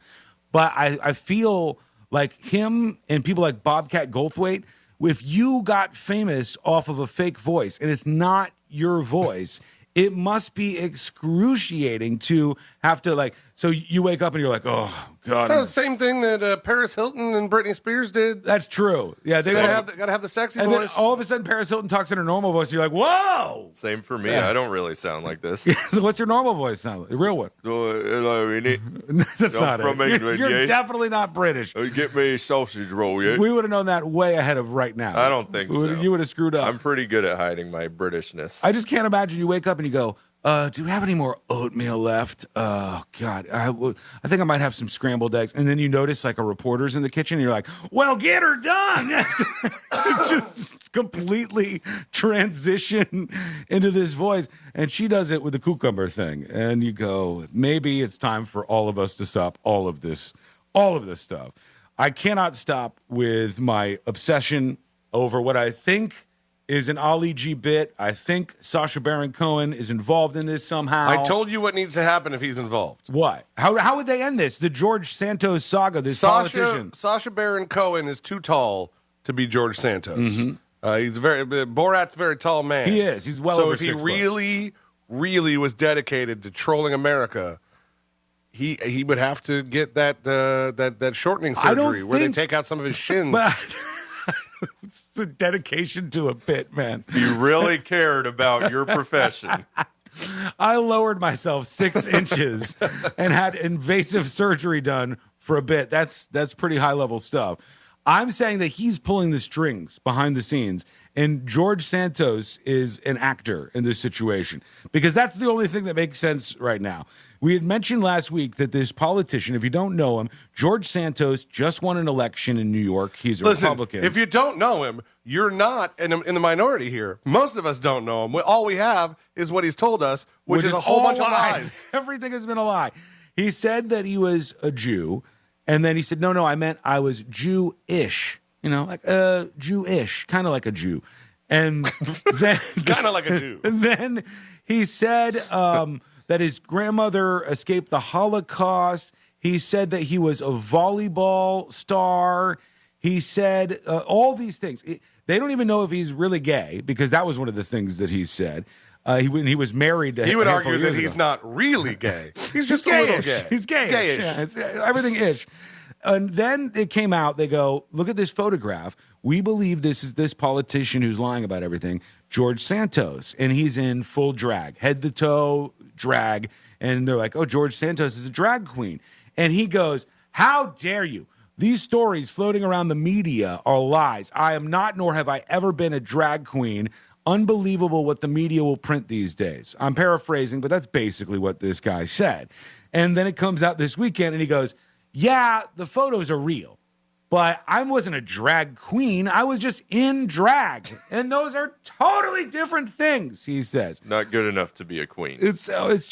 But I feel like him and people like Bobcat Goldthwait, if you got famous off of a fake voice, and it's not your voice, it must be excruciating to have to, like, so you wake up and you're like, oh, God. That's the same thing that Paris Hilton and Britney Spears did. That's true. Yeah, they gotta have the sexy and voice. then all of a sudden Paris Hilton talks in her normal voice, and you're like, whoa! Same for me. Yeah. I don't really sound like this. So what's your normal voice sound like? The real one? That's not from it. England, You're yeah. definitely not British. Get me a sausage roll, yeah? We would have known that way ahead of right now. I don't think so. You would have screwed up. I'm pretty good at hiding my Britishness. I just can't imagine you wake up and you go, do we have any more oatmeal left? Oh, God. I think I might have some scrambled eggs. And then you notice like a reporter's in the kitchen. And you're like, well, get her done. Just completely transition into this voice. And she does it with the cucumber thing. And you go, maybe it's time for all of us to stop all of this stuff. I cannot stop with my obsession over what I think is an Ali G bit. I think Sacha Baron Cohen is involved in this somehow. I told you what needs to happen if he's involved. What? How would they end this? The George Santos saga, this politician. Sacha Baron Cohen is too tall to be George Santos. He's Borat's a very tall man. He is. He's well so over if he 6 foot. really was dedicated to trolling America, he would have to get that shortening surgery where they take out some of his shins. It's a dedication to a bit, man. You really cared about your profession. I lowered myself 6 inches and had invasive surgery done for a bit. That's pretty high level stuff. I'm saying that he's pulling the strings behind the scenes, and George Santos is an actor in this situation because that's the only thing that makes sense right now. We had mentioned last week that this politician, if you don't know him, George Santos just won an election in New York. He's a Republican. If you don't know him, you're not in the minority here. Most of us don't know him. All we have is what he's told us, which is a whole bunch of lies. Everything has been a lie. He said that he was a Jew, and then he said, no, I meant I was Jewish. You know, like Jewish, kind of like a Jew. And then kind of like a Jew. And then he said that his grandmother escaped the Holocaust. He said that he was a volleyball star. He said all these things. They don't even know if he's really gay because that was one of the things that he said. He was married. He would argue that he's not really gay. He's just a little gay. He's gayish. Gayish. Yeah, it's everything ish. And then it came out. They go, look at this photograph. We believe this is this politician who's lying about everything, George Santos, and he's in full drag, head to toe drag. And they're like, oh, George Santos is a drag queen. And he goes, how dare you? These stories floating around the media are lies. I am not, nor have I ever been a drag queen. Unbelievable what the media will print these days. I'm paraphrasing, but that's basically what this guy said. And then it comes out this weekend, and he goes, yeah, the photos are real, but I wasn't a drag queen. I was just in drag. And those are totally different things, he says. Not good enough to be a queen. It's just